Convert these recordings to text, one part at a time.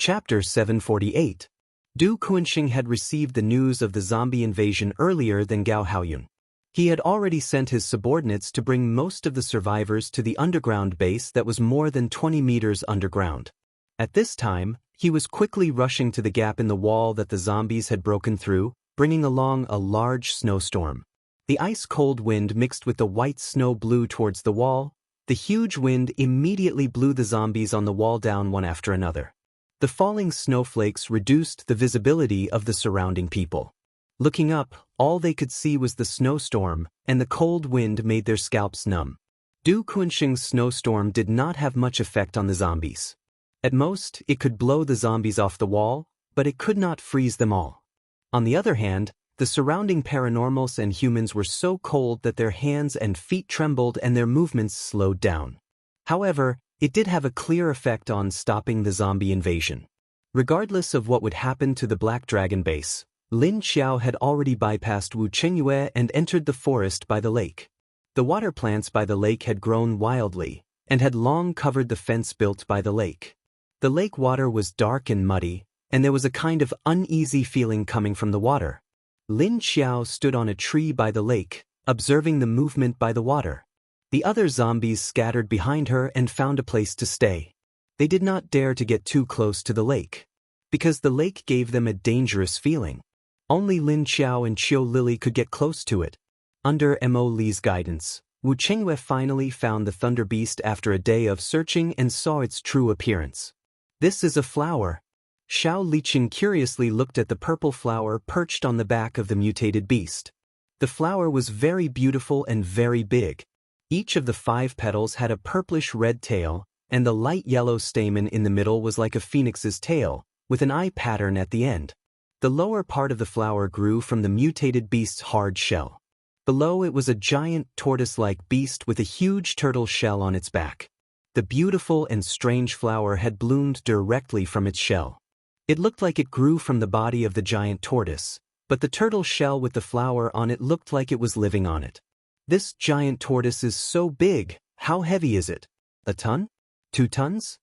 Chapter 748. Du Kuanxing had received the news of the zombie invasion earlier than Gao Haoyun. He had already sent his subordinates to bring most of the survivors to the underground base that was more than 20 meters underground. At this time, he was quickly rushing to the gap in the wall that the zombies had broken through, bringing along a large snowstorm. The ice-cold wind mixed with the white snow blew towards the wall. The huge wind immediately blew the zombies on the wall down one after another. The falling snowflakes reduced the visibility of the surrounding people. Looking up, all they could see was the snowstorm, and the cold wind made their scalps numb. Du Kuanxing's snowstorm did not have much effect on the zombies. At most, it could blow the zombies off the wall, but it could not freeze them all. On the other hand, the surrounding paranormals and humans were so cold that their hands and feet trembled and their movements slowed down. However, it did have a clear effect on stopping the zombie invasion. Regardless of what would happen to the Black Dragon base, Lin Xiao had already bypassed Wu Qingyue and entered the forest by the lake. The water plants by the lake had grown wildly, and had long covered the fence built by the lake. The lake water was dark and muddy, and there was a kind of uneasy feeling coming from the water. Lin Xiao stood on a tree by the lake, observing the movement by the water. The other zombies scattered behind her and found a place to stay. They did not dare to get too close to the lake, because the lake gave them a dangerous feeling. Only Lin Xiao and Qiu Lily could get close to it. Under Mo Li's guidance, Wu Qingyue finally found the Thunder Beast after a day of searching and saw its true appearance. "This is a flower." Xiao Liqing curiously looked at the purple flower perched on the back of the mutated beast. The flower was very beautiful and very big. Each of the 5 petals had a purplish-red tail, and the light yellow stamen in the middle was like a phoenix's tail, with an eye pattern at the end. The lower part of the flower grew from the mutated beast's hard shell. Below it was a giant tortoise-like beast with a huge turtle shell on its back. The beautiful and strange flower had bloomed directly from its shell. It looked like it grew from the body of the giant tortoise, but the turtle shell with the flower on it looked like it was living on it. "This giant tortoise is so big. How heavy is it? A ton? 2 tons?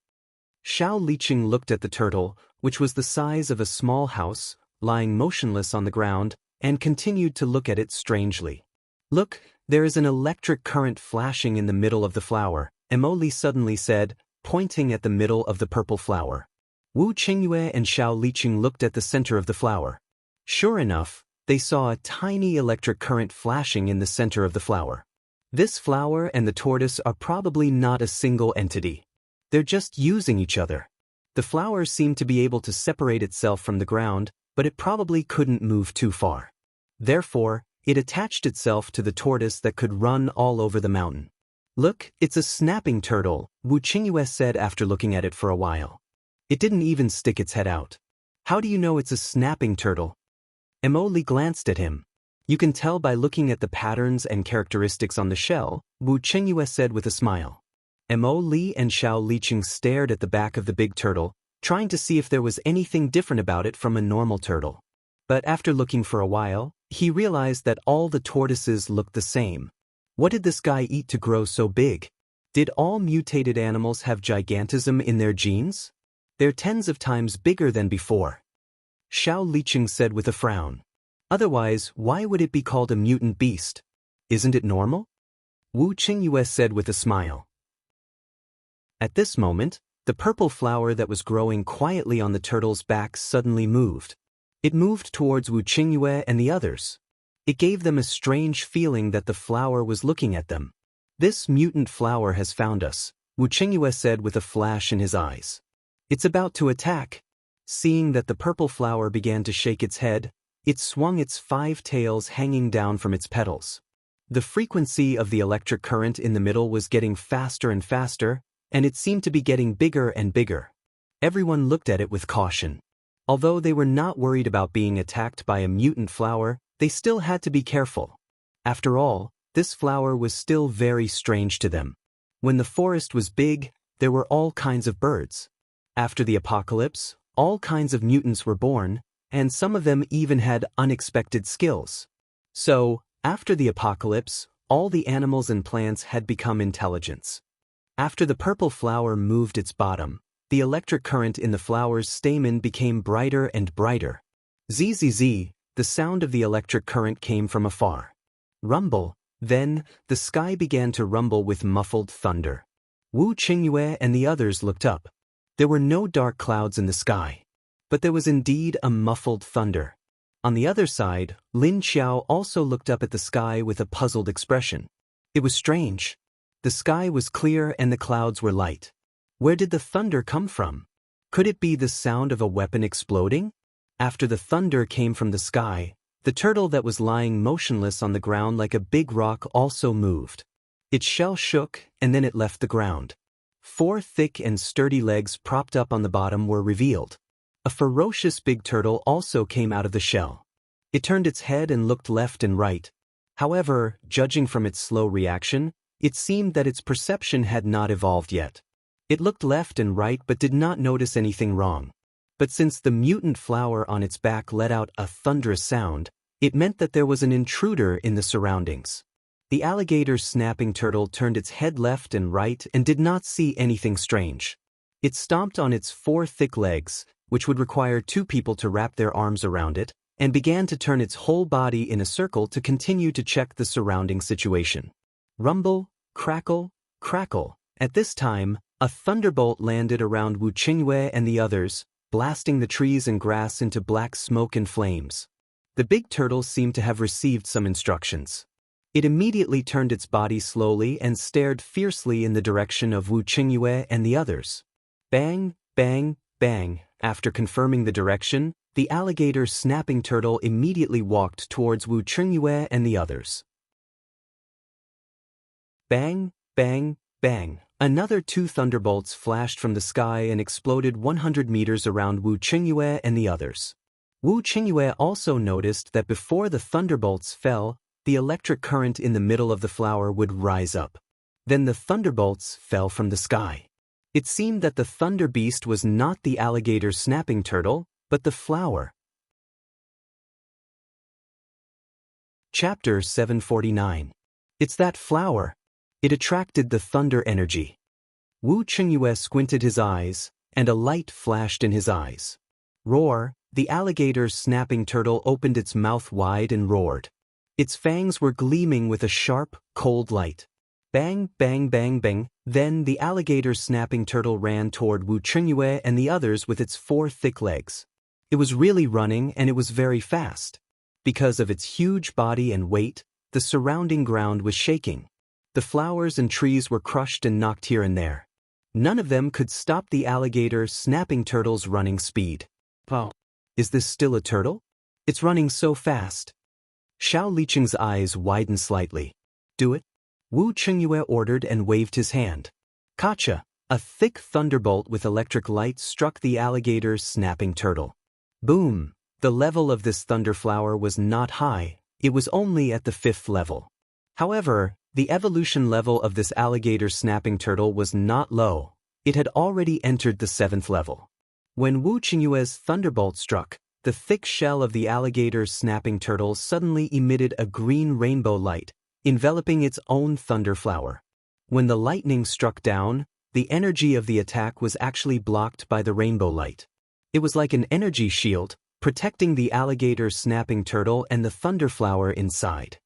Xiao Liqing looked at the turtle, which was the size of a small house, lying motionless on the ground, and continued to look at it strangely. "Look, there is an electric current flashing in the middle of the flower," Mo Li suddenly said, pointing at the middle of the purple flower. Wu Qingyue and Xiao Liqing looked at the center of the flower. Sure enough, they saw a tiny electric current flashing in the center of the flower. This flower and the tortoise are probably not a single entity. They're just using each other. The flower seemed to be able to separate itself from the ground, but it probably couldn't move too far. Therefore, it attached itself to the tortoise that could run all over the mountain. "Look, it's a snapping turtle," Wu Qingyue said after looking at it for a while. "It didn't even stick its head out." "How do you know it's a snapping turtle?" Mo Li glanced at him. "You can tell by looking at the patterns and characteristics on the shell," Wu Qingyue said with a smile. Mo Li and Xiao Liqing stared at the back of the big turtle, trying to see if there was anything different about it from a normal turtle. But after looking for a while, he realized that all the tortoises looked the same. What did this guy eat to grow so big? Did all mutated animals have gigantism in their genes? They're tens of times bigger than before. Xiao Liqing said with a frown. "Otherwise, why would it be called a mutant beast? Isn't it normal?" Wu Qingyue said with a smile. At this moment, the purple flower that was growing quietly on the turtle's back suddenly moved. It moved towards Wu Qingyue and the others. It gave them a strange feeling that the flower was looking at them. "This mutant flower has found us," Wu Qingyue said with a flash in his eyes. "It's about to attack." Seeing that the purple flower began to shake its head, it swung its 5 tails hanging down from its petals. The frequency of the electric current in the middle was getting faster and faster, and it seemed to be getting bigger and bigger. Everyone looked at it with caution. Although they were not worried about being attacked by a mutant flower, they still had to be careful. After all, this flower was still very strange to them. When the forest was big, there were all kinds of birds. After the apocalypse, all kinds of mutants were born, and some of them even had unexpected skills. So, after the apocalypse, all the animals and plants had become intelligent. After the purple flower moved its bottom, The electric current in the flower's stamen became brighter and brighter. Zzz, the sound of the electric current came from afar. Rumble, then, the sky began to rumble with muffled thunder. Wu Qingyue and the others looked up. There were no dark clouds in the sky. But there was indeed a muffled thunder. On the other side, Lin Xiao also looked up at the sky with a puzzled expression. It was strange. The sky was clear and the clouds were light. Where did the thunder come from? Could it be the sound of a weapon exploding? After the thunder came from the sky, the turtle that was lying motionless on the ground like a big rock also moved. Its shell shook and then it left the ground. 4 thick and sturdy legs propped up on the bottom were revealed. A ferocious big turtle also came out of the shell. It turned its head and looked left and right. However, judging from its slow reaction, it seemed that its perception had not evolved yet. It looked left and right but did not notice anything wrong. But since the mutant flower on its back let out a thunderous sound, it meant that there was an intruder in the surroundings. The alligator's snapping turtle turned its head left and right and did not see anything strange. It stomped on its 4 thick legs, which would require 2 people to wrap their arms around it, and began to turn its whole body in a circle to continue to check the surrounding situation. Rumble, crackle, crackle. At this time, a thunderbolt landed around Wu Qingyue and the others, blasting the trees and grass into black smoke and flames. The big turtle seemed to have received some instructions. It immediately turned its body slowly and stared fiercely in the direction of Wu Qingyue and the others. Bang, bang, bang. After confirming the direction, the alligator's snapping turtle immediately walked towards Wu Qingyue and the others. Bang, bang, bang. Another 2 thunderbolts flashed from the sky and exploded 100 meters around Wu Qingyue and the others. Wu Qingyue also noticed that before the thunderbolts fell, the electric current in the middle of the flower would rise up. Then the thunderbolts fell from the sky. It seemed that the thunder beast was not the alligator's snapping turtle, but the flower. Chapter 749. It's that flower. It attracted the thunder energy. Wu Qingyue squinted his eyes, and a light flashed in his eyes. Roar, the alligator's snapping turtle opened its mouth wide and roared. Its fangs were gleaming with a sharp, cold light. Bang, bang, bang, bang. Then the alligator's snapping turtle ran toward Wu Qingyue and the others with its 4 thick legs. It was really running and it was very fast. Because of its huge body and weight, the surrounding ground was shaking. The flowers and trees were crushed and knocked here and there. None of them could stop the alligator's snapping turtle's running speed. Oh, is this still a turtle? It's running so fast. Xiao Liqing's eyes widened slightly. Do it. Wu Qingyue ordered and waved his hand. Kacha, a thick thunderbolt with electric light struck the alligator's snapping turtle. Boom! The level of this thunderflower was not high, it was only at the 5th level. However, the evolution level of this alligator snapping turtle was not low, it had already entered the 7th level. When Wu Qingyue's thunderbolt struck, the thick shell of the alligator's snapping turtle suddenly emitted a green rainbow light, enveloping its own thunderflower. When the lightning struck down, the energy of the attack was actually blocked by the rainbow light. It was like an energy shield, protecting the alligator's snapping turtle and the thunderflower inside.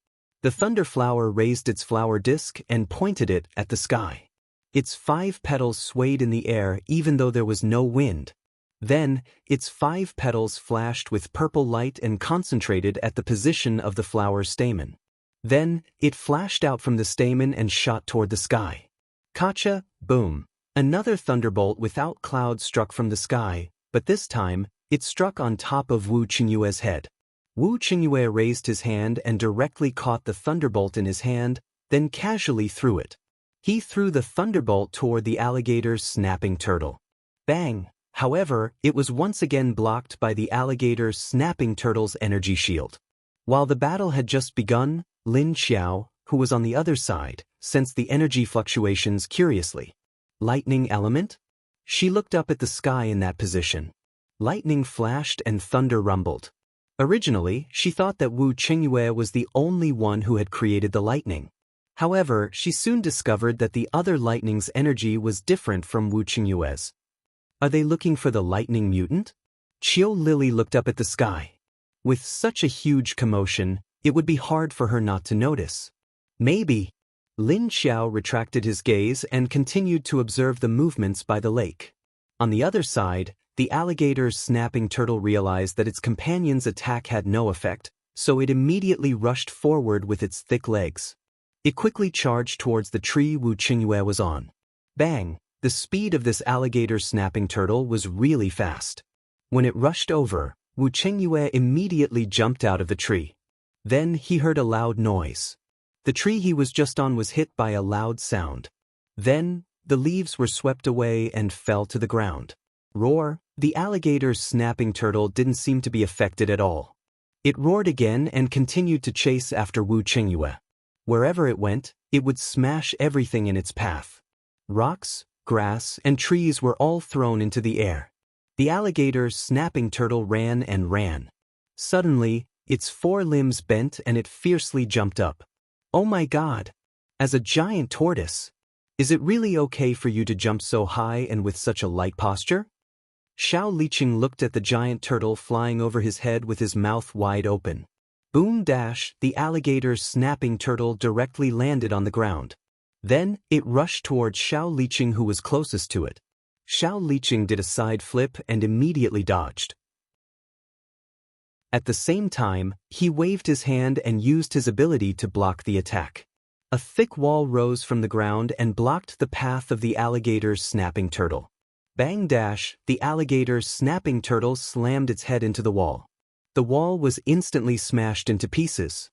The thunderflower raised its flower disc and pointed it at the sky. Its 5 petals swayed in the air even though there was no wind. Then, its 5 petals flashed with purple light and concentrated at the position of the flower's stamen. Then, it flashed out from the stamen and shot toward the sky. Kacha, boom! Another thunderbolt without clouds struck from the sky, but this time, it struck on top of Wu Qingyue's head. Wu Qingyue raised his hand and directly caught the thunderbolt in his hand, then casually threw it. He threw the thunderbolt toward the alligator's snapping turtle. Bang! However, it was once again blocked by the alligator's snapping turtle's energy shield. While the battle had just begun, Lin Xiao, who was on the other side, sensed the energy fluctuations curiously. Lightning element? She looked up at the sky in that position. Lightning flashed and thunder rumbled. Originally, she thought that Wu Qingyue was the only one who had created the lightning. However, she soon discovered that the other lightning's energy was different from Wu Qingyue's. Are they looking for the lightning mutant? Chiu Lily looked up at the sky. With such a huge commotion, it would be hard for her not to notice. Maybe. Lin Xiao retracted his gaze and continued to observe the movements by the lake. On the other side, the alligator's snapping turtle realized that its companion's attack had no effect, so it immediately rushed forward with its thick legs. It quickly charged towards the tree Wu Qingyue was on. Bang! The speed of this alligator's snapping turtle was really fast. When it rushed over, Wu Qingyue immediately jumped out of the tree. Then he heard a loud noise. The tree he was just on was hit by a loud sound. Then, the leaves were swept away and fell to the ground. Roar! The alligator's snapping turtle didn't seem to be affected at all. It roared again and continued to chase after Wu Qingyue. Wherever it went, it would smash everything in its path. Rocks, grass, and trees were all thrown into the air. The alligator's snapping turtle ran and ran. Suddenly, its four limbs bent and it fiercely jumped up. Oh my God! As a giant tortoise, is it really okay for you to jump so high and with such a light posture? Xiao Liqing looked at the giant turtle flying over his head with his mouth wide open. Boom dash! The alligator's snapping turtle directly landed on the ground. Then, it rushed towards Xiao Liqing who was closest to it. Xiao Liqing did a side flip and immediately dodged. At the same time, he waved his hand and used his ability to block the attack. A thick wall rose from the ground and blocked the path of the alligator's snapping turtle. Bang dash! The alligator's snapping turtle slammed its head into the wall. The wall was instantly smashed into pieces.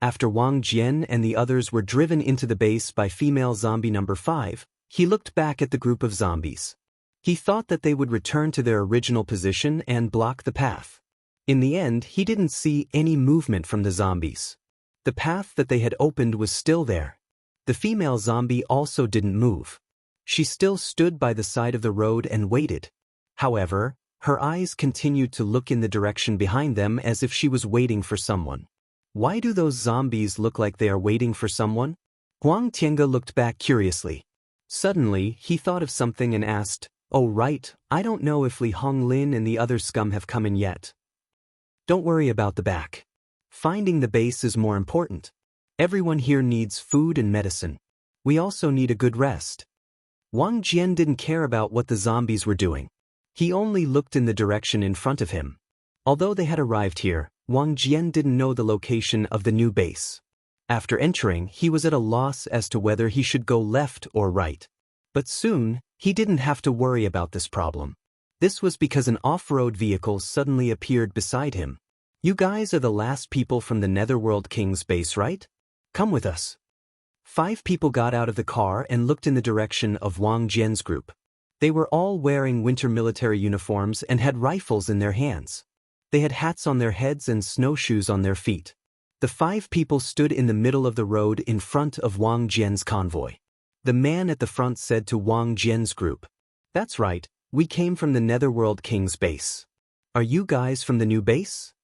After Wang Jian and the others were driven into the base by female zombie number 5, he looked back at the group of zombies. He thought that they would return to their original position and block the path. In the end, he didn't see any movement from the zombies. The path that they had opened was still there. The female zombie also didn't move. She still stood by the side of the road and waited. However, her eyes continued to look in the direction behind them as if she was waiting for someone. Why do those zombies look like they are waiting for someone? Huang Tiange looked back curiously. Suddenly, he thought of something and asked, "Oh right, I don't know if Li Honglin and the other scum have come in yet." Don't worry about the back. Finding the base is more important. Everyone here needs food and medicine. We also need a good rest. Wang Jian didn't care about what the zombies were doing. He only looked in the direction in front of him. Although they had arrived here, Wang Jian didn't know the location of the new base. After entering, he was at a loss as to whether he should go left or right. But soon, he didn't have to worry about this problem. This was because an off-road vehicle suddenly appeared beside him. You guys are the last people from the Netherworld King's base, right? Come with us. 5 people got out of the car and looked in the direction of Wang Jian's group. They were all wearing winter military uniforms and had rifles in their hands. They had hats on their heads and snowshoes on their feet. The 5 people stood in the middle of the road in front of Wang Jian's convoy. The man at the front said to Wang Jian's group, "That's right, we came from the Netherworld King's base. Are you guys from the new base?"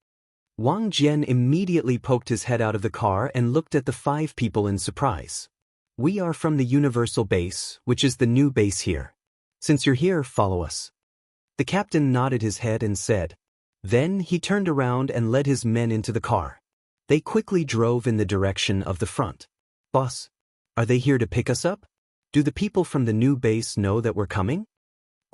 Wang Jian immediately poked his head out of the car and looked at the 5 people in surprise. "We are from the Universal Base, which is the new base here. Since you're here, follow us." The captain nodded his head and said. Then he turned around and led his men into the car. They quickly drove in the direction of the front. "Boss, are they here to pick us up? Do the people from the new base know that we're coming?"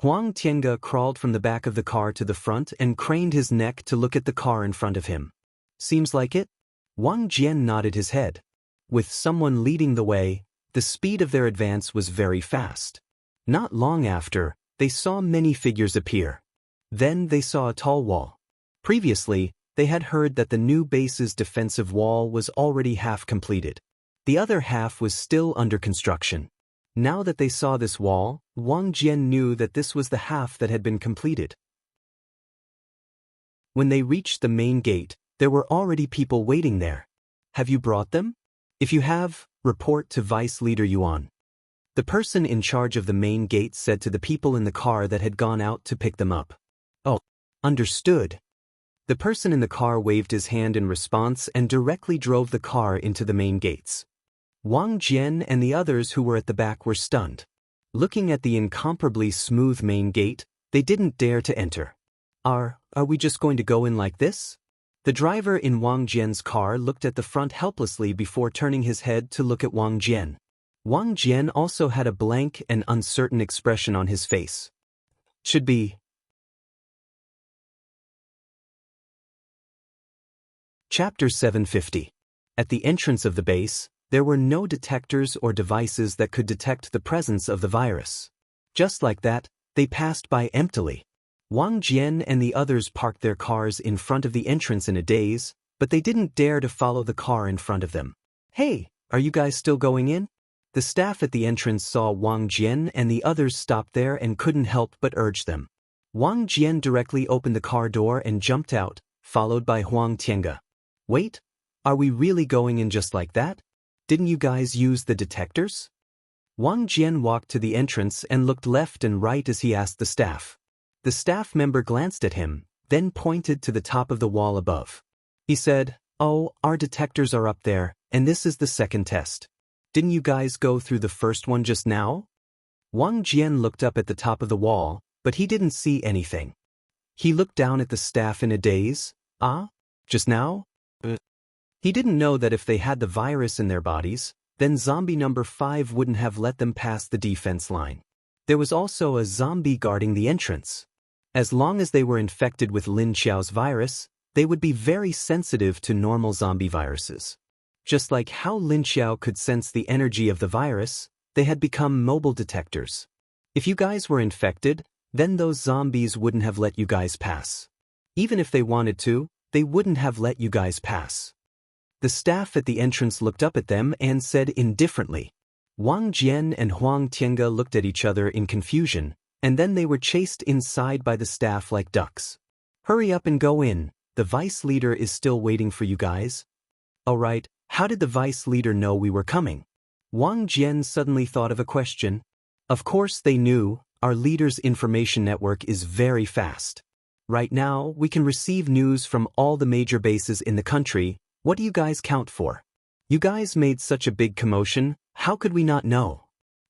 Huang Tiange crawled from the back of the car to the front and craned his neck to look at the car in front of him. "Seems like it." Wang Jian nodded his head. With someone leading the way, the speed of their advance was very fast. Not long after, they saw many figures appear. Then they saw a tall wall. Previously, they had heard that the new base's defensive wall was already half completed. The other half was still under construction. Now that they saw this wall, Wang Jian knew that this was the half that had been completed. When they reached the main gate, there were already people waiting there. "Have you brought them? If you have, report to Vice Leader Yuan." The person in charge of the main gate said to the people in the car that had gone out to pick them up. "Oh, understood." The person in the car waved his hand in response and directly drove the car into the main gates. Wang Jian and the others who were at the back were stunned. Looking at the incomparably smooth main gate, They didn't dare to enter. Are we just going to go in like this? The driver in Wang Jian's car looked at the front helplessly before turning his head to look at Wang Jian. Wang Jian also had a blank and uncertain expression on his face. Should be. Chapter 750. At the entrance of the base, there were no detectors or devices that could detect the presence of the virus. Just like that, they passed by emptily. Wang Jian and the others parked their cars in front of the entrance in a daze, but they didn't dare to follow the car in front of them. Hey, are you guys still going in? The staff at the entrance saw Wang Jian and the others stopped there and couldn't help but urge them. Wang Jian directly opened the car door and jumped out, followed by Huang Tiange. Wait, are we really going in just like that? Didn't you guys use the detectors? Wang Jian walked to the entrance and looked left and right as he asked the staff. The staff member glanced at him, then pointed to the top of the wall above. He said, "Oh, our detectors are up there, and this is the second test. Didn't you guys go through the first one just now?" Wang Jian looked up at the top of the wall, but he didn't see anything. He looked down at the staff in a daze. Just now? He didn't know that if they had the virus in their bodies, then zombie number 5 wouldn't have let them pass the defense line. There was also a zombie guarding the entrance. As long as they were infected with Lin Xiao's virus, they would be very sensitive to normal zombie viruses. Just like how Lin Xiao could sense the energy of the virus, they had become mobile detectors. If you guys were infected, then those zombies wouldn't have let you guys pass. Even if they wanted to, they wouldn't have let you guys pass. The staff at the entrance looked up at them and said indifferently. Wang Jian and Huang Tiange looked at each other in confusion, and then they were chased inside by the staff like ducks. Hurry up and go in, the vice leader is still waiting for you guys. Alright, how did the vice leader know we were coming? Wang Jian suddenly thought of a question. Of course they knew, our leader's information network is very fast. Right now, we can receive news from all the major bases in the country. What do you guys count for? You guys made such a big commotion, how could we not know?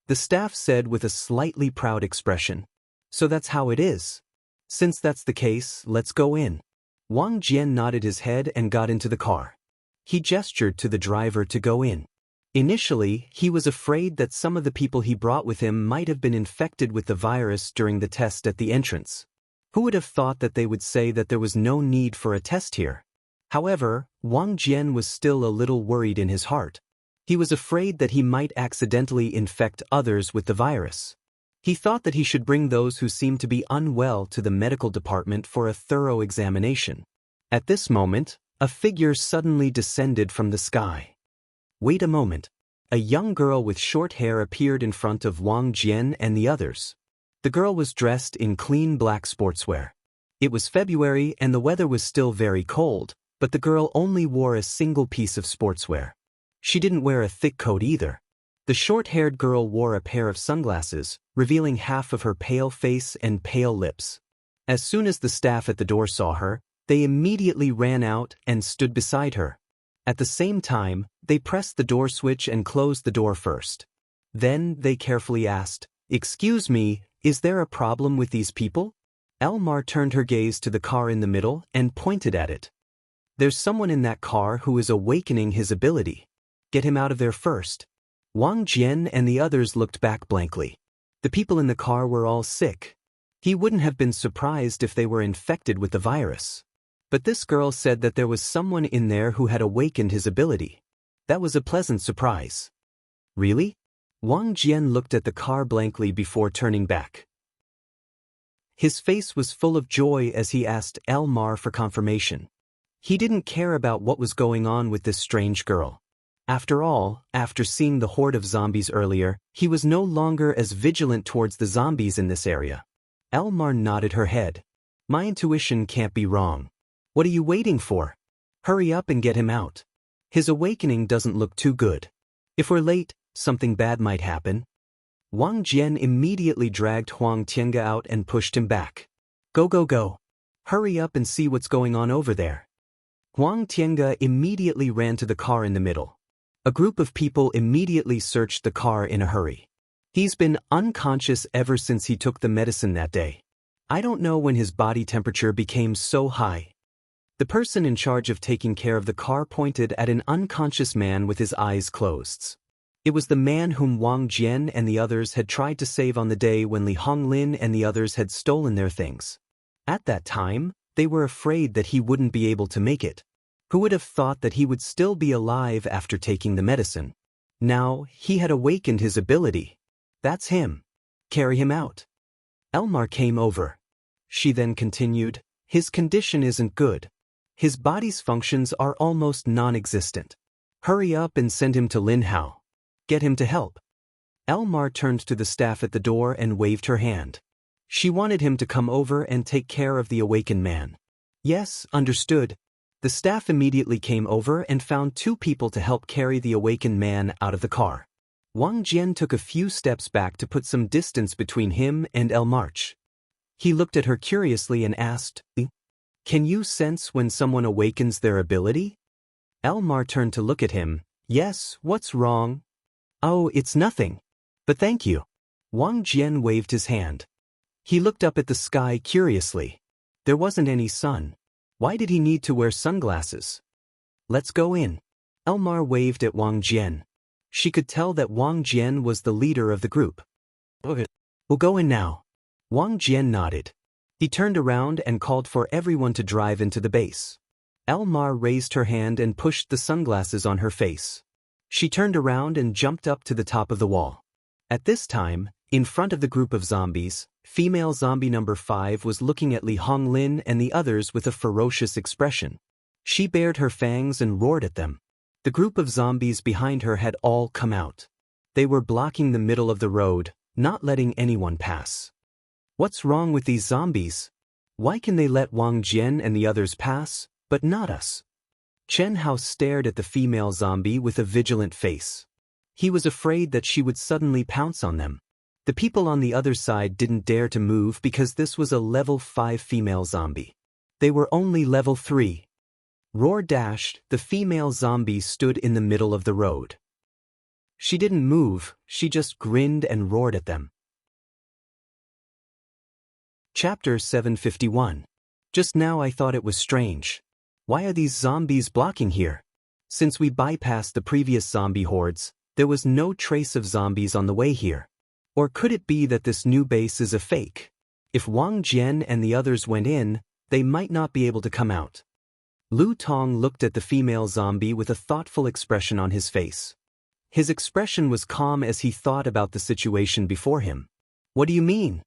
The staff said with a slightly proud expression. So that's how it is. Since that's the case, let's go in. Wang Jian nodded his head and got into the car. He gestured to the driver to go in. Initially, he was afraid that some of the people he brought with him might have been infected with the virus during the test at the entrance. Who would have thought that they would say that there was no need for a test here? However, Wang Jian was still a little worried in his heart. He was afraid that he might accidentally infect others with the virus. He thought that he should bring those who seemed to be unwell to the medical department for a thorough examination. At this moment, a figure suddenly descended from the sky. Wait a moment. A young girl with short hair appeared in front of Wang Jian and the others. The girl was dressed in clean black sportswear. It was February and the weather was still very cold, but the girl only wore a single piece of sportswear. She didn't wear a thick coat either. The short-haired girl wore a pair of sunglasses, revealing half of her pale face and pale lips. As soon as the staff at the door saw her, they immediately ran out and stood beside her. At the same time, they pressed the door switch and closed the door first. Then they carefully asked, "Excuse me, is there a problem with these people?" Elmar turned her gaze to the car in the middle and pointed at it. "There's someone in that car who is awakening his ability. Get him out of there first." Wang Jian and the others looked back blankly. The people in the car were all sick. He wouldn't have been surprised if they were infected with the virus. But this girl said that there was someone in there who had awakened his ability. That was a pleasant surprise. Really? Wang Jian looked at the car blankly before turning back. His face was full of joy as he asked Elmar for confirmation. He didn't care about what was going on with this strange girl. After all, after seeing the horde of zombies earlier, he was no longer as vigilant towards the zombies in this area. Elmar nodded her head. My intuition can't be wrong. What are you waiting for? Hurry up and get him out. His awakening doesn't look too good. If we're late, something bad might happen. Wang Jian immediately dragged Huang Tiange out and pushed him back. Go, go, go. Hurry up and see what's going on over there. Huang Tiange immediately ran to the car in the middle. A group of people immediately searched the car in a hurry. He's been unconscious ever since he took the medicine that day. I don't know when his body temperature became so high. The person in charge of taking care of the car pointed at an unconscious man with his eyes closed. It was the man whom Wang Jian and the others had tried to save on the day when Li Honglin and the others had stolen their things. At that time, they were afraid that he wouldn't be able to make it. Who would have thought that he would still be alive after taking the medicine? Now, he had awakened his ability. That's him. Carry him out. Elmar came over. She then continued, his condition isn't good. His body's functions are almost non-existent. Hurry up and send him to Lin Hao. Get him to help. Elmar turned to the staff at the door and waved her hand. She wanted him to come over and take care of the awakened man. Yes, understood. The staff immediately came over and found 2 people to help carry the awakened man out of the car. Wang Jian took a few steps back to put some distance between him and Elmarch. He looked at her curiously and asked, Can you sense when someone awakens their ability? Elmar turned to look at him. Yes, what's wrong? Oh, it's nothing. But thank you. Wang Jian waved his hand. He looked up at the sky curiously. There wasn't any sun. Why did he need to wear sunglasses? Let's go in. Elmar waved at Wang Jian. She could tell that Wang Jian was the leader of the group. Okay. We'll go in now. Wang Jian nodded. He turned around and called for everyone to drive into the base. Elmar raised her hand and pushed the sunglasses on her face. She turned around and jumped up to the top of the wall. At this time, in front of the group of zombies, female zombie number 5 was looking at Li Honglin and the others with a ferocious expression. She bared her fangs and roared at them. The group of zombies behind her had all come out. They were blocking the middle of the road, not letting anyone pass. What's wrong with these zombies? Why can they let Wang Jian and the others pass, but not us? Chen Hao stared at the female zombie with a vigilant face. He was afraid that she would suddenly pounce on them. The people on the other side didn't dare to move because this was a level 5 female zombie. They were only level 3. Roar dashed, the female zombie stood in the middle of the road. She didn't move, she just grinned and roared at them. Chapter 751. Just now I thought it was strange. Why are these zombies blocking here? Since we bypassed the previous zombie hordes, there was no trace of zombies on the way here. Or could it be that this new base is a fake? If Wang Jian and the others went in, they might not be able to come out. Lu Tong looked at the female zombie with a thoughtful expression on his face. His expression was calm as he thought about the situation before him. What do you mean?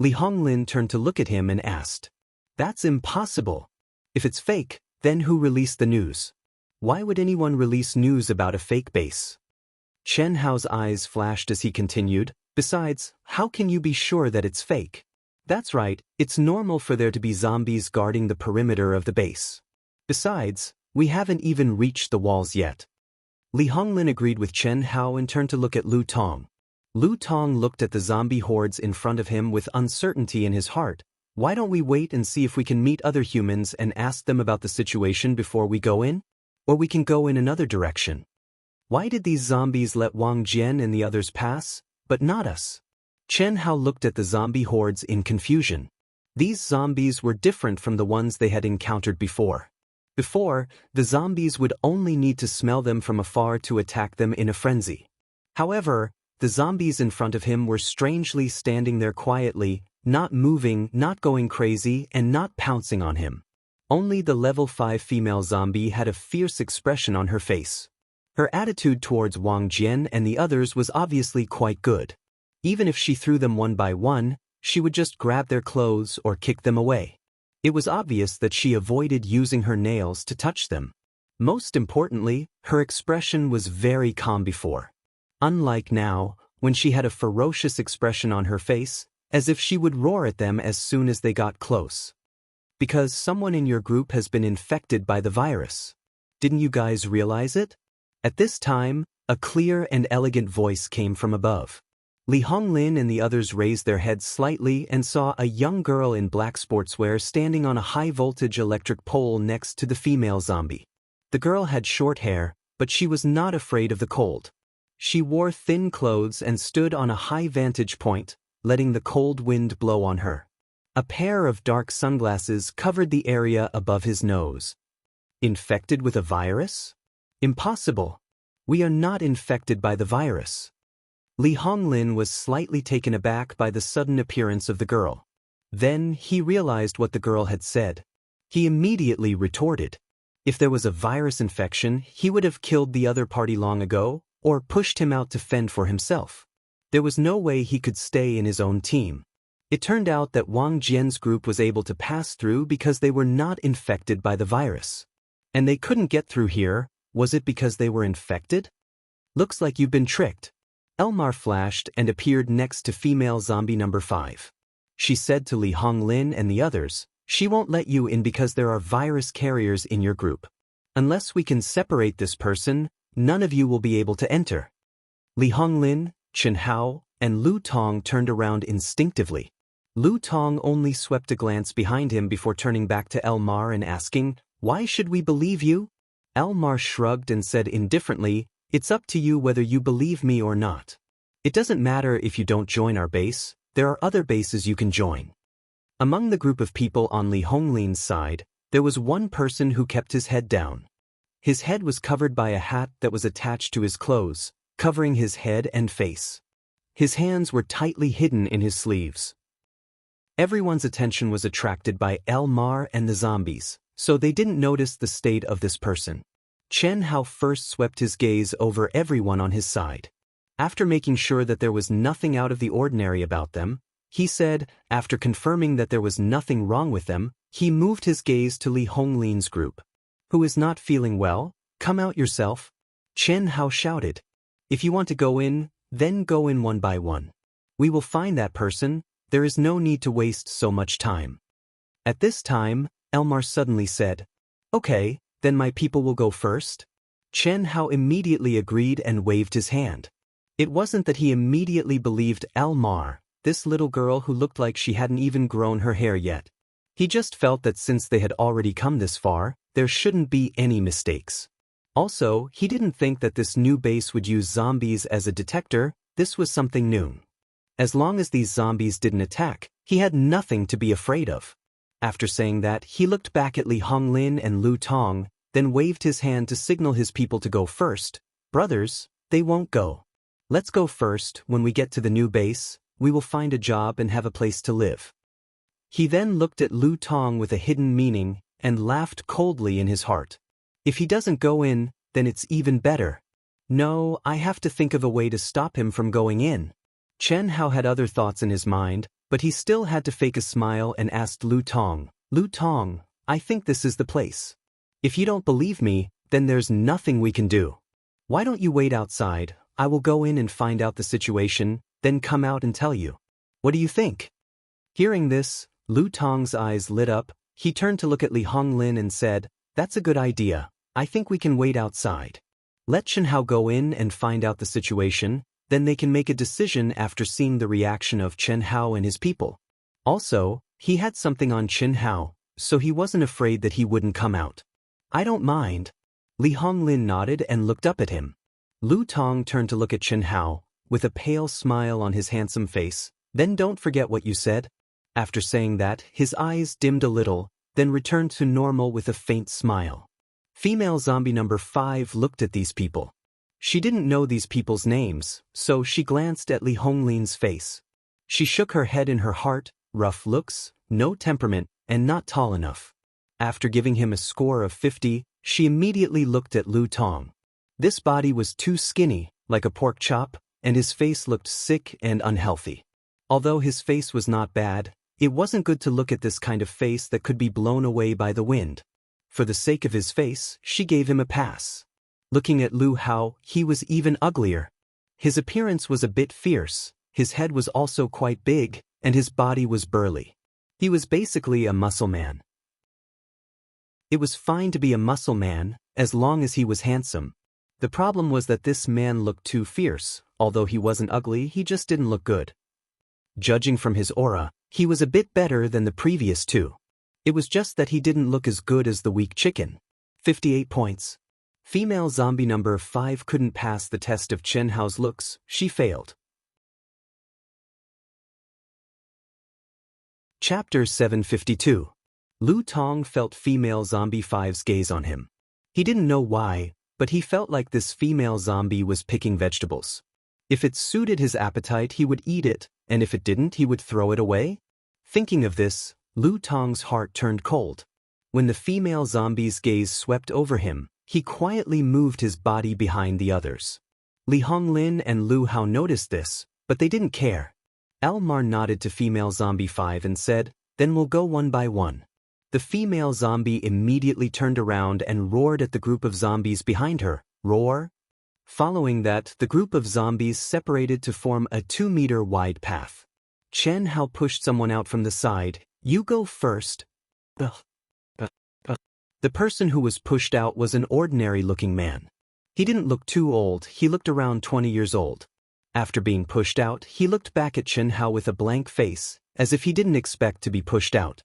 Li Honglin turned to look at him and asked. That's impossible. If it's fake, then who released the news? Why would anyone release news about a fake base? Chen Hao's eyes flashed as he continued. Besides, how can you be sure that it's fake? That's right, it's normal for there to be zombies guarding the perimeter of the base. Besides, we haven't even reached the walls yet. Li Honglin agreed with Chen Hao and turned to look at Lu Tong. Lu Tong looked at the zombie hordes in front of him with uncertainty in his heart. Why don't we wait and see if we can meet other humans and ask them about the situation before we go in? Or we can go in another direction. Why did these zombies let Wang Jian and the others pass, but not us? Chen Hao looked at the zombie hordes in confusion. These zombies were different from the ones they had encountered before. Before, the zombies would only need to smell them from afar to attack them in a frenzy. However, the zombies in front of him were strangely standing there quietly, not moving, not going crazy, and not pouncing on him. Only the level 5 female zombie had a fierce expression on her face. Her attitude towards Wang Jian and the others was obviously quite good. Even if she threw them one by one, she would just grab their clothes or kick them away. It was obvious that she avoided using her nails to touch them. Most importantly, her expression was very calm before. Unlike now, when she had a ferocious expression on her face, as if she would roar at them as soon as they got close. Because someone in your group has been infected by the virus. Didn't you guys realize it? At this time, a clear and elegant voice came from above. Li Honglin and the others raised their heads slightly and saw a young girl in black sportswear standing on a high-voltage electric pole next to the female zombie. The girl had short hair, but she was not afraid of the cold. She wore thin clothes and stood on a high vantage point, letting the cold wind blow on her. A pair of dark sunglasses covered the area above his nose. Infected with a virus? Impossible. We are not infected by the virus. Li Honglin was slightly taken aback by the sudden appearance of the girl. Then he realized what the girl had said. He immediately retorted. If there was a virus infection, he would have killed the other party long ago, or pushed him out to fend for himself. There was no way he could stay in his own team. It turned out that Wang Jian's group was able to pass through because they were not infected by the virus. And they couldn't get through here. Was it because they were infected? Looks like you've been tricked. Elmar flashed and appeared next to female zombie number 5. She said to Li Honglin and the others, "She won't let you in because there are virus carriers in your group. Unless we can separate this person, none of you will be able to enter." Li Honglin, Chen Hao, and Lu Tong turned around instinctively. Lu Tong only swept a glance behind him before turning back to Elmar and asking, "Why should we believe you?" Elmar shrugged and said indifferently, "It's up to you whether you believe me or not. It doesn't matter if you don't join our base, there are other bases you can join." Among the group of people on Li Honglin's side, there was one person who kept his head down. His head was covered by a hat that was attached to his clothes, covering his head and face. His hands were tightly hidden in his sleeves. Everyone's attention was attracted by Elmar and the zombies, so they didn't notice the state of this person. Chen Hao first swept his gaze over everyone on his side. After making sure that there was nothing out of the ordinary about them, he said, after confirming that there was nothing wrong with them, he moved his gaze to Li Honglin's group. "Who is not feeling well? Come out yourself." Chen Hao shouted. "If you want to go in, then go in one by one. We will find that person. There is no need to waste so much time." At this time, Elmar suddenly said, "Okay, then my people will go first." Chen Hao immediately agreed and waved his hand. It wasn't that he immediately believed Elmar, this little girl who looked like she hadn't even grown her hair yet. He just felt that since they had already come this far, there shouldn't be any mistakes. Also, he didn't think that this new base would use zombies as a detector. This was something new. As long as these zombies didn't attack, he had nothing to be afraid of. After saying that, he looked back at Li Honglin and Lu Tong, then waved his hand to signal his people to go first. "Brothers, they won't go. Let's go first. When we get to the new base, we will find a job and have a place to live." He then looked at Lu Tong with a hidden meaning and laughed coldly in his heart. If he doesn't go in, then it's even better. No, I have to think of a way to stop him from going in. Chen Hao had other thoughts in his mind, but he still had to fake a smile and asked Lu Tong, "Lu Tong, I think this is the place. If you don't believe me, then there's nothing we can do. Why don't you wait outside? I will go in and find out the situation, then come out and tell you. What do you think?" Hearing this, Lu Tong's eyes lit up. He turned to look at Li Honglin and said, "That's a good idea. I think we can wait outside. Let Chen Hao go in and find out the situation, then they can make a decision after seeing the reaction of Chen Hao and his people." Also, he had something on Chen Hao, so he wasn't afraid that he wouldn't come out. "I don't mind." Li Honglin nodded and looked up at him. Lu Tong turned to look at Chen Hao, with a pale smile on his handsome face. "Then don't forget what you said." After saying that, his eyes dimmed a little, then returned to normal with a faint smile. Female zombie number 5 looked at these people. She didn't know these people's names, so she glanced at Li Honglin's face. She shook her head in her heart, rough looks, no temperament, and not tall enough. After giving him a score of 50, she immediately looked at Lu Tong. This body was too skinny, like a pork chop, and his face looked sick and unhealthy. Although his face was not bad, it wasn't good to look at this kind of face that could be blown away by the wind. For the sake of his face, she gave him a pass. Looking at Lu Hao, he was even uglier. His appearance was a bit fierce, his head was also quite big, and his body was burly. He was basically a muscle man. It was fine to be a muscle man, as long as he was handsome. The problem was that this man looked too fierce. Although he wasn't ugly, he just didn't look good. Judging from his aura, he was a bit better than the previous two. It was just that he didn't look as good as the weak chicken. 58 points. Female zombie number 5 couldn't pass the test of Chen Hao's looks. She failed. Chapter 752. Lu Tong felt female zombie 5's gaze on him. He didn't know why, but he felt like this female zombie was picking vegetables. If it suited his appetite, he would eat it, and if it didn't, he would throw it away. Thinking of this, Lu Tong's heart turned cold. When the female zombie's gaze swept over him, he quietly moved his body behind the others. Li Honglin and Lu Hao noticed this, but they didn't care. Elmar nodded to female zombie 5 and said, "Then we'll go one by one." The female zombie immediately turned around and roared at the group of zombies behind her. Roar. Following that, the group of zombies separated to form a 2-meter wide path. Chen Hao pushed someone out from the side. "You go first." The person who was pushed out was an ordinary-looking man. He didn't look too old, he looked around 20 years old. After being pushed out, he looked back at Chen Hao with a blank face, as if he didn't expect to be pushed out.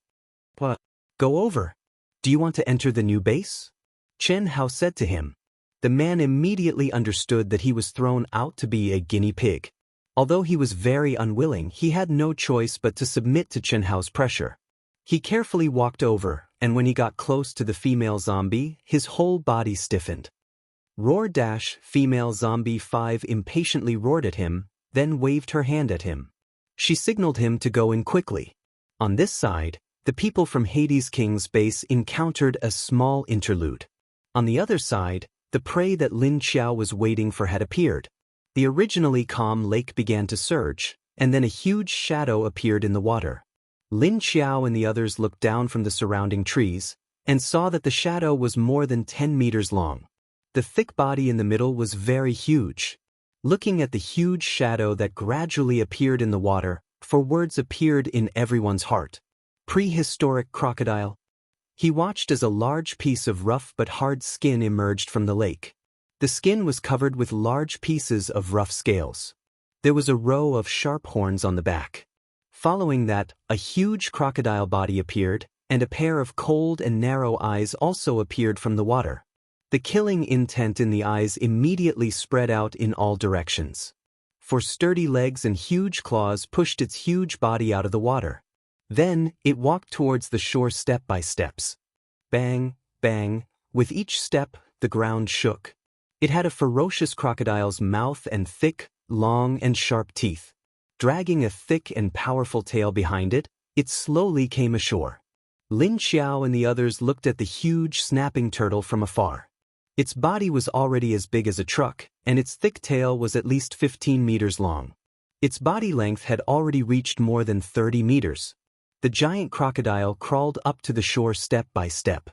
"What? Go over. Do you want to enter the new base?" Chen Hao said to him. The man immediately understood that he was thrown out to be a guinea pig. Although he was very unwilling, he had no choice but to submit to Chen Hao's pressure. He carefully walked over, and when he got close to the female zombie, his whole body stiffened. Roar dash! Female zombie 5 impatiently roared at him, then waved her hand at him. She signaled him to go in quickly. On this side, the people from Hades King's base encountered a small interlude. On the other side, the prey that Lin Xiao was waiting for had appeared. The originally calm lake began to surge, and then a huge shadow appeared in the water. Lin Xiao and the others looked down from the surrounding trees, and saw that the shadow was more than 10 meters long. The thick body in the middle was very huge. Looking at the huge shadow that gradually appeared in the water, for words appeared in everyone's heart. Prehistoric crocodile. He watched as a large piece of rough but hard skin emerged from the lake. The skin was covered with large pieces of rough scales. There was a row of sharp horns on the back. Following that, a huge crocodile body appeared, and a pair of cold and narrow eyes also appeared from the water. The killing intent in the eyes immediately spread out in all directions. For sturdy legs and huge claws pushed its huge body out of the water. Then, it walked towards the shore step by steps. Bang, bang, with each step, the ground shook. It had a ferocious crocodile's mouth and thick, long and sharp teeth. Dragging a thick and powerful tail behind it, it slowly came ashore. Lin Xiao and the others looked at the huge snapping turtle from afar. Its body was already as big as a truck, and its thick tail was at least 15 meters long. Its body length had already reached more than 30 meters. The giant crocodile crawled up to the shore step by step.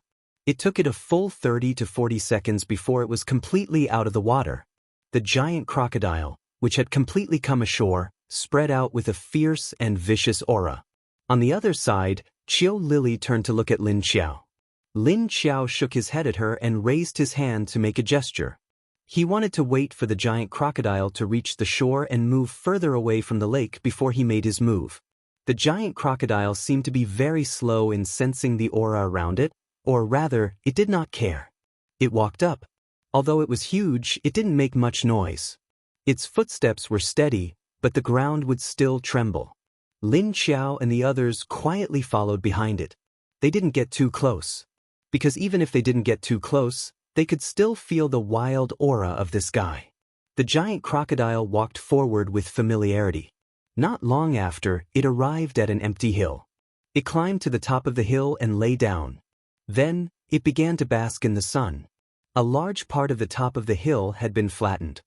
It took it a full 30 to 40 seconds before it was completely out of the water. The giant crocodile, which had completely come ashore, spread out with a fierce and vicious aura. On the other side, Qiu Lily turned to look at Lin Xiao. Lin Xiao shook his head at her and raised his hand to make a gesture. He wanted to wait for the giant crocodile to reach the shore and move further away from the lake before he made his move. The giant crocodile seemed to be very slow in sensing the aura around it, or rather, it did not care. It walked up. Although it was huge, it didn't make much noise. Its footsteps were steady, but the ground would still tremble. Lin Xiao and the others quietly followed behind it. They didn't get too close. Because even if they didn't get too close, they could still feel the wild aura of this guy. The giant crocodile walked forward with familiarity. Not long after, it arrived at an empty hill. It climbed to the top of the hill and lay down. Then, it began to bask in the sun. A large part of the top of the hill had been flattened.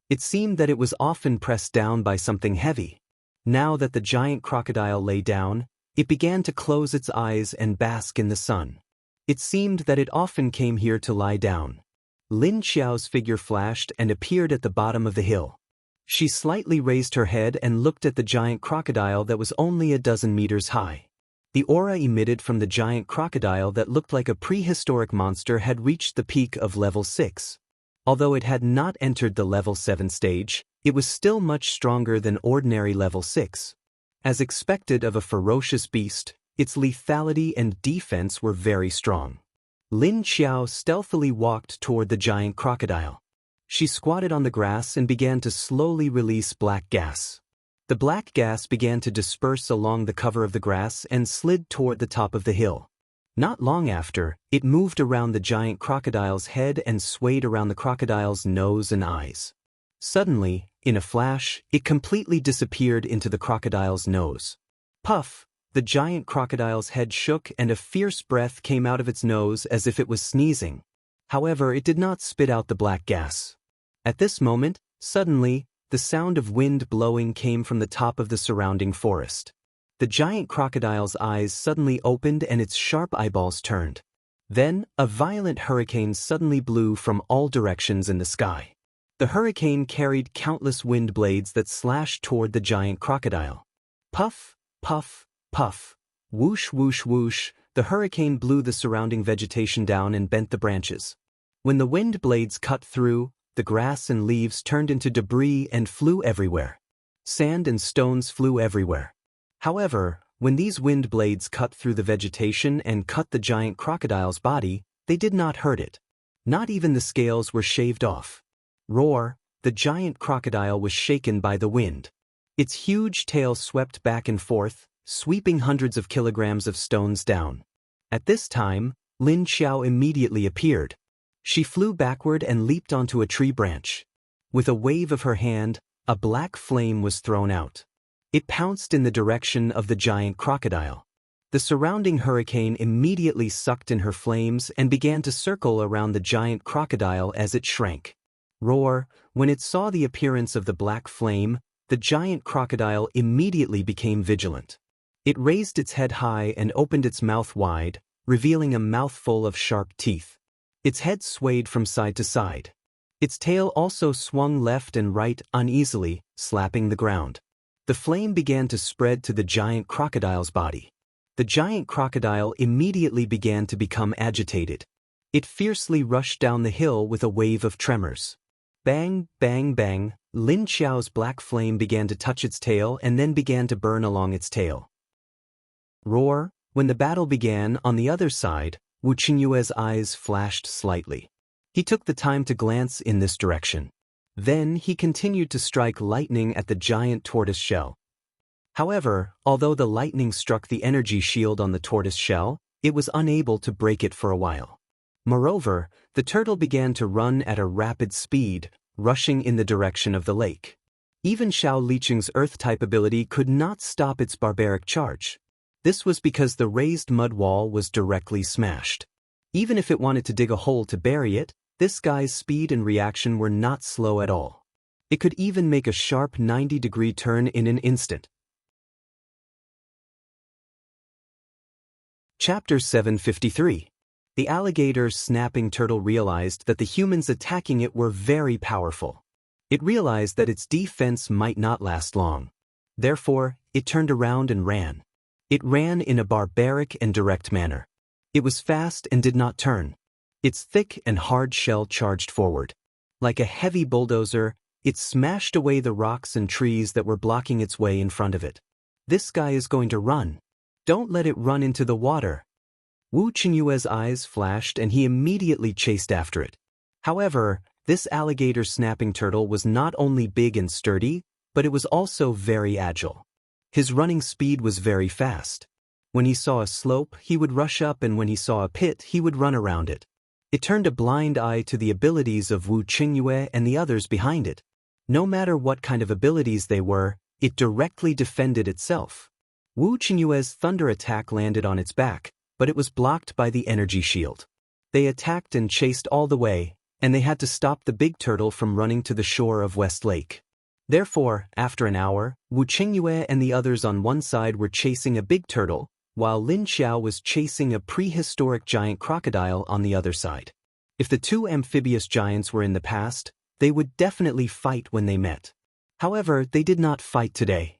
It seemed that it was often pressed down by something heavy. Now that the giant crocodile lay down, it began to close its eyes and bask in the sun. It seemed that it often came here to lie down. Lin Xiao's figure flashed and appeared at the bottom of the hill. She slightly raised her head and looked at the giant crocodile that was only a dozen meters high. The aura emitted from the giant crocodile that looked like a prehistoric monster had reached the peak of level 6. Although it had not entered the level 7 stage, it was still much stronger than ordinary level 6. As expected of a ferocious beast, its lethality and defense were very strong. Lin Xiao stealthily walked toward the giant crocodile. She squatted on the grass and began to slowly release black gas. The black gas began to disperse along the cover of the grass and slid toward the top of the hill. Not long after, it moved around the giant crocodile's head and swayed around the crocodile's nose and eyes. Suddenly, in a flash, it completely disappeared into the crocodile's nose. Puff! The giant crocodile's head shook and a fierce breath came out of its nose as if it was sneezing. However, it did not spit out the black gas. At this moment, suddenly, the sound of wind blowing came from the top of the surrounding forest. The giant crocodile's eyes suddenly opened and its sharp eyeballs turned. Then, a violent hurricane suddenly blew from all directions in the sky. The hurricane carried countless wind blades that slashed toward the giant crocodile. Puff, puff, puff. Whoosh, whoosh, whoosh. The hurricane blew the surrounding vegetation down and bent the branches. When the wind blades cut through, the grass and leaves turned into debris and flew everywhere. Sand and stones flew everywhere. However, when these wind blades cut through the vegetation and cut the giant crocodile's body, they did not hurt it. Not even the scales were shaved off. Roar! The giant crocodile was shaken by the wind. Its huge tail swept back and forth, sweeping hundreds of kilograms of stones down. At this time, Lin Xiao immediately appeared. She flew backward and leaped onto a tree branch. With a wave of her hand, a black flame was thrown out. It pounced in the direction of the giant crocodile. The surrounding hurricane immediately sucked in her flames and began to circle around the giant crocodile as it shrank. Roar! When it saw the appearance of the black flame, the giant crocodile immediately became vigilant. It raised its head high and opened its mouth wide, revealing a mouthful of sharp teeth. Its head swayed from side to side. Its tail also swung left and right uneasily, slapping the ground. The flame began to spread to the giant crocodile's body. The giant crocodile immediately began to become agitated. It fiercely rushed down the hill with a wave of tremors. Bang, bang, bang, Lin Xiao's black flame began to touch its tail and then began to burn along its tail. Roar! When the battle began on the other side, Wu Qingyue's eyes flashed slightly. He took the time to glance in this direction. Then he continued to strike lightning at the giant tortoise shell. However, although the lightning struck the energy shield on the tortoise shell, it was unable to break it for a while. Moreover, the turtle began to run at a rapid speed, rushing in the direction of the lake. Even Xiao Liqing's earth-type ability could not stop its barbaric charge. This was because the raised mud wall was directly smashed. Even if it wanted to dig a hole to bury it, this guy's speed and reaction were not slow at all. It could even make a sharp 90-degree turn in an instant. Chapter 753. The alligator's snapping turtle realized that the humans attacking it were very powerful. It realized that its defense might not last long. Therefore, it turned around and ran. It ran in a barbaric and direct manner. It was fast and did not turn. Its thick and hard shell charged forward. Like a heavy bulldozer, it smashed away the rocks and trees that were blocking its way in front of it. This guy is going to run. Don't let it run into the water. Wu Qinyue's eyes flashed and he immediately chased after it. However, this alligator snapping turtle was not only big and sturdy, but it was also very agile. His running speed was very fast. When he saw a slope, he would rush up, and when he saw a pit, he would run around it. It turned a blind eye to the abilities of Wu Qingyue and the others behind it. No matter what kind of abilities they were, it directly defended itself. Wu Qinyue's thunder attack landed on its back, but it was blocked by the energy shield. They attacked and chased all the way, and they had to stop the big turtle from running to the shore of West Lake. Therefore, after an hour, Wu Qingyue and the others on one side were chasing a big turtle, while Lin Xiao was chasing a prehistoric giant crocodile on the other side. If the two amphibious giants were in the past, they would definitely fight when they met. However, they did not fight today.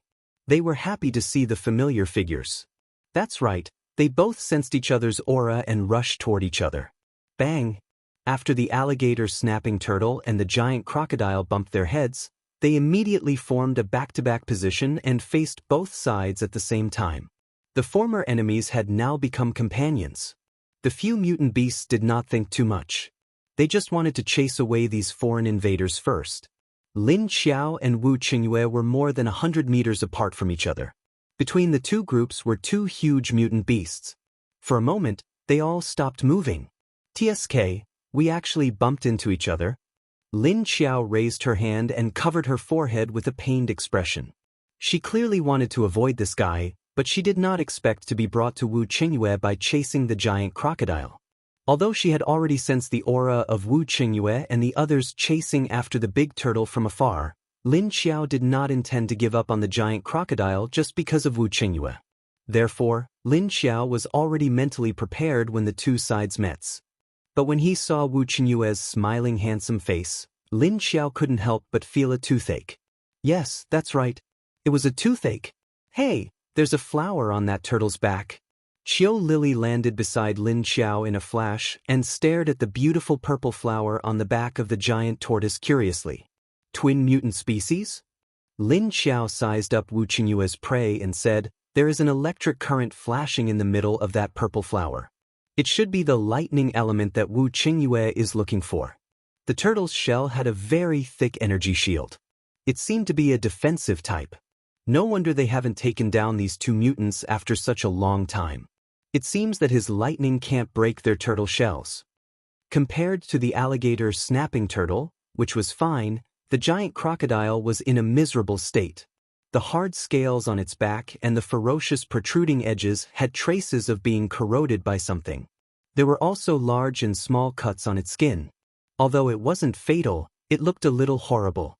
They were happy to see the familiar figures. That's right, they both sensed each other's aura and rushed toward each other. Bang! After the alligator snapping turtle and the giant crocodile bumped their heads, they immediately formed a back-to-back position and faced both sides at the same time. The former enemies had now become companions. The few mutant beasts did not think too much. They just wanted to chase away these foreign invaders first. Lin Xiao and Wu Qingyue were more than 100 meters apart from each other. Between the two groups were two huge mutant beasts. For a moment, they all stopped moving. TSK, we actually bumped into each other. Lin Xiao raised her hand and covered her forehead with a pained expression. She clearly wanted to avoid this guy, but she did not expect to be brought to Wu Qingyue by chasing the giant crocodile. Although she had already sensed the aura of Wu Qingyue and the others chasing after the big turtle from afar, Lin Xiao did not intend to give up on the giant crocodile just because of Wu Qingyue. Therefore, Lin Xiao was already mentally prepared when the two sides met. But when he saw Wu Qinyue's smiling handsome face, Lin Xiao couldn't help but feel a toothache. Yes, that's right. It was a toothache. Hey, there's a flower on that turtle's back. Qiu Lily landed beside Lin Xiao in a flash and stared at the beautiful purple flower on the back of the giant tortoise curiously. Twin mutant species? Lin Xiao sized up Wu Qinyue's prey and said, there is an electric current flashing in the middle of that purple flower. It should be the lightning element that Wu Qingyue is looking for. The turtle's shell had a very thick energy shield. It seemed to be a defensive type. No wonder they haven't taken down these two mutants after such a long time. It seems that his lightning can't break their turtle shells. Compared to the alligator's snapping turtle, which was fine, the giant crocodile was in a miserable state. The hard scales on its back and the ferocious protruding edges had traces of being corroded by something. There were also large and small cuts on its skin. Although it wasn't fatal, it looked a little horrible.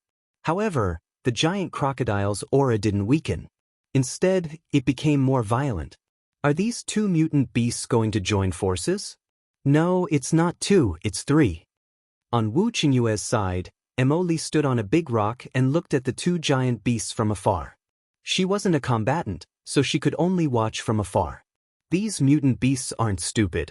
However, the giant crocodile's aura didn't weaken. Instead, it became more violent. Are these two mutant beasts going to join forces? No, it's not two, it's three. On Wu Qinyue's side, Emily stood on a big rock and looked at the two giant beasts from afar. She wasn't a combatant, so she could only watch from afar. These mutant beasts aren't stupid.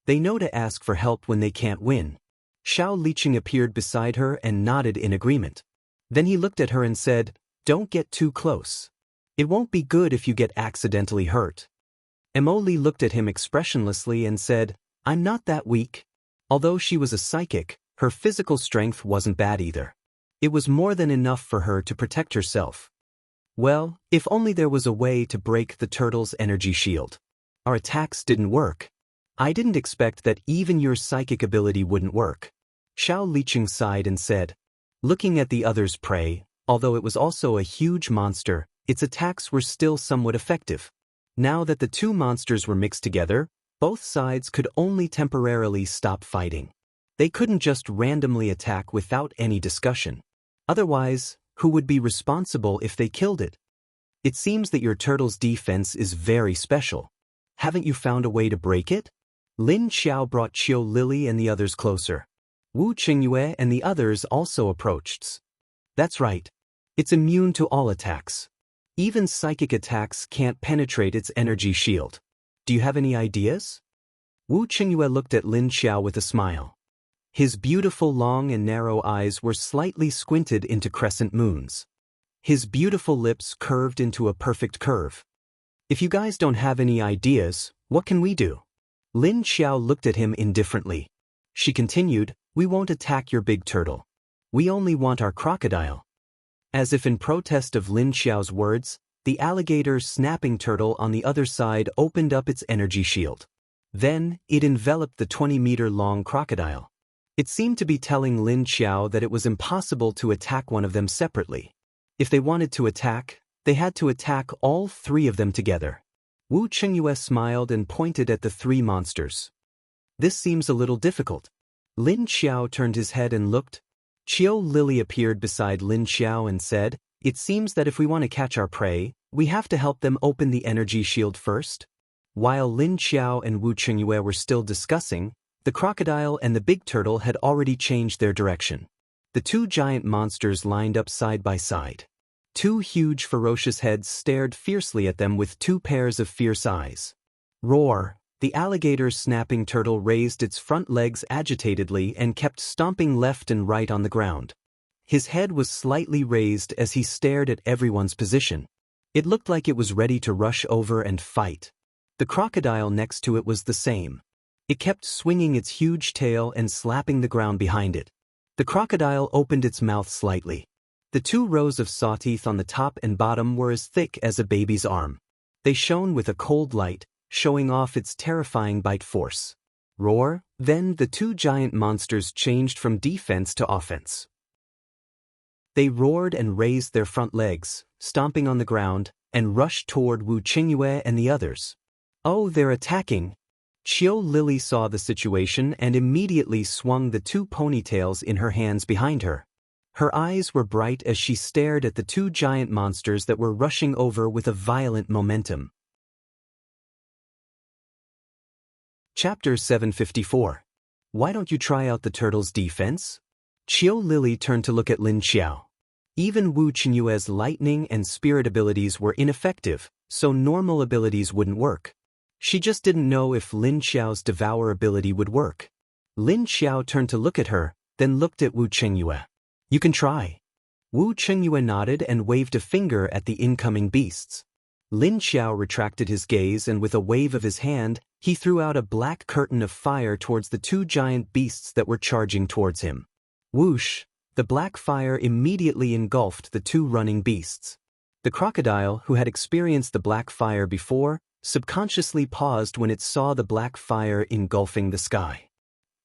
They know to ask for help when they can't win. Xiao Liqing appeared beside her and nodded in agreement. Then he looked at her and said, don't get too close. It won't be good if you get accidentally hurt. Emily looked at him expressionlessly and said, I'm not that weak. Although she was a psychic, her physical strength wasn't bad either. It was more than enough for her to protect herself. Well, if only there was a way to break the turtle's energy shield. Our attacks didn't work. I didn't expect that even your psychic ability wouldn't work. Xiao Liqing sighed and said, looking at the other's prey, although it was also a huge monster, its attacks were still somewhat effective. Now that the two monsters were mixed together, both sides could only temporarily stop fighting. They couldn't just randomly attack without any discussion. Otherwise, who would be responsible if they killed it? It seems that your turtle's defense is very special. Haven't you found a way to break it? Lin Xiao brought Qiu Lily and the others closer. Wu Qingyue and the others also approached. That's right. It's immune to all attacks. Even psychic attacks can't penetrate its energy shield. Do you have any ideas? Wu Qingyue looked at Lin Xiao with a smile. His beautiful long and narrow eyes were slightly squinted into crescent moons. His beautiful lips curved into a perfect curve. If you guys don't have any ideas, what can we do? Lin Xiao looked at him indifferently. She continued, we won't attack your big turtle. We only want our crocodile. As if in protest of Lin Xiao's words, the alligator's snapping turtle on the other side opened up its energy shield. Then, it enveloped the 20-meter-long crocodile. It seemed to be telling Lin Xiao that it was impossible to attack one of them separately. If they wanted to attack, they had to attack all three of them together. Wu Qingyue smiled and pointed at the three monsters. This seems a little difficult. Lin Xiao turned his head and looked. Qiu Lily appeared beside Lin Xiao and said, it seems that if we want to catch our prey, we have to help them open the energy shield first. While Lin Xiao and Wu Qingyue were still discussing, the crocodile and the big turtle had already changed their direction. The two giant monsters lined up side by side. Two huge ferocious heads stared fiercely at them with two pairs of fierce eyes. Roar! The alligator's snapping turtle raised its front legs agitatedly and kept stomping left and right on the ground. His head was slightly raised as he stared at everyone's position. It looked like it was ready to rush over and fight. The crocodile next to it was the same. It kept swinging its huge tail and slapping the ground behind it. The crocodile opened its mouth slightly. The 2 rows of saw teeth on the top and bottom were as thick as a baby's arm. They shone with a cold light, showing off its terrifying bite force. Roar! Then the 2 giant monsters changed from defense to offense. They roared and raised their front legs, stomping on the ground, and rushed toward Wu Qingyue and the others. Oh, they're attacking! Qiu Lily saw the situation and immediately swung the 2 ponytails in her hands behind her. Her eyes were bright as she stared at the 2 giant monsters that were rushing over with a violent momentum. Chapter 754. Why don't you try out the turtle's defense? Qiu Lily turned to look at Lin Xiao. Even Wu Qinyue's lightning and spirit abilities were ineffective, so normal abilities wouldn't work. She just didn't know if Lin Xiao's devour ability would work. Lin Xiao turned to look at her, then looked at Wu Qingyue. You can try. Wu Qingyue nodded and waved a finger at the incoming beasts. Lin Xiao retracted his gaze and with a wave of his hand, he threw out a black curtain of fire towards the 2 giant beasts that were charging towards him. Whoosh! The black fire immediately engulfed the 2 running beasts. The crocodile, who had experienced the black fire before, subconsciously paused when it saw the black fire engulfing the sky.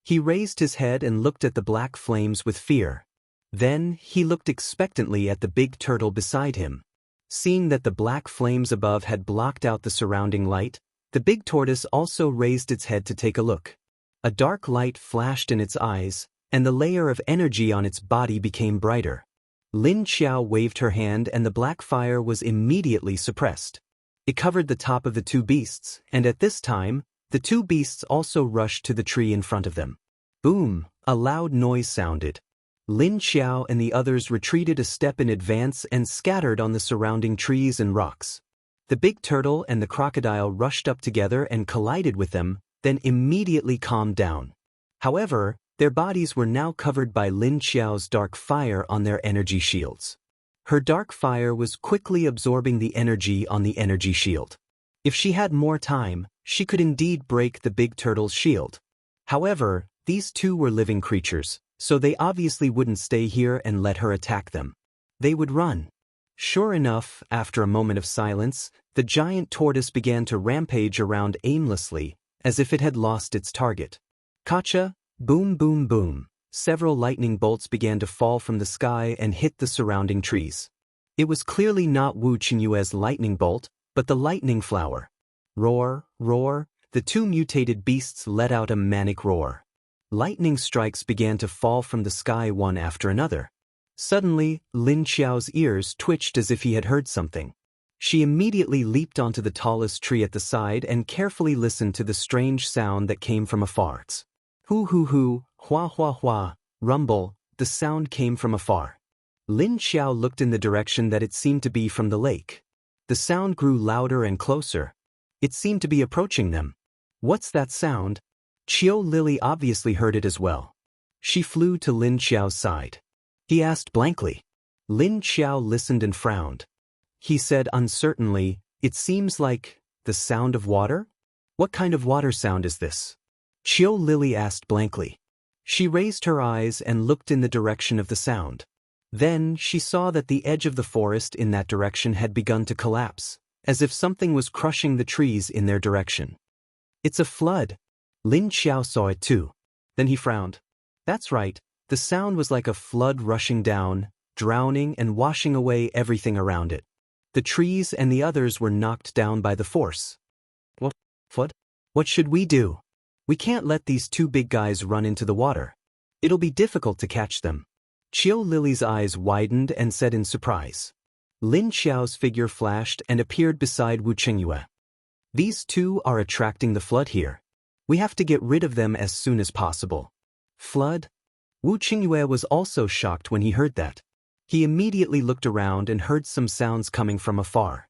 He raised his head and looked at the black flames with fear. Then, he looked expectantly at the big turtle beside him. Seeing that the black flames above had blocked out the surrounding light, the big tortoise also raised its head to take a look. A dark light flashed in its eyes, and the layer of energy on its body became brighter. Lin Xiao waved her hand and the black fire was immediately suppressed. It covered the top of the 2 beasts, and at this time, the 2 beasts also rushed to the tree in front of them. Boom! A loud noise sounded. Lin Xiao and the others retreated a step in advance and scattered on the surrounding trees and rocks. The big turtle and the crocodile rushed up together and collided with them, then immediately calmed down. However, their bodies were now covered by Lin Xiao's dark fire on their energy shields. Her dark fire was quickly absorbing the energy on the energy shield. If she had more time, she could indeed break the big turtle's shield. However, these 2 were living creatures, so they obviously wouldn't stay here and let her attack them. They would run. Sure enough, after a moment of silence, the giant tortoise began to rampage around aimlessly, as if it had lost its target. Kacha! Boom boom boom. Several lightning bolts began to fall from the sky and hit the surrounding trees. It was clearly not Wu Qinyue's lightning bolt, but the lightning flower. Roar, roar, the 2 mutated beasts let out a manic roar. Lightning strikes began to fall from the sky one after another. Suddenly, Lin Xiao's ears twitched as if he had heard something. She immediately leaped onto the tallest tree at the side and carefully listened to the strange sound that came from afar. Hoo hoo hoo, hua hua hua, rumble, the sound came from afar. Lin Xiao looked in the direction that it seemed to be from the lake. The sound grew louder and closer. It seemed to be approaching them. What's that sound? Qiu Lily obviously heard it as well. She flew to Lin Xiao's side. He asked blankly. Lin Xiao listened and frowned. He said uncertainly, "It seems like the sound of water? What kind of water sound is this?" Qiu Lily asked blankly. She raised her eyes and looked in the direction of the sound. Then she saw that the edge of the forest in that direction had begun to collapse, as if something was crushing the trees in their direction. It's a flood. Lin Xiao saw it too. Then he frowned. That's right, the sound was like a flood rushing down, drowning and washing away everything around it. The trees and the others were knocked down by the force. What should we do? We can't let these 2 big guys run into the water. It'll be difficult to catch them. Qiu Lily's eyes widened and said in surprise. Lin Xiao's figure flashed and appeared beside Wu Qingyue. These 2 are attracting the flood here. We have to get rid of them as soon as possible. Flood? Wu Qingyue was also shocked when he heard that. He immediately looked around and heard some sounds coming from afar.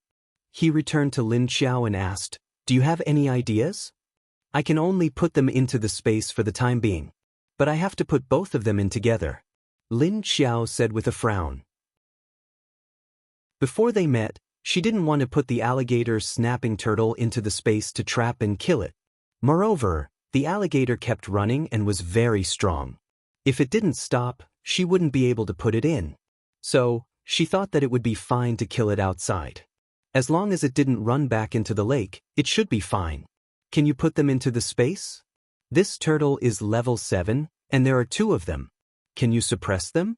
He returned to Lin Xiao and asked, "Do you have any ideas? I can only put them into the space for the time being. But I have to put both of them in together," Lin Xiao said with a frown. Before they met, she didn't want to put the alligator snapping turtle into the space to trap and kill it. Moreover, the alligator kept running and was very strong. If it didn't stop, she wouldn't be able to put it in. So, she thought that it would be fine to kill it outside. As long as it didn't run back into the lake, it should be fine. Can you put them into the space? This turtle is level 7, and there are 2 of them. Can you suppress them?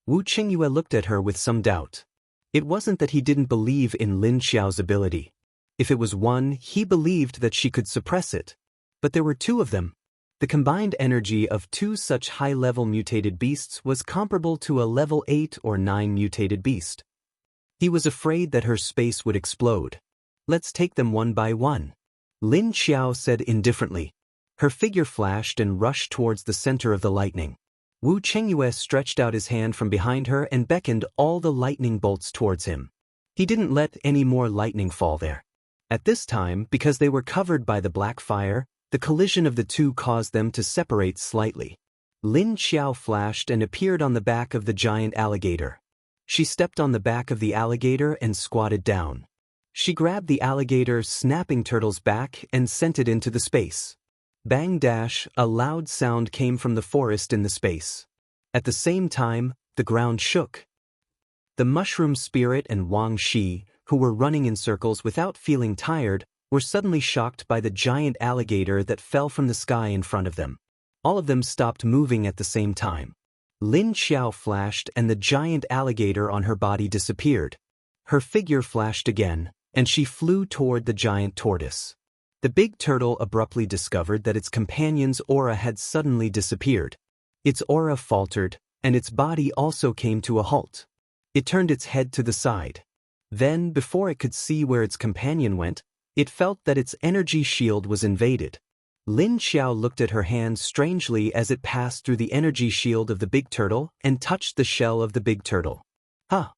Wu Qingyue looked at her with some doubt. It wasn't that he didn't believe in Lin Xiao's ability. If it was 1, he believed that she could suppress it. But there were 2 of them. The combined energy of 2 such high-level mutated beasts was comparable to a level 8 or 9 mutated beast. He was afraid that her space would explode. Let's take them one by one, Lin Xiao said indifferently. Her figure flashed and rushed towards the center of the lightning. Wu Qingyue stretched out his hand from behind her and beckoned all the lightning bolts towards him. He didn't let any more lightning fall there. At this time, because they were covered by the black fire, the collision of the 2 caused them to separate slightly. Lin Xiao flashed and appeared on the back of the giant alligator. She stepped on the back of the alligator and squatted down. She grabbed the alligator's snapping turtle's back and sent it into the space. Bang dash, a loud sound came from the forest in the space. At the same time, the ground shook. The mushroom spirit and Wang Shi, who were running in circles without feeling tired, were suddenly shocked by the giant alligator that fell from the sky in front of them. All of them stopped moving at the same time. Lin Xiao flashed and the giant alligator on her body disappeared. Her figure flashed again, and she flew toward the giant tortoise. The big turtle abruptly discovered that its companion's aura had suddenly disappeared. Its aura faltered, and its body also came to a halt. It turned its head to the side. Then, before it could see where its companion went, it felt that its energy shield was invaded. Lin Xiao looked at her hand strangely as it passed through the energy shield of the big turtle and touched the shell of the big turtle. Huh!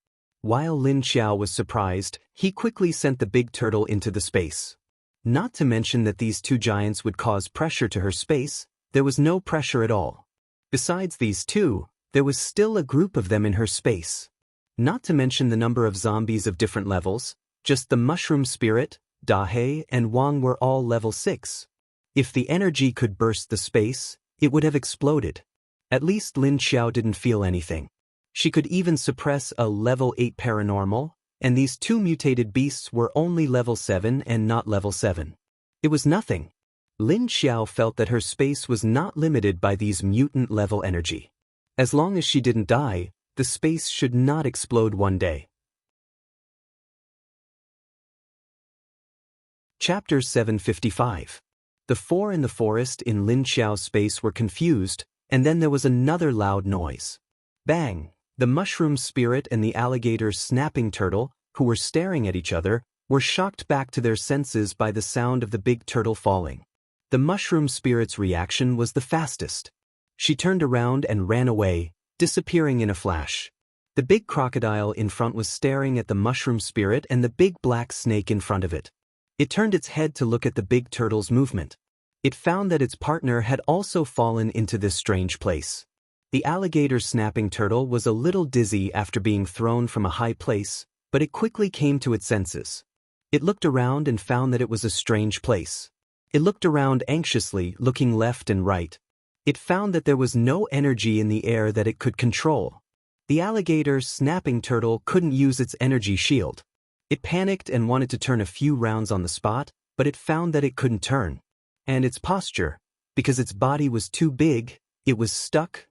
While Lin Xiao was surprised, he quickly sent the big turtle into the space. Not to mention that these 2 giants would cause pressure to her space, there was no pressure at all. Besides these 2, there was still a group of them in her space. Not to mention the number of zombies of different levels, just the mushroom spirit, Dahe, and Wang were all level 6. If the energy could burst the space, it would have exploded. At least Lin Xiao didn't feel anything. She could even suppress a level 8 paranormal, and these 2 mutated beasts were only level 7 and not level 7. It was nothing. Lin Xiao felt that her space was not limited by these mutant-level energy. As long as she didn't die, the space should not explode one day. Chapter 755. The 4 in the forest in Lin Xiao's space were confused, and then there was another loud noise. Bang! The mushroom spirit and the alligator's snapping turtle, who were staring at each other, were shocked back to their senses by the sound of the big turtle falling. The mushroom spirit's reaction was the fastest. She turned around and ran away, disappearing in a flash. The big crocodile in front was staring at the mushroom spirit and the big black snake in front of it. It turned its head to look at the big turtle's movement. It found that its partner had also fallen into this strange place. The alligator's snapping turtle was a little dizzy after being thrown from a high place, but it quickly came to its senses. It looked around and found that it was a strange place. It looked around anxiously, looking left and right. It found that there was no energy in the air that it could control. The alligator's snapping turtle couldn't use its energy shield. It panicked and wanted to turn a few rounds on the spot, but it found that it couldn't turn. And its posture, because its body was too big, it was stuck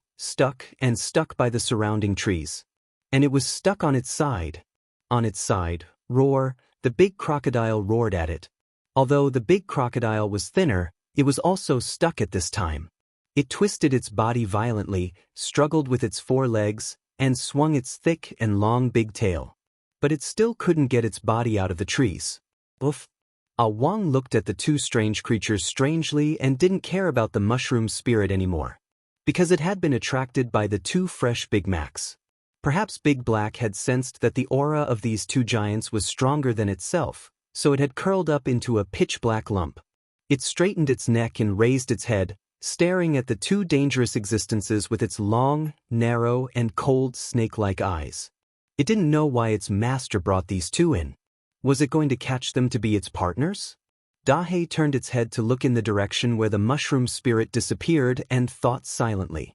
by the surrounding trees. And it was stuck on its side. On its side, roar, the big crocodile roared at it. Although the big crocodile was thinner, it was also stuck at this time. It twisted its body violently, struggled with its 4 legs, and swung its thick and long big tail. But it still couldn't get its body out of the trees. Oof! Wang looked at the 2 strange creatures strangely and didn't care about the mushroom spirit anymore. Because it had been attracted by the 2 fresh Big Macs. Perhaps Big Black had sensed that the aura of these 2 giants was stronger than itself, so it had curled up into a pitch-black lump. It straightened its neck and raised its head, staring at the 2 dangerous existences with its long, narrow, and cold snake-like eyes. It didn't know why its master brought these 2 in. Was it going to catch them to be its partners? Dahe turned its head to look in the direction where the mushroom spirit disappeared and thought silently.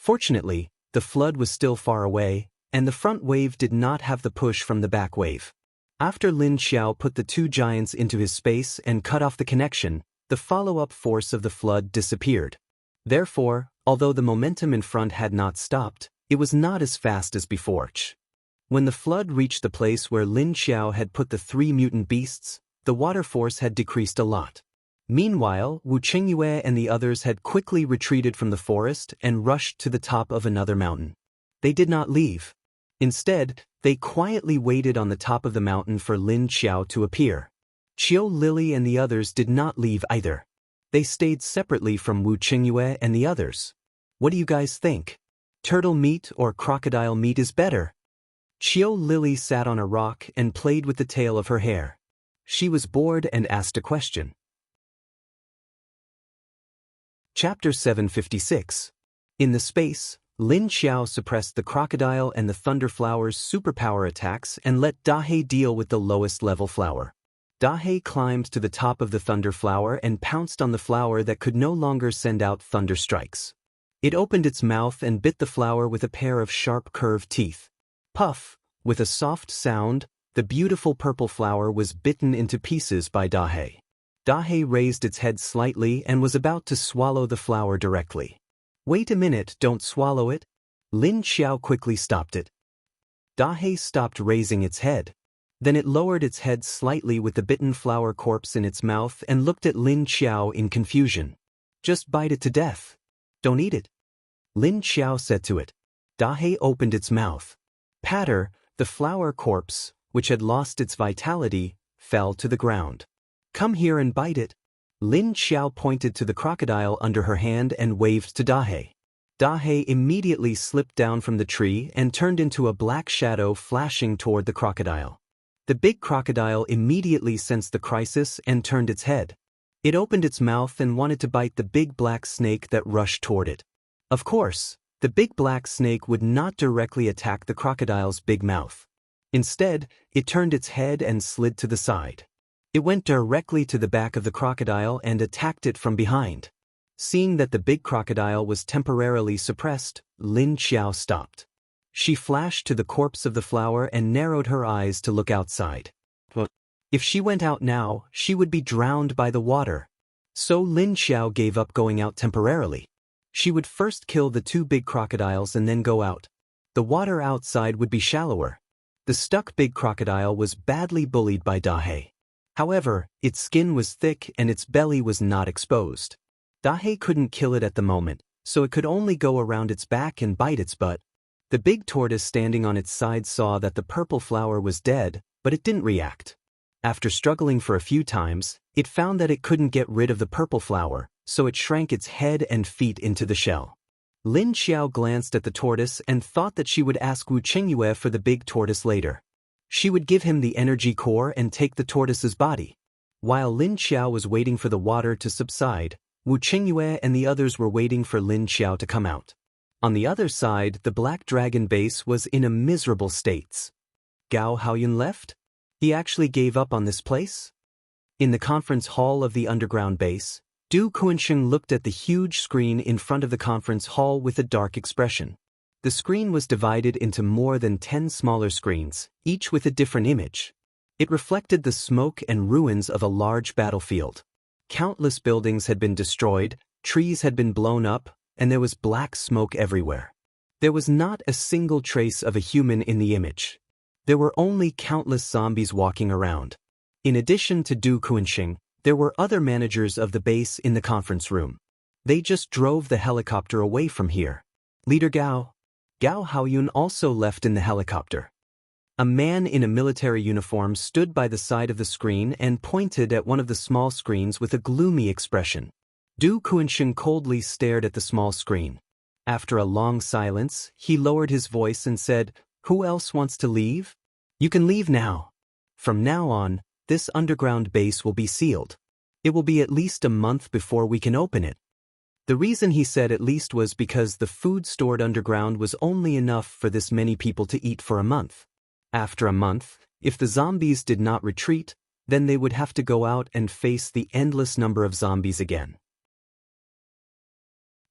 Fortunately, the flood was still far away, and the front wave did not have the push from the back wave. After Lin Xiao put the two giants into his space and cut off the connection, the follow-up force of the flood disappeared. Therefore, although the momentum in front had not stopped, it was not as fast as before. When the flood reached the place where Lin Xiao had put the three mutant beasts, the water force had decreased a lot. Meanwhile, Wu Qingyue and the others had quickly retreated from the forest and rushed to the top of another mountain. They did not leave. Instead, they quietly waited on the top of the mountain for Lin Xiao to appear. Qiu Lily and the others did not leave either. They stayed separately from Wu Qingyue and the others. What do you guys think? Turtle meat or crocodile meat is better? Qiu Lily sat on a rock and played with the tail of her hair. She was bored and asked a question. Chapter 756. In the space, Lin Xiao suppressed the crocodile and the thunderflower's superpower attacks and let Dahe deal with the lowest level flower. Dahe climbed to the top of the thunder flower and pounced on the flower that could no longer send out thunder strikes. It opened its mouth and bit the flower with a pair of sharp curved teeth. Puff! With a soft sound, the beautiful purple flower was bitten into pieces by Dahe. Dahe raised its head slightly and was about to swallow the flower directly. Wait a minute, don't swallow it. Lin Xiao quickly stopped it. Dahe stopped raising its head. Then it lowered its head slightly with the bitten flower corpse in its mouth and looked at Lin Xiao in confusion. Just bite it to death. Don't eat it. Lin Xiao said to it. Dahe opened its mouth. Patter, the flower corpse, which had lost its vitality, fell to the ground. Come here and bite it. Lin Xiao pointed to the crocodile under her hand and waved to Dahe. Dahe immediately slipped down from the tree and turned into a black shadow flashing toward the crocodile. The big crocodile immediately sensed the crisis and turned its head. It opened its mouth and wanted to bite the big black snake that rushed toward it. Of course, the big black snake would not directly attack the crocodile's big mouth. Instead, it turned its head and slid to the side. It went directly to the back of the crocodile and attacked it from behind. Seeing that the big crocodile was temporarily suppressed, Lin Xiao stopped. She flashed to the corpse of the flower and narrowed her eyes to look outside. If she went out now, she would be drowned by the water. So Lin Xiao gave up going out temporarily. She would first kill the two big crocodiles and then go out. The water outside would be shallower. The stuck big crocodile was badly bullied by Dahe. However, its skin was thick and its belly was not exposed. Dahe couldn't kill it at the moment, so it could only go around its back and bite its butt. The big tortoise standing on its side saw that the purple flower was dead, but it didn't react. After struggling for a few times, it found that it couldn't get rid of the purple flower, so it shrank its head and feet into the shell. Lin Xiao glanced at the tortoise and thought that she would ask Wu Qingyue for the big tortoise later. She would give him the energy core and take the tortoise's body. While Lin Xiao was waiting for the water to subside, Wu Qingyue and the others were waiting for Lin Xiao to come out. On the other side, the Black Dragon base was in a miserable state. Gao Haoyun left? He actually gave up on this place? In the conference hall of the underground base, Du Kuansheng looked at the huge screen in front of the conference hall with a dark expression. The screen was divided into more than 10 smaller screens, each with a different image. It reflected the smoke and ruins of a large battlefield. Countless buildings had been destroyed, trees had been blown up, and there was black smoke everywhere. There was not a single trace of a human in the image. There were only countless zombies walking around. In addition to Du Kuansheng, there were other managers of the base in the conference room. They just drove the helicopter away from here. Leader Gao Haoyun also left in the helicopter. A man in a military uniform stood by the side of the screen and pointed at one of the small screens with a gloomy expression. Du Kuansheng coldly stared at the small screen. After a long silence, he lowered his voice and said, "Who else wants to leave? You can leave now. From now on, this underground base will be sealed. It will be at least a month before we can open it." The reason he said at least was because the food stored underground was only enough for this many people to eat for a month. After a month, if the zombies did not retreat, then they would have to go out and face the endless number of zombies again.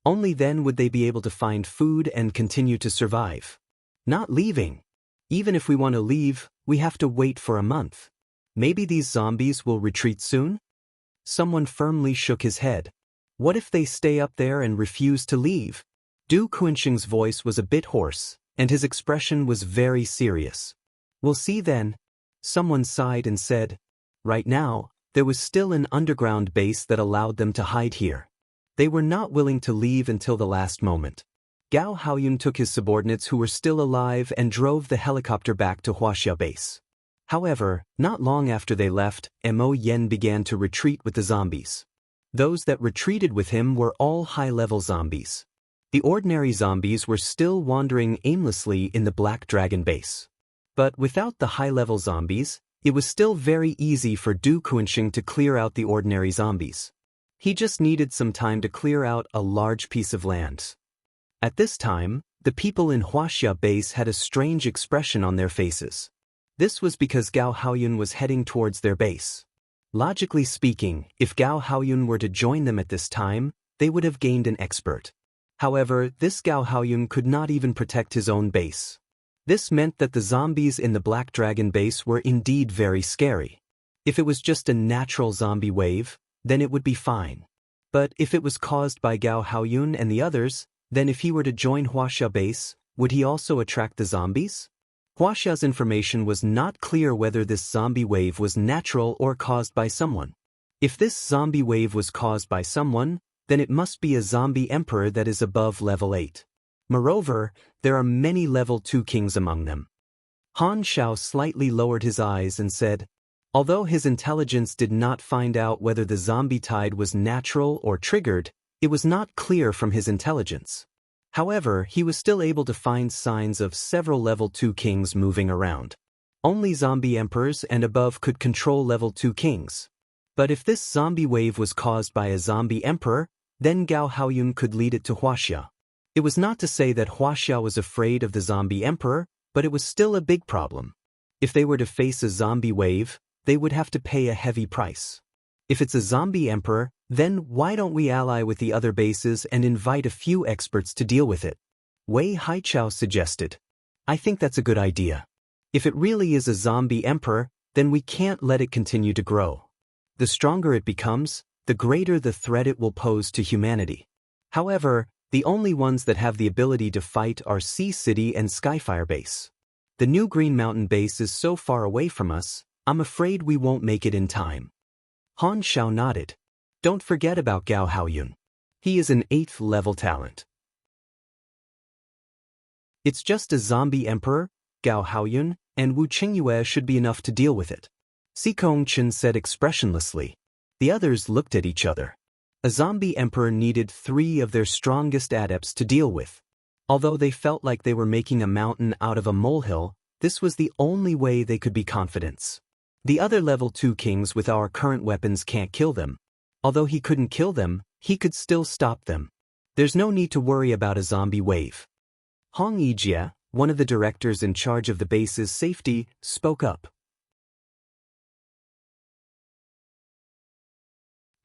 Only then would they be able to find food and continue to survive. Not leaving. Even if we want to leave, we have to wait for a month. Maybe these zombies will retreat soon? Someone firmly shook his head. What if they stay up there and refuse to leave? Du Kuanxing's voice was a bit hoarse, and his expression was very serious. We'll see then. Someone sighed and said. Right now, there was still an underground base that allowed them to hide here. They were not willing to leave until the last moment. Gao Haoyun took his subordinates who were still alive and drove the helicopter back to Huaxia base. However, not long after they left, Mo Yen began to retreat with the zombies. Those that retreated with him were all high-level zombies. The ordinary zombies were still wandering aimlessly in the Black Dragon base. But without the high-level zombies, it was still very easy for Du Kuanxing to clear out the ordinary zombies. He just needed some time to clear out a large piece of land. At this time, the people in Huaxia base had a strange expression on their faces. This was because Gao Haoyun was heading towards their base. Logically speaking, if Gao Haoyun were to join them at this time, they would have gained an expert. However, this Gao Haoyun could not even protect his own base. This meant that the zombies in the Black Dragon base were indeed very scary. If it was just a natural zombie wave, then it would be fine. But if it was caused by Gao Haoyun and the others, then if he were to join Huaxia base, would he also attract the zombies? Huaxia's information was not clear whether this zombie wave was natural or caused by someone. If this zombie wave was caused by someone, then it must be a zombie emperor that is above level 8. Moreover, there are many level 2 kings among them. Han Shao slightly lowered his eyes and said, although his intelligence did not find out whether the zombie tide was natural or triggered, it was not clear from his intelligence. However, he was still able to find signs of several level 2 kings moving around. Only zombie emperors and above could control level 2 kings. But if this zombie wave was caused by a zombie emperor, then Gao Haoyun could lead it to Huaxia. It was not to say that Huaxia was afraid of the zombie emperor, but it was still a big problem. If they were to face a zombie wave, they would have to pay a heavy price. If it's a zombie emperor, then why don't we ally with the other bases and invite a few experts to deal with it? Wei Haichao suggested. I think that's a good idea. If it really is a zombie emperor, then we can't let it continue to grow. The stronger it becomes, the greater the threat it will pose to humanity. However, the only ones that have the ability to fight are Sea City and Skyfire base. The new Green Mountain base is so far away from us, I'm afraid we won't make it in time. Han Shao nodded. Don't forget about Gao Haoyun. He is an 8th level talent. It's just a zombie emperor, Gao Haoyun, and Wu Qingyue should be enough to deal with it. Xikong Chen said expressionlessly. The others looked at each other. A zombie emperor needed 3 of their strongest adepts to deal with. Although they felt like they were making a mountain out of a molehill, this was the only way they could be confident. The other level 2 kings with our current weapons can't kill them. Although he couldn't kill them, he could still stop them. There's no need to worry about a zombie wave. Hong Yijie, one of the directors in charge of the base's safety, spoke up.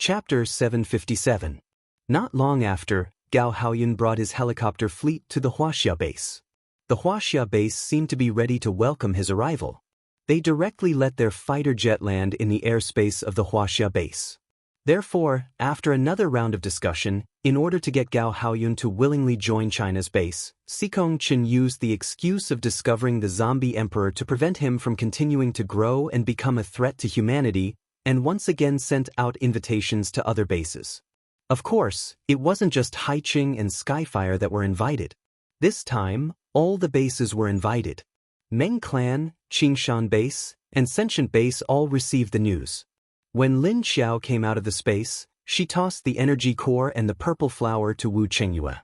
Chapter 757. Not long after, Gao Haoyun brought his helicopter fleet to the Huaxia base. The Huaxia base seemed to be ready to welcome his arrival. They directly let their fighter jet land in the airspace of the Huaxia base. Therefore, after another round of discussion, in order to get Gao Haoyun to willingly join China's base, Xikong Chen used the excuse of discovering the zombie emperor to prevent him from continuing to grow and become a threat to humanity, and once again sent out invitations to other bases. Of course, it wasn't just Haiqing and Skyfire that were invited. This time, all the bases were invited. Meng Clan, Qingshan base, and Sentient base all received the news. When Lin Xiao came out of the space, she tossed the energy core and the purple flower to Wu Qingyue.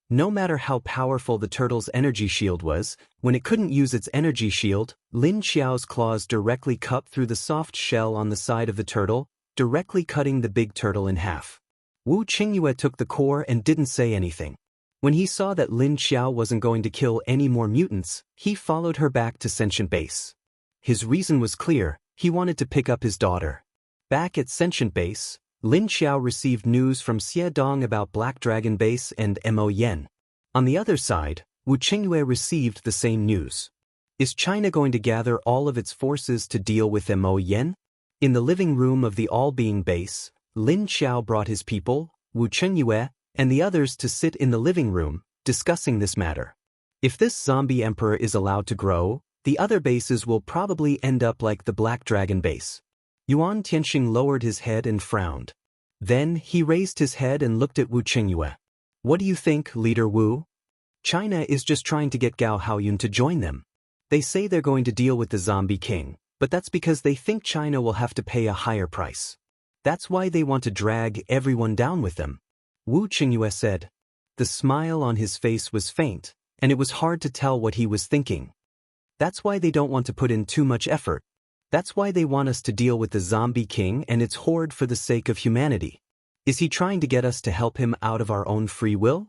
No matter how powerful the turtle's energy shield was, when it couldn't use its energy shield, Lin Xiao's claws directly cut through the soft shell on the side of the turtle, directly cutting the big turtle in half. Wu Qingyue took the core and didn't say anything. When he saw that Lin Xiao wasn't going to kill any more mutants, he followed her back to Sentient base. His reason was clear, he wanted to pick up his daughter. Back at Sentient base, Lin Xiao received news from Xie Dong about Black Dragon Base and Mo Yen. On the other side, Wu Qingyue received the same news. Is China going to gather all of its forces to deal with Mo Yen? In the living room of the All-Being Base, Lin Xiao brought his people, Wu Qingyue, and the others to sit in the living room, discussing this matter. If this zombie emperor is allowed to grow, the other bases will probably end up like the Black Dragon Base. Yuan Tianxing lowered his head and frowned. Then he raised his head and looked at Wu Qingyue. What do you think, Leader Wu? China is just trying to get Gao Haoyun to join them. They say they're going to deal with the zombie king, but that's because they think China will have to pay a higher price. That's why they want to drag everyone down with them. Wu Qingyue said. The smile on his face was faint, and it was hard to tell what he was thinking. That's why they don't want to put in too much effort. That's why they want us to deal with the zombie king and its horde for the sake of humanity. Is he trying to get us to help him out of our own free will?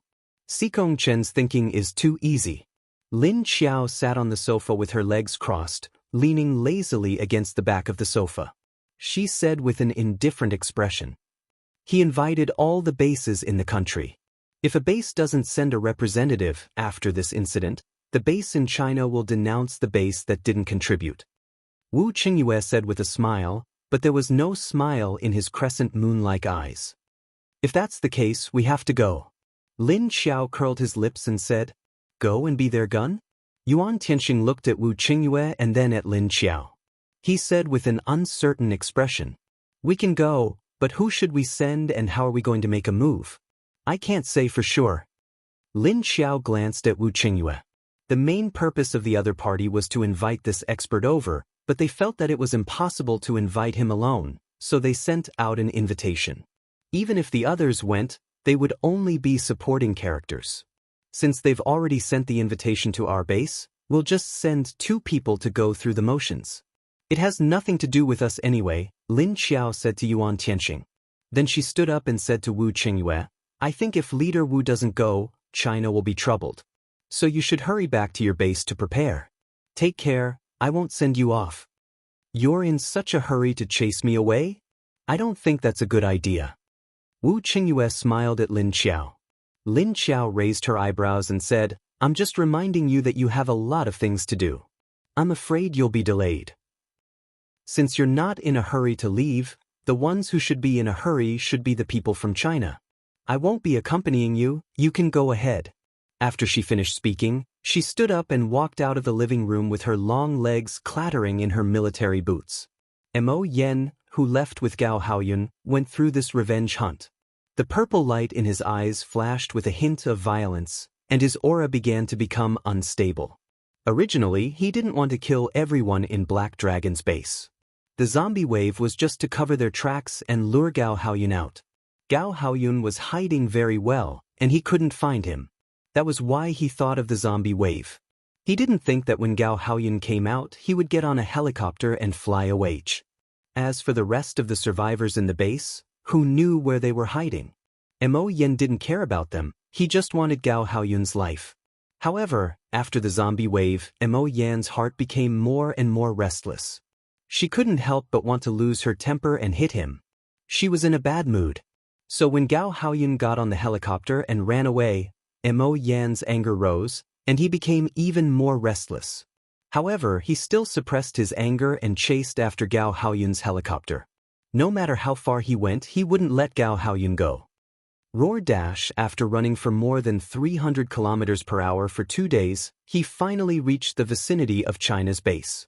Xikong Chen's thinking is too easy. Lin Xiao sat on the sofa with her legs crossed, leaning lazily against the back of the sofa. She said with an indifferent expression. He invited all the bases in the country. If a base doesn't send a representative after this incident, the base in China will denounce the base that didn't contribute. Wu Qingyue said with a smile, but there was no smile in his crescent moon-like eyes. If that's the case, we have to go. Lin Xiao curled his lips and said, Go and be their gun? Yuan Tianxing looked at Wu Qingyue and then at Lin Xiao. He said with an uncertain expression, We can go, but who should we send and how are we going to make a move? I can't say for sure. Lin Xiao glanced at Wu Qingyue. The main purpose of the other party was to invite this expert over, but they felt that it was impossible to invite him alone, so they sent out an invitation. Even if the others went, they would only be supporting characters. Since they've already sent the invitation to our base, we'll just send 2 people to go through the motions. It has nothing to do with us anyway, Lin Xiao said to Yuan Tianxing. Then she stood up and said to Wu Qingyue, I think if Leader Wu doesn't go, China will be troubled. So you should hurry back to your base to prepare. Take care, I won't send you off. You're in such a hurry to chase me away? I don't think that's a good idea. Wu Qingyue smiled at Lin Xiao. Lin Xiao raised her eyebrows and said, I'm just reminding you that you have a lot of things to do. I'm afraid you'll be delayed. Since you're not in a hurry to leave, the ones who should be in a hurry should be the people from China. I won't be accompanying you, you can go ahead. After she finished speaking, she stood up and walked out of the living room with her long legs clattering in her military boots. Mo Yen, who left with Gao Haoyun, went through this revenge hunt. The purple light in his eyes flashed with a hint of violence, and his aura began to become unstable. Originally, he didn't want to kill everyone in Black Dragon's base. The zombie wave was just to cover their tracks and lure Gao Haoyun out. Gao Haoyun was hiding very well, and he couldn't find him. That was why he thought of the zombie wave. He didn't think that when Gao Haoyun came out, he would get on a helicopter and fly away. As for the rest of the survivors in the base, who knew where they were hiding? Mo Yen didn't care about them, he just wanted Gao Haoyun's life. However, after the zombie wave, Mo Yan's heart became more and more restless. She couldn't help but want to lose her temper and hit him. She was in a bad mood. So when Gao Haoyun got on the helicopter and ran away, Mo Yan's anger rose, and he became even more restless. However, he still suppressed his anger and chased after Gao Haoyun's helicopter. No matter how far he went, he wouldn't let Gao Haoyun go. Roar Dash, after running for more than 300 kilometers per hour for 2 days, he finally reached the vicinity of China's base.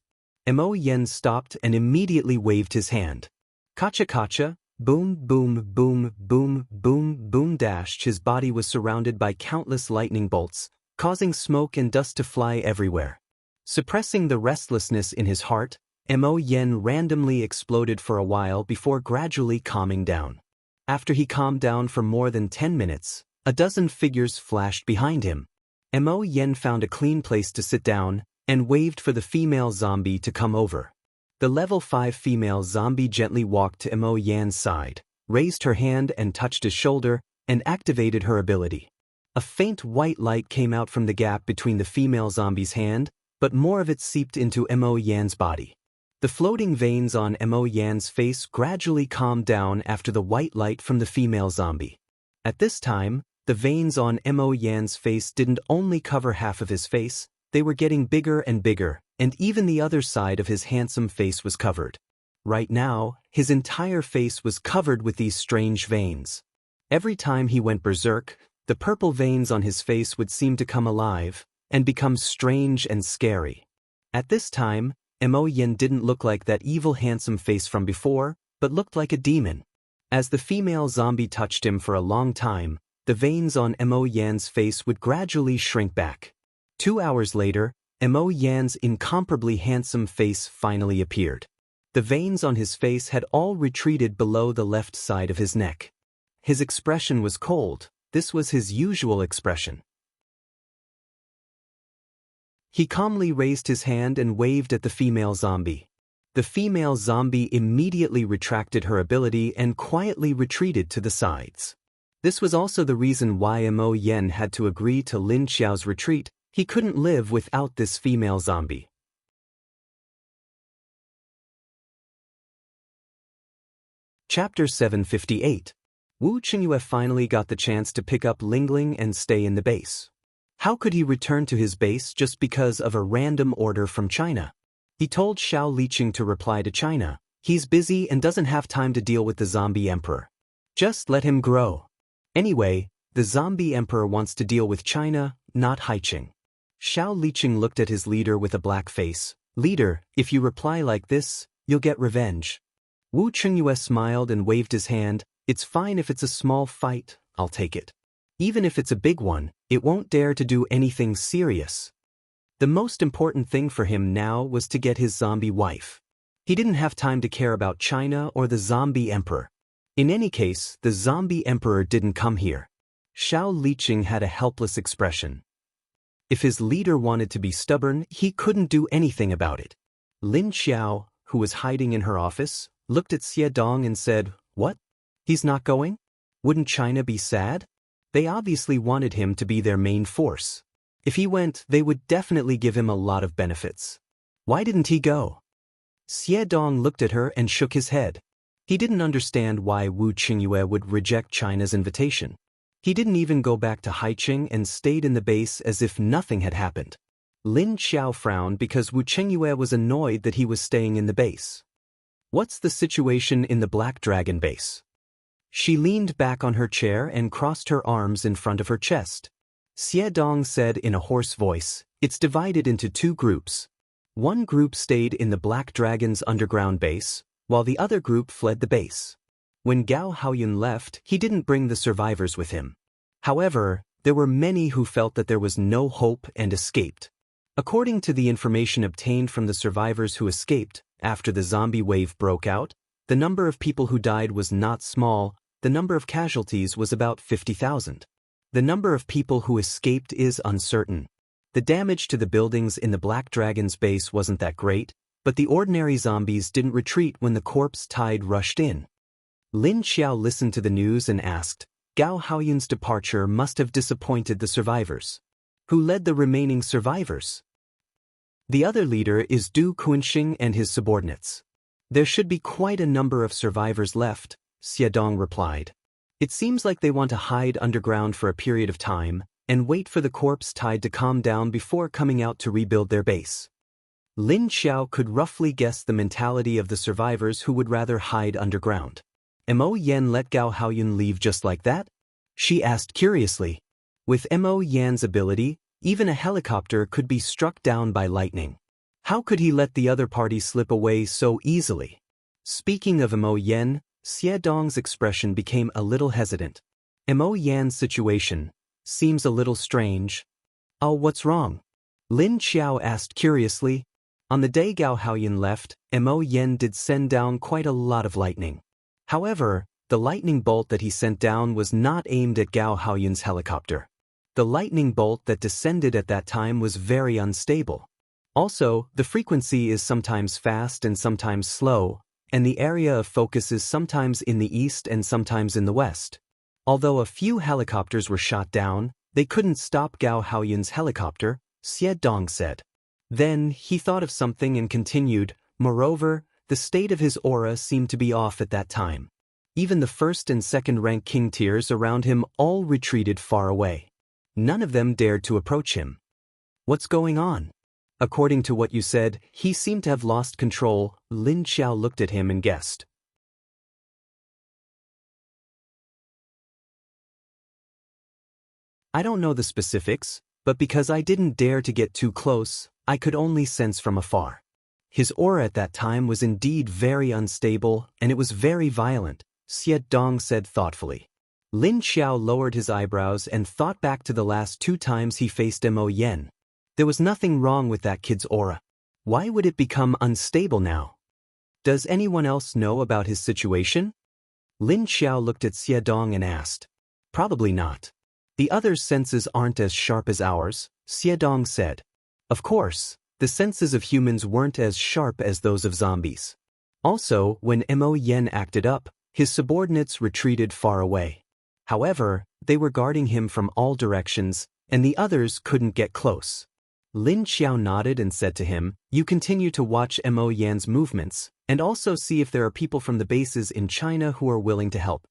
Mo Yen stopped and immediately waved his hand. Kacha kacha. Boom, boom, boom, boom, boom, boom dash. His body was surrounded by countless lightning bolts, causing smoke and dust to fly everywhere. Suppressing the restlessness in his heart, Mo Yen randomly exploded for a while before gradually calming down. After he calmed down for more than 10 minutes, a dozen figures flashed behind him. Mo Yen found a clean place to sit down and waved for the female zombie to come over. The level 5 female zombie gently walked to Mo Yan's side, raised her hand and touched his shoulder, and activated her ability. A faint white light came out from the gap between the female zombie's hand, but more of it seeped into Mo Yan's body. The floating veins on Mo Yan's face gradually calmed down after the white light from the female zombie. At this time, the veins on Mo Yan's face didn't only cover half of his face, they were getting bigger and bigger, and even the other side of his handsome face was covered. Right now, his entire face was covered with these strange veins. Every time he went berserk, the purple veins on his face would seem to come alive and become strange and scary. At this time, Mo Yan didn't look like that evil handsome face from before, but looked like a demon. As the female zombie touched him for a long time, the veins on Mo Yan's face would gradually shrink back. 2 hours later, Mo Yan's incomparably handsome face finally appeared. The veins on his face had all retreated below the left side of his neck. His expression was cold. This was his usual expression. He calmly raised his hand and waved at the female zombie. The female zombie immediately retracted her ability and quietly retreated to the sides. This was also the reason why Mo Yan had to agree to Lin Xiao's retreat. He couldn't live without this female zombie. Chapter 758. Wu Qingyue finally got the chance to pick up Lingling and stay in the base. How could he return to his base just because of a random order from China? He told Xiao Liqing to reply to China. He's busy and doesn't have time to deal with the zombie emperor. Just let him grow. Anyway, the zombie emperor wants to deal with China, not Haiqing. Xiao Liqing looked at his leader with a black face. Leader, if you reply like this, you'll get revenge. Wu Qingyue smiled and waved his hand. It's fine if it's a small fight, I'll take it. Even if it's a big one, it won't dare to do anything serious. The most important thing for him now was to get his zombie wife. He didn't have time to care about China or the zombie emperor. In any case, the zombie emperor didn't come here. Xiao Liqing had a helpless expression. If his leader wanted to be stubborn, he couldn't do anything about it. Lin Xiao, who was hiding in her office, looked at Xie Dong and said, "What? He's not going? Wouldn't China be sad? They obviously wanted him to be their main force. If he went, they would definitely give him a lot of benefits. Why didn't he go?" Xie Dong looked at her and shook his head. He didn't understand why Wu Qingyue would reject China's invitation. He didn't even go back to Haiqing and stayed in the base as if nothing had happened. Lin Xiao frowned because Wu Qingyue was annoyed that he was staying in the base. "What's the situation in the Black Dragon base?" She leaned back on her chair and crossed her arms in front of her chest. Xie Dong said in a hoarse voice, "It's divided into 2 groups. One group stayed in the Black Dragon's underground base, while the other group fled the base. When Gao Haoyun left, he didn't bring the survivors with him. However, there were many who felt that there was no hope and escaped. According to the information obtained from the survivors who escaped, after the zombie wave broke out, the number of people who died was not small. The number of casualties was about 50,000. The number of people who escaped is uncertain. The damage to the buildings in the Black Dragon's base wasn't that great, but the ordinary zombies didn't retreat when the corpse tide rushed in. Lin Xiao listened to the news and asked, "Gao Haoyun's departure must have disappointed the survivors. Who led the remaining survivors?" "The other leader is Du Kunxing and his subordinates. There should be quite a number of survivors left," Xie Dong replied. "It seems like they want to hide underground for a period of time and wait for the corpse tide to calm down before coming out to rebuild their base." Lin Xiao could roughly guess the mentality of the survivors who would rather hide underground. Mo Yan let Gao Haoyun leave just like that? She asked curiously. With Mo Yan's ability, even a helicopter could be struck down by lightning. How could he let the other party slip away so easily? Speaking of Mo Yan, Xie Dong's expression became a little hesitant. Mo Yan's situation seems a little strange. "Oh, what's wrong?" Lin Xiao asked curiously. On the day Gao Haoyun left, Mo Yan did send down quite a lot of lightning. However, the lightning bolt that he sent down was not aimed at Gao Haoyun's helicopter. The lightning bolt that descended at that time was very unstable. Also, the frequency is sometimes fast and sometimes slow, and the area of focus is sometimes in the east and sometimes in the west. Although a few helicopters were shot down, they couldn't stop Gao Haoyun's helicopter, Xie Dong said. Then, he thought of something and continued, Moreover, the state of his aura seemed to be off at that time. Even the first and second rank king tiers around him all retreated far away. None of them dared to approach him. What's going on? According to what you said, he seemed to have lost control. Lin Xiao looked at him and guessed. I don't know the specifics, but because I didn't dare to get too close, I could only sense from afar. His aura at that time was indeed very unstable, and it was very violent, Xie Dong said thoughtfully. Lin Xiao lowered his eyebrows and thought back to the last 2 times he faced Mo Yen. There was nothing wrong with that kid's aura. Why would it become unstable now? Does anyone else know about his situation? Lin Xiao looked at Xie Dong and asked. Probably not. The others' senses aren't as sharp as ours, Xie Dong said. Of course, the senses of humans weren't as sharp as those of zombies. Also, when Mo Yen acted up, his subordinates retreated far away. However, they were guarding him from all directions, and the others couldn't get close. Lin Xiao nodded and said to him, "You continue to watch Mo Yan's movements, and also see if there are people from the bases in China who are willing to help."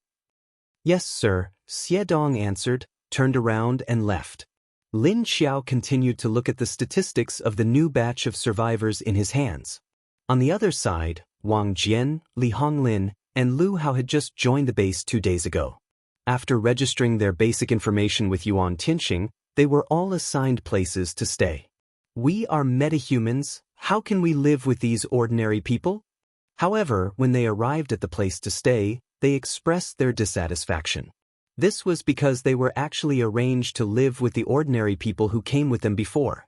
"Yes, sir," Xie Dong answered, turned around and left. Lin Xiao continued to look at the statistics of the new batch of survivors in his hands. On the other side, Wang Jian, Li Honglin, and Lu Hao had just joined the base 2 days ago. After registering their basic information with Yuan Tinxing, they were all assigned places to stay. We are metahumans, how can we live with these ordinary people? However, when they arrived at the place to stay, they expressed their dissatisfaction. This was because they were actually arranged to live with the ordinary people who came with them before.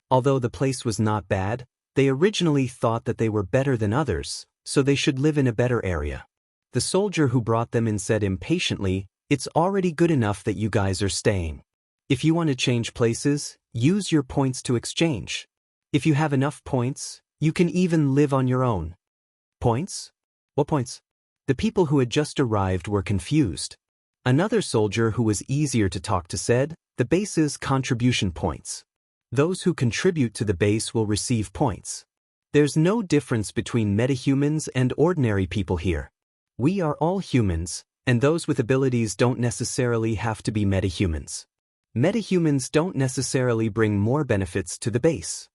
Although the place was not bad, they originally thought that they were better than others, so they should live in a better area. The soldier who brought them in said impatiently, "It's already good enough that you guys are staying. If you want to change places, use your points to exchange. If you have enough points, you can even live on your own." Points? What points? The people who had just arrived were confused. Another soldier who was easier to talk to said, "The base's contribution points. Those who contribute to the base will receive points. There's no difference between metahumans and ordinary people here. We are all humans, and those with abilities don't necessarily have to be metahumans. Metahumans don't necessarily bring more benefits to the base.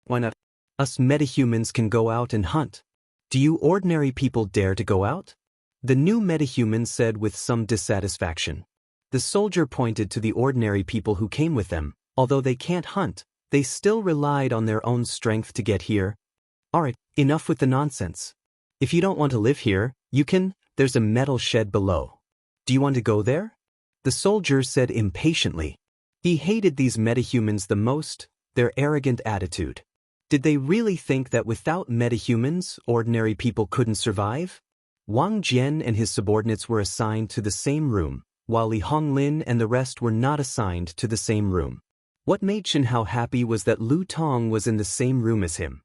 Why not? Us metahumans can go out and hunt. Do you ordinary people dare to go out?" The new metahuman said with some dissatisfaction. The soldier pointed to the ordinary people who came with them. Although they can't hunt, they still relied on their own strength to get here. Alright, enough with the nonsense. If you don't want to live here, you can. There's a metal shed below. Do you want to go there? The soldier said impatiently. He hated these metahumans the most, their arrogant attitude. Did they really think that without metahumans, ordinary people couldn't survive? Wang Jian and his subordinates were assigned to the same room, while Li Honglin and the rest were not assigned to the same room. What made Chen Hao happy was that Lu Tong was in the same room as him.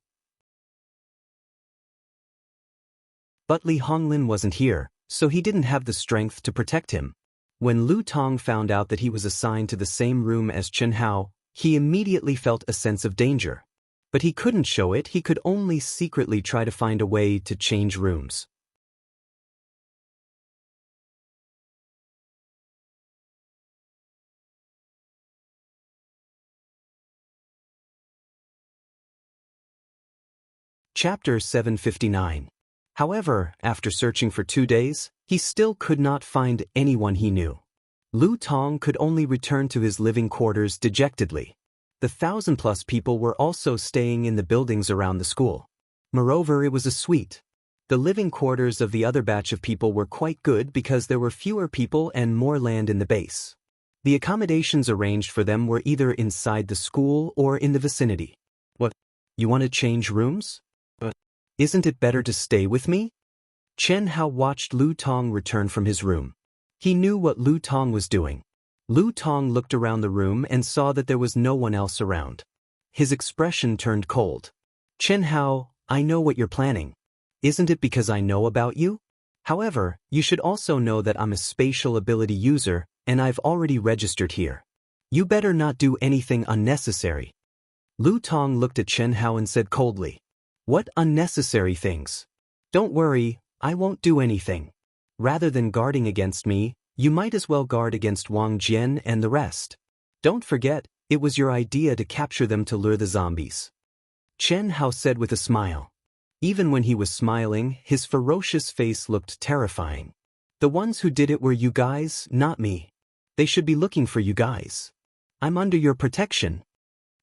But Li Honglin wasn't here, so he didn't have the strength to protect him. When Lu Tong found out that he was assigned to the same room as Chen Hao, he immediately felt a sense of danger. But he couldn't show it, he could only secretly try to find a way to change rooms. Chapter 759. However, after searching for 2 days, he still could not find anyone he knew. Lu Tong could only return to his living quarters dejectedly. The 1,000+ people were also staying in the buildings around the school. Moreover, it was a suite. The living quarters of the other batch of people were quite good because there were fewer people and more land in the base. The accommodations arranged for them were either inside the school or in the vicinity. What? You want to change rooms? Isn't it better to stay with me? Chen Hao watched Lu Tong return from his room. He knew what Lu Tong was doing. Lu Tong looked around the room and saw that there was no one else around. His expression turned cold. "Chen Hao, I know what you're planning. Isn't it because I know about you? However, you should also know that I'm a spatial ability user, and I've already registered here. You better not do anything unnecessary." Lu Tong looked at Chen Hao and said coldly. What unnecessary things? Don't worry, I won't do anything. Rather than guarding against me, you might as well guard against Wang Jian and the rest. Don't forget, it was your idea to capture them to lure the zombies. Chen Hao said with a smile. Even when he was smiling, his ferocious face looked terrifying. The ones who did it were you guys, not me. They should be looking for you guys. I'm under your protection.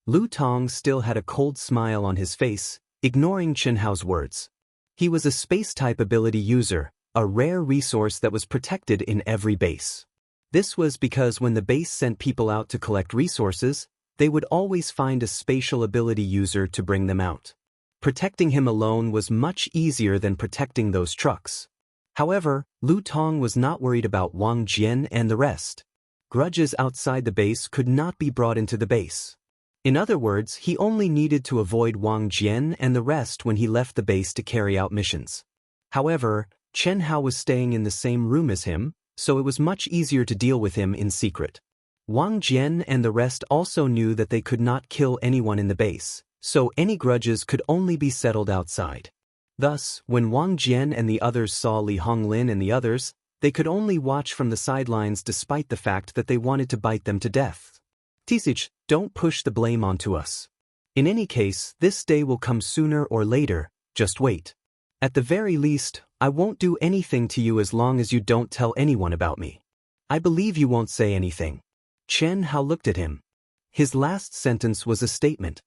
Lu Tong still had a cold smile on his face, ignoring Chen Hao's words. He was a space-type ability user, a rare resource that was protected in every base. This was because when the base sent people out to collect resources, they would always find a spatial ability user to bring them out. Protecting him alone was much easier than protecting those trucks. However, Lu Tong was not worried about Wang Jian and the rest. Grudges outside the base could not be brought into the base. In other words, he only needed to avoid Wang Jian and the rest when he left the base to carry out missions. However, Chen Hao was staying in the same room as him, so it was much easier to deal with him in secret. Wang Jian and the rest also knew that they could not kill anyone in the base, so any grudges could only be settled outside. Thus, when Wang Jian and the others saw Li Honglin and the others, they could only watch from the sidelines despite the fact that they wanted to bite them to death. Tisich, don't push the blame onto us. In any case, this day will come sooner or later, just wait. At the very least, I won't do anything to you as long as you don't tell anyone about me. I believe you won't say anything. Chen Hao looked at him. His last sentence was a statement.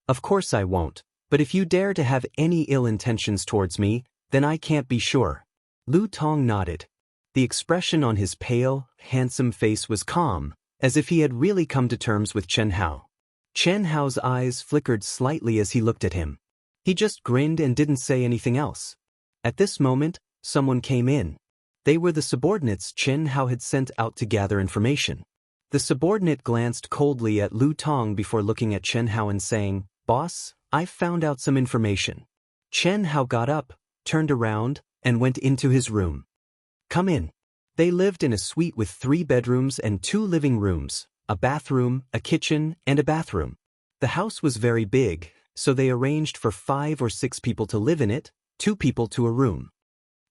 Of course I won't, but if you dare to have any ill intentions towards me, then I can't be sure. Lu Tong nodded. The expression on his pale, handsome face was calm, as if he had really come to terms with Chen Hao. Chen Hao's eyes flickered slightly as he looked at him. He just grinned and didn't say anything else. At this moment, someone came in. They were the subordinates Chen Hao had sent out to gather information. The subordinate glanced coldly at Lu Tong before looking at Chen Hao and saying, "Boss, I've found out some information." Chen Hao got up, turned around, and went into his room. "Come in." They lived in a suite with 3 bedrooms and 2 living rooms, a bathroom, a kitchen, and a bathroom. The house was very big, so they arranged for 5 or 6 people to live in it, 2 people to a room.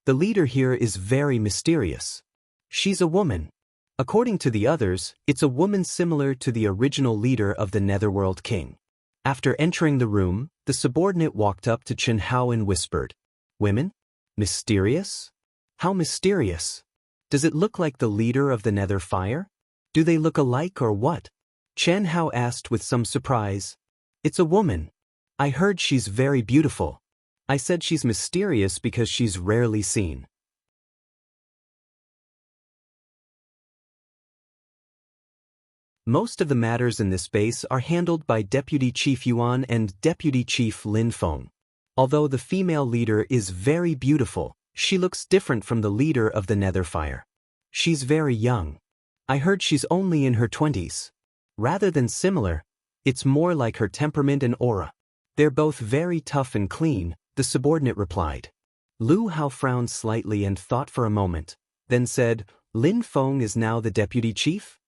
The leader here is very mysterious. She's a woman. According to the others, it's a woman similar to the original leader of the Netherworld King. After entering the room, the subordinate walked up to Chen Hao and whispered, "Women? Mysterious? How mysterious? Does it look like the leader of the Nether Fire? Do they look alike or what?" Chen Hao asked with some surprise. "It's a woman. I heard she's very beautiful. I said she's mysterious because she's rarely seen." Most of the matters in this base are handled by Deputy Chief Yuan and Deputy Chief Lin Feng. Although the female leader is very beautiful, she looks different from the leader of the Nether Fire. She's very young. I heard she's only in her 20s. Rather than similar, it's more like her temperament and aura. They're both very tough and clean, the subordinate replied. Lu Hao frowned slightly and thought for a moment, then said, "Lin Feng is now the deputy chief?"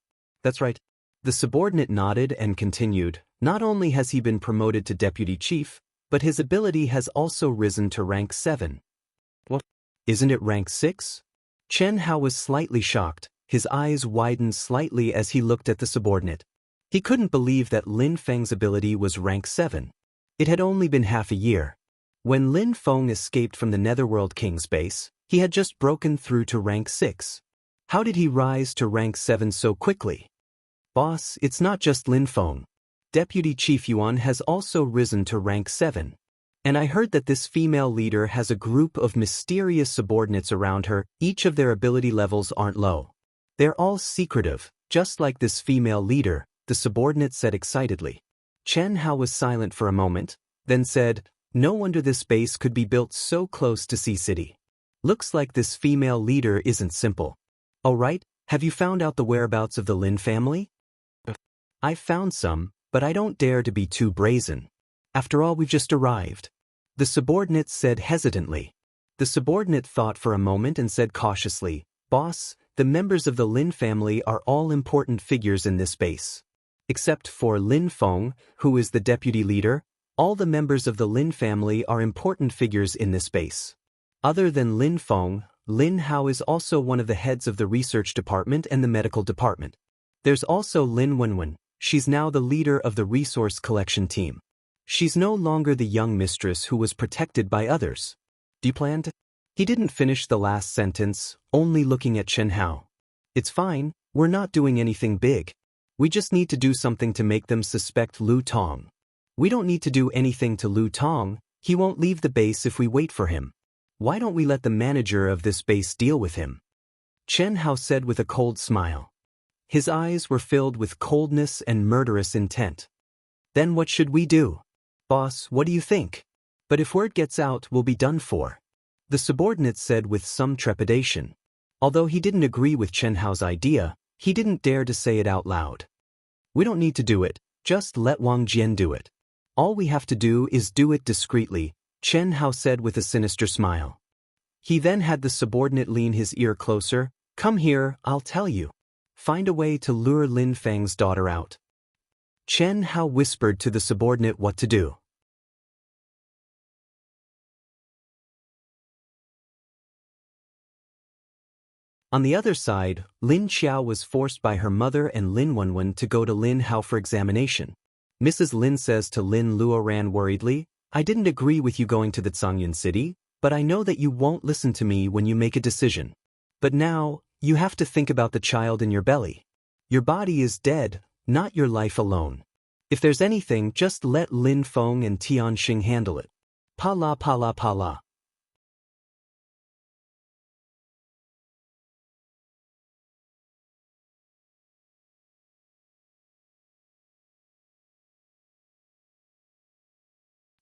"That's right." The subordinate nodded and continued, "Not only has he been promoted to deputy chief, but his ability has also risen to rank 7. "What? Isn't it rank 6? Chen Hao was slightly shocked. His eyes widened slightly as he looked at the subordinate. He couldn't believe that Lin Feng's ability was rank 7. It had only been half a year. When Lin Feng escaped from the Netherworld King's base, he had just broken through to rank 6. How did he rise to rank 7 so quickly? "Boss, it's not just Lin Feng. Deputy Chief Yuan has also risen to rank 7. And I heard that this female leader has a group of mysterious subordinates around her. Each of their ability levels aren't low. They're all secretive, just like this female leader," the subordinate said excitedly. Chen Hao was silent for a moment, then said, "No wonder this base could be built so close to Sea City. Looks like this female leader isn't simple. All right, have you found out the whereabouts of the Lin family?" "I found some, but I don't dare to be too brazen. After all, we've just arrived," the subordinate said hesitantly. The subordinate thought for a moment and said cautiously, "Boss, the members of the Lin family are all important figures in this base. Except for Lin Feng, who is the deputy leader, All the members of the Lin family are important figures in this base. Other than Lin Feng, Lin Hao is also one of the heads of the research department and the medical department. There's also Lin Wenwen. She's now the leader of the resource collection team. She's no longer the young mistress who was protected by others. Do you plan to? He didn't finish the last sentence, only looking at Chen Hao. It's fine, we're not doing anything big. We just need to do something to make them suspect Lu Tong. We don't need to do anything to Lu Tong, he won't leave the base if we wait for him. Why don't we let the manager of this base deal with him? Chen Hao said with a cold smile. His eyes were filled with coldness and murderous intent. Then what should we do? Boss, what do you think? But if word gets out, we'll be done for. The subordinate said with some trepidation. Although he didn't agree with Chen Hao's idea, he didn't dare to say it out loud. We don't need to do it, just let Wang Jian do it. All we have to do is do it discreetly, Chen Hao said with a sinister smile. He then had the subordinate lean his ear closer. Come here, I'll tell you. Find a way to lure Lin Feng's daughter out. Chen Hao whispered to the subordinate what to do. On the other side, Lin Xiao was forced by her mother and Lin Wenwen to go to Lin Hao for examination. Mrs. Lin says to Lin Luoran worriedly, I didn't agree with you going to the Zhangyan city, but I know that you won't listen to me when you make a decision. But now, you have to think about the child in your belly. Your body is dead, not your life alone. If there's anything, just let Lin Feng and Tianxing handle it. Pa la pa la pa la.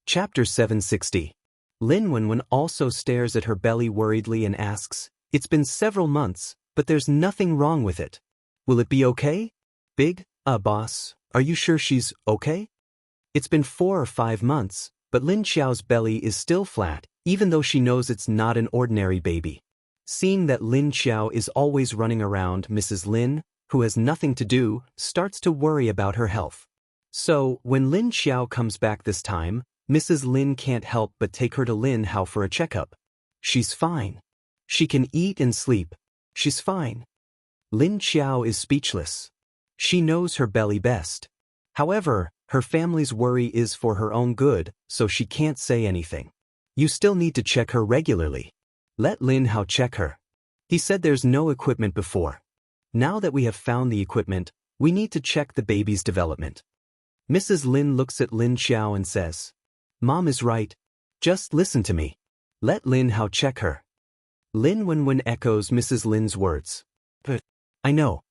Chapter 760. Lin Wenwen also stares at her belly worriedly and asks, It's been several months, but there's nothing wrong with it. Will it be okay? Big, boss, are you sure she's okay? It's been 4 or 5 months, but Lin Xiao's belly is still flat, even though she knows it's not an ordinary baby. Seeing that Lin Xiao is always running around, Mrs. Lin, who has nothing to do, starts to worry about her health. So, when Lin Xiao comes back this time, Mrs. Lin can't help but take her to Lin Hao for a checkup. She's fine. She can eat and sleep. She's fine. Lin Xiao is speechless. She knows her belly best. However, her family's worry is for her own good, so she can't say anything. You still need to check her regularly. Let Lin Hao check her. He said there's no equipment before. Now that we have found the equipment, we need to check the baby's development. Mrs. Lin looks at Lin Xiao and says, Mom is right. Just listen to me. Let Lin Hao check her. Lin Wenwen echoes Mrs. Lin's words. But I know.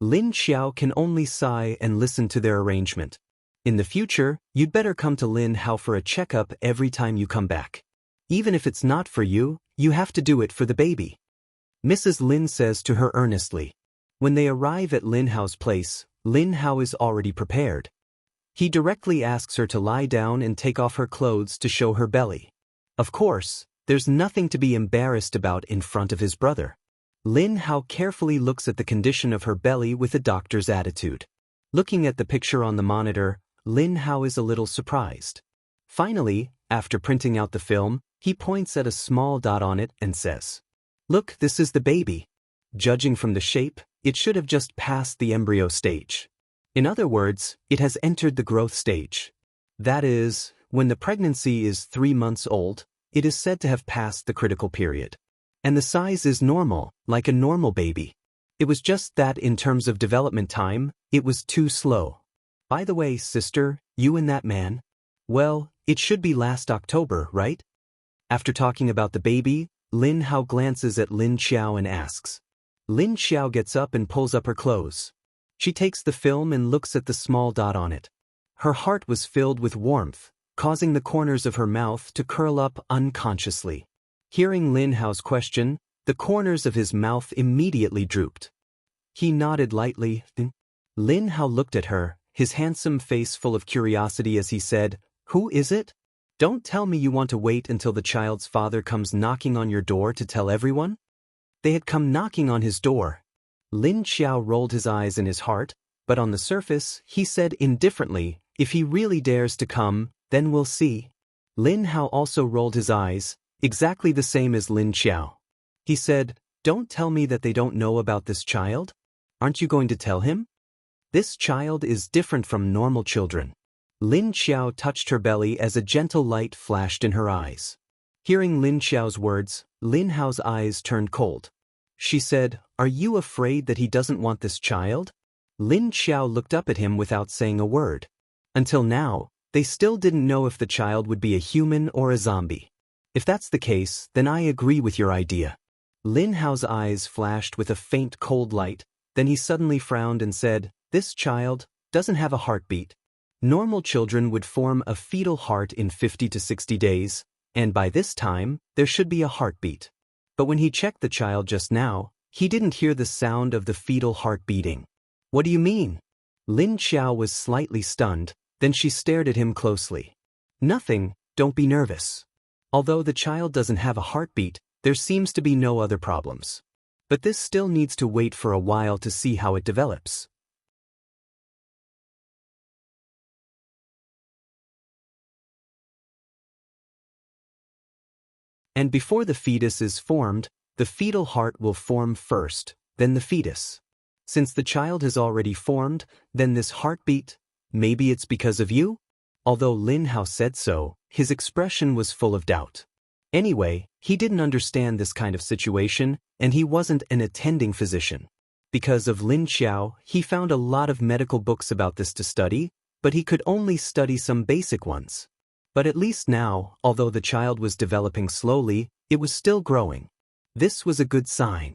Lin Xiao can only sigh and listen to their arrangement. In the future, you'd better come to Lin Hao for a checkup every time you come back. Even if it's not for you, you have to do it for the baby. Mrs. Lin says to her earnestly. When they arrive at Lin Hao's place, Lin Hao is already prepared. He directly asks her to lie down and take off her clothes to show her belly. Of course, there's nothing to be embarrassed about in front of his brother. Lin Hao carefully looks at the condition of her belly with a doctor's attitude. Looking at the picture on the monitor, Lin Hao is a little surprised. Finally, after printing out the film, he points at a small dot on it and says, Look, this is the baby. Judging from the shape, it should have just passed the embryo stage. In other words, it has entered the growth stage. That is, when the pregnancy is 3 months old, it is said to have passed the critical period. And the size is normal, like a normal baby. It was just that in terms of development time, it was too slow. By the way, sister, you and that man? Well, it should be last October, right? After talking about the baby, Lin Hao glances at Lin Xiao and asks. Lin Xiao gets up and pulls up her clothes. She takes the film and looks at the small dot on it. Her heart was filled with warmth, causing the corners of her mouth to curl up unconsciously. Hearing Lin Hao's question, the corners of his mouth immediately drooped. He nodded lightly. Lin Hao looked at her, his handsome face full of curiosity as he said, Who is it? Don't tell me you want to wait until the child's father comes knocking on your door to tell everyone? They had come knocking on his door. Lin Xiao rolled his eyes in his heart, but on the surface, he said indifferently, If he really dares to come, Then we'll see. Lin Hao also rolled his eyes, exactly the same as Lin Xiao. He said, "Don't tell me that they don't know about this child? Aren't you going to tell him? This child is different from normal children." Lin Xiao touched her belly as a gentle light flashed in her eyes. Hearing Lin Xiao's words, Lin Hao's eyes turned cold. She said, "Are you afraid that he doesn't want this child?" Lin Xiao looked up at him without saying a word. Until now, they still didn't know if the child would be a human or a zombie. "If that's the case, then I agree with your idea." Lin Hao's eyes flashed with a faint cold light, then he suddenly frowned and said, "This child doesn't have a heartbeat. Normal children would form a fetal heart in 50 to 60 days, and by this time, there should be a heartbeat. But when he checked the child just now, he didn't hear the sound of the fetal heart beating." "What do you mean?" Lin Xiao was slightly stunned, then she stared at him closely. "Nothing, don't be nervous. Although the child doesn't have a heartbeat, there seems to be no other problems. But this still needs to wait for a while to see how it develops." And before the fetus is formed, the fetal heart will form first, then the fetus. Since the child has already formed, then this heartbeat, maybe it's because of you? Although Lin Hao said so, his expression was full of doubt. Anyway, he didn't understand this kind of situation, and he wasn't an attending physician. Because of Lin Xiao, he found a lot of medical books about this to study, but he could only study some basic ones. But at least now, although the child was developing slowly, it was still growing. This was a good sign.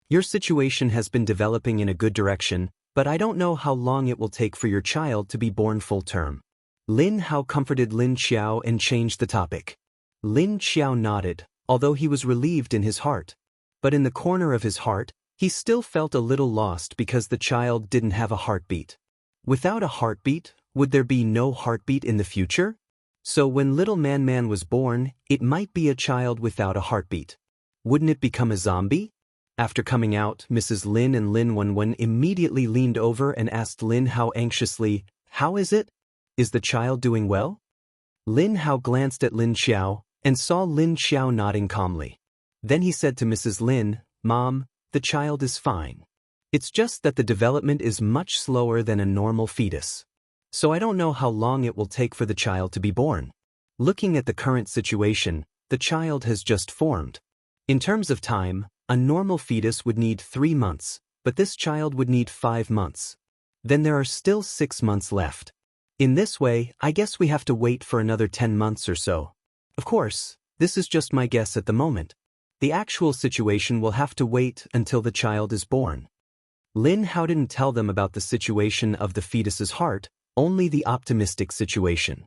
"Your situation has been developing in a good direction, but I don't know how long it will take for your child to be born full term." Lin Hao comforted Lin Xiao and changed the topic. Lin Xiao nodded, although he was relieved in his heart. But in the corner of his heart, he still felt a little lost because the child didn't have a heartbeat. Without a heartbeat, would there be no heartbeat in the future? So when little Man was born, it might be a child without a heartbeat. Wouldn't it become a zombie? After coming out, Mrs. Lin and Lin Wenwen immediately leaned over and asked Lin Hao anxiously, "How is it? Is the child doing well?" Lin Hao glanced at Lin Xiao and saw Lin Xiao nodding calmly. Then he said to Mrs. Lin, "Mom, the child is fine. It's just that the development is much slower than a normal fetus. So I don't know how long it will take for the child to be born. Looking at the current situation, the child has just formed. In terms of time, a normal fetus would need 3 months, but this child would need 5 months. Then there are still 6 months left. In this way, I guess we have to wait for another 10 months or so. Of course, this is just my guess at the moment. The actual situation will have to wait until the child is born." Lin Hao didn't tell them about the situation of the fetus's heart, only the optimistic situation.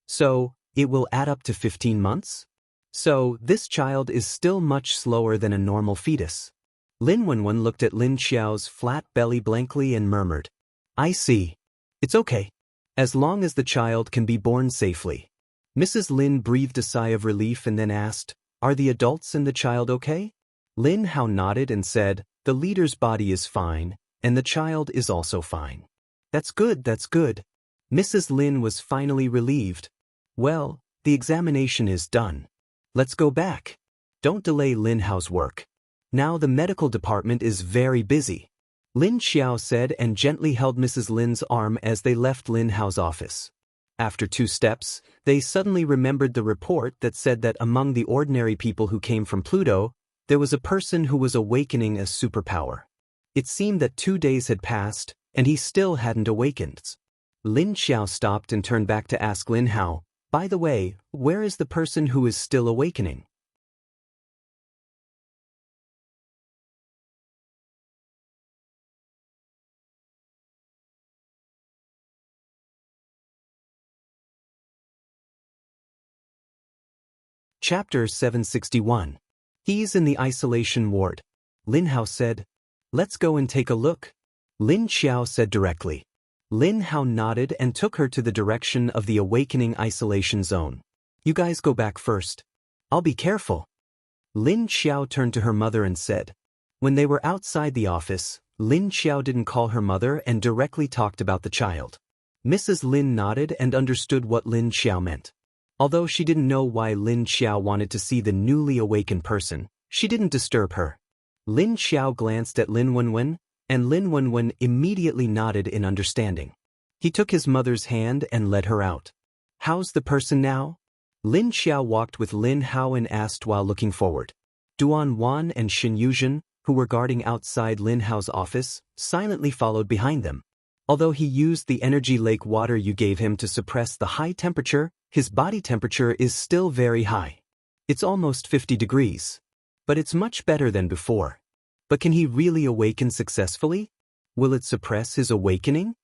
"So, it will add up to 15 months? So, this child is still much slower than a normal fetus." Lin Wenwen looked at Lin Xiao's flat belly blankly and murmured, "I see. It's okay. As long as the child can be born safely." Mrs. Lin breathed a sigh of relief and then asked, "Are the adults and the child okay?" Lin Hao nodded and said, "The leader's body is fine, and the child is also fine." That's good, that's good." Mrs. Lin was finally relieved. "Well, the examination is done. Let's go back. Don't delay Lin Hao's work. Now the medical department is very busy." Lin Xiao said and gently held Mrs. Lin's arm as they left Lin Hao's office. After 2 steps, they suddenly remembered the report that said that among the ordinary people who came from Pluto, there was a person who was awakening a superpower. It seemed that 2 days had passed, and he still hadn't awakened. Lin Xiao stopped and turned back to ask Lin Hao, "By the way, where is the person who is still awakening?" Chapter 761. He's in the isolation ward. Lin Hao said, "Let's go and take a look." Lin Xiao said directly. Lin Hao nodded and took her to the direction of the awakening isolation zone. "You guys go back first. I'll be careful." Lin Xiao turned to her mother and said. When they were outside the office, Lin Xiao didn't call her mother and directly talked about the child. Mrs. Lin nodded and understood what Lin Xiao meant. Although she didn't know why Lin Xiao wanted to see the newly awakened person, she didn't disturb her. Lin Xiao glanced at Lin Wenwen, and Lin Wenwen immediately nodded in understanding. He took his mother's hand and led her out. "How's the person now?" Lin Xiao walked with Lin Hao and asked while looking forward. Duan Wan and Xin Yuzhen, who were guarding outside Lin Hao's office, silently followed behind them. Although he used the energy lake water you gave him to suppress the high temperature, his body temperature is still very high. It's almost 50 degrees. But it's much better than before. But can he really awaken successfully? Will it suppress his awakening?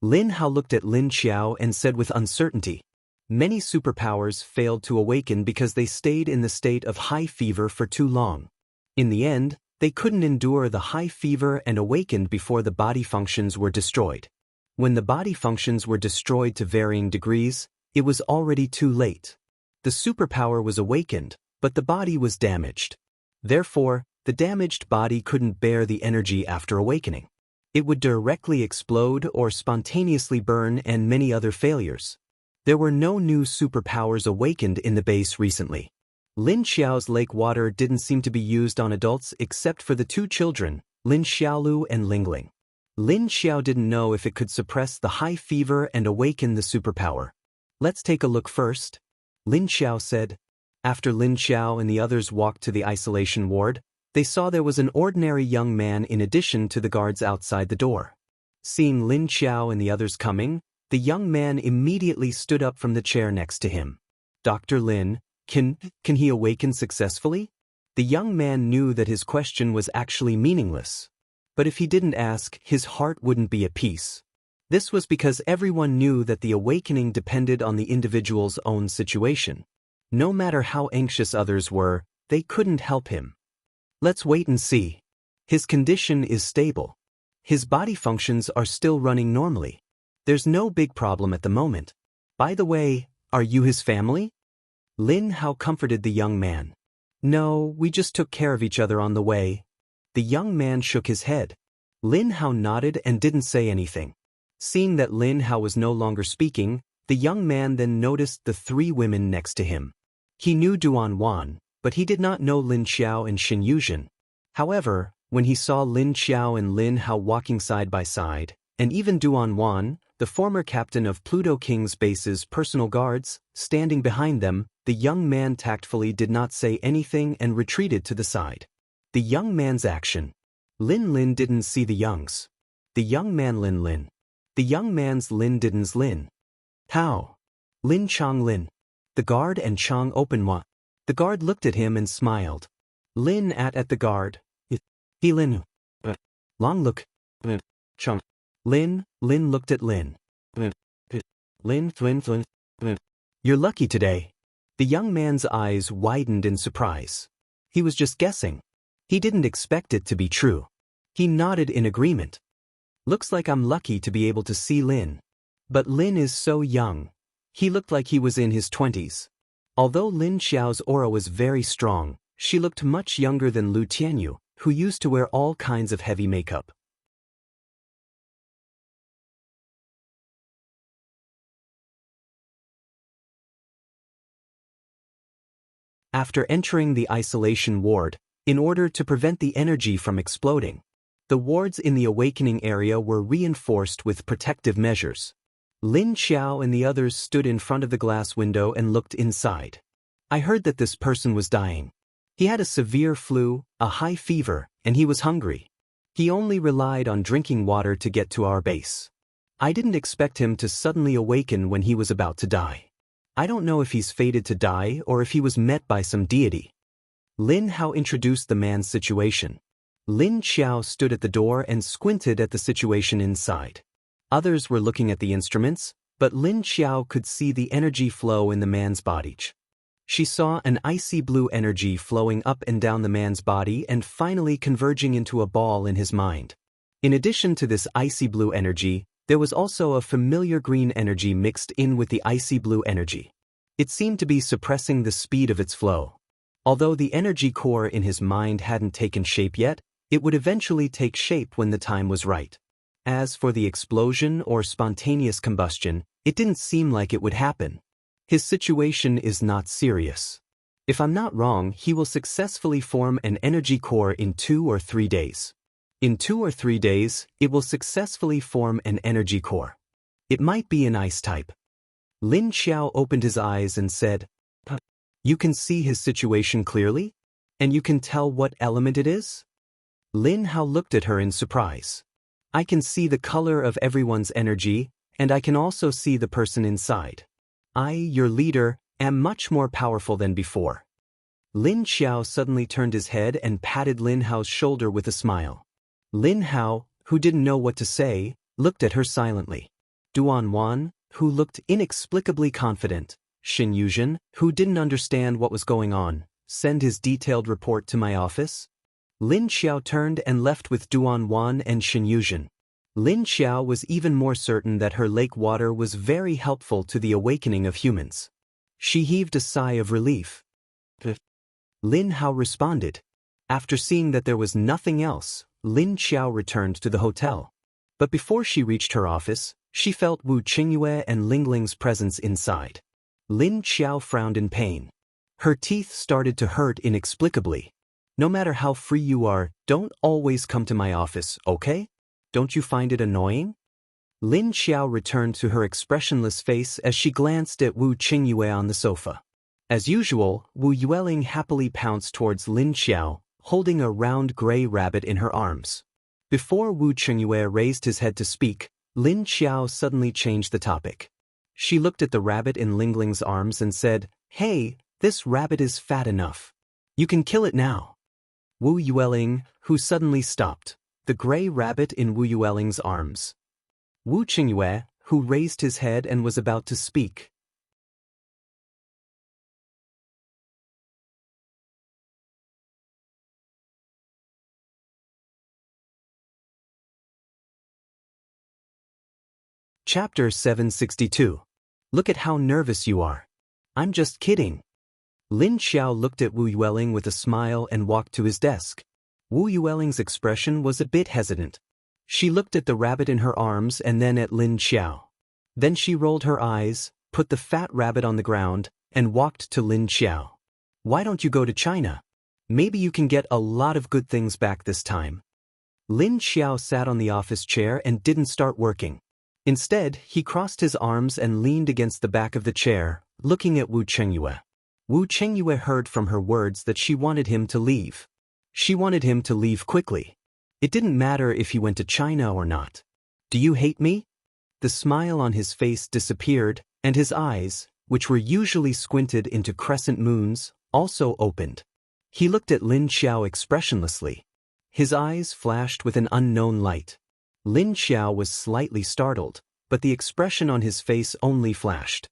Lin Hao looked at Lin Xiao and said with uncertainty. Many superpowers failed to awaken because they stayed in the state of high fever for too long. In the end, they couldn't endure the high fever and awakened before the body functions were destroyed. When the body functions were destroyed to varying degrees, it was already too late. The superpower was awakened, but the body was damaged. Therefore, the damaged body couldn't bear the energy after awakening. It would directly explode or spontaneously burn and many other failures. There were no new superpowers awakened in the base recently. Lin Xiao's lake water didn't seem to be used on adults except for the two children, Lin Xiaolu and Lingling. Lin Xiao didn't know if it could suppress the high fever and awaken the superpower. "Let's take a look first," Lin Xiao said. After Lin Xiao and the others walked to the isolation ward, they saw there was an ordinary young man in addition to the guards outside the door. Seeing Lin Xiao and the others coming, the young man immediately stood up from the chair next to him. "Dr. Lin, can he awaken successfully?" The young man knew that his question was actually meaningless. But if he didn't ask, his heart wouldn't be at peace. This was because everyone knew that the awakening depended on the individual's own situation. No matter how anxious others were, they couldn't help him. "Let's wait and see. His condition is stable. His body functions are still running normally. There's no big problem at the moment. By the way, are you his family?" Lin Hao comforted the young man. "No, we just took care of each other on the way." The young man shook his head. Lin Hao nodded and didn't say anything. Seeing that Lin Hao was no longer speaking, the young man then noticed the three women next to him. He knew Duan Wan, but he did not know Lin Xiao and Xin Yuzhen. However, when he saw Lin Xiao and Lin Hao walking side by side, and even Duan Wan, the former captain of Pluto King's base's personal guards, standing behind them, the young man tactfully did not say anything and retreated to the side. The young man's action. Lin didn't see the young's. The young man Lin. The young man's Lin didn't's Lin. "How? Lin Chong Lin." The guard and Chong Openwa. The guard looked at him and smiled. Lin at the guard. "He Lin. Long look. Chong. Lin looked at Lin. Lin. "You're lucky today." The young man's eyes widened in surprise. He was just guessing. He didn't expect it to be true. He nodded in agreement. "Looks like I'm lucky to be able to see Lin. But Lin is so young. He looked like he was in his 20s. Although Lin Xiao's aura was very strong, she looked much younger than Lu Tianyu, who used to wear all kinds of heavy makeup. After entering the isolation ward, in order to prevent the energy from exploding, the wards in the awakening area were reinforced with protective measures. Lin Xiao and the others stood in front of the glass window and looked inside. "I heard that this person was dying. He had a severe flu, a high fever, and he was hungry. He only relied on drinking water to get to our base. I didn't expect him to suddenly awaken when he was about to die. I don't know if he's fated to die or if he was met by some deity." Lin Hao introduced the man's situation. Lin Xiao stood at the door and squinted at the situation inside. Others were looking at the instruments, but Lin Xiao could see the energy flow in the man's body. She saw an icy blue energy flowing up and down the man's body and finally converging into a ball in his mind. In addition to this icy blue energy, there was also a familiar green energy mixed in with the icy blue energy. It seemed to be suppressing the speed of its flow. Although the energy core in his mind hadn't taken shape yet, it would eventually take shape when the time was right. As for the explosion or spontaneous combustion, it didn't seem like it would happen. His situation is not serious. If I'm not wrong, he will successfully form an energy core in 2 or 3 days. In 2 or 3 days, it will successfully form an energy core. It might be an ice type. Lin Xiao opened his eyes and said, "You can see his situation clearly? And you can tell what element it is?" Lin Hao looked at her in surprise. "I can see the color of everyone's energy, and I can also see the person inside. I, your leader, am much more powerful than before." Lin Xiao suddenly turned his head and patted Lin Hao's shoulder with a smile. Lin Hao, who didn't know what to say, looked at her silently. Duan Wan, who looked inexplicably confident, Xin Yuzhen, who didn't understand what was going on, "Send his detailed report to my office." Lin Xiao turned and left with Duan Wan and Xin Yuzhen. Lin Xiao was even more certain that her lake water was very helpful to the awakening of humans. She heaved a sigh of relief. Lin Hao responded. After seeing that there was nothing else, Lin Xiao returned to the hotel. But before she reached her office, she felt Wu Qingyue and Lingling's presence inside. Lin Xiao frowned in pain. Her teeth started to hurt inexplicably. "No matter how free you are, don't always come to my office, okay? Don't you find it annoying?" Lin Xiao returned to her expressionless face as she glanced at Wu Qingyue on the sofa. As usual, Wu Yueling happily pounced towards Lin Xiao, holding a round gray rabbit in her arms. Before Wu Qingyue raised his head to speak, Lin Xiao suddenly changed the topic. She looked at the rabbit in Lingling's arms and said, "Hey, this rabbit is fat enough. You can kill it now." Wu Yueling, who suddenly stopped, the gray rabbit in Wu Yueling's arms. Wu Qingyue, who raised his head and was about to speak. Chapter 762. Look at how nervous you are. I'm just kidding. Lin Xiao looked at Wu Yueling with a smile and walked to his desk. Wu Yueling's expression was a bit hesitant. She looked at the rabbit in her arms and then at Lin Xiao. Then she rolled her eyes, put the fat rabbit on the ground, and walked to Lin Xiao. "Why don't you go to China? Maybe you can get a lot of good things back this time." Lin Xiao sat on the office chair and didn't start working. Instead, he crossed his arms and leaned against the back of the chair, looking at Wu Qingyue. Wu Qingyue heard from her words that she wanted him to leave. She wanted him to leave quickly. It didn't matter if he went to China or not. "Do you hate me?" The smile on his face disappeared, and his eyes, which were usually squinted into crescent moons, also opened. He looked at Lin Xiao expressionlessly. His eyes flashed with an unknown light. Lin Xiao was slightly startled, but the expression on his face only flashed.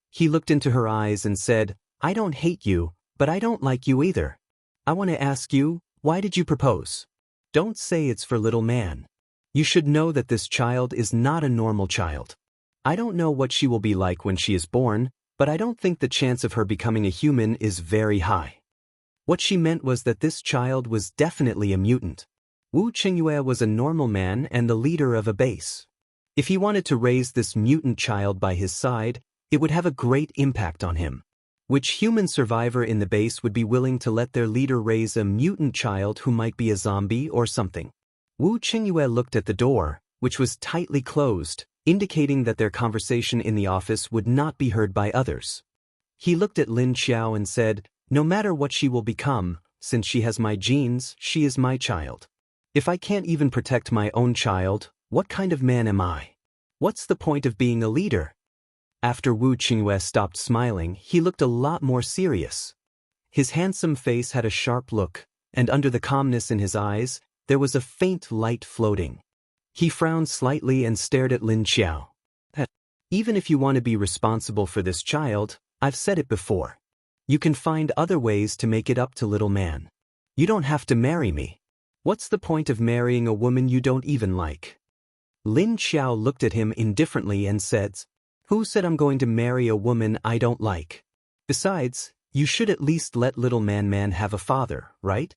He looked into her eyes and said, "I don't hate you, but I don't like you either. I want to ask you, why did you propose? Don't say it's for little man. You should know that this child is not a normal child. I don't know what she will be like when she is born, but I don't think the chance of her becoming a human is very high." What she meant was that this child was definitely a mutant. Wu Qingyue was a normal man and the leader of a base. If he wanted to raise this mutant child by his side, it would have a great impact on him. Which human survivor in the base would be willing to let their leader raise a mutant child who might be a zombie or something? Wu Qingyue looked at the door, which was tightly closed, indicating that their conversation in the office would not be heard by others. He looked at Lin Xiao and said, "No matter what she will become, since she has my genes, she is my child. If I can't even protect my own child, what kind of man am I? What's the point of being a leader?" After Wu Qingyue stopped smiling, he looked a lot more serious. His handsome face had a sharp look, and under the calmness in his eyes, there was a faint light floating. He frowned slightly and stared at Lin Xiao. "Even if you want to be responsible for this child, I've said it before. You can find other ways to make it up to little man. You don't have to marry me. What's the point of marrying a woman you don't even like?" Lin Xiao looked at him indifferently and said, "Who said I'm going to marry a woman I don't like? Besides, you should at least let little man have a father, right?"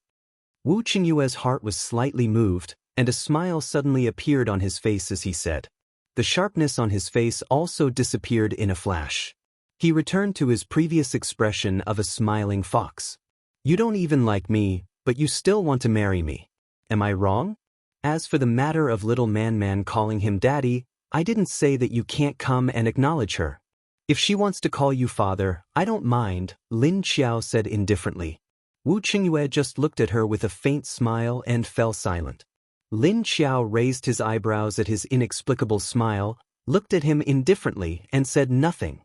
Wu Qingyue's heart was slightly moved, and a smile suddenly appeared on his face as he said. The sharpness on his face also disappeared in a flash. He returned to his previous expression of a smiling fox. You don't even like me, but you still want to marry me. Am I wrong? As for the matter of little man calling him daddy, I didn't say that you can't come and acknowledge her. If she wants to call you father, I don't mind, Lin Xiao said indifferently. Wu Qingyue just looked at her with a faint smile and fell silent. Lin Xiao raised his eyebrows at his inexplicable smile, looked at him indifferently and said nothing.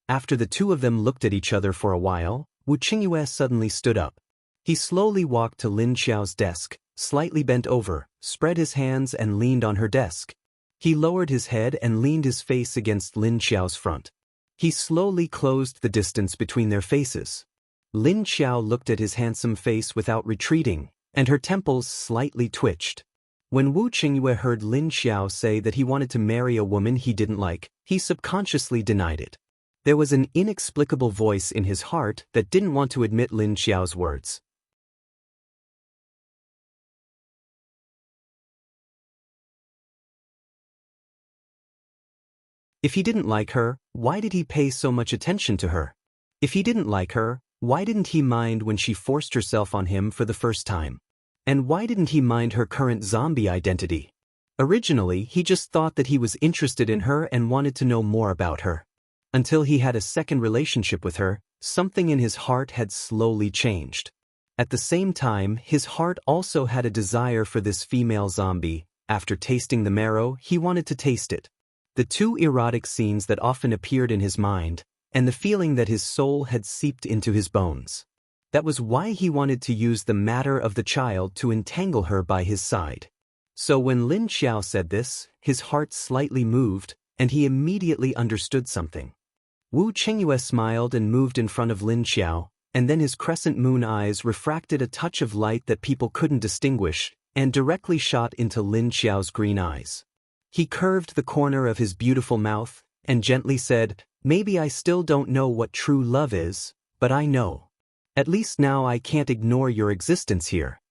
After the two of them looked at each other for a while, Wu Qingyue suddenly stood up. He slowly walked to Lin Xiao's desk, slightly bent over, spread his hands and leaned on her desk. He lowered his head and leaned his face against Lin Xiao's front. He slowly closed the distance between their faces. Lin Xiao looked at his handsome face without retreating, and her temples slightly twitched. When Wu Qingyue heard Lin Xiao say that he wanted to marry a woman he didn't like, he subconsciously denied it. There was an inexplicable voice in his heart that didn't want to admit Lin Xiao's words. If he didn't like her, why did he pay so much attention to her? If he didn't like her, why didn't he mind when she forced herself on him for the first time? And why didn't he mind her current zombie identity? Originally, he just thought that he was interested in her and wanted to know more about her. Until he had a second relationship with her, something in his heart had slowly changed. At the same time, his heart also had a desire for this female zombie. After tasting the marrow, he wanted to taste it. The two erotic scenes that often appeared in his mind, and the feeling that his soul had seeped into his bones. That was why he wanted to use the matter of the child to entangle her by his side. So when Lin Xiao said this, his heart slightly moved, and he immediately understood something. Wu Qingyue smiled and moved in front of Lin Xiao, and then his crescent moon eyes refracted a touch of light that people couldn't distinguish, and directly shot into Lin Xiao's green eyes. He curved the corner of his beautiful mouth, and gently said, "Maybe I still don't know what true love is, but I know. At least now I can't ignore your existence here."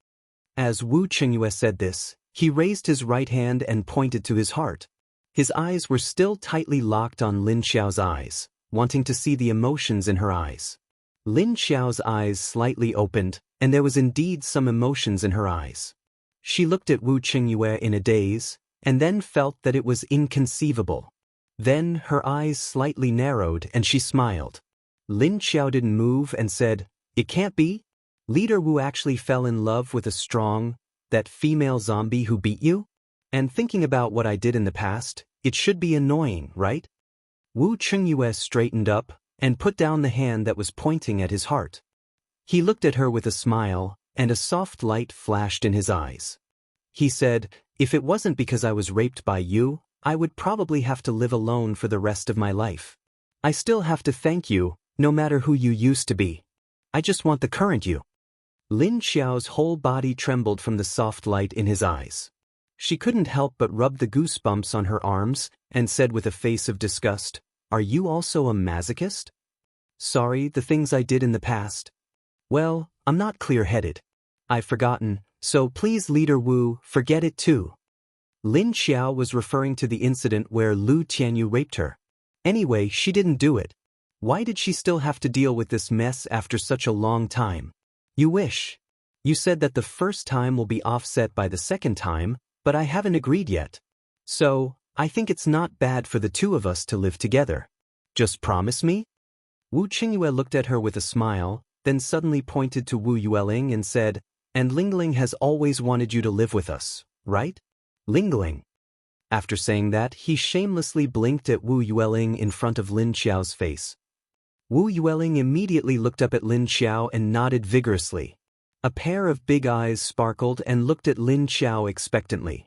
As Wu Qingyue said this, he raised his right hand and pointed to his heart. His eyes were still tightly locked on Lin Xiao's eyes, wanting to see the emotions in her eyes. Lin Xiao's eyes slightly opened, and there was indeed some emotions in her eyes. She looked at Wu Qingyue in a daze, and then felt that it was inconceivable. Then her eyes slightly narrowed and she smiled. Lin Xiao didn't move and said, "It can't be? Leader Wu actually fell in love with that female zombie who beat you? And thinking about what I did in the past, it should be annoying, right?" Wu Qingyue straightened up and put down the hand that was pointing at his heart. He looked at her with a smile, and a soft light flashed in his eyes. He said, "If it wasn't because I was raped by you, I would probably have to live alone for the rest of my life. I still have to thank you, no matter who you used to be. I just want the current you." Lin Xiao's whole body trembled from the soft light in his eyes. She couldn't help but rub the goosebumps on her arms and said with a face of disgust, "Are you also a masochist?" "Sorry, the things I did in the past. Well, I'm not clear-headed. I've forgotten, so please Leader Wu, forget it too." Lin Xiao was referring to the incident where Lu Tianyu raped her. Anyway, she didn't do it. Why did she still have to deal with this mess after such a long time? You wish. You said that the first time will be offset by the second time, but I haven't agreed yet. So, I think it's not bad for the two of us to live together. Just promise me?" Wu Qingyue looked at her with a smile, then suddenly pointed to Wu Yueling and said, "And Lingling has always wanted you to live with us, right? Lingling." After saying that, he shamelessly blinked at Wu Yueling in front of Lin Xiao's face. Wu Yueling immediately looked up at Lin Xiao and nodded vigorously. A pair of big eyes sparkled and looked at Lin Xiao expectantly.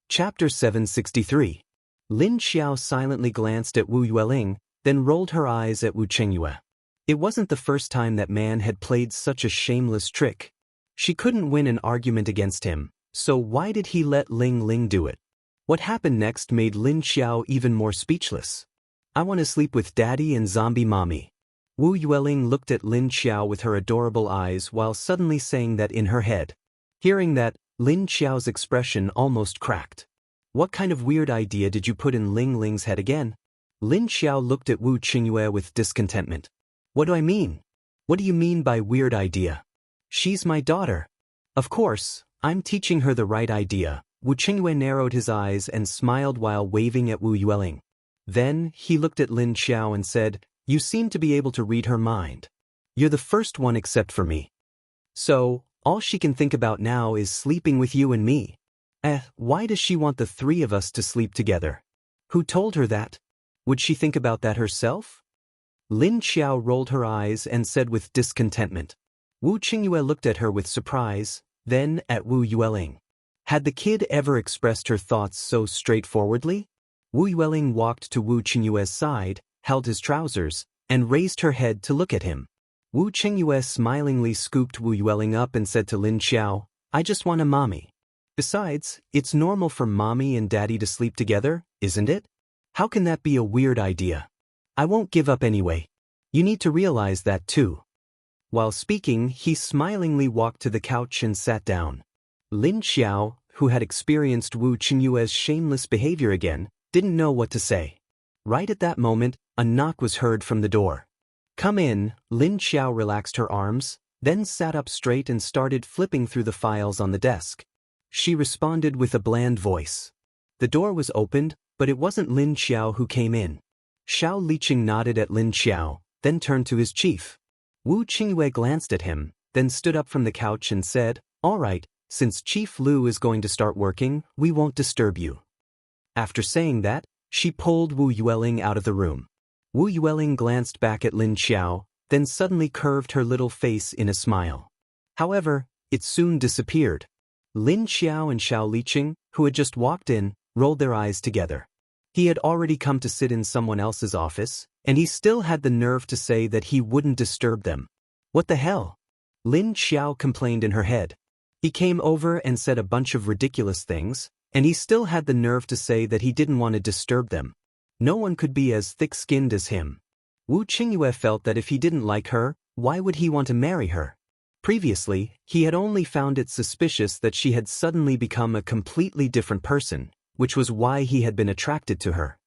Chapter 763. Lin Xiao silently glanced at Wu Yueling, then rolled her eyes at Wu Qingyue. It wasn't the first time that man had played such a shameless trick. She couldn't win an argument against him, So why did he let Ling Ling do it? What happened next made Lin Xiao even more speechless. I want to sleep with Daddy and Zombie Mommy. Wu Yueling looked at Lin Xiao with her adorable eyes while suddenly saying that in her head. Hearing that, Lin Xiao's expression almost cracked. What kind of weird idea did you put in Ling Ling's head again? Lin Xiao looked at Wu Qingyue with discontentment. What do I mean? What do you mean by weird idea? She's my daughter. Of course, I'm teaching her the right idea. Wu Qingyue narrowed his eyes and smiled while waving at Wu Yueling. Then, he looked at Lin Xiao and said, "You seem to be able to read her mind. You're the first one except for me. So, all she can think about now is sleeping with you and me. Why does she want the three of us to sleep together? Who told her that? Would she think about that herself?" Lin Xiao rolled her eyes and said with discontentment. Wu Qingyue looked at her with surprise, then at Wu Yueling. Had the kid ever expressed her thoughts so straightforwardly? Wu Yueling walked to Wu Qingyue's side, held his trousers, and raised her head to look at him. Wu Qingyue smilingly scooped Wu Yueling up and said to Lin Xiao, "I just want a mommy. Besides, it's normal for mommy and daddy to sleep together, isn't it? How can that be a weird idea? I won't give up anyway. You need to realize that too." While speaking, he smilingly walked to the couch and sat down. Lin Xiao, who had experienced Wu Qingyue's shameless behavior again, didn't know what to say. Right at that moment, a knock was heard from the door. "Come in." Lin Xiao relaxed her arms, then sat up straight and started flipping through the files on the desk. She responded with a bland voice. The door was opened, but it wasn't Lin Xiao who came in. Xiao Liqing nodded at Lin Xiao, then turned to his chief. Wu Qingyue glanced at him, then stood up from the couch and said, "All right, since Chief Lu is going to start working, we won't disturb you." After saying that, she pulled Wu Yueling out of the room. Wu Yueling glanced back at Lin Xiao, then suddenly curved her little face in a smile. However, it soon disappeared. Lin Xiao and Xiao Liqing, who had just walked in, rolled their eyes together. He had already come to sit in someone else's office, and he still had the nerve to say that he wouldn't disturb them. What the hell? Lin Xiao complained in her head. He came over and said a bunch of ridiculous things, and he still had the nerve to say that he didn't want to disturb them. No one could be as thick-skinned as him. Wu Qingyue felt that if he didn't like her, why would he want to marry her? Previously, he had only found it suspicious that she had suddenly become a completely different person, which was why he had been attracted to her.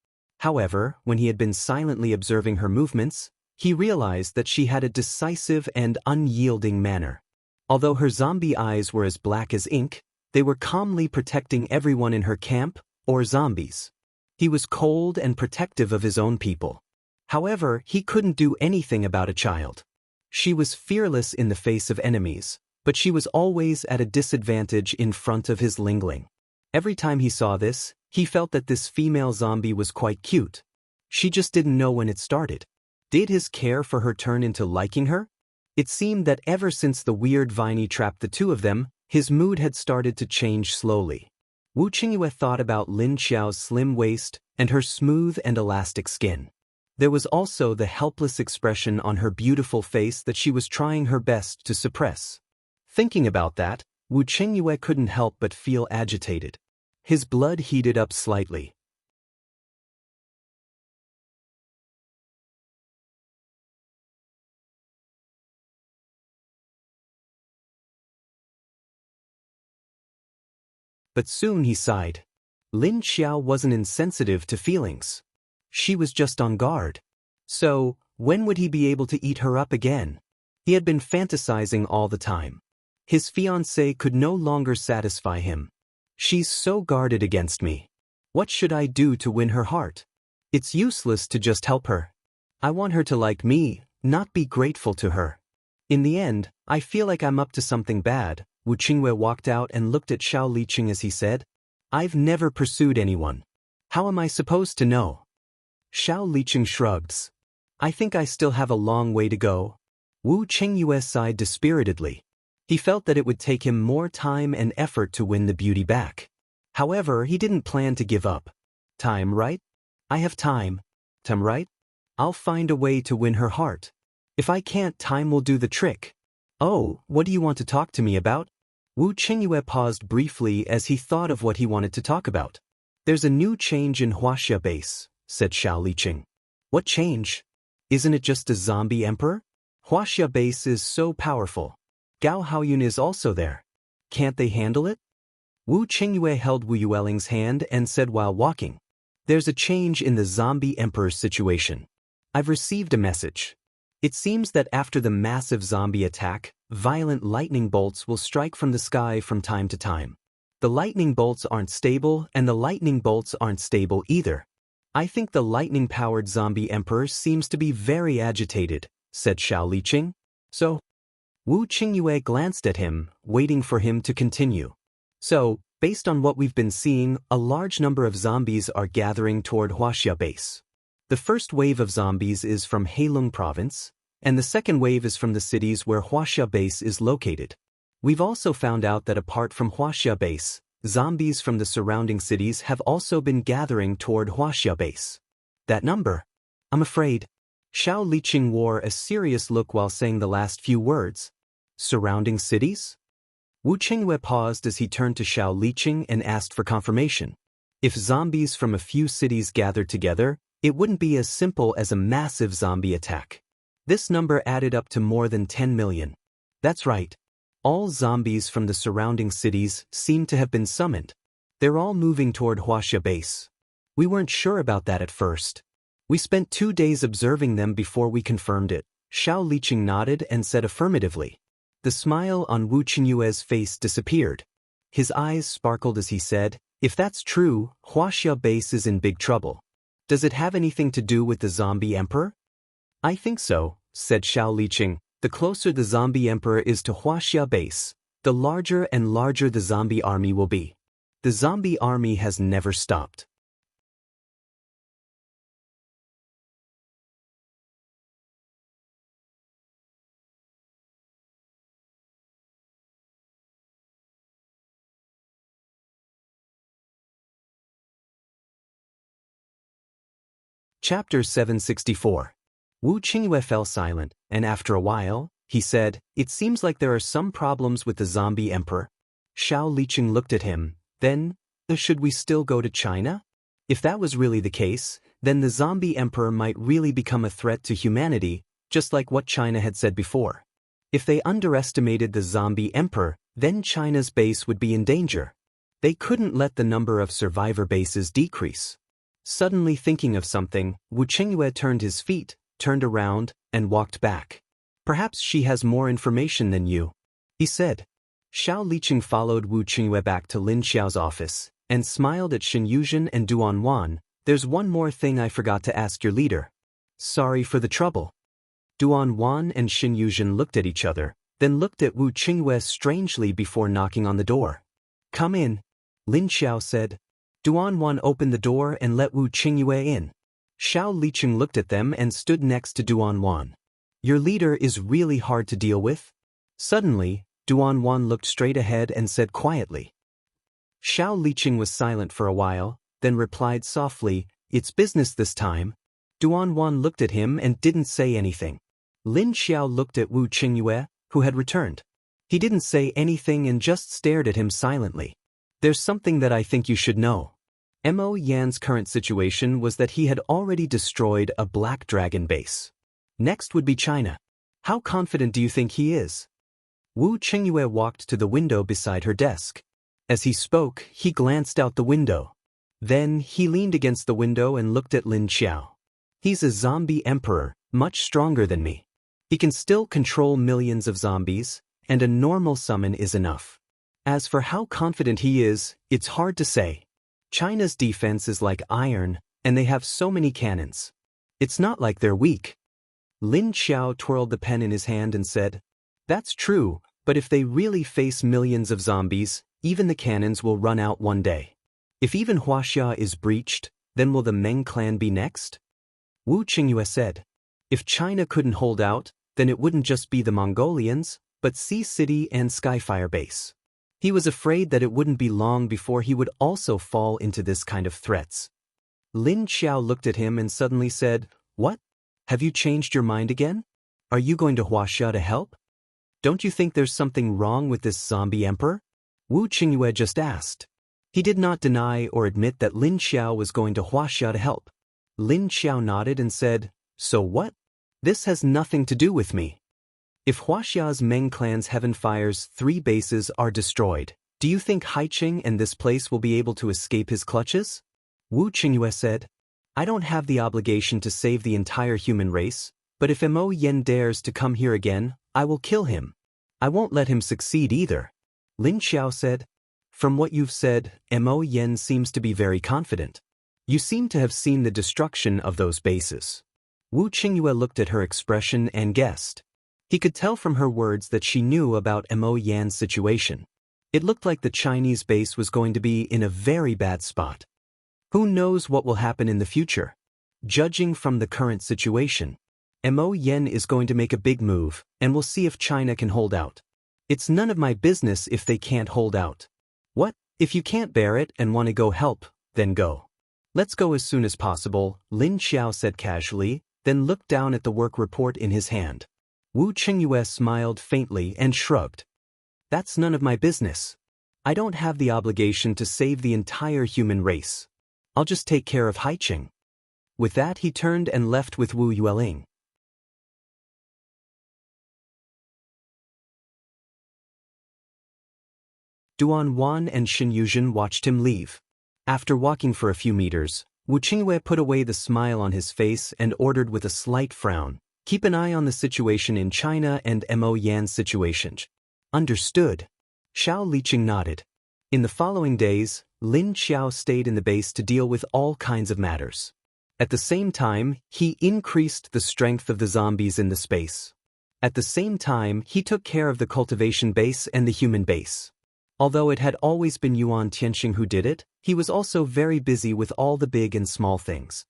However, when he had been silently observing her movements, he realized that she had a decisive and unyielding manner. Although her zombie eyes were as black as ink, they were calmly protecting everyone in her camp, or zombies. He was cold and protective of his own people. However, he couldn't do anything about a child. She was fearless in the face of enemies, but she was always at a disadvantage in front of his Ling Ling. Every time he saw this, he felt that this female zombie was quite cute. She just didn't know when it started. Did his care for her turn into liking her? It seemed that ever since the weird Viney trapped the two of them, his mood had started to change slowly. Wu Qingyue thought about Lin Xiao's slim waist and her smooth and elastic skin. There was also the helpless expression on her beautiful face that she was trying her best to suppress. Thinking about that, Wu Qingyue couldn't help but feel agitated. His blood heated up slightly. But soon he sighed. Lin Xiao wasn't insensitive to feelings. She was just on guard. So, when would he be able to eat her up again? He had been fantasizing all the time. His fiancée could no longer satisfy him. She's so guarded against me. What should I do to win her heart? It's useless to just help her. I want her to like me, not be grateful to her. In the end, I feel like I'm up to something bad. Wu Qingyue walked out and looked at Xiao Liqing as he said, "I've never pursued anyone. How am I supposed to know?" Xiao Liqing shrugged. "I think I still have a long way to go." Wu Qingyue sighed dispiritedly. He felt that it would take him more time and effort to win the beauty back. However, he didn't plan to give up. Time, right? I have time. Time, right? I'll find a way to win her heart. If I can't, time will do the trick. Oh, what do you want to talk to me about? Wu Qingyue paused briefly as he thought of what he wanted to talk about. There's a new change in Huaxia base, said Xiao Liqing. What change? Isn't it just a zombie emperor? Huaxia base is so powerful. Gao Haoyun is also there. Can't they handle it? Wu Qingyue held Wu Yueling's hand and said while walking. There's a change in the zombie emperor's situation. I've received a message. It seems that after the massive zombie attack, violent lightning bolts will strike from the sky from time to time. The lightning bolts aren't stable and the lightning bolts aren't stable either. I think the lightning-powered zombie emperor seems to be very agitated, said Xiao Liqing. So? Wu Qingyue glanced at him, waiting for him to continue. So, based on what we've been seeing, a large number of zombies are gathering toward Huaxia base. The first wave of zombies is from Heilong province, and the second wave is from the cities where Huaxia base is located. We've also found out that apart from Huaxia base, zombies from the surrounding cities have also been gathering toward Huaxia base. That number? I'm afraid. Xiao Liqing wore a serious look while saying the last few words. Surrounding cities? Wu Qingyue paused as he turned to Xiao Liqing and asked for confirmation. If zombies from a few cities gathered together, it wouldn't be as simple as a massive zombie attack. This number added up to more than 10 million. That's right. All zombies from the surrounding cities seem to have been summoned. They're all moving toward Huaxia base. We weren't sure about that at first. We spent 2 days observing them before we confirmed it. Xiao Liqing nodded and said affirmatively. The smile on Wu Qingyue's face disappeared. His eyes sparkled as he said, if that's true, Huaxia base is in big trouble. Does it have anything to do with the zombie emperor? I think so, said Xiao Liqing. The closer the zombie emperor is to Huaxia base, the larger and larger the zombie army will be. The zombie army has never stopped. Chapter 764. Wu Qingyue fell silent, and after a while, he said, it seems like there are some problems with the zombie emperor. Xiao Liqing looked at him, then, should we still go to China? If that was really the case, then the zombie emperor might really become a threat to humanity, just like what China had said before. If they underestimated the zombie emperor, then China's base would be in danger. They couldn't let the number of survivor bases decrease. Suddenly thinking of something, Wu Qingyue turned his feet, turned around, and walked back. Perhaps she has more information than you, he said. Xiao Liqing followed Wu Qingyue back to Lin Xiao's office, and smiled at Xin Yuzhen and Duan Wan. There's one more thing I forgot to ask your leader. Sorry for the trouble. Duan Wan and Xin Yuzhen looked at each other, then looked at Wu Qingyue strangely before knocking on the door. Come in, Lin Xiao said. Duan Wan opened the door and let Wu Qingyue in. Xiao Liqing looked at them and stood next to Duan Wan. Your leader is really hard to deal with? Suddenly, Duan Wan looked straight ahead and said quietly. Xiao Liqing was silent for a while, then replied softly, it's business this time. Duan Wan looked at him and didn't say anything. Lin Xiao looked at Wu Qingyue, who had returned. He didn't say anything and just stared at him silently. There's something that I think you should know. Mo Yan's current situation was that he had already destroyed a black dragon base. Next would be China. How confident do you think he is? Wu Qingyue walked to the window beside her desk. As he spoke, he glanced out the window. Then, he leaned against the window and looked at Lin Xiao. He's a zombie emperor, much stronger than me. He can still control millions of zombies, and a normal summon is enough. As for how confident he is, it's hard to say. China's defense is like iron, and they have so many cannons. It's not like they're weak. Lin Xiao twirled the pen in his hand and said, that's true, but if they really face millions of zombies, even the cannons will run out one day. If even Huaxia is breached, then will the Meng clan be next? Wu Qingyue said, if China couldn't hold out, then it wouldn't just be the Mongolians, but Sea City and Skyfire Base. He was afraid that it wouldn't be long before he would also fall into this kind of threats. Lin Xiao looked at him and suddenly said, what? Have you changed your mind again? Are you going to Huaxia to help? Don't you think there's something wrong with this zombie emperor? Wu Qingyue just asked. He did not deny or admit that Lin Xiao was going to Huaxia to help. Lin Xiao nodded and said, "So what? This has nothing to do with me. If Huaxia's Meng clan's Heaven Fire's 3 bases are destroyed, do you think Haiqing and this place will be able to escape his clutches?" Wu Qingyue said, "I don't have the obligation to save the entire human race, but if Mo Yen dares to come here again, I will kill him. I won't let him succeed either." Lin Xiao said, "From what you've said, Mo Yen seems to be very confident. You seem to have seen the destruction of those bases." Wu Qingyue looked at her expression and guessed. He could tell from her words that she knew about Mo Yan's situation. It looked like the Chinese base was going to be in a very bad spot. Who knows what will happen in the future? Judging from the current situation, Mo Yen is going to make a big move, and we'll see if China can hold out. It's none of my business if they can't hold out. What? If you can't bear it and want to go help, then go. Let's go as soon as possible, Lin Xiao said casually, then looked down at the work report in his hand. Wu Qingyue smiled faintly and shrugged. That's none of my business. I don't have the obligation to save the entire human race. I'll just take care of Haiqing. With that he turned and left with Wu Yueling. Duan Wan and Shen Yuzhen watched him leave. After walking for a few meters, Wu Qingyue put away the smile on his face and ordered with a slight frown, "Keep an eye on the situation in China and Mo Yan's situation." "Understood." Xiao Liqing nodded. In the following days, Lin Xiao stayed in the base to deal with all kinds of matters. At the same time, he increased the strength of the zombies in the space. At the same time, he took care of the cultivation base and the human base. Although it had always been Yuan Tianxing who did it, he was also very busy with all the big and small things.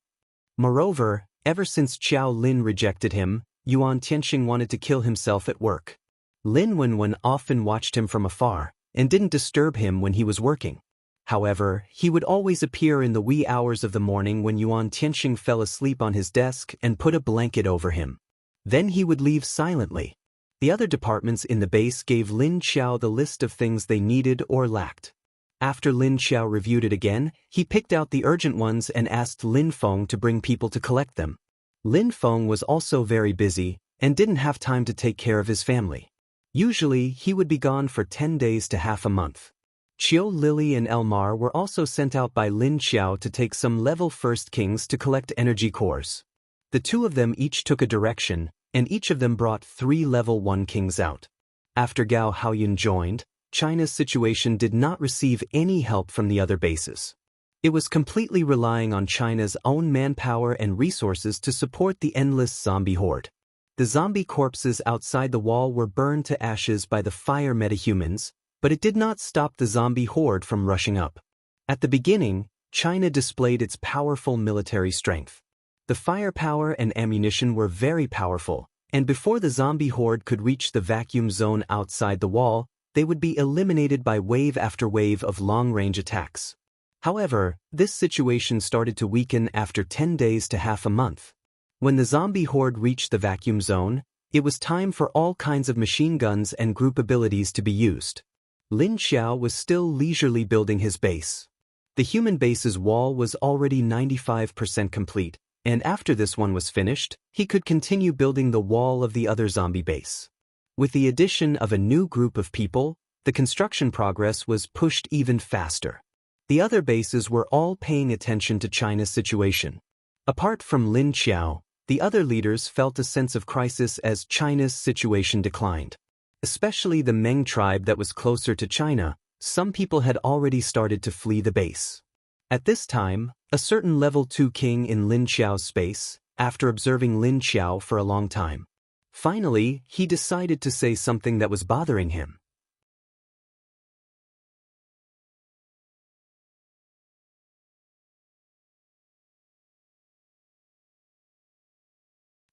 Moreover, ever since Qiao Lin rejected him, Yuan Tianxing wanted to kill himself at work. Lin Wenwen often watched him from afar, and didn't disturb him when he was working. However, he would always appear in the wee hours of the morning when Yuan Tianxing fell asleep on his desk and put a blanket over him. Then he would leave silently. The other departments in the base gave Lin Xiao the list of things they needed or lacked. After Lin Xiao reviewed it again, he picked out the urgent ones and asked Lin Feng to bring people to collect them. Lin Feng was also very busy and didn't have time to take care of his family. Usually, he would be gone for 10 days to half a month. Qiu Lily and Elmar were also sent out by Lin Xiao to take some level 1st kings to collect energy cores. The 2 of them each took a direction, and each of them brought 3 level 1 kings out. After Gao Haoyun joined, China's situation did not receive any help from the other bases. It was completely relying on China's own manpower and resources to support the endless zombie horde. The zombie corpses outside the wall were burned to ashes by the fire metahumans, but it did not stop the zombie horde from rushing up. At the beginning, China displayed its powerful military strength. The firepower and ammunition were very powerful, and before the zombie horde could reach the vacuum zone outside the wall, they would be eliminated by wave after wave of long-range attacks. However, this situation started to weaken after 10 days to half a month. When the zombie horde reached the vacuum zone, it was time for all kinds of machine guns and group abilities to be used. Lin Xiao was still leisurely building his base. The human base's wall was already 95% complete, and after this one was finished, he could continue building the wall of the other zombie base. With the addition of a new group of people, the construction progress was pushed even faster. The other bases were all paying attention to China's situation. Apart from Lin Xiao, the other leaders felt a sense of crisis as China's situation declined. Especially the Meng tribe that was closer to China, some people had already started to flee the base. At this time, a certain level 2 king in Lin Xiao's space, after observing Lin Xiao for a long time, finally, he decided to say something that was bothering him.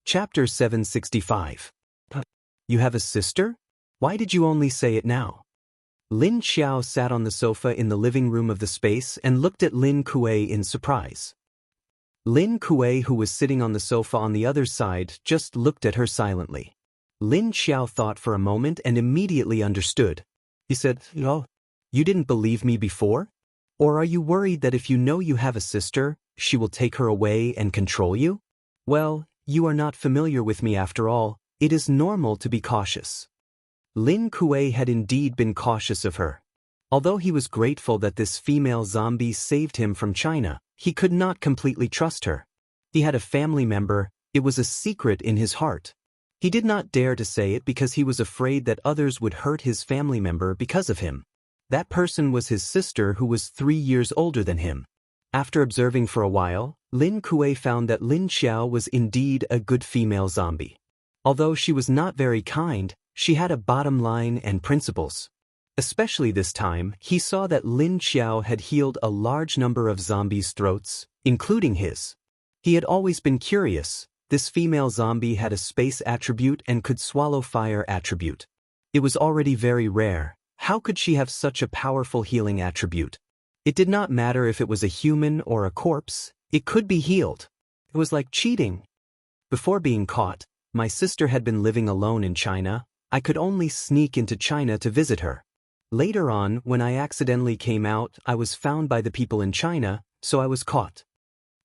Chapter 765. You have a sister? Why did you only say it now? Lin Xiao sat on the sofa in the living room of the space and looked at Lin Kuei in surprise. Lin Kuei, who was sitting on the sofa on the other side, just looked at her silently. Lin Xiao thought for a moment and immediately understood. He said, "Oh, You didn't believe me before? Or are you worried that if you know you have a sister, she will take her away and control you? Well, you are not familiar with me after all. It is normal to be cautious. Lin Kuei had indeed been cautious of her. Although he was grateful that this female zombie saved him from China, he could not completely trust her. He had a family member. It was a secret in his heart. He did not dare to say it because he was afraid that others would hurt his family member because of him. That person was his sister, who was 3 years older than him. After observing for a while, Lin Kuei found that Lin Xiao was indeed a good female zombie. Although she was not very kind, she had a bottom line and principles. Especially this time, he saw that Lin Xiao had healed a large number of zombies' throats, including his. He had always been curious. This female zombie had a space attribute and could swallow fire attribute. It was already very rare. How could she have such a powerful healing attribute? It did not matter if it was a human or a corpse, it could be healed. It was like cheating. Before being caught, my sister had been living alone in China. I could only sneak into China to visit her. Later on, when I accidentally came out, I was found by the people in China, so I was caught.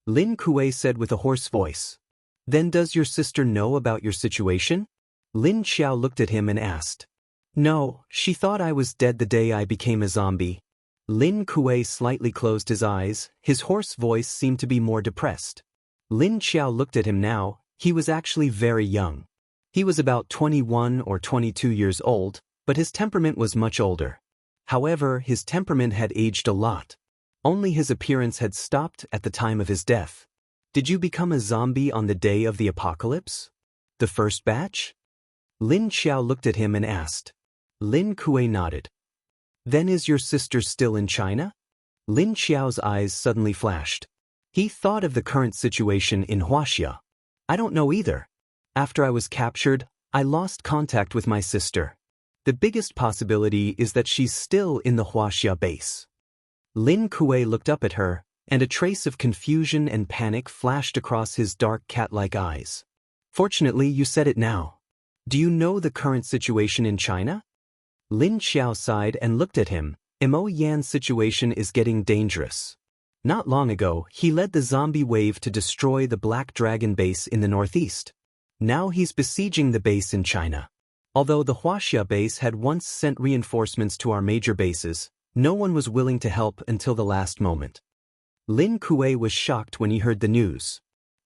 Lin Kuei said with a hoarse voice. Then does your sister know about your situation? Lin Xiao looked at him and asked. No, she thought I was dead the day I became a zombie. Lin Kuei slightly closed his eyes. His hoarse voice seemed to be more depressed. Lin Xiao looked at him now. He was actually very young. He was about 21 or 22 years old, but his temperament was much older. However, his temperament had aged a lot. Only his appearance had stopped at the time of his death. Did you become a zombie on the day of the apocalypse? The first batch? Lin Xiao looked at him and asked. Lin Kuei nodded. Then is your sister still in China? Lin Xiao's eyes suddenly flashed. He thought of the current situation in Huaxia. I don't know either. After I was captured, I lost contact with my sister. The biggest possibility is that she's still in the Huaxia base. Lin Kuei looked up at her, and a trace of confusion and panic flashed across his dark cat-like eyes. Fortunately, you said it now. Do you know the current situation in China? Lin Xiao sighed and looked at him. Mo Yan's situation is getting dangerous. Not long ago, he led the zombie wave to destroy the Black Dragon base in the northeast. Now he's besieging the base in China. Although the Huaxia base had once sent reinforcements to our major bases, no one was willing to help until the last moment. Lin Kuei was shocked when he heard the news.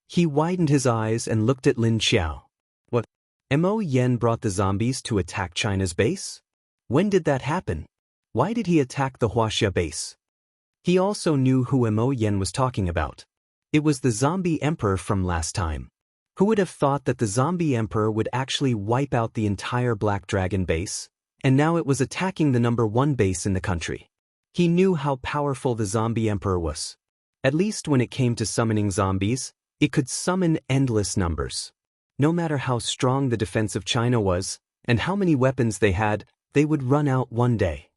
He widened his eyes and looked at Lin Xiao. What? Mo Yan brought the zombies to attack China's base? When did that happen? Why did he attack the Huaxia base? He also knew who Mo Yan was talking about. It was the zombie emperor from last time. Who would have thought that the zombie emperor would actually wipe out the entire Black Dragon base, and now it was attacking the #1 base in the country. He knew how powerful the zombie emperor was. At least when it came to summoning zombies, it could summon endless numbers. No matter how strong the defense of China was, and how many weapons they had, they would run out one day.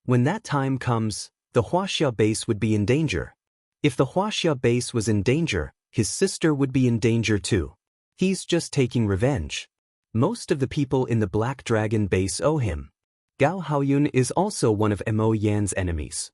When that time comes, the Huaxia base would be in danger. If the Huaxia base was in danger, his sister would be in danger too. He's just taking revenge. Most of the people in the Black Dragon base owe him. Gao Haoyun is also one of Mo Yan's enemies.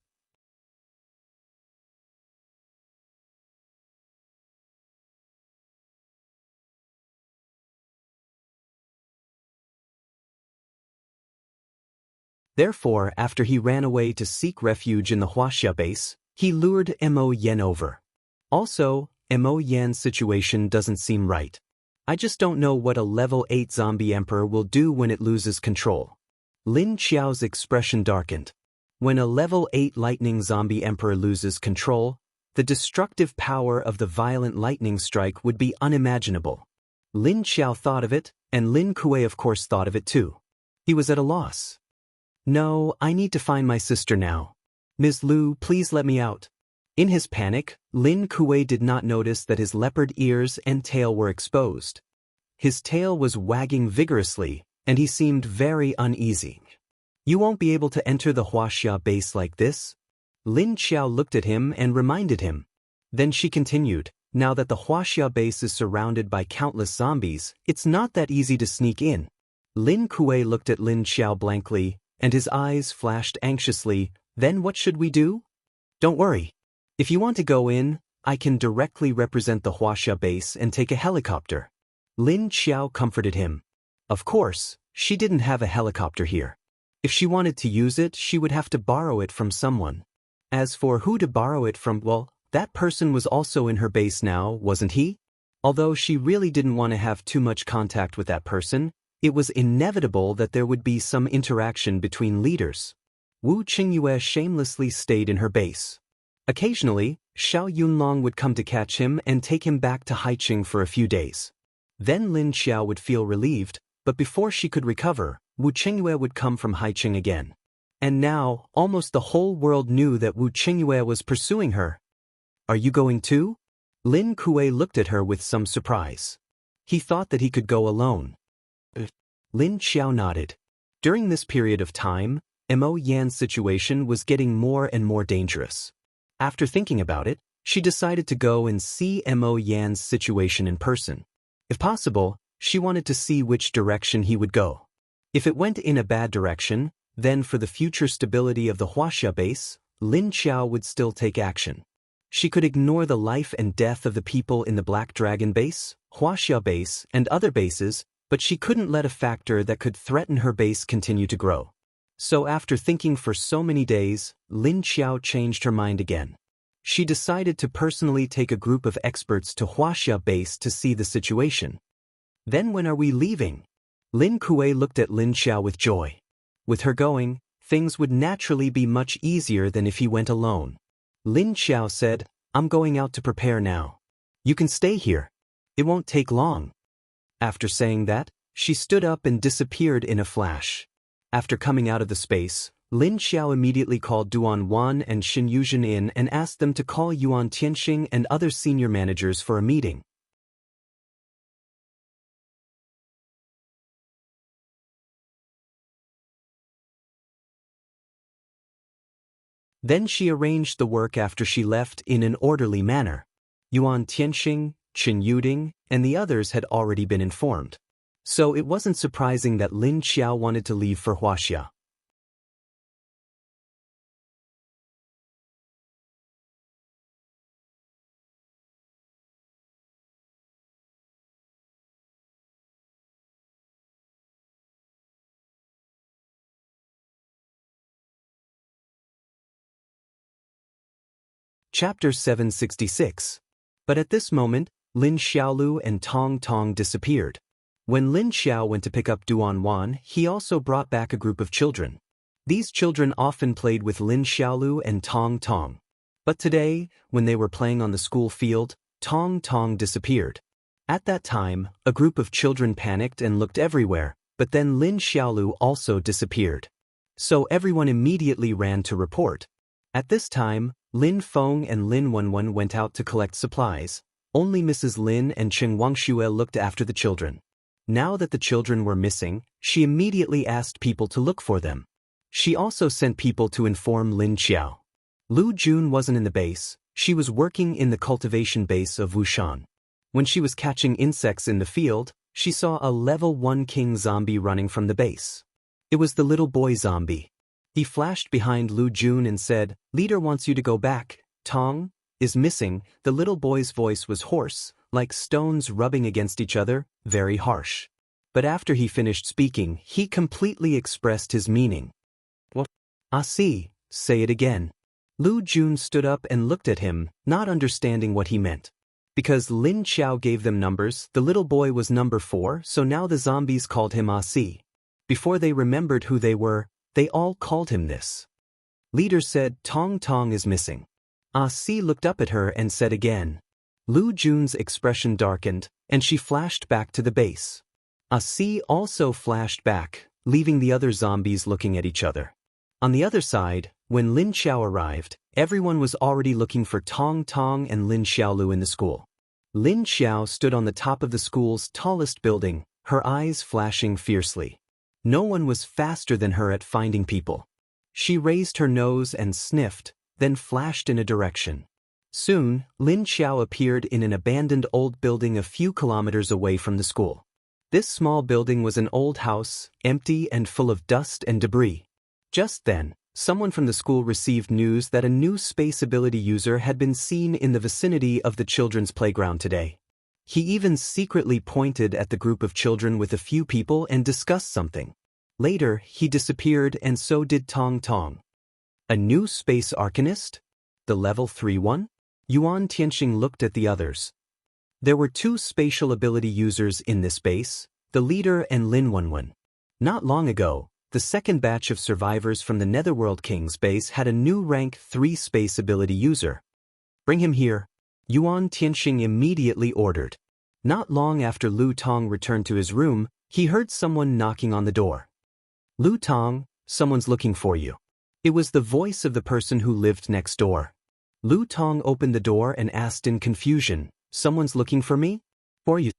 Therefore, after he ran away to seek refuge in the Huaxia base, he lured Mo Yan over. Also, Mo Yan's situation doesn't seem right. I just don't know what a level 8 zombie emperor will do when it loses control. Lin Xiao's expression darkened. When a level 8 lightning zombie emperor loses control, the destructive power of the violent lightning strike would be unimaginable. Lin Xiao thought of it, and Lin Kuei of course thought of it too. He was at a loss. No, I need to find my sister now. Ms. Lu, please let me out. In his panic, Lin Kuei did not notice that his leopard ears and tail were exposed. His tail was wagging vigorously, and he seemed very uneasy. You won't be able to enter the Huaxia base like this? Lin Xiao looked at him and reminded him. Then she continued, now that the Huaxia base is surrounded by countless zombies, it's not that easy to sneak in. Lin Kuei looked at Lin Xiao blankly, and his eyes flashed anxiously. Then what should we do? Don't worry. If you want to go in, I can directly represent the Huaxia base and take a helicopter. Lin Xiao comforted him. Of course, she didn't have a helicopter here. If she wanted to use it, she would have to borrow it from someone. As for who to borrow it from, well, that person was also in her base now, wasn't he? Although she really didn't want to have too much contact with that person, it was inevitable that there would be some interaction between leaders. Wu Qingyue shamelessly stayed in her base. Occasionally, Xiao Yunlong would come to catch him and take him back to Haiqing for a few days. Then Lin Xiao would feel relieved, but before she could recover, Wu Qingyue would come from Haiqing again. And now, almost the whole world knew that Wu Qingyue was pursuing her. Are you going too? Lin Kuei looked at her with some surprise. He thought that he could go alone. Lin Xiao nodded. During this period of time, Mo Yan's situation was getting more and more dangerous. After thinking about it, she decided to go and see Mo Yan's situation in person. If possible, she wanted to see which direction he would go. If it went in a bad direction, then for the future stability of the Huaxia base, Lin Xiao would still take action. She could ignore the life and death of the people in the Black Dragon base, Huaxia base, and other bases, but she couldn't let a factor that could threaten her base continue to grow. So after thinking for so many days, Lin Xiao changed her mind again. She decided to personally take a group of experts to Huaxia base to see the situation. Then when are we leaving? Lin Kuei looked at Lin Xiao with joy. With her going, things would naturally be much easier than if he went alone. Lin Xiao said, I'm going out to prepare now. You can stay here. It won't take long. After saying that, she stood up and disappeared in a flash. After coming out of the space, Lin Xiao immediately called Duan Wan and Xin Yuzhen in and asked them to call Yuan Tianxing and other senior managers for a meeting. Then she arranged the work after she left in an orderly manner. Yuan Tianxing, Qin Yuding, and the others had already been informed. So it wasn't surprising that Lin Xiao wanted to leave for Huaxia. Chapter 766. But at this moment, Lin Xiaolu and Tong Tong disappeared. When Lin Xiao went to pick up Duan Wan, he also brought back a group of children. These children often played with Lin Xiaolu and Tong Tong. But today, when they were playing on the school field, Tong Tong disappeared. At that time, a group of children panicked and looked everywhere, but then Lin Xiaolu also disappeared. So everyone immediately ran to report. At this time, Lin Feng and Lin Wenwen went out to collect supplies. Only Mrs. Lin and Cheng Wangxue looked after the children. Now that the children were missing, she immediately asked people to look for them. She also sent people to inform Lin Xiao. Lu Jun wasn't in the base, she was working in the cultivation base of Wushan. When she was catching insects in the field, she saw a level 1 king zombie running from the base. It was the little boy zombie. He flashed behind Lu Jun and said, "Leader wants you to go back. Tong is missing." The little boy's voice was hoarse, like stones rubbing against each other, very harsh. But after he finished speaking, he completely expressed his meaning. "What? I see, say it again." Lu Jun stood up and looked at him, not understanding what he meant. Because Lin Xiao gave them numbers, the little boy was number 4, so now the zombies called him Asi. Before they remembered who they were, they all called him this. Leader said, "Tong Tong is missing." Asi looked up at her and said again. Lu Jun's expression darkened, and she flashed back to the base. Asi also flashed back, leaving the other zombies looking at each other. On the other side, when Lin Xiao arrived, everyone was already looking for Tong Tong and Lin Xiaolu in the school. Lin Xiao stood on the top of the school's tallest building, her eyes flashing fiercely. No one was faster than her at finding people. She raised her nose and sniffed, then flashed in a direction. Soon, Lin Xiao appeared in an abandoned old building a few kilometers away from the school. This small building was an old house, empty and full of dust and debris. Just then, someone from the school received news that a new space ability user had been seen in the vicinity of the children's playground today. He even secretly pointed at the group of children with a few people and discussed something. Later, he disappeared and so did Tong Tong. A new space arcanist? The level 3 one? Yuan Tianxing looked at the others. There were 2 spatial ability users in this base, the leader and Lin Wenwen. Not long ago, the second batch of survivors from the Netherworld King's base had a new rank 3 space ability user. Bring him here, Yuan Tianxing immediately ordered. Not long after Lu Tong returned to his room, he heard someone knocking on the door. Lu Tong, someone's looking for you. It was the voice of the person who lived next door. Lu Tong opened the door and asked in confusion, someone's looking for me? For you.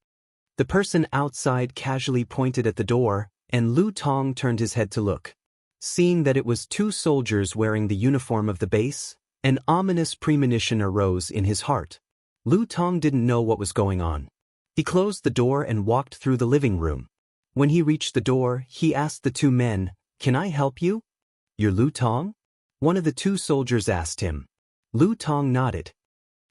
The person outside casually pointed at the door, and Lu Tong turned his head to look. Seeing that it was 2 soldiers wearing the uniform of the base, an ominous premonition arose in his heart. Lu Tong didn't know what was going on. He closed the door and walked through the living room. When he reached the door, he asked the 2 men, "Can I help you?" "You're Lu Tong?" one of the 2 soldiers asked him. Lu Tong nodded.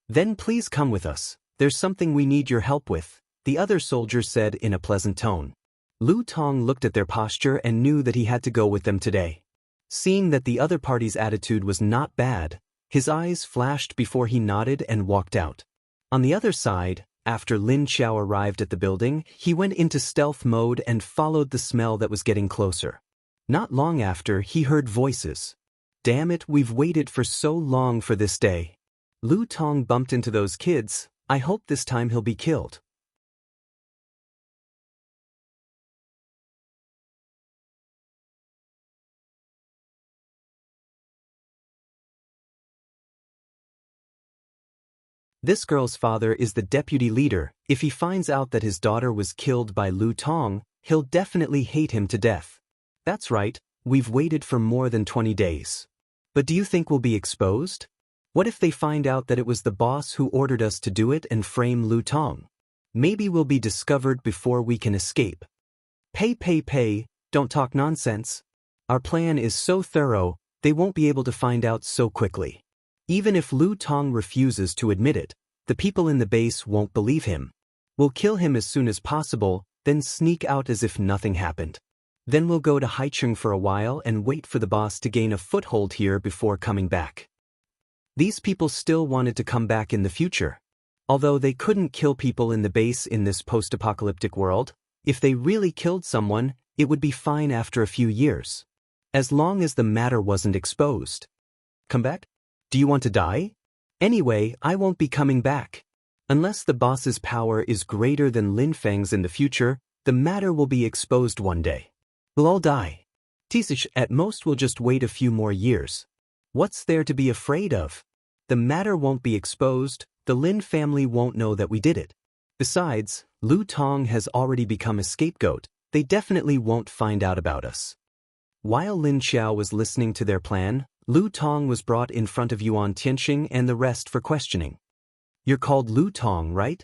"Then please come with us. There's something we need your help with," the other soldier said in a pleasant tone. Lu Tong looked at their posture and knew that he had to go with them today. Seeing that the other party's attitude was not bad, his eyes flashed before he nodded and walked out. On the other side, after Lin Xiao arrived at the building, he went into stealth mode and followed the smell that was getting closer. Not long after, he heard voices. "Damn it, we've waited for so long for this day." Lu Tong bumped into those kids. "I hope this time he'll be killed." This girl's father is the deputy leader. If he finds out that his daughter was killed by Lu Tong, he'll definitely hate him to death. That's right, we've waited for more than 20 days. But do you think we'll be exposed? What if they find out that it was the boss who ordered us to do it and frame Lu Tong? Maybe we'll be discovered before we can escape. Pay, don't talk nonsense. Our plan is so thorough, they won't be able to find out so quickly. Even if Lu Tong refuses to admit it, the people in the base won't believe him. We'll kill him as soon as possible, then sneak out as if nothing happened. Then we'll go to Haicheng for a while and wait for the boss to gain a foothold here before coming back. These people still wanted to come back in the future. Although they couldn't kill people in the base in this post-apocalyptic world, if they really killed someone, it would be fine after a few years. As long as the matter wasn't exposed. Come back? Do you want to die? Anyway, I won't be coming back. Unless the boss's power is greater than Lin Feng's in the future, the matter will be exposed one day. We'll all die. Tisish, at most we'll just wait a few more years. What's there to be afraid of? The matter won't be exposed, the Lin family won't know that we did it. Besides, Lu Tong has already become a scapegoat, they definitely won't find out about us. While Lin Xiao was listening to their plan, Lu Tong was brought in front of Yuan Tianxing and the rest for questioning. You're called Lu Tong, right?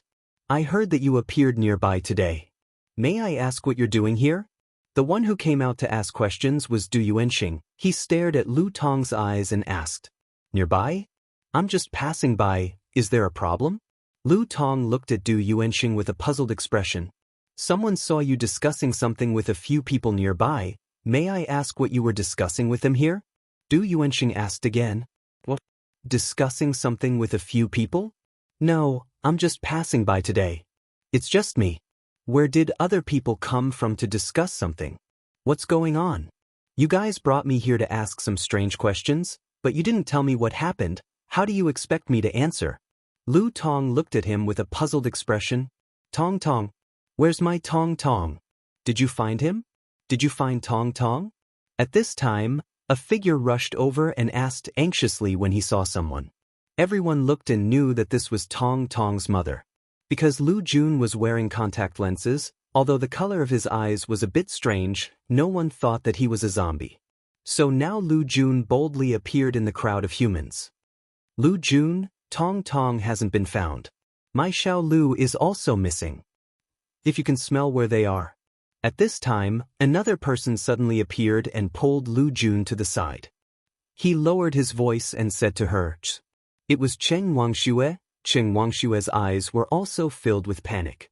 I heard that you appeared nearby today. May I ask what you're doing here? The one who came out to ask questions was Du Yuanxing. He stared at Lu Tong's eyes and asked, "Nearby? I'm just passing by, is there a problem?" Lu Tong looked at Du Yuanxing with a puzzled expression. Someone saw you discussing something with a few people nearby. May I ask what you were discussing with them here? Du Yuanxing asked again. What? Discussing something with a few people? No, I'm just passing by today. It's just me. Where did other people come from to discuss something? What's going on? You guys brought me here to ask some strange questions, but you didn't tell me what happened. How do you expect me to answer? Lu Tong looked at him with a puzzled expression. Tong Tong. Where's my Tong Tong? Did you find him? Did you find Tong Tong? At this time, a figure rushed over and asked anxiously when he saw someone. Everyone looked and knew that this was Tong Tong's mother. Because Lu Jun was wearing contact lenses, although the color of his eyes was a bit strange, no one thought that he was a zombie. So now Lu Jun boldly appeared in the crowd of humans. Lu Jun, Tong Tong hasn't been found. My Xiao Lu is also missing. If you can smell where they are. At this time, another person suddenly appeared and pulled Lu Jun to the side. He lowered his voice and said to her, "Ch." It was Cheng Wangxue. Cheng Wangshue's eyes were also filled with panic.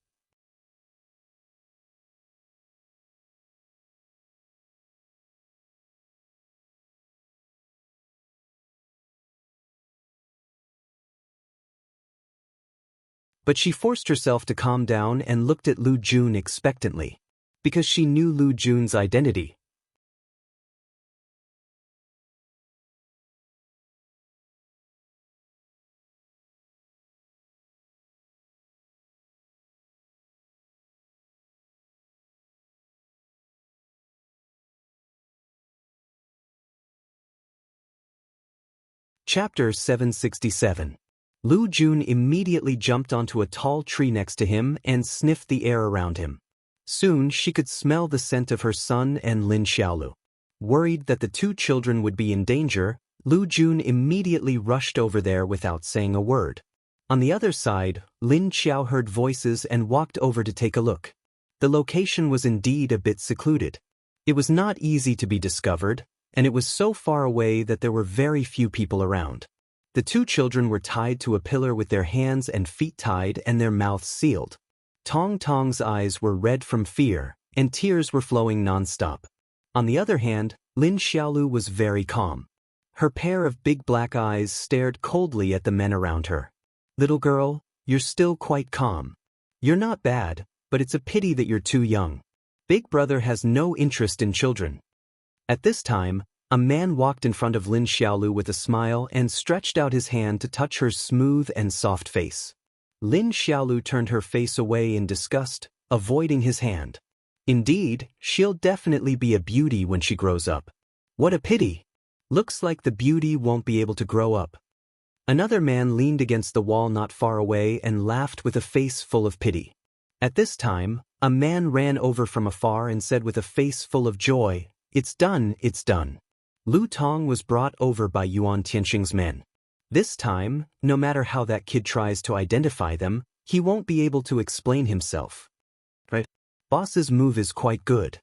But she forced herself to calm down and looked at Lu Jun expectantly, because she knew Lu Jun's identity. Chapter 767. Lu Jun immediately jumped onto a tall tree next to him and sniffed the air around him. Soon she could smell the scent of her son and Lin Xiaolu. Worried that the two children would be in danger, Lu Jun immediately rushed over there without saying a word. On the other side, Lin Xiao heard voices and walked over to take a look. The location was indeed a bit secluded. It was not easy to be discovered, and it was so far away that there were very few people around. The two children were tied to a pillar with their hands and feet tied and their mouths sealed. Tong Tong's eyes were red from fear, and tears were flowing non-stop. On the other hand, Lin Xiaolu was very calm. Her pair of big black eyes stared coldly at the men around her. "Little girl, you're still quite calm. You're not bad, but it's a pity that you're too young. Big brother has no interest in children." At this time, a man walked in front of Lin Xiaolu with a smile and stretched out his hand to touch her smooth and soft face. Lin Xiaolu turned her face away in disgust, avoiding his hand. Indeed, she'll definitely be a beauty when she grows up. What a pity! Looks like the beauty won't be able to grow up. Another man leaned against the wall not far away and laughed with a face full of pity. At this time, a man ran over from afar and said with a face full of joy, "It's done, it's done." Lu Tong was brought over by Yuan Tianxing's men. This time, no matter how that kid tries to identify them, he won't be able to explain himself. Right? Boss's move is quite good.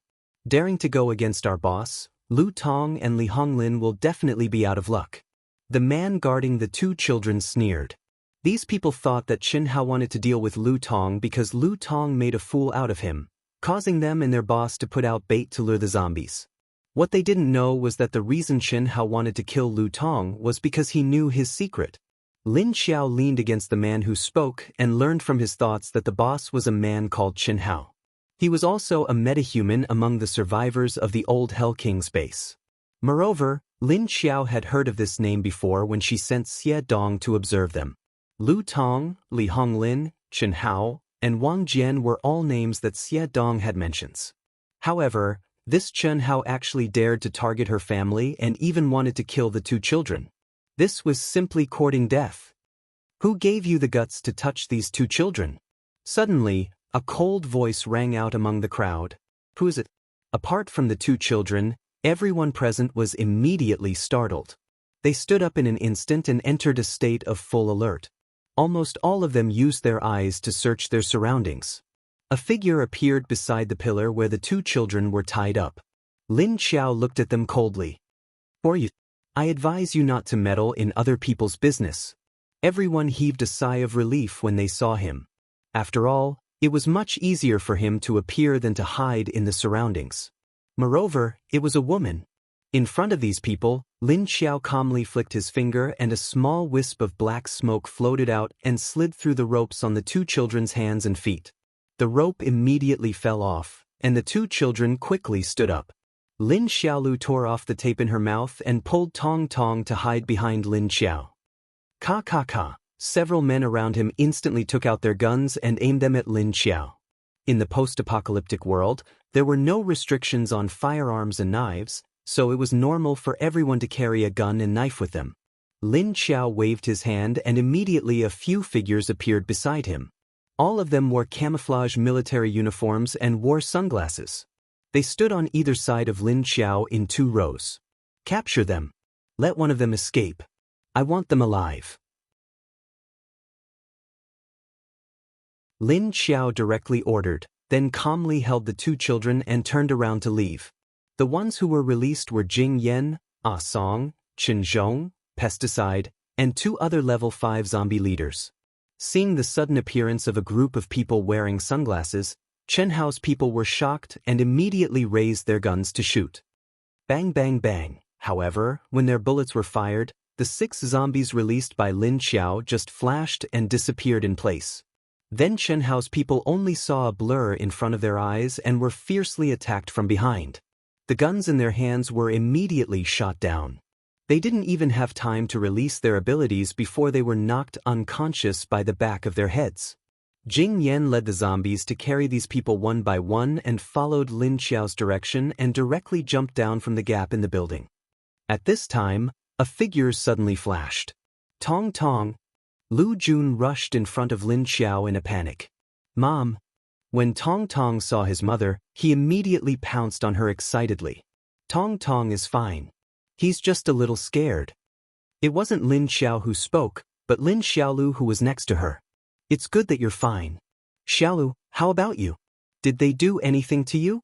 Daring to go against our boss, Lu Tong and Li Honglin will definitely be out of luck. The man guarding the two children sneered. These people thought that Chen Hao wanted to deal with Lu Tong because Lu Tong made a fool out of him, causing them and their boss to put out bait to lure the zombies. What they didn't know was that the reason Chen Hao wanted to kill Lu Tong was because he knew his secret. Lin Xiao leaned against the man who spoke and learned from his thoughts that the boss was a man called Chen Hao. He was also a metahuman among the survivors of the old Hell King's base. Moreover, Lin Xiao had heard of this name before when she sent Xie Dong to observe them. Lu Tong, Li Honglin, Chen Hao, and Wang Jian were all names that Xie Dong had mentioned. However, this Chen Hao actually dared to target her family and even wanted to kill the two children. This was simply courting death. Who gave you the guts to touch these two children? Suddenly, a cold voice rang out among the crowd. Who is it? Apart from the two children, everyone present was immediately startled. They stood up in an instant and entered a state of full alert. Almost all of them used their eyes to search their surroundings. A figure appeared beside the pillar where the two children were tied up. Lin Xiao looked at them coldly. "For you, I advise you not to meddle in other people's business." Everyone heaved a sigh of relief when they saw him. After all, it was much easier for him to appear than to hide in the surroundings. Moreover, it was a woman. In front of these people, Lin Xiao calmly flicked his finger and a small wisp of black smoke floated out and slid through the ropes on the two children's hands and feet. The rope immediately fell off, and the two children quickly stood up. Lin Xiaolu tore off the tape in her mouth and pulled Tong Tong to hide behind Lin Xiao. Ka ka ka. Several men around him instantly took out their guns and aimed them at Lin Xiao. In the post-apocalyptic world, there were no restrictions on firearms and knives, so it was normal for everyone to carry a gun and knife with them. Lin Xiao waved his hand and immediately a few figures appeared beside him. All of them wore camouflage military uniforms and wore sunglasses. They stood on either side of Lin Xiao in 2 rows. "Capture them. Let one of them escape. I want them alive." Lin Xiao directly ordered, then calmly held the 2 children and turned around to leave. The ones who were released were Jing Yan, Ah Song, Chen Zhong, pesticide, and 2 other level 5 zombie leaders. Seeing the sudden appearance of a group of people wearing sunglasses, Chen Hao's people were shocked and immediately raised their guns to shoot. Bang bang bang. However, when their bullets were fired, the 6 zombies released by Lin Xiao just flashed and disappeared in place. Then Chen Hao's people only saw a blur in front of their eyes and were fiercely attacked from behind. The guns in their hands were immediately shot down. They didn't even have time to release their abilities before they were knocked unconscious by the back of their heads. Jing Yan led the zombies to carry these people one by one and followed Lin Xiao's direction and directly jumped down from the gap in the building. At this time, a figure suddenly flashed. Tong Tong. Lu Jun rushed in front of Lin Xiao in a panic. Mom. When Tong Tong saw his mother, he immediately pounced on her excitedly. Tong Tong is fine. He's just a little scared. It wasn't Lin Xiao who spoke, but Lin Xiaolu who was next to her. It's good that you're fine. Xiaolu, how about you? Did they do anything to you?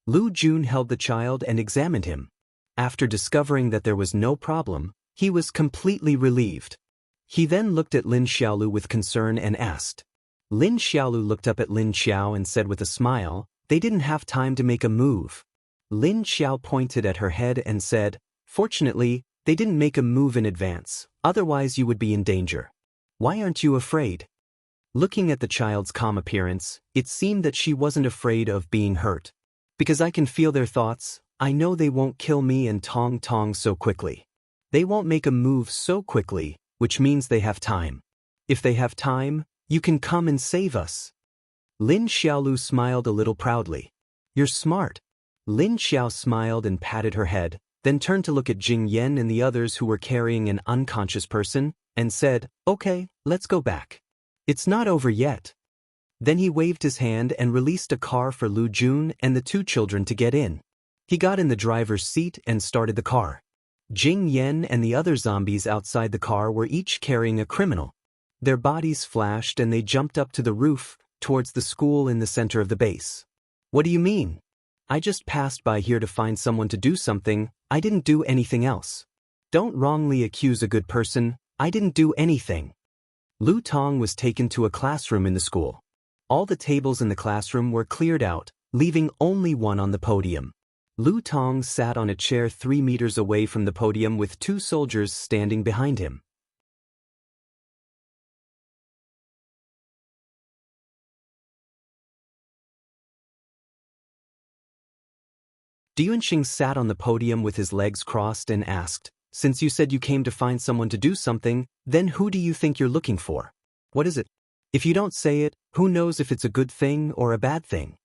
Lu Jun held the child and examined him. After discovering that there was no problem, he was completely relieved. He then looked at Lin Xiaolu with concern and asked. Lin Xiaolu looked up at Lin Xiao and said with a smile, they didn't have time to make a move. Lin Xiao pointed at her head and said, fortunately, they didn't make a move in advance, otherwise you would be in danger. Why aren't you afraid? Looking at the child's calm appearance, it seemed that she wasn't afraid of being hurt. Because I can feel their thoughts, I know they won't kill me and Tong Tong so quickly. They won't make a move so quickly, which means they have time. If they have time, you can come and save us. Lin Xiaolu smiled a little proudly. You're smart. Lin Xiao smiled and patted her head, then turned to look at Jing Yan and the others who were carrying an unconscious person, and said, okay, let's go back. It's not over yet. Then he waved his hand and released a car for Lu Jun and the 2 children to get in. He got in the driver's seat and started the car. Jing Yan and the other zombies outside the car were each carrying a criminal. Their bodies flashed and they jumped up to the roof, towards the school in the center of the base. What do you mean? I just passed by here to find someone to do something, I didn't do anything else. Don't wrongly accuse a good person, I didn't do anything. Lu Tong was taken to a classroom in the school. All the tables in the classroom were cleared out, leaving only one on the podium. Lu Tong sat on a chair 3 meters away from the podium with 2 soldiers standing behind him. Yuanxing sat on the podium with his legs crossed and asked, since you said you came to find someone to do something, then who do you think you're looking for? What is it? If you don't say it, who knows if it's a good thing or a bad thing?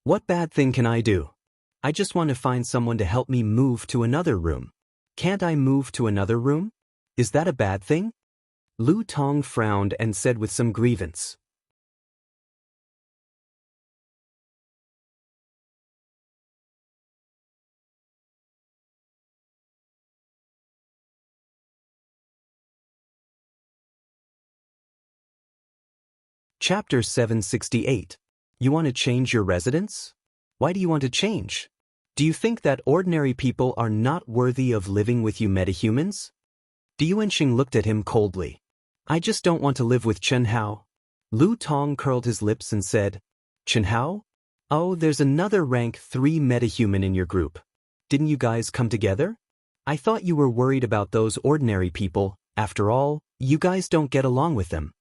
What bad thing can I do? I just want to find someone to help me move to another room. Can't I move to another room? Is that a bad thing? Lu Tong frowned and said with some grievance. Chapter 768. You want to change your residence? Why do you want to change? Do you think that ordinary people are not worthy of living with you metahumans? Yuanxing looked at him coldly. I just don't want to live with Chen Hao. Lu Tong curled his lips and said, Chen Hao? Oh, there's another rank 3 metahuman in your group. Didn't you guys come together? I thought you were worried about those ordinary people. After all, you guys don't get along with them.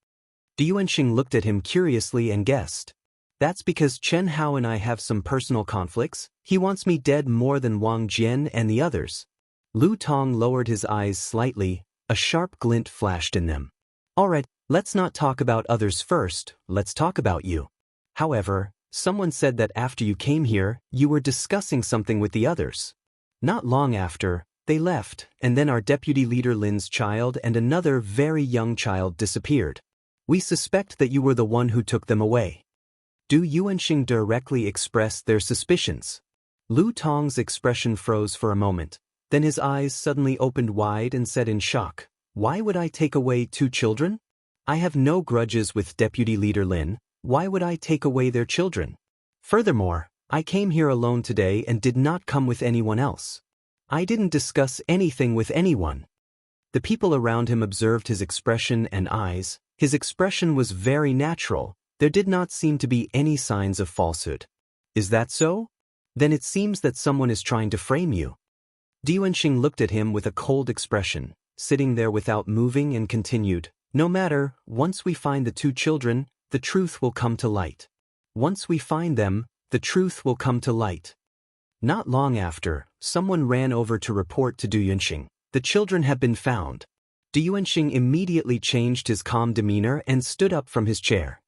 Yuanxing looked at him curiously and guessed. That's because Chen Hao and I have some personal conflicts. He wants me dead more than Wang Jian and the others. Lu Tong lowered his eyes slightly, a sharp glint flashed in them. Alright, let's not talk about others first, let's talk about you. However, someone said that after you came here, you were discussing something with the others. Not long after, they left, and then our deputy leader Lin's child and another very young child disappeared. We suspect that you were the one who took them away. Yuanxing directly expressed their suspicions. Lu Tong's expression froze for a moment, then his eyes suddenly opened wide and said in shock, Why would I take away 2 children? I have no grudges with Deputy Leader Lin, why would I take away their children? Furthermore, I came here alone today and did not come with anyone else. I didn't discuss anything with anyone. The people around him observed his expression and eyes. His expression was very natural. There did not seem to be any signs of falsehood. Is that so? Then it seems that someone is trying to frame you. Enchanting looked at him with a cold expression, sitting there without moving, and continued, no matter, once we find the two children, the truth will come to light. Once we find them, the truth will come to light. Not long after, someone ran over to report to Enchanting. The children had been found. Enchanting immediately changed his calm demeanor and stood up from his chair.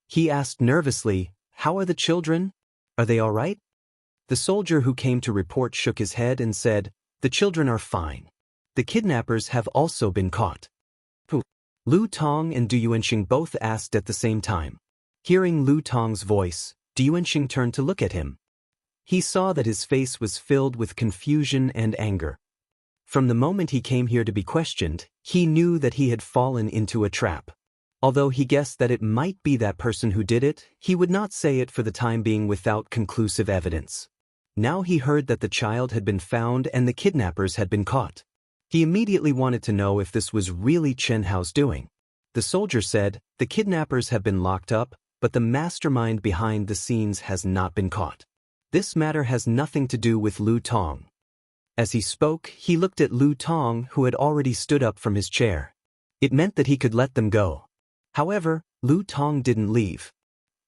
He asked nervously, how are the children? Are they all right? The soldier who came to report shook his head and said, the children are fine. The kidnappers have also been caught. Who? Lu Tong and Enchanting both asked at the same time. Hearing Lu Tong's voice, Enchanting turned to look at him. He saw that his face was filled with confusion and anger. From the moment he came here to be questioned, he knew that he had fallen into a trap. Although he guessed that it might be that person who did it, he would not say it for the time being without conclusive evidence. Now he heard that the child had been found and the kidnappers had been caught. He immediately wanted to know if this was really Chen Hao's doing. The soldier said, the kidnappers have been locked up, but the mastermind behind the scenes has not been caught. This matter has nothing to do with Lu Tong. As he spoke, he looked at Lu Tong, who had already stood up from his chair. It meant that he could let them go. However, Lu Tong didn't leave.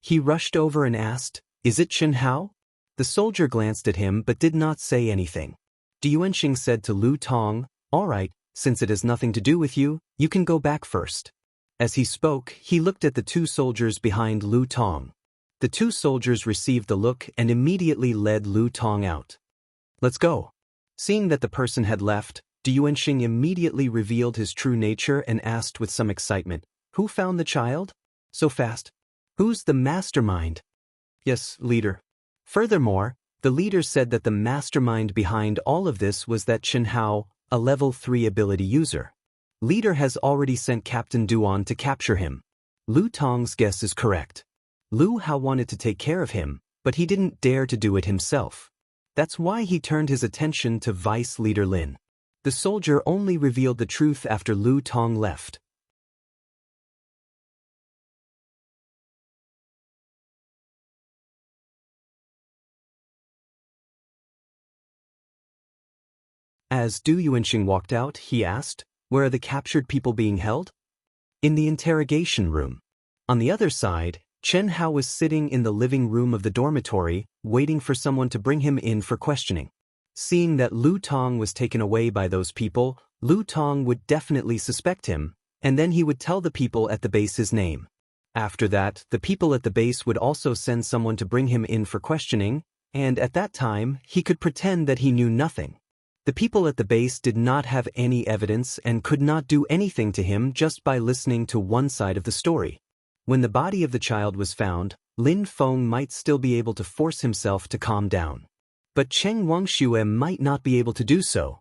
He rushed over and asked, is it Chen Hao? The soldier glanced at him but did not say anything. Enchanting said to Lu Tong, all right, since it has nothing to do with you, you can go back first. As he spoke, he looked at the two soldiers behind Lu Tong. The two soldiers received the look and immediately led Lu Tong out. Let's go. Seeing that the person had left, Enchanting immediately revealed his true nature and asked with some excitement, who found the child? So fast. Who's the mastermind? Yes, leader. Furthermore, the leader said that the mastermind behind all of this was that Chen Hao, a level 3 ability user. Leader has already sent Captain Duan to capture him. Lu Tong's guess is correct. Lu Hao wanted to take care of him, but he didn't dare to do it himself. That's why he turned his attention to Vice Leader Lin. The soldier only revealed the truth after Lu Tong left. As Enchanting walked out, he asked, where are the captured people being held? In the interrogation room. On the other side, Chen Hao was sitting in the living room of the dormitory, waiting for someone to bring him in for questioning. Seeing that Lu Tong was taken away by those people, Lu Tong would definitely suspect him, and then he would tell the people at the base his name. After that, the people at the base would also send someone to bring him in for questioning, and at that time, he could pretend that he knew nothing. The people at the base did not have any evidence and could not do anything to him just by listening to one side of the story. When the body of the child was found, Lin Feng might still be able to force himself to calm down. But Cheng Wangshuhe might not be able to do so.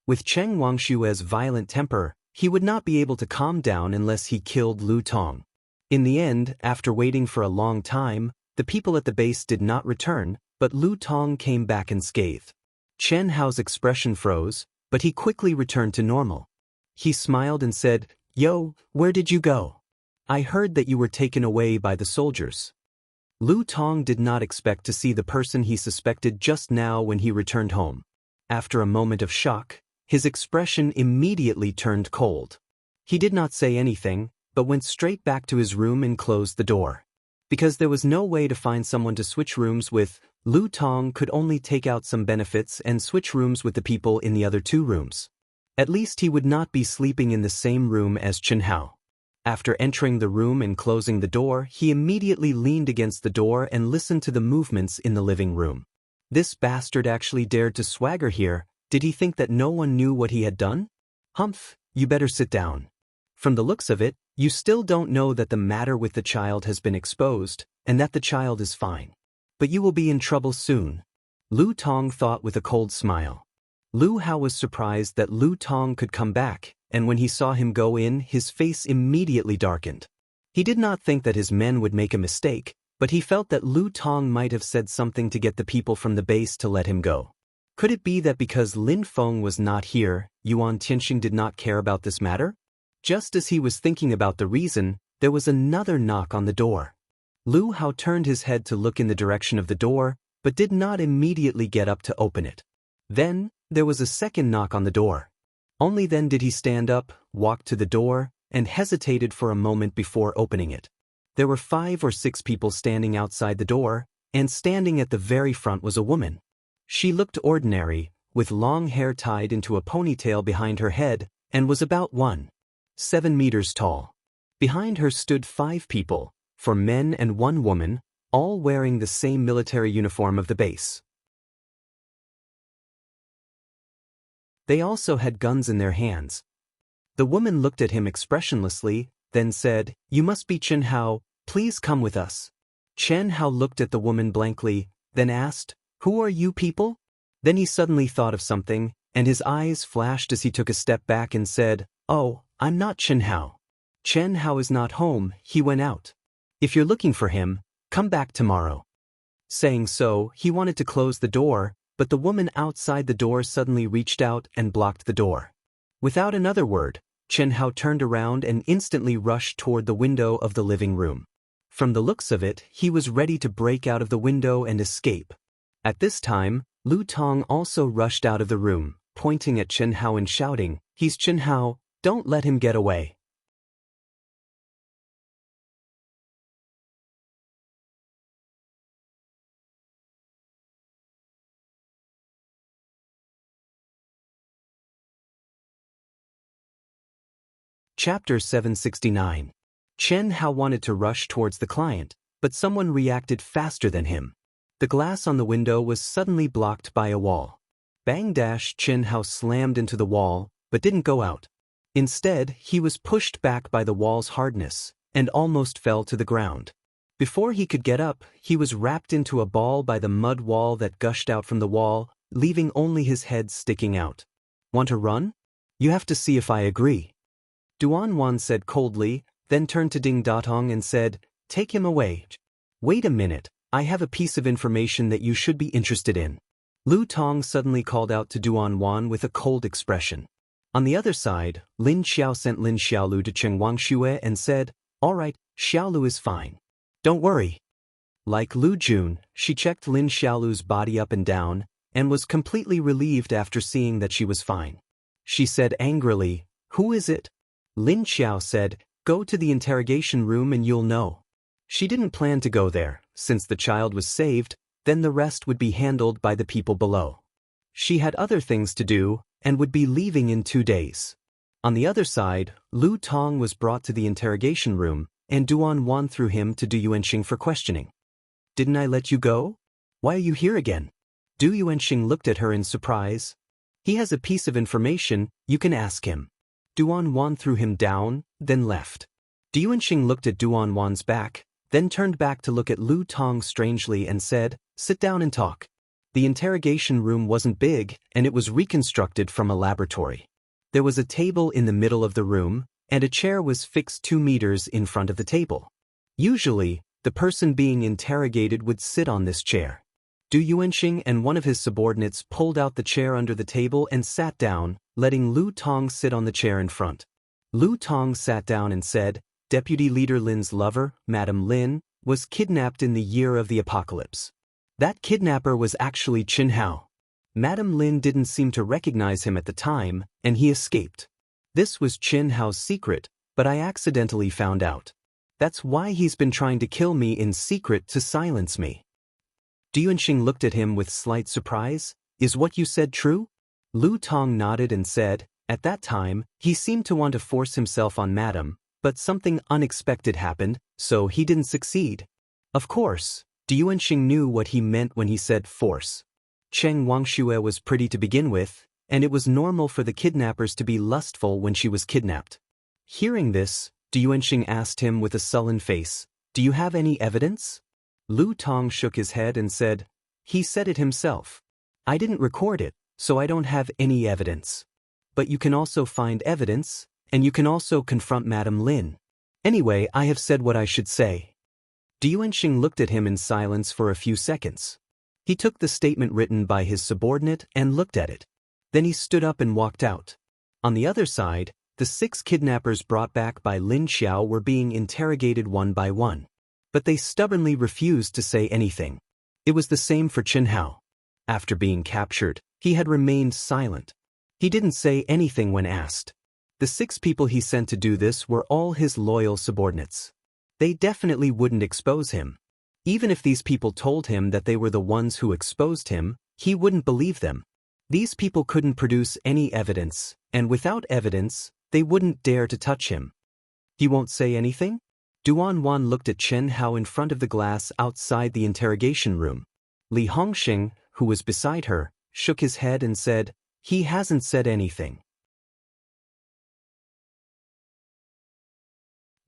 With Cheng Wangshue's violent temper, he would not be able to calm down unless he killed Lu Tong. In the end, after waiting for a long time, the people at the base did not return, but Lu Tong came back unscathed. Chen Hao's expression froze, but he quickly returned to normal. He smiled and said, "Yo, where did you go? I heard that you were taken away by the soldiers." Lu Tong did not expect to see the person he suspected just now when he returned home. After a moment of shock, his expression immediately turned cold. He did not say anything, but went straight back to his room and closed the door. Because there was no way to find someone to switch rooms with, Lu Tong could only take out some benefits and switch rooms with the people in the other two rooms. At least he would not be sleeping in the same room as Chen Hao. After entering the room and closing the door, he immediately leaned against the door and listened to the movements in the living room. This bastard actually dared to swagger here. Did he think that no one knew what he had done? Humph, you better sit down. From the looks of it, you still don't know that the matter with the child has been exposed, and that the child is fine. But you will be in trouble soon. Lu Tong thought with a cold smile. Lu Hao was surprised that Lu Tong could come back, and when he saw him go in, his face immediately darkened. He did not think that his men would make a mistake, but he felt that Lu Tong might have said something to get the people from the base to let him go. Could it be that because Lin Feng was not here, Yuan Tianxing did not care about this matter? Just as he was thinking about the reason, there was another knock on the door. Lu Hao turned his head to look in the direction of the door, but did not immediately get up to open it. Then, there was a second knock on the door. Only then did he stand up, walk to the door, and hesitated for a moment before opening it. There were 5 or 6 people standing outside the door, and standing at the very front was a woman. She looked ordinary, with long hair tied into a ponytail behind her head, and was about 1.7 meters tall. Behind her stood 5 people, 4 men and 1 woman, all wearing the same military uniform of the base. They also had guns in their hands. The woman looked at him expressionlessly, then said, "You must be Chen Hao, please come with us." Chen Hao looked at the woman blankly, then asked, "Who are you people?" Then he suddenly thought of something, and his eyes flashed as he took a step back and said, "Oh, I'm not Chen Hao. Chen Hao is not home, he went out. If you're looking for him, come back tomorrow." Saying so, he wanted to close the door, but the woman outside the door suddenly reached out and blocked the door. Without another word, Chen Hao turned around and instantly rushed toward the window of the living room. From the looks of it, he was ready to break out of the window and escape. At this time, Lu Tong also rushed out of the room, pointing at Chen Hao and shouting, "He's Chen Hao, don't let him get away." Chapter 769. Chen Hao wanted to rush towards the client, but someone reacted faster than him. The glass on the window was suddenly blocked by a wall. Bang dash! Chen Hao slammed into the wall, but didn't go out. Instead, he was pushed back by the wall's hardness, and almost fell to the ground. Before he could get up, he was wrapped into a ball by the mud wall that gushed out from the wall, leaving only his head sticking out. "Want to run? You have to see if I agree." Duan Wan said coldly, then turned to Ding Datong and said, "Take him away." "Wait a minute, I have a piece of information that you should be interested in." Lu Tong suddenly called out to Duan Wan with a cold expression. On the other side, Lin Xiao sent Lin Xiaolu to Cheng Wangxue and said, "All right, Xiaolu is fine. Don't worry." Like Lu Jun, she checked Lin Xiaolu's body up and down, and was completely relieved after seeing that she was fine. She said angrily, "Who is it?" Lin Xiao said, "Go to the interrogation room and you'll know." She didn't plan to go there, since the child was saved, then the rest would be handled by the people below. She had other things to do, and would be leaving in 2 days. On the other side, Lu Tong was brought to the interrogation room, and Duan Wan threw him to Du Yuanxing for questioning. "Didn't I let you go? Why are you here again?" Du Yuanxing looked at her in surprise. "He has a piece of information, you can ask him." Duan Wan threw him down, then left. Du Yuanxing looked at Duan Wan's back, then turned back to look at Lu Tong strangely and said, "Sit down and talk." The interrogation room wasn't big, and it was reconstructed from a laboratory. There was a table in the middle of the room, and a chair was fixed 2 meters in front of the table. Usually, the person being interrogated would sit on this chair. Du Yuanxing and one of his subordinates pulled out the chair under the table and sat down, letting Lu Tong sit on the chair in front. Lu Tong sat down and said, "Deputy Leader Lin's lover, Madame Lin, was kidnapped in the year of the apocalypse. That kidnapper was actually Chen Hao. Madame Lin didn't seem to recognize him at the time, and he escaped. This was Chen Hao's secret, but I accidentally found out. That's why he's been trying to kill me in secret to silence me." Du Yuanxing looked at him with slight surprise. "Is what you said true?" Lu Tong nodded and said, "At that time, he seemed to want to force himself on Madame, but something unexpected happened, so he didn't succeed." Of course, Du Yuanxing knew what he meant when he said force. Cheng Wangxue was pretty to begin with, and it was normal for the kidnappers to be lustful when she was kidnapped. Hearing this, Du Yuanxing asked him with a sullen face, "Do you have any evidence?" Lu Tong shook his head and said, "He said it himself. I didn't record it, so I don't have any evidence. But you can also find evidence, and you can also confront Madame Lin. Anyway, I have said what I should say." Du Yuanxing looked at him in silence for a few seconds. He took the statement written by his subordinate and looked at it. Then he stood up and walked out. On the other side, the 6 kidnappers brought back by Lin Xiao were being interrogated one by one. But they stubbornly refused to say anything. It was the same for Chen Hao. After being captured, he had remained silent. He didn't say anything when asked. The 6 people he sent to do this were all his loyal subordinates. They definitely wouldn't expose him. Even if these people told him that they were the ones who exposed him, he wouldn't believe them. These people couldn't produce any evidence, and without evidence, they wouldn't dare to touch him. He won't say anything? Duan Wan looked at Chen Hao in front of the glass outside the interrogation room. Li Hongxing, who was beside her, shook his head and said, "He hasn't said anything."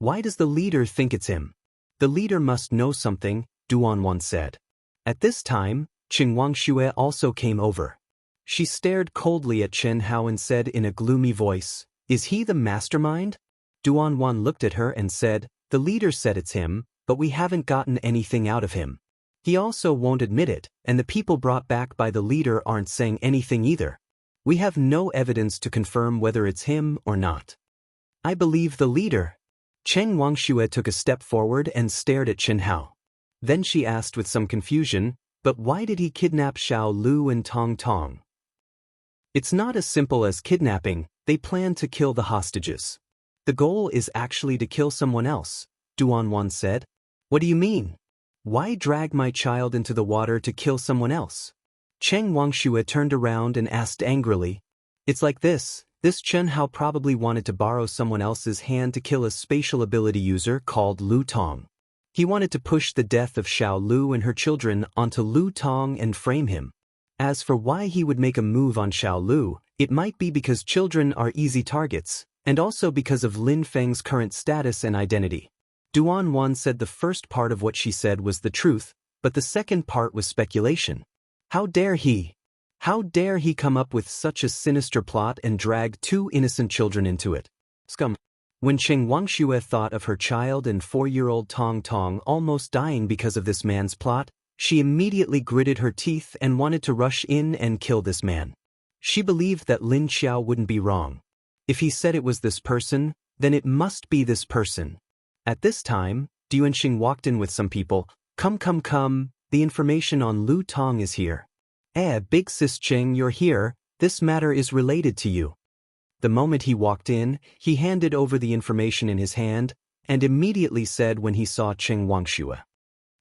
Why does the leader think it's him? The leader must know something, Duan Wan said. At this time, Qing Wangxue also came over. She stared coldly at Chen Hao and said in a gloomy voice, "Is he the mastermind?" Duan Wan looked at her and said, "The leader said it's him, but we haven't gotten anything out of him. He also won't admit it, and the people brought back by the leader aren't saying anything either. We have no evidence to confirm whether it's him or not." "I believe the leader." Cheng Wangxue took a step forward and stared at Chen Hao. Then she asked with some confusion, "But why did he kidnap Xiao Lu and Tong Tong?" "It's not as simple as kidnapping, they plan to kill the hostages. The goal is actually to kill someone else," Duan Wan said. "What do you mean? Why drag my child into the water to kill someone else?" Cheng Wangxue turned around and asked angrily. "It's like this Chen Hao probably wanted to borrow someone else's hand to kill a spatial ability user called Lu Tong. He wanted to push the death of Xiao Lu and her children onto Lu Tong and frame him. As for why he would make a move on Xiao Lu, it might be because children are easy targets, and also because of Lin Feng's current status and identity." Duan Wan said the first part of what she said was the truth, but the second part was speculation. How dare he? How dare he come up with such a sinister plot and drag 2 innocent children into it? Scum. When Cheng Wangxue thought of her child and 4-year-old Tong Tong almost dying because of this man's plot, she immediately gritted her teeth and wanted to rush in and kill this man. She believed that Lin Xiao wouldn't be wrong. If he said it was this person, then it must be this person. At this time, Duanxing walked in with some people. Come, the information on Lu Tong is here." Big sis Cheng, you're here, this matter is related to you." The moment he walked in, he handed over the information in his hand, and immediately said when he saw Cheng Wangxue,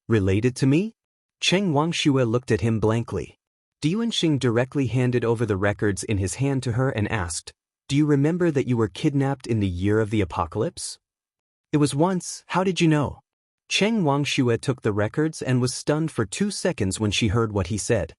"Related to me?" Cheng Wangxue looked at him blankly. Duanxing directly handed over the records in his hand to her and asked, "Do you remember that you were kidnapped in the year of the apocalypse?" "It was once, how did you know?" Cheng Wangxue took the records and was stunned for 2 seconds when she heard what he said.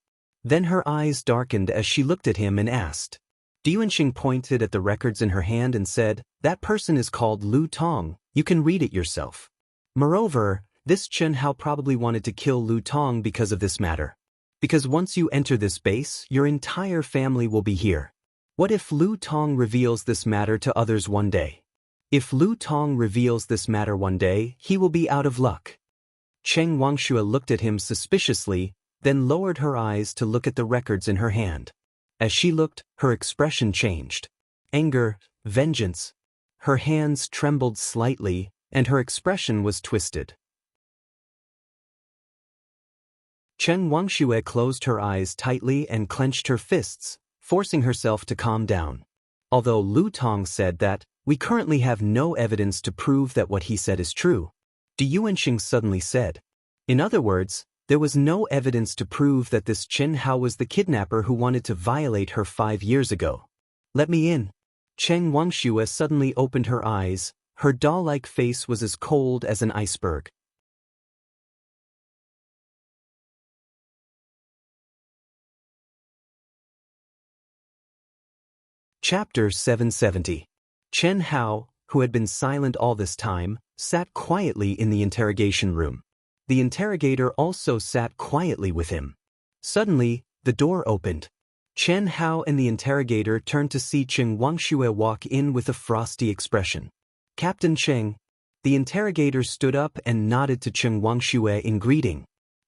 Then her eyes darkened as she looked at him and asked. Duanxing pointed at the records in her hand and said, "That person is called Lu Tong, you can read it yourself. Moreover, this Chen Hao probably wanted to kill Lu Tong because of this matter. Because once you enter this base, your entire family will be here. What if Lu Tong reveals this matter to others one day? If Lu Tong reveals this matter one day, he will be out of luck." Cheng Wangxue looked at him suspiciously, then lowered her eyes to look at the records in her hand. As she looked, her expression changed. Anger, vengeance. Her hands trembled slightly, and her expression was twisted. Cheng Wangxue closed her eyes tightly and clenched her fists, forcing herself to calm down. Although Lu Tong said that, "We currently have no evidence to prove that what he said is true," Duanxing suddenly said. In other words, there was no evidence to prove that this Chen Hao was the kidnapper who wanted to violate her 5 years ago. "Let me in." Cheng Wangxue suddenly opened her eyes. Her doll-like face was as cold as an iceberg. Chapter 770. Chen Hao, who had been silent all this time, sat quietly in the interrogation room. The interrogator also sat quietly with him. Suddenly, the door opened. Chen Hao and the interrogator turned to see Cheng Wangxue walk in with a frosty expression. "Captain Cheng." The interrogator stood up and nodded to Cheng Wangxue in greeting.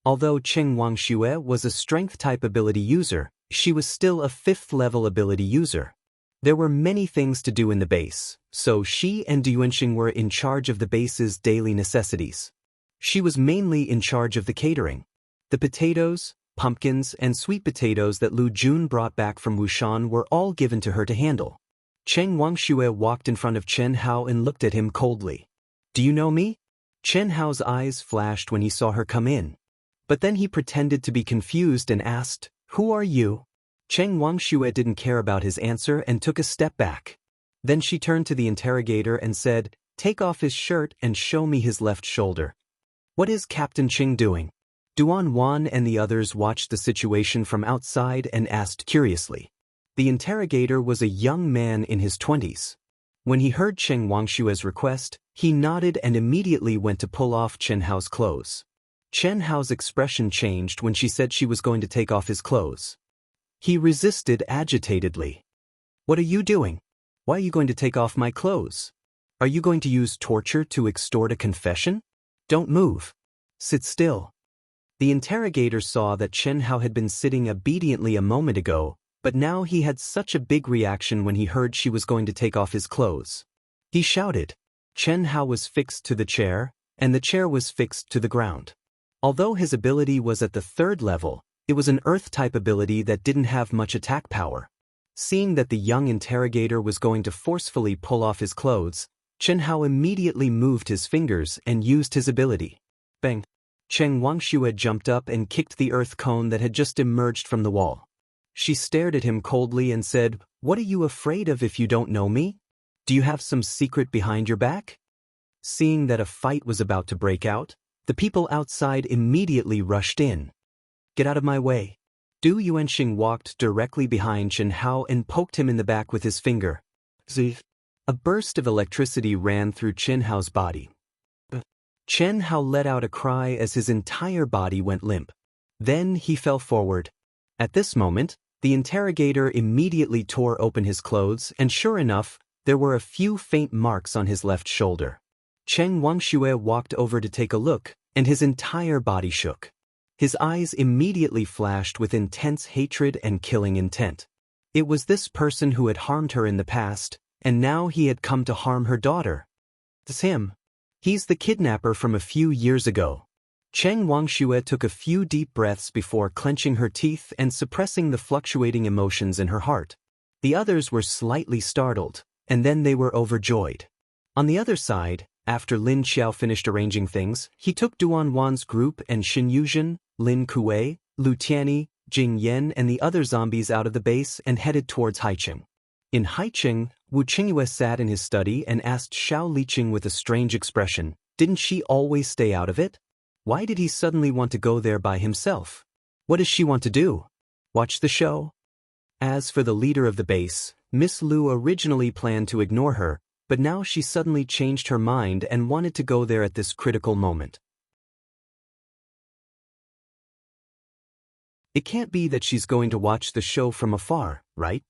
Although Cheng Wangxue was a strength-type ability user, she was still a 5th-level ability user. There were many things to do in the base, so she and Du Yuanxing were in charge of the base's daily necessities. She was mainly in charge of the catering. The potatoes, pumpkins, and sweet potatoes that Lu Jun brought back from Wushan were all given to her to handle. Cheng Wangxue walked in front of Chen Hao and looked at him coldly. "Do you know me?" Chen Hao's eyes flashed when he saw her come in. But then he pretended to be confused and asked, "Who are you?" Cheng Wangxue didn't care about his answer and took a step back. Then she turned to the interrogator and said, "Take off his shirt and show me his left shoulder." "What is Captain Ching doing?" Duan Wan and the others watched the situation from outside and asked curiously. The interrogator was a young man in his 20s. When he heard Cheng Wangshue's request, he nodded and immediately went to pull off Chen Hao's clothes. Chen Hao's expression changed when she said she was going to take off his clothes. He resisted agitatedly. "What are you doing? Why are you going to take off my clothes? Are you going to use torture to extort a confession? Don't move. Sit still." The interrogator saw that Chen Hao had been sitting obediently a moment ago, but now he had such a big reaction when he heard she was going to take off his clothes. He shouted. Chen Hao was fixed to the chair, and the chair was fixed to the ground. Although his ability was at the 3rd level, it was an Earth-type ability that didn't have much attack power. Seeing that the young interrogator was going to forcefully pull off his clothes, Chen Hao immediately moved his fingers and used his ability. Bang! Cheng Wangxue jumped up and kicked the earth cone that had just emerged from the wall. She stared at him coldly and said, "What are you afraid of if you don't know me? Do you have some secret behind your back?" Seeing that a fight was about to break out, the people outside immediately rushed in. "Get out of my way." Du Yuanxing walked directly behind Chen Hao and poked him in the back with his finger. Zee. A burst of electricity ran through Chen Hao's body. Chen Hao let out a cry as his entire body went limp. Then he fell forward. At this moment, the interrogator immediately tore open his clothes, and sure enough, there were a few faint marks on his left shoulder. Cheng Wangxue walked over to take a look, and his entire body shook. His eyes immediately flashed with intense hatred and killing intent. It was this person who had harmed her in the past, and now he had come to harm her daughter. It's him. He's the kidnapper from a few years ago. Cheng Wangxue took a few deep breaths before clenching her teeth and suppressing the fluctuating emotions in her heart. The others were slightly startled, and then they were overjoyed. On the other side, after Lin Xiao finished arranging things, he took Duan Wan's group and Xin Yuzhen, Lin Kuei, Lu Tianyi, Jing Yan and the other zombies out of the base and headed towards Haiqing. In Haiqing, Wu Qingyue sat in his study and asked Xiao Liqing with a strange expression, "Didn't she always stay out of it? Why did he suddenly want to go there by himself? What does she want to do? Watch the show?" As for the leader of the base, Miss Lu originally planned to ignore her, but now she suddenly changed her mind and wanted to go there at this critical moment. It can't be that she's going to watch the show from afar, right?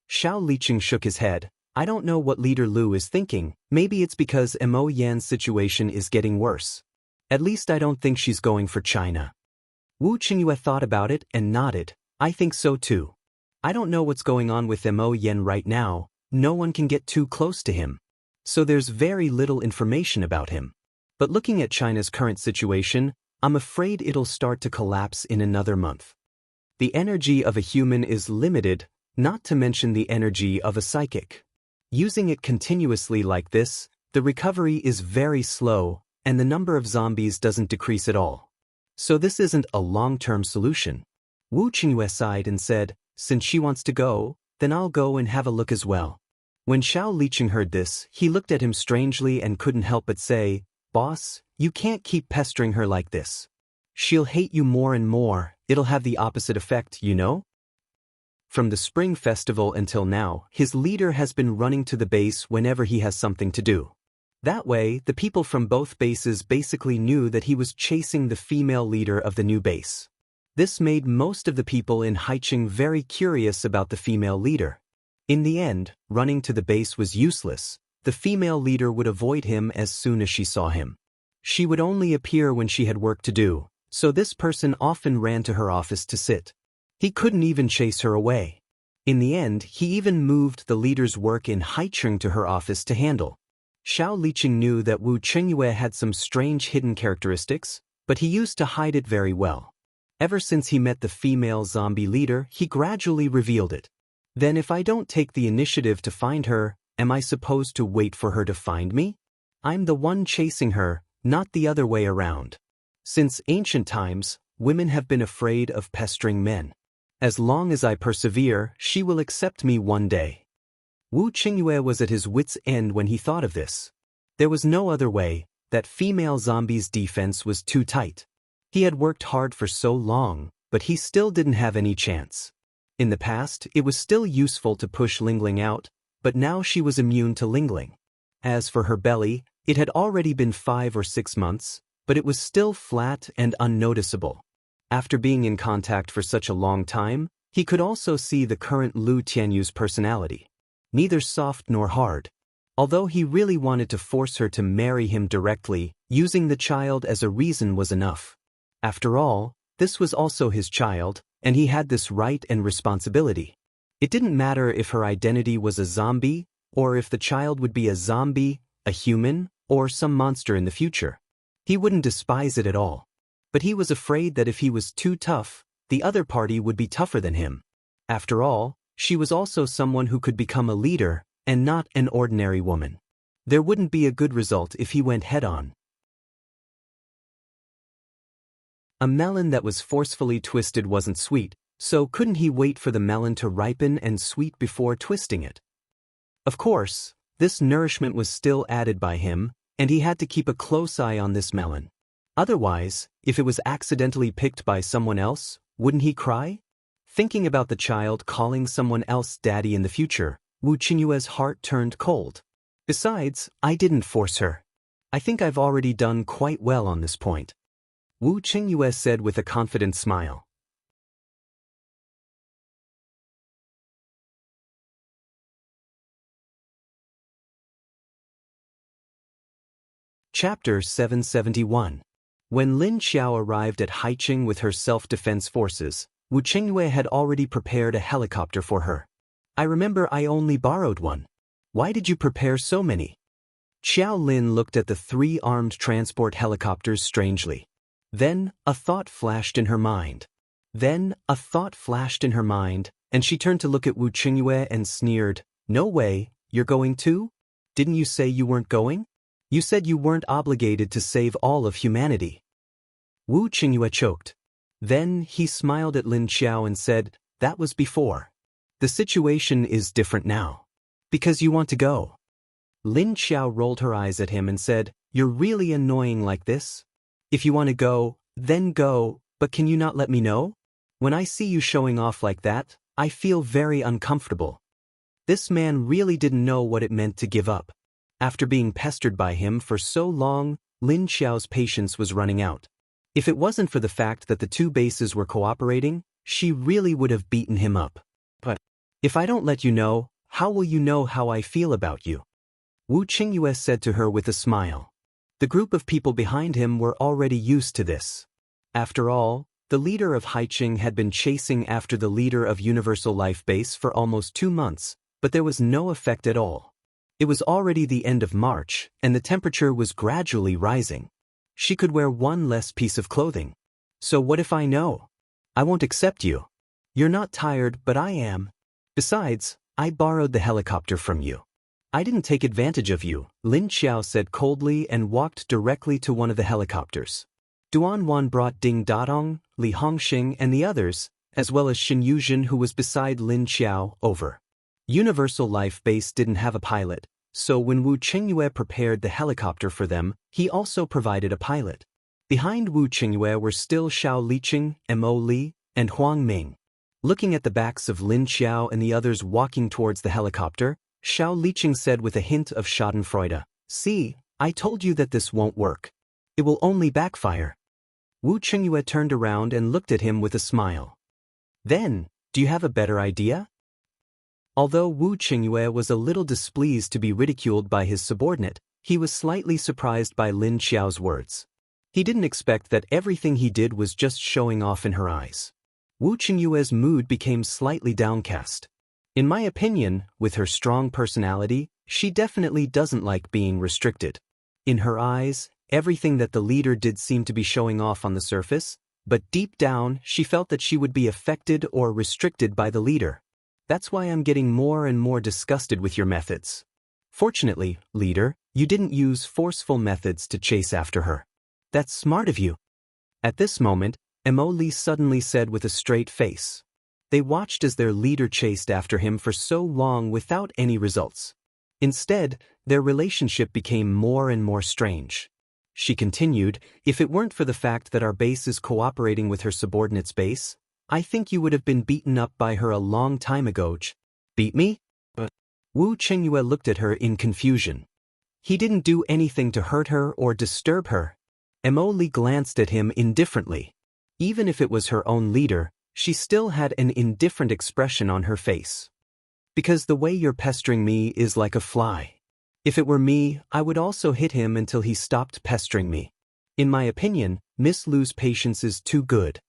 Xiao Liqing shook his head. "I don't know what Leader Lu is thinking. Maybe it's because Mo Yan's situation is getting worse. At least I don't think she's going for China." Wu Qingyue thought about it and nodded. "I think so too. I don't know what's going on with Mo Yan right now. No one can get too close to him. So there's very little information about him. But looking at China's current situation, I'm afraid it'll start to collapse in another month. The energy of a human is limited, not to mention the energy of a psychic. Using it continuously like this, the recovery is very slow, and the number of zombies doesn't decrease at all. So this isn't a long-term solution." Wu Qingyue sighed and said, "Since she wants to go, then I'll go and have a look as well." When Xiao Liqing heard this, he looked at him strangely and couldn't help but say, "Boss, you can't keep pestering her like this. She'll hate you more and more. It'll have the opposite effect, you know?" From the Spring Festival until now, his leader has been running to the base whenever he has something to do. That way, the people from both bases basically knew that he was chasing the female leader of the new base. This made most of the people in Haiqing very curious about the female leader. In the end, running to the base was useless. The female leader would avoid him as soon as she saw him. She would only appear when she had work to do, so this person often ran to her office to sit. He couldn't even chase her away. In the end, he even moved the leader's work in Haicheng to her office to handle. Xiao Liqing knew that Wu Qingyue had some strange hidden characteristics, but he used to hide it very well. Ever since he met the female zombie leader, he gradually revealed it. Then if I don't take the initiative to find her, am I supposed to wait for her to find me? I'm the one chasing her, not the other way around. Since ancient times, women have been afraid of pestering men. As long as I persevere, she will accept me one day. Wu Qingyue was at his wits' end when he thought of this. There was no other way. That female zombie's defense was too tight. He had worked hard for so long, but he still didn't have any chance. In the past, it was still useful to push Lingling out, but now she was immune to Lingling. As for her belly, it had already been 5 or 6 months, but it was still flat and unnoticeable. After being in contact for such a long time, he could also see the current Lu Tianyu's personality. Neither soft nor hard. Although he really wanted to force her to marry him directly, using the child as a reason was enough. After all, this was also his child, and he had this right and responsibility. It didn't matter if her identity was a zombie, or if the child would be a zombie, a human, or some monster in the future. He wouldn't despise it at all. But he was afraid that if he was too tough, the other party would be tougher than him. After all, she was also someone who could become a leader, and not an ordinary woman. There wouldn't be a good result if he went head-on. A melon that was forcefully twisted wasn't sweet, so couldn't he wait for the melon to ripen and sweet before twisting it? Of course, this nourishment was still added by him, and he had to keep a close eye on this melon. Otherwise, if it was accidentally picked by someone else, wouldn't he cry? Thinking about the child calling someone else daddy in the future, Wu Qingyue's heart turned cold. Besides, I didn't force her. I think I've already done quite well on this point. Wu Qingyue said with a confident smile. Chapter 771. When Lin Xiao arrived at Haicheng with her self-defense forces, Wu Qingyue had already prepared a helicopter for her. I remember I only borrowed one. Why did you prepare so many? Xiao Lin looked at the 3 armed transport helicopters strangely. Then, a thought flashed in her mind. And she turned to look at Wu Qingyue and sneered, "No way, you're going too? Didn't you say you weren't going? You said you weren't obligated to save all of humanity." Wu Qingyue choked. Then he smiled at Lin Xiao and said, "That was before. The situation is different now. Because you want to go." Lin Xiao rolled her eyes at him and said, "You're really annoying like this? If you want to go, then go, but can you not let me know? When I see you showing off like that, I feel very uncomfortable." This man really didn't know what it meant to give up. After being pestered by him for so long, Lin Xiao's patience was running out. If it wasn't for the fact that the 2 bases were cooperating, she really would have beaten him up. "But if I don't let you know, how will you know how I feel about you?" Wu Qingyue said to her with a smile. The group of people behind him were already used to this. After all, the leader of Haicheng had been chasing after the leader of Universal Life Base for almost 2 months, but there was no effect at all. It was already the end of March, and the temperature was gradually rising. She could wear 1 less piece of clothing. So what if I know? I won't accept you. You're not tired, but I am. Besides, I borrowed the helicopter from you. I didn't take advantage of you, Lin Xiao said coldly and walked directly to one of the helicopters. Duan Wan brought Ding Dadong, Li Hongxing and the others, as well as Xin Yuzhen who was beside Lin Xiao, over. Universal Life Base didn't have a pilot, so when Wu Qingyue prepared the helicopter for them, he also provided a pilot. Behind Wu Qingyue were still Xiao Liqing, Mo Li, and Huang Ming. Looking at the backs of Lin Xiao and the others walking towards the helicopter, Xiao Liqing said with a hint of schadenfreude, "See, I told you that this won't work. It will only backfire." Wu Qingyue turned around and looked at him with a smile. "Then, do you have a better idea?" Although Wu Qingyue was a little displeased to be ridiculed by his subordinate, he was slightly surprised by Lin Xiao's words. He didn't expect that everything he did was just showing off in her eyes. Wu Qingyue's mood became slightly downcast. In my opinion, with her strong personality, she definitely doesn't like being restricted. In her eyes, everything that the leader did seemed to be showing off on the surface, but deep down, she felt that she would be affected or restricted by the leader. That's why I'm getting more and more disgusted with your methods. Fortunately, leader, you didn't use forceful methods to chase after her. That's smart of you. At this moment, Emily suddenly said with a straight face. They watched as their leader chased after him for so long without any results. Instead, their relationship became more and more strange. She continued, if it weren't for the fact that our base is cooperating with her subordinate's base, I think you would have been beaten up by her a long time ago. Beat me? Wu Qingyue looked at her in confusion. He didn't do anything to hurt her or disturb her. Emily glanced at him indifferently. Even if it was her own leader, she still had an indifferent expression on her face. Because the way you're pestering me is like a fly. If it were me, I would also hit him until he stopped pestering me. In my opinion, Miss Lu's patience is too good.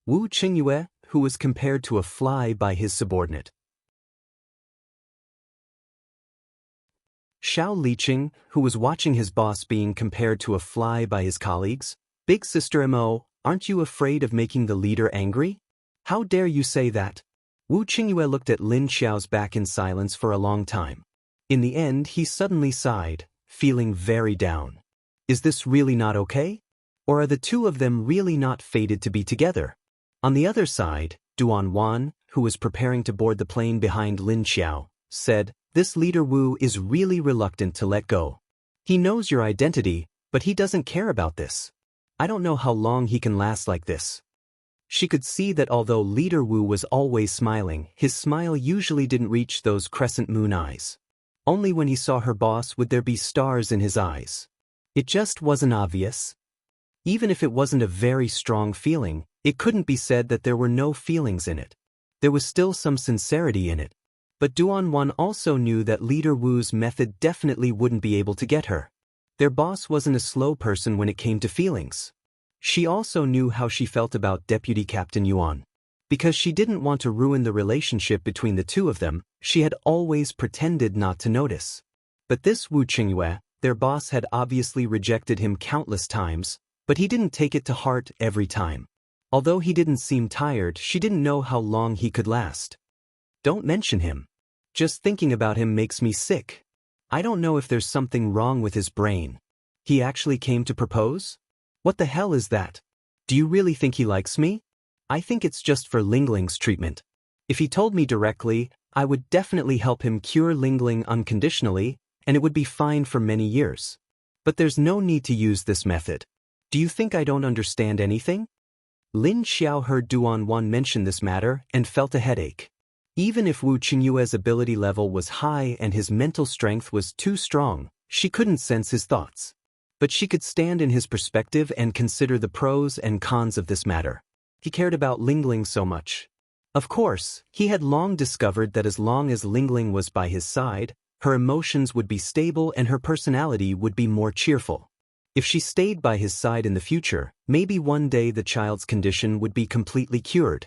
Wu Qingyue, who was compared to a fly by his subordinate. Xiao Liqing, who was watching his boss being compared to a fly by his colleagues. Big Sister Mo, aren't you afraid of making the leader angry? How dare you say that? Wu Qingyue looked at Lin Xiao's back in silence for a long time. In the end, he suddenly sighed, feeling very down. Is this really not okay? Or are the two of them really not fated to be together? On the other side, Duan Wan, who was preparing to board the plane behind Lin Xiao, said, this leader Wu is really reluctant to let go. He knows your identity, but he doesn't care about this. I don't know how long he can last like this. She could see that although leader Wu was always smiling, his smile usually didn't reach those crescent moon eyes. Only when he saw her boss would there be stars in his eyes. It just wasn't obvious. Even if it wasn't a very strong feeling, it couldn't be said that there were no feelings in it. There was still some sincerity in it. But Duan Wan also knew that leader Wu's method definitely wouldn't be able to get her. Their boss wasn't a slow person when it came to feelings. She also knew how she felt about Deputy Captain Yuan. Because she didn't want to ruin the relationship between the two of them, she had always pretended not to notice. But this Wu Qingyue, their boss had obviously rejected him countless times, but he didn't take it to heart every time. Although he didn't seem tired, she didn't know how long he could last. Don't mention him. Just thinking about him makes me sick. I don't know if there's something wrong with his brain. He actually came to propose? What the hell is that? Do you really think he likes me? I think it's just for Lingling's treatment. If he told me directly, I would definitely help him cure Lingling unconditionally, and it would be fine for many years. But there's no need to use this method. Do you think I don't understand anything? Lin Xiao heard Duan Wan mention this matter and felt a headache. Even if Wu Qingyue's ability level was high and his mental strength was too strong, she couldn't sense his thoughts. But she could stand in his perspective and consider the pros and cons of this matter. He cared about Lingling so much. Of course, he had long discovered that as long as Lingling was by his side, her emotions would be stable and her personality would be more cheerful. If she stayed by his side in the future, maybe one day the child's condition would be completely cured.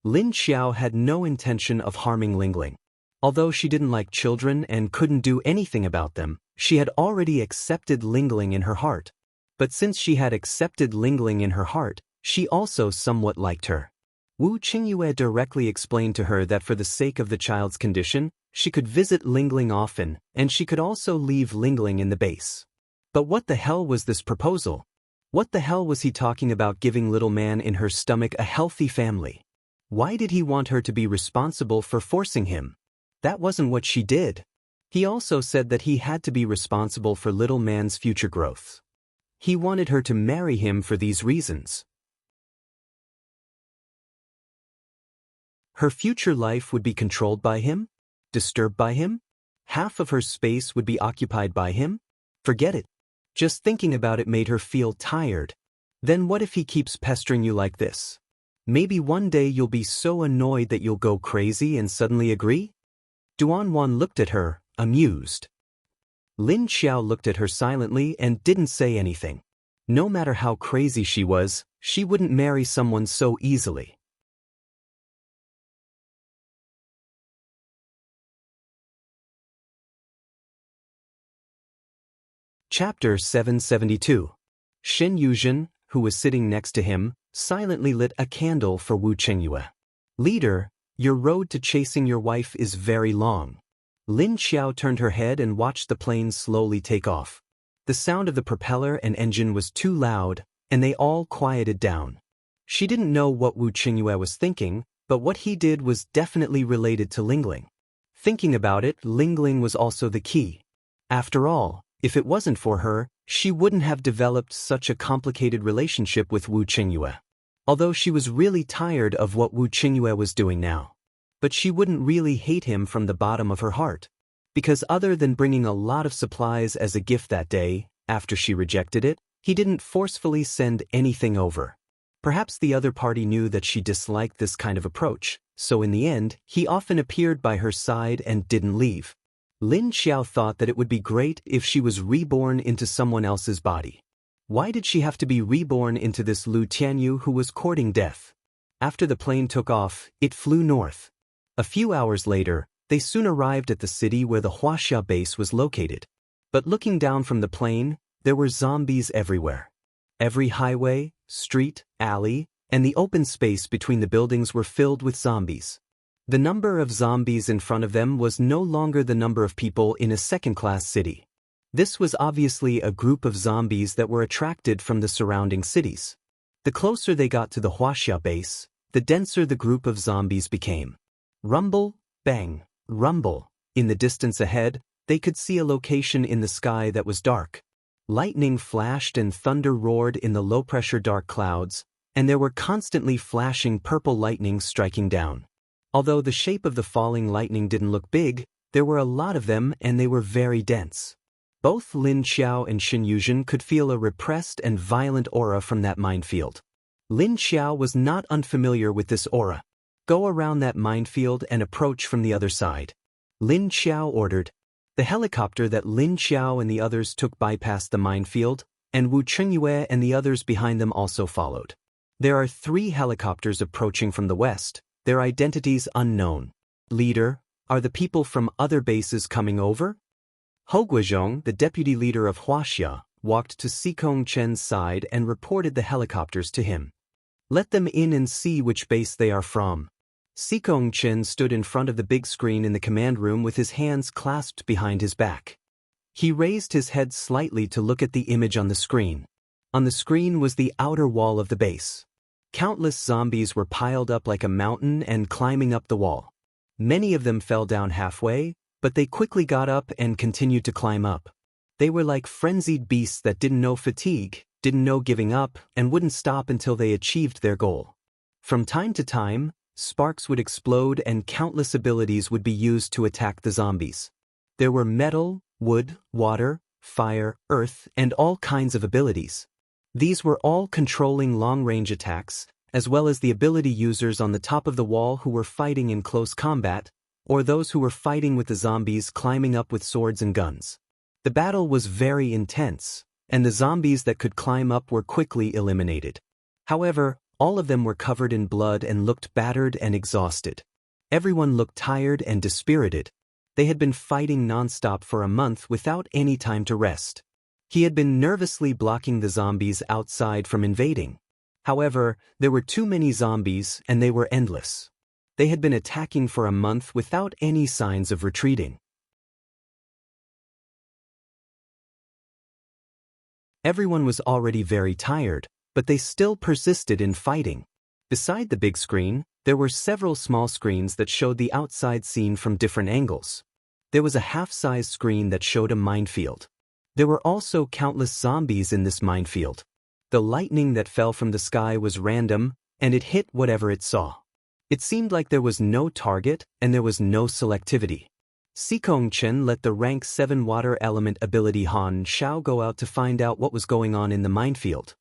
Lin Xiao had no intention of harming Lingling. Although she didn't like children and couldn't do anything about them, she had already accepted Lingling in her heart. But since she had accepted Lingling in her heart, she also somewhat liked her. Wu Qingyue directly explained to her that for the sake of the child's condition, she could visit Lingling often, and she could also leave Lingling in the base. But what the hell was this proposal? What the hell was he talking about giving little man in her stomach a healthy family? Why did he want her to be responsible for forcing him? That wasn't what she did. He also said that he had to be responsible for little man's future growth. He wanted her to marry him for these reasons. Her future life would be controlled by him? Disturbed by him? Half of her space would be occupied by him? Forget it. Just thinking about it made her feel tired. Then what if he keeps pestering you like this? Maybe one day you'll be so annoyed that you'll go crazy and suddenly agree? Duan Wan looked at her, amused. Lin Xiao looked at her silently and didn't say anything. No matter how crazy she was, she wouldn't marry someone so easily. Chapter 772. Shen Yuzhen, who was sitting next to him, silently lit a candle for Wu Qingyue. Leader, your road to chasing your wife is very long. Lin Xiao turned her head and watched the plane slowly take off. The sound of the propeller and engine was too loud, and they all quieted down. She didn't know what Wu Qingyue was thinking, but what he did was definitely related to Lingling. Thinking about it, Lingling was also the key. After all, if it wasn't for her, she wouldn't have developed such a complicated relationship with Wu Qingyue. Although she was really tired of what Wu Qingyue was doing now. But she wouldn't really hate him from the bottom of her heart. Because other than bringing a lot of supplies as a gift that day, after she rejected it, he didn't forcefully send anything over. Perhaps the other party knew that she disliked this kind of approach, so in the end, he often appeared by her side and didn't leave. Lin Xiao thought that it would be great if she was reborn into someone else's body. Why did she have to be reborn into this Lu Tianyu who was courting death? After the plane took off, it flew north. A few hours later, they soon arrived at the city where the Huaxia base was located. But looking down from the plane, there were zombies everywhere. Every highway, street, alley, and the open space between the buildings were filled with zombies. The number of zombies in front of them was no longer the number of people in a second-class city. This was obviously a group of zombies that were attracted from the surrounding cities. The closer they got to the Huaxia base, the denser the group of zombies became. Rumble, bang, rumble. In the distance ahead, they could see a location in the sky that was dark. Lightning flashed and thunder roared in the low-pressure dark clouds, and there were constantly flashing purple lightning striking down. Although the shape of the falling lightning didn't look big, there were a lot of them and they were very dense. Both Lin Xiao and Shen Yuzhen could feel a repressed and violent aura from that minefield. Lin Xiao was not unfamiliar with this aura. Go around that minefield and approach from the other side. Lin Xiao ordered. The helicopter that Lin Xiao and the others took bypassed the minefield, and Wu Qingyue and the others behind them also followed. There are 3 helicopters approaching from the west. Their identities unknown. Leader, are the people from other bases coming over? Hou Guizhong, the deputy leader of Huaxia, walked to Xikong Chen's side and reported the helicopters to him. Let them in and see which base they are from. Xikong Chen stood in front of the big screen in the command room with his hands clasped behind his back. He raised his head slightly to look at the image on the screen. On the screen was the outer wall of the base. Countless zombies were piled up like a mountain and climbing up the wall. Many of them fell down halfway, but they quickly got up and continued to climb up. They were like frenzied beasts that didn't know fatigue, didn't know giving up, and wouldn't stop until they achieved their goal. From time to time, sparks would explode and countless abilities would be used to attack the zombies. There were metal, wood, water, fire, earth, and all kinds of abilities. These were all controlling long-range attacks, as well as the ability users on the top of the wall who were fighting in close combat, or those who were fighting with the zombies climbing up with swords and guns. The battle was very intense, and the zombies that could climb up were quickly eliminated. However, all of them were covered in blood and looked battered and exhausted. Everyone looked tired and dispirited. They had been fighting non-stop for a month without any time to rest. He had been nervously blocking the zombies outside from invading. However, there were too many zombies and they were endless. They had been attacking for a month without any signs of retreating. Everyone was already very tired, but they still persisted in fighting. Beside the big screen, there were several small screens that showed the outside scene from different angles. There was a half-sized screen that showed a minefield. There were also countless zombies in this minefield. The lightning that fell from the sky was random, and it hit whatever it saw. It seemed like there was no target, and there was no selectivity. Xikong Chen let the rank 7 water element ability Han Xiao go out to find out what was going on in the minefield.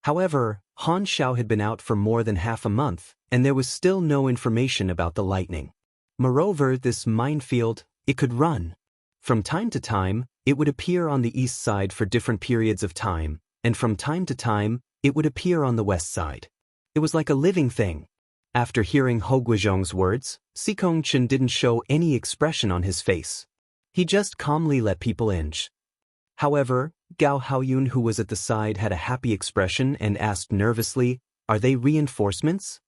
However, Han Xiao had been out for more than half a month, and there was still no information about the lightning. Moreover, this minefield, it could run. From time to time, it would appear on the east side for different periods of time, and from time to time, it would appear on the west side. It was like a living thing. After hearing Ho Guizhong's words, Sikong Chen didn't show any expression on his face. He just calmly let people in. However, Gao Haoyun, who was at the side, had a happy expression and asked nervously, "Are they reinforcements?"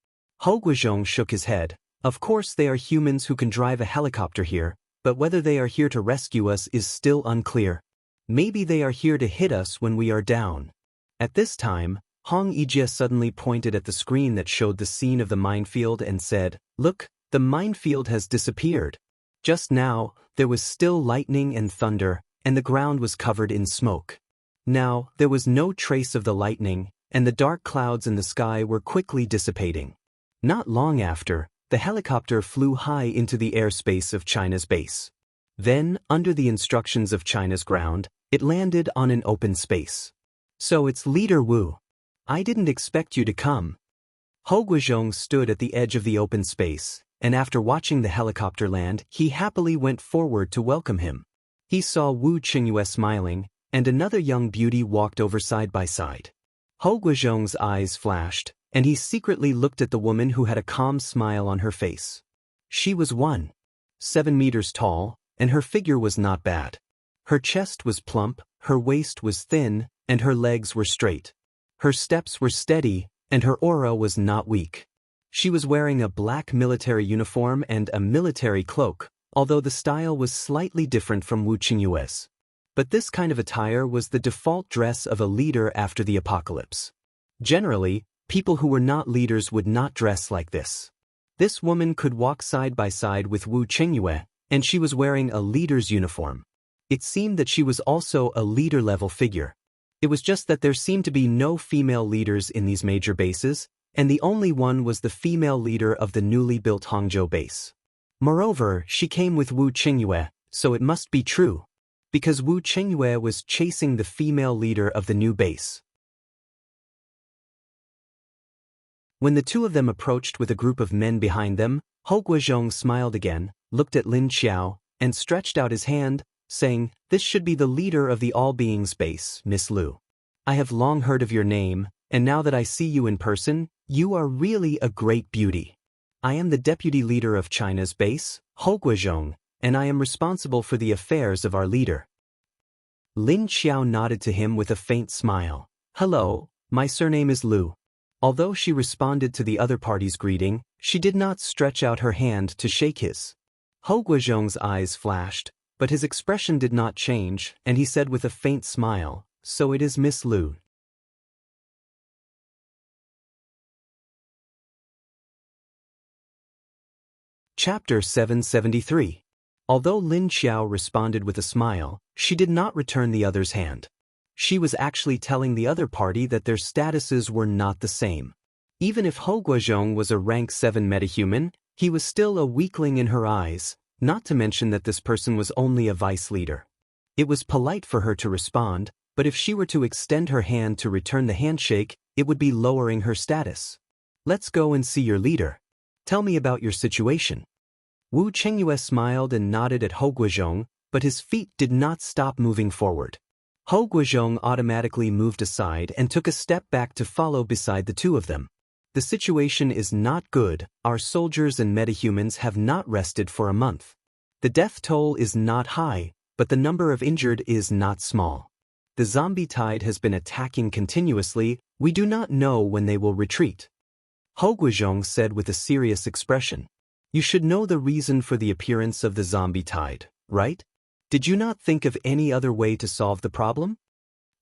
Ho Guizhong shook his head. "Of course they are humans who can drive a helicopter here, but whether they are here to rescue us is still unclear. Maybe they are here to hit us when we are down." At this time, Hong Yijie suddenly pointed at the screen that showed the scene of the minefield and said, "Look, the minefield has disappeared." Just now, there was still lightning and thunder, and the ground was covered in smoke. Now, there was no trace of the lightning, and the dark clouds in the sky were quickly dissipating. Not long after, the helicopter flew high into the airspace of China's base. Then, under the instructions of China's ground, it landed on an open space. "So it's Leader Wu. I didn't expect you to come." Ho Guizhong stood at the edge of the open space, and after watching the helicopter land, he happily went forward to welcome him. He saw Wu Qingyue smiling, and another young beauty walked over side by side. Ho Guizhong's eyes flashed, and he secretly looked at the woman who had a calm smile on her face. She was 1.7 meters tall, and her figure was not bad. Her chest was plump, her waist was thin, and her legs were straight. Her steps were steady, and her aura was not weak. She was wearing a black military uniform and a military cloak, although the style was slightly different from Wu Qingyue's. But this kind of attire was the default dress of a leader after the apocalypse. Generally, people who were not leaders would not dress like this. This woman could walk side by side with Wu Qingyue, and she was wearing a leader's uniform. It seemed that she was also a leader-level figure. It was just that there seemed to be no female leaders in these major bases, and the only one was the female leader of the newly built Hangzhou base. Moreover, she came with Wu Qingyue, so it must be true, because Wu Qingyue was chasing the female leader of the new base. When the two of them approached with a group of men behind them, Ho Guizhong smiled again, looked at Lin Xiao, and stretched out his hand, saying, "This should be the leader of the All-Beings base, Miss Lu. I have long heard of your name, and now that I see you in person, you are really a great beauty. I am the deputy leader of China's base, Ho Guizhong, and I am responsible for the affairs of our leader." Lin Xiao nodded to him with a faint smile. "Hello, my surname is Lu." Although she responded to the other party's greeting, she did not stretch out her hand to shake his. Ho Guizhong's eyes flashed, but his expression did not change, and he said with a faint smile, "So it is Miss Lu." Chapter 773. Although Lin Xiao responded with a smile, she did not return the other's hand. She was actually telling the other party that their statuses were not the same. Even if Ho Guizhong was a rank 7 metahuman, he was still a weakling in her eyes, not to mention that this person was only a vice leader. It was polite for her to respond, but if she were to extend her hand to return the handshake, it would be lowering her status. "Let's go and see your leader. Tell me about your situation." Wu Qingyue smiled and nodded at Ho Guizhong, but his feet did not stop moving forward. Ho Guizhong automatically moved aside and took a step back to follow beside the two of them. "The situation is not good. Our soldiers and metahumans have not rested for a month. The death toll is not high, but the number of injured is not small. The zombie tide has been attacking continuously. We do not know when they will retreat." Ho Guizhong said with a serious expression. "You should know the reason for the appearance of the zombie tide, right? Did you not think of any other way to solve the problem?"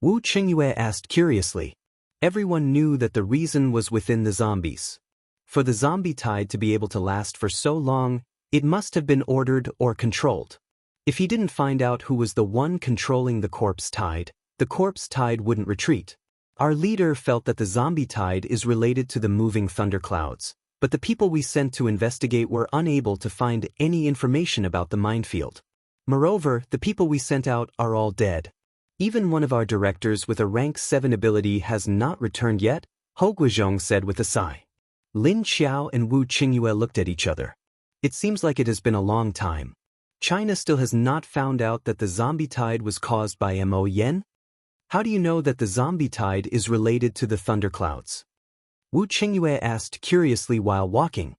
Wu Qingyue asked curiously. Everyone knew that the reason was within the zombies. For the zombie tide to be able to last for so long, it must have been ordered or controlled. If he didn't find out who was the one controlling the corpse tide wouldn't retreat. Our leader felt that the zombie tide is related to the moving thunderclouds, but the people we sent to investigate were unable to find any information about the minefield. Moreover, the people we sent out are all dead. Even one of our directors with a rank 7 ability has not returned yet, Ho Guizhong said with a sigh. Lin Xiao and Wu Qingyue looked at each other. It seems like it has been a long time. China still has not found out that the zombie tide was caused by Mo Yen? How do you know that the zombie tide is related to the thunderclouds? Wu Qingyue asked curiously while walking.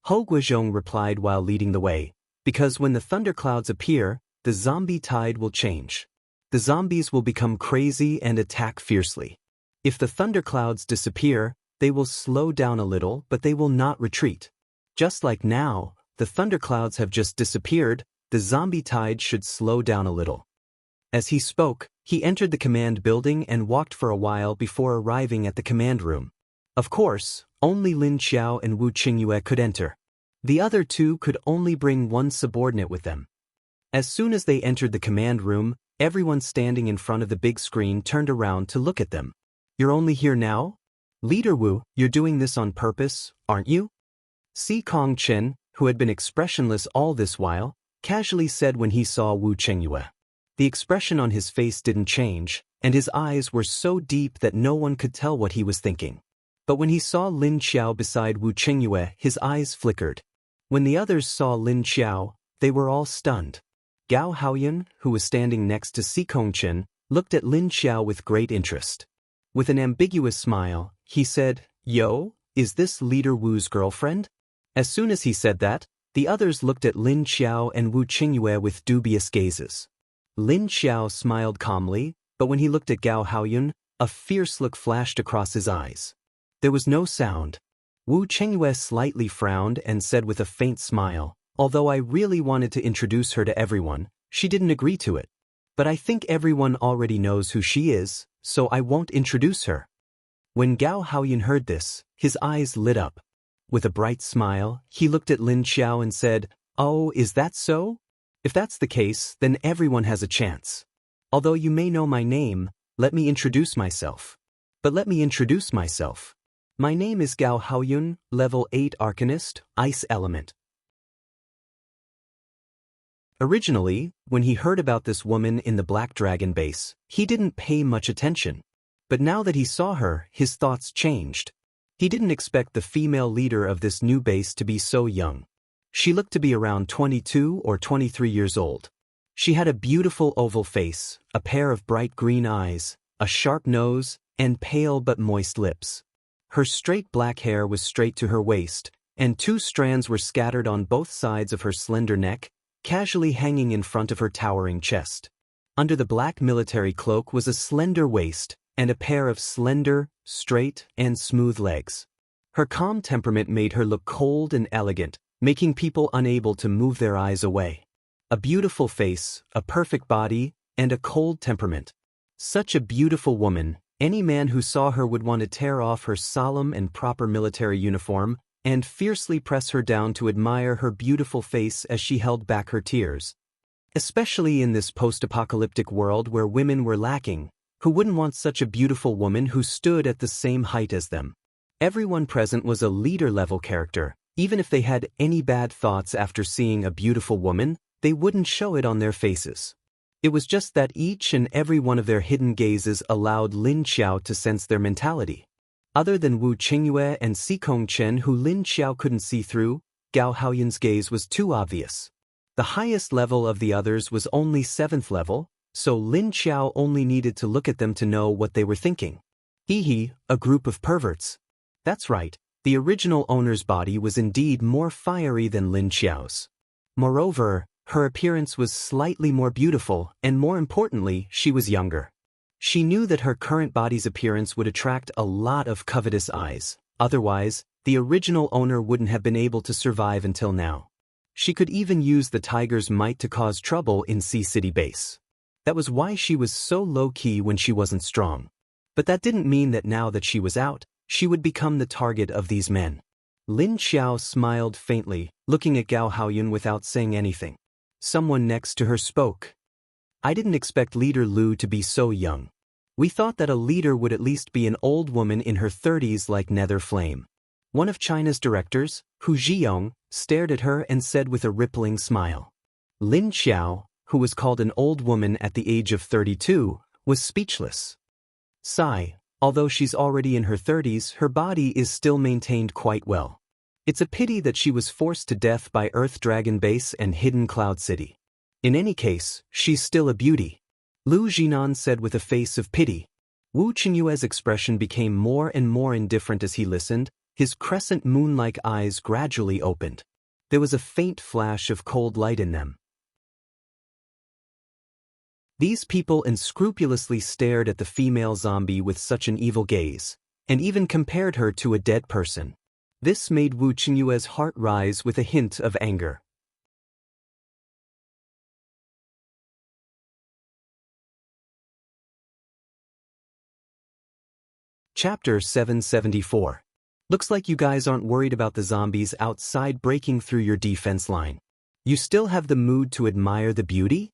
Hou Guizhong replied while leading the way, because when the thunderclouds appear, the zombie tide will change. The zombies will become crazy and attack fiercely. If the thunderclouds disappear, they will slow down a little, but they will not retreat. Just like now, the thunderclouds have just disappeared, the zombie tide should slow down a little. As he spoke, he entered the command building and walked for a while before arriving at the command room. Of course, only Lin Xiao and Wu Qingyue could enter. The other two could only bring one subordinate with them. As soon as they entered the command room, everyone standing in front of the big screen turned around to look at them. You're only here now? Leader Wu, you're doing this on purpose, aren't you? Si Kongchen, who had been expressionless all this while, casually said when he saw Wu Qingyue. The expression on his face didn't change, and his eyes were so deep that no one could tell what he was thinking. But when he saw Lin Xiao beside Wu Qingyue, his eyes flickered. When the others saw Lin Xiao, they were all stunned. Gao Haoyun, who was standing next to Si Kongchen, looked at Lin Xiao with great interest. With an ambiguous smile, he said, "Yo, is this Leader Wu's girlfriend?" As soon as he said that, the others looked at Lin Xiao and Wu Qingyue with dubious gazes. Lin Xiao smiled calmly, but when he looked at Gao Haoyun, a fierce look flashed across his eyes. There was no sound. Wu Qingyue slightly frowned and said with a faint smile, "Although I really wanted to introduce her to everyone, she didn't agree to it. But I think everyone already knows who she is, so I won't introduce her." When Gao Haoyun heard this, his eyes lit up. With a bright smile, he looked at Lin Xiao and said, "Oh, is that so? If that's the case, then everyone has a chance. Although you may know my name, let me introduce myself. My name is Gao Haoyun, level 8 Arcanist, Ice Element." Originally, when he heard about this woman in the Black Dragon base, he didn't pay much attention. But now that he saw her, his thoughts changed. He didn't expect the female leader of this new base to be so young. She looked to be around 22 or 23 years old. She had a beautiful oval face, a pair of bright green eyes, a sharp nose, and pale but moist lips. Her straight black hair was straight to her waist, and 2 strands were scattered on both sides of her slender neck, casually hanging in front of her towering chest. Under the black military cloak was a slender waist, and a pair of slender, straight, and smooth legs. Her calm temperament made her look cold and elegant, making people unable to move their eyes away. A beautiful face, a perfect body, and a cold temperament. Such a beautiful woman, any man who saw her would want to tear off her solemn and proper military uniform and fiercely press her down to admire her beautiful face as she held back her tears. Especially in this post-apocalyptic world where women were lacking, who wouldn't want such a beautiful woman who stood at the same height as them? Everyone present was a leader-level character. Even if they had any bad thoughts after seeing a beautiful woman, they wouldn't show it on their faces. It was just that each and every one of their hidden gazes allowed Lin Xiao to sense their mentality. Other than Wu Qingyue and Si Kongchen, who Lin Xiao couldn't see through, Gao Haoyun's gaze was too obvious. The highest level of the others was only 7th level, so Lin Xiao only needed to look at them to know what they were thinking. A group of perverts. That's right. The original owner's body was indeed more fiery than Lin Xiao's. Moreover, her appearance was slightly more beautiful, and more importantly, she was younger. She knew that her current body's appearance would attract a lot of covetous eyes. Otherwise, the original owner wouldn't have been able to survive until now. She could even use the tiger's might to cause trouble in Sea City base. That was why she was so low-key when she wasn't strong. But that didn't mean that now that she was out, she would become the target of these men. Lin Xiao smiled faintly, looking at Gao Haoyun without saying anything. Someone next to her spoke. "I didn't expect Leader Lu to be so young. We thought that a leader would at least be an old woman in her 30s like Nether Flame." One of China's directors, Hu Zhiyong, stared at her and said with a rippling smile. Lin Xiao, who was called an old woman at the age of 32, was speechless. Sigh. Although she's already in her 30s, her body is still maintained quite well. It's a pity that she was forced to death by Earth Dragon Base and Hidden Cloud City. In any case, she's still a beauty. Lu Jinan said with a face of pity. Wu Qingyue's expression became more and more indifferent as he listened, his crescent moon-like eyes gradually opened. There was a faint flash of cold light in them. These people unscrupulously stared at the female zombie with such an evil gaze, and even compared her to a dead person. This made Wu Qingyue's heart rise with a hint of anger. Chapter 774. Looks like you guys aren't worried about the zombies outside breaking through your defense line. You still have the mood to admire the beauty?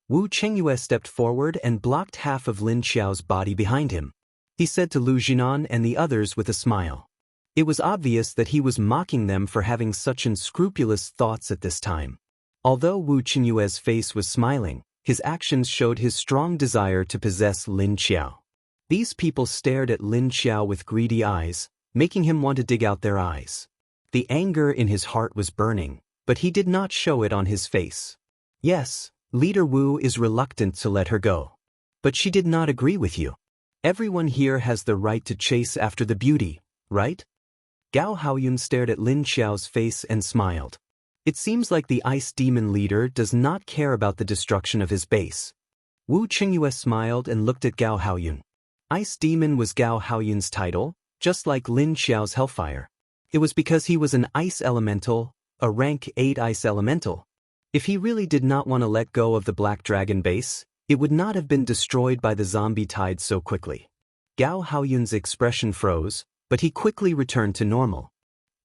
Wu Qingyue stepped forward and blocked half of Lin Xiao's body behind him. He said to Lu Jinan and the others with a smile. It was obvious that he was mocking them for having such unscrupulous thoughts at this time. Although Wu Qingyue's face was smiling, his actions showed his strong desire to possess Lin Xiao. These people stared at Lin Xiao with greedy eyes, making him want to dig out their eyes. The anger in his heart was burning, but he did not show it on his face. Yes, Leader Wu is reluctant to let her go. But she did not agree with you. Everyone here has the right to chase after the beauty, right? Gao Haoyun stared at Lin Xiao's face and smiled. It seems like the Ice Demon leader does not care about the destruction of his base. Wu Qingyue smiled and looked at Gao Haoyun. Ice Demon was Gao Haoyun's title, just like Lin Xiao's Hellfire. It was because he was an ice elemental, a rank 8 ice elemental. If he really did not want to let go of the Black Dragon base, it would not have been destroyed by the zombie tide so quickly. Gao Haoyun's expression froze, but he quickly returned to normal.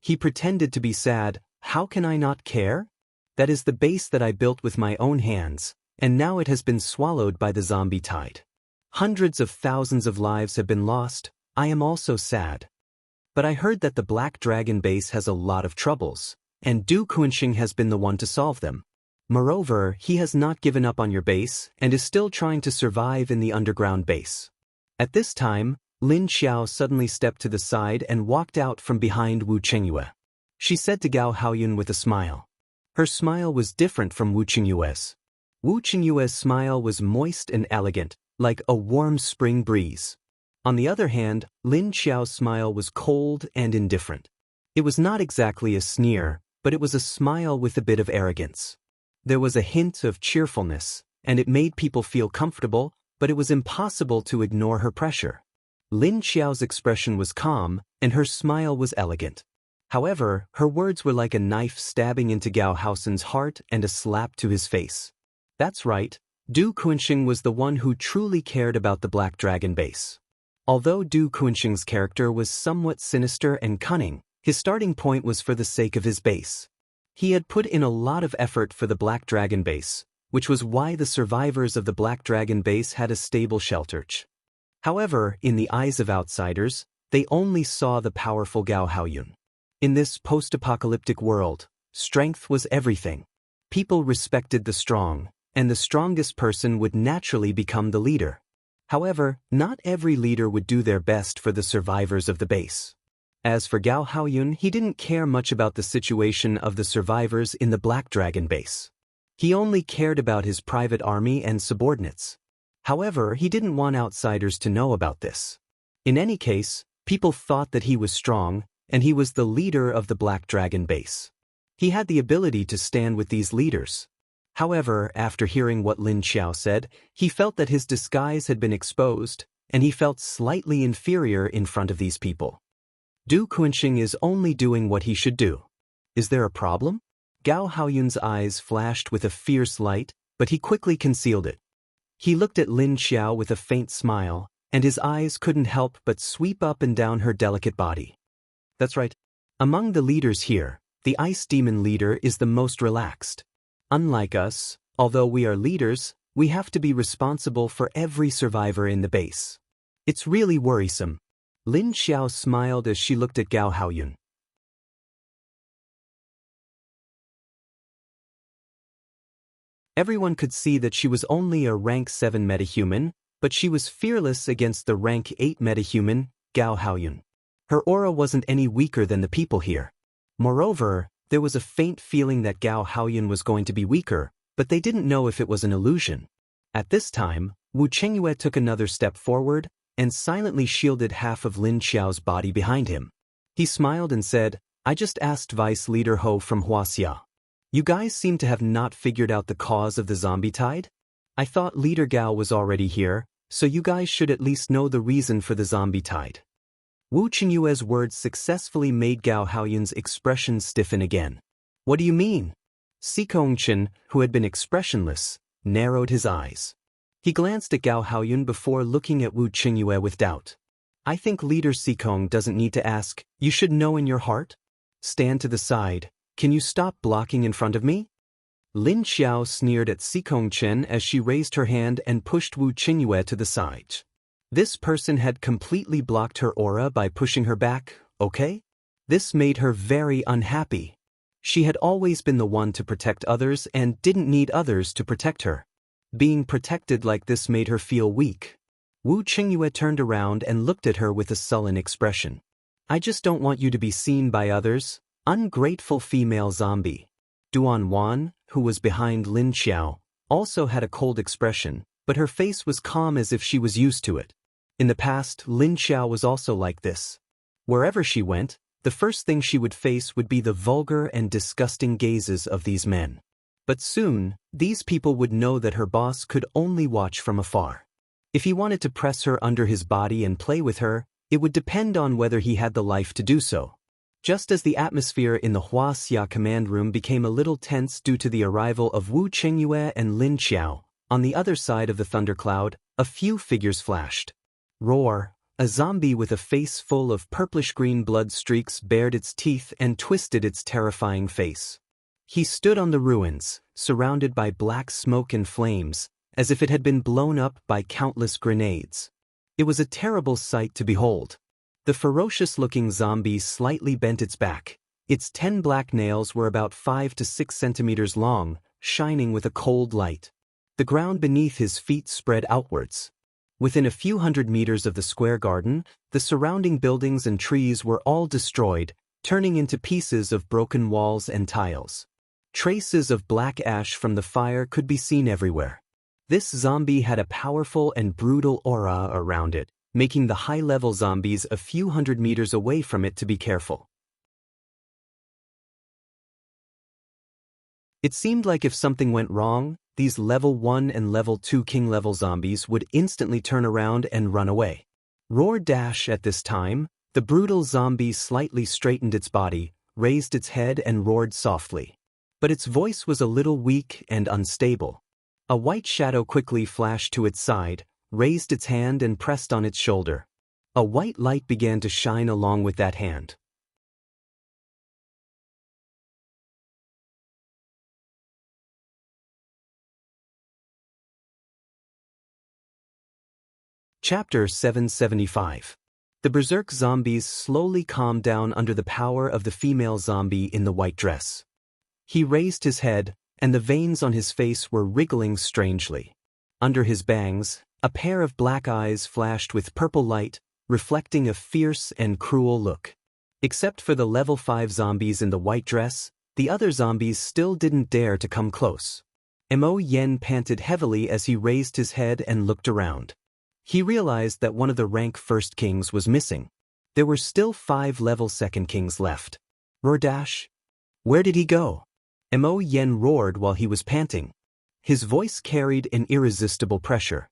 He pretended to be sad. How can I not care? That is the base that I built with my own hands, and now it has been swallowed by the zombie tide. Hundreds of thousands of lives have been lost. I am also sad. But I heard that the Black Dragon base has a lot of troubles, and Du Kuanxing has been the one to solve them. Moreover, he has not given up on your base and is still trying to survive in the underground base. At this time, Lin Xiao suddenly stepped to the side and walked out from behind Wu Qingyue. She said to Gao Haoyun with a smile. Her smile was different from Wu Qingyue's. Wu Qingyue's smile was moist and elegant, like a warm spring breeze. On the other hand, Lin Xiao's smile was cold and indifferent. It was not exactly a sneer, but it was a smile with a bit of arrogance. There was a hint of cheerfulness, and it made people feel comfortable, but it was impossible to ignore her pressure. Lin Xiao's expression was calm, and her smile was elegant. However, her words were like a knife stabbing into Gao Haoyun's heart and a slap to his face. That's right, Du Kuanxing was the one who truly cared about the Black Dragon base. Although Du Kuanxing's character was somewhat sinister and cunning, his starting point was for the sake of his base. He had put in a lot of effort for the Black Dragon base, which was why the survivors of the Black Dragon base had a stable shelter. However, in the eyes of outsiders, they only saw the powerful Gao Haoyun. In this post-apocalyptic world, strength was everything. People respected the strong, and the strongest person would naturally become the leader. However, not every leader would do their best for the survivors of the base. As for Gao Haoyun, he didn't care much about the situation of the survivors in the Black Dragon base. He only cared about his private army and subordinates. However, he didn't want outsiders to know about this. In any case, people thought that he was strong, and he was the leader of the Black Dragon base. He had the ability to stand with these leaders. However, after hearing what Lin Xiao said, he felt that his disguise had been exposed, and he felt slightly inferior in front of these people. Du Kuanxing is only doing what he should do. Is there a problem? Gao Haoyun's eyes flashed with a fierce light, but he quickly concealed it. He looked at Lin Xiao with a faint smile, and his eyes couldn't help but sweep up and down her delicate body. That's right. Among the leaders here, the Ice Demon leader is the most relaxed. Unlike us, although we are leaders, we have to be responsible for every survivor in the base. It's really worrisome. Lin Xiao smiled as she looked at Gao Haoyun. Everyone could see that she was only a rank 7 metahuman, but she was fearless against the rank 8 metahuman, Gao Haoyun. Her aura wasn't any weaker than the people here. Moreover, there was a faint feeling that Gao Haoyun was going to be weaker, but they didn't know if it was an illusion. At this time, Wu Chengyue took another step forward and silently shielded half of Lin Xiao's body behind him. He smiled and said, I just asked Vice Leader Ho from Huaxia. You guys seem to have not figured out the cause of the zombie tide? I thought Leader Gao was already here, so you guys should at least know the reason for the zombie tide. Wu Chengyue's words successfully made Gao Haoyun's expression stiffen again. What do you mean? Sikongchen, who had been expressionless, narrowed his eyes. He glanced at Gao Haoyun before looking at Wu Chengyue with doubt. I think Leader Sikong doesn't need to ask, you should know in your heart? Stand to the side. Can you stop blocking in front of me? Lin Xiao sneered at Sikongchen as she raised her hand and pushed Wu Chengyue to the side. This person had completely blocked her aura by pushing her back, okay? This made her very unhappy. She had always been the one to protect others and didn't need others to protect her. Being protected like this made her feel weak. Wu Chengyue turned around and looked at her with a sullen expression. I just don't want you to be seen by others, ungrateful female zombie. Duan Wan, who was behind Lin Xiao, also had a cold expression, but her face was calm as if she was used to it. In the past, Lin Xiao was also like this. Wherever she went, the first thing she would face would be the vulgar and disgusting gazes of these men. But soon, these people would know that her boss could only watch from afar. If he wanted to press her under his body and play with her, it would depend on whether he had the life to do so. Just as the atmosphere in the Huaxia command room became a little tense due to the arrival of Wu Chengyue and Lin Xiao, on the other side of the thundercloud, a few figures flashed. Roar! A zombie with a face full of purplish-green blood streaks bared its teeth and twisted its terrifying face. He stood on the ruins, surrounded by black smoke and flames, as if it had been blown up by countless grenades. It was a terrible sight to behold. The ferocious-looking zombie slightly bent its back. Its 10 black nails were about 5 to 6 centimeters long, shining with a cold light. The ground beneath his feet spread outwards. Within a few hundred meters of the square garden, the surrounding buildings and trees were all destroyed, turning into pieces of broken walls and tiles. Traces of black ash from the fire could be seen everywhere. This zombie had a powerful and brutal aura around it, making the high-level zombies a few hundred meters away from it to be careful. It seemed like if something went wrong, these level 1 and level 2 king-level zombies would instantly turn around and run away. Roar dash at this time, the brutal zombie slightly straightened its body, raised its head and roared softly. But its voice was a little weak and unstable. A white shadow quickly flashed to its side, raised its hand and pressed on its shoulder. A white light began to shine along with that hand. Chapter 775. The berserk zombies slowly calmed down under the power of the female zombie in the white dress. He raised his head, and the veins on his face were wriggling strangely. Under his bangs, a pair of black eyes flashed with purple light, reflecting a fierce and cruel look. Except for the level 5 zombies in the white dress, the other zombies still didn't dare to come close. Mo Yen panted heavily as he raised his head and looked around. He realized that one of the rank 1st kings was missing. There were still 5 level 2nd kings left. Roar dash! Where did he go? Mo Yen roared while he was panting. His voice carried an irresistible pressure.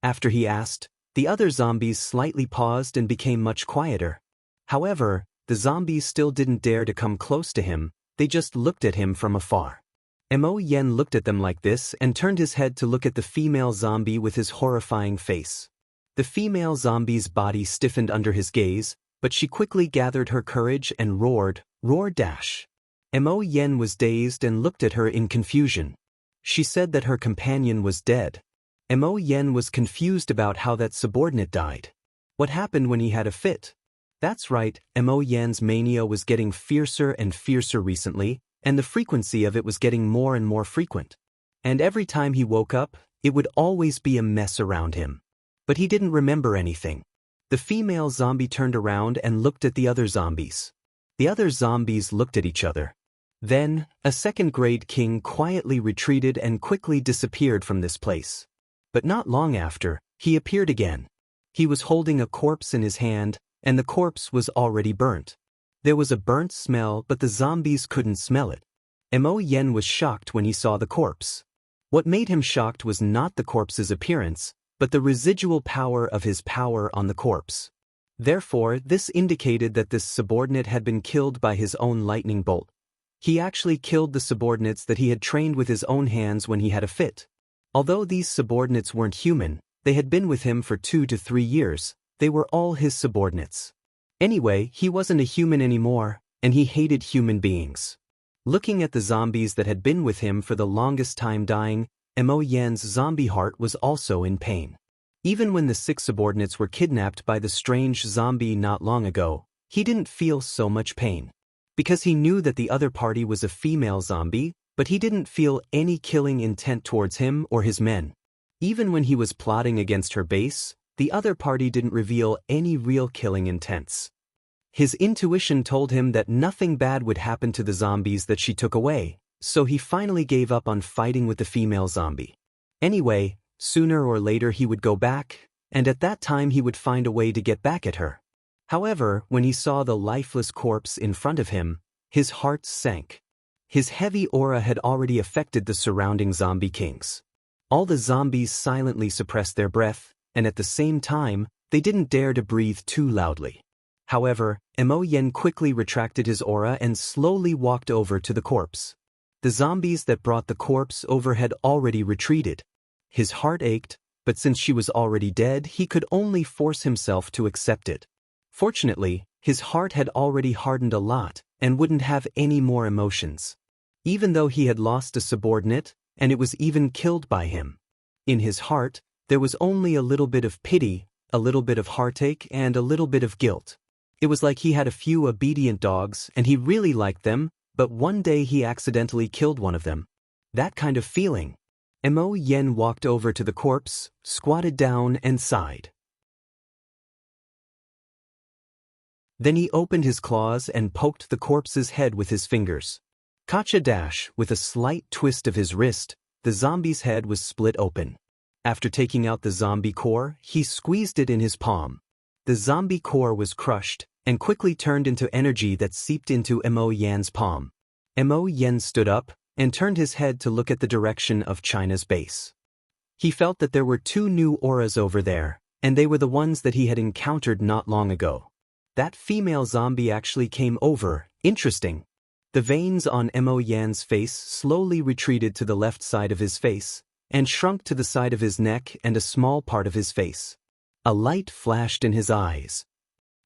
After he asked, the other zombies slightly paused and became much quieter. However, the zombies still didn't dare to come close to him, they just looked at him from afar. Mo Yen looked at them like this and turned his head to look at the female zombie with his horrifying face. The female zombie's body stiffened under his gaze, but she quickly gathered her courage and roared, "Roar dash!" Mo Yen was dazed and looked at her in confusion. She said that her companion was dead. Mo Yen was confused about how that subordinate died. What happened when he had a fit? That's right, Mo Yen's mania was getting fiercer and fiercer recently, and the frequency of it was getting more and more frequent. And every time he woke up, it would always be a mess around him. But he didn't remember anything. The female zombie turned around and looked at the other zombies. The other zombies looked at each other. Then, a 2nd-grade king quietly retreated and quickly disappeared from this place. But not long after, he appeared again. He was holding a corpse in his hand, and the corpse was already burnt. There was a burnt smell, but the zombies couldn't smell it. Mo Yen was shocked when he saw the corpse. What made him shocked was not the corpse's appearance, but the residual power of his power on the corpse. Therefore, this indicated that this subordinate had been killed by his own lightning bolt. He actually killed the subordinates that he had trained with his own hands when he had a fit. Although these subordinates weren't human, they had been with him for 2 to 3 years, they were all his subordinates. Anyway, he wasn't a human anymore, and he hated human beings. Looking at the zombies that had been with him for the longest time dying, Mo Yan's zombie heart was also in pain. Even when the 6 subordinates were kidnapped by the strange zombie not long ago, he didn't feel so much pain. Because he knew that the other party was a female zombie, but he didn't feel any killing intent towards him or his men. Even when he was plotting against her base, the other party didn't reveal any real killing intents. His intuition told him that nothing bad would happen to the zombies that she took away, so he finally gave up on fighting with the female zombie. Anyway, sooner or later he would go back, and at that time he would find a way to get back at her. However, when he saw the lifeless corpse in front of him, his heart sank. His heavy aura had already affected the surrounding zombie kings. All the zombies silently suppressed their breath, and at the same time, they didn't dare to breathe too loudly. However, Mo Yen quickly retracted his aura and slowly walked over to the corpse. The zombies that brought the corpse over had already retreated. His heart ached, but since she was already dead, he could only force himself to accept it. Fortunately, his heart had already hardened a lot and wouldn't have any more emotions. Even though he had lost a subordinate, and it was even killed by him. In his heart, there was only a little bit of pity, a little bit of heartache, and a little bit of guilt. It was like he had a few obedient dogs and he really liked them, but one day he accidentally killed one of them. That kind of feeling. Mo Yen walked over to the corpse, squatted down, and sighed. Then he opened his claws and poked the corpse's head with his fingers. Kacha-dash, with a slight twist of his wrist, the zombie's head was split open. After taking out the zombie core, he squeezed it in his palm. The zombie core was crushed and quickly turned into energy that seeped into Mo Yan's palm. Mo Yan stood up and turned his head to look at the direction of China's base. He felt that there were 2 new auras over there, and they were the ones that he had encountered not long ago. That female zombie actually came over. Interesting. The veins on Mo Yan's face slowly retreated to the left side of his face and shrunk to the side of his neck and a small part of his face. A light flashed in his eyes.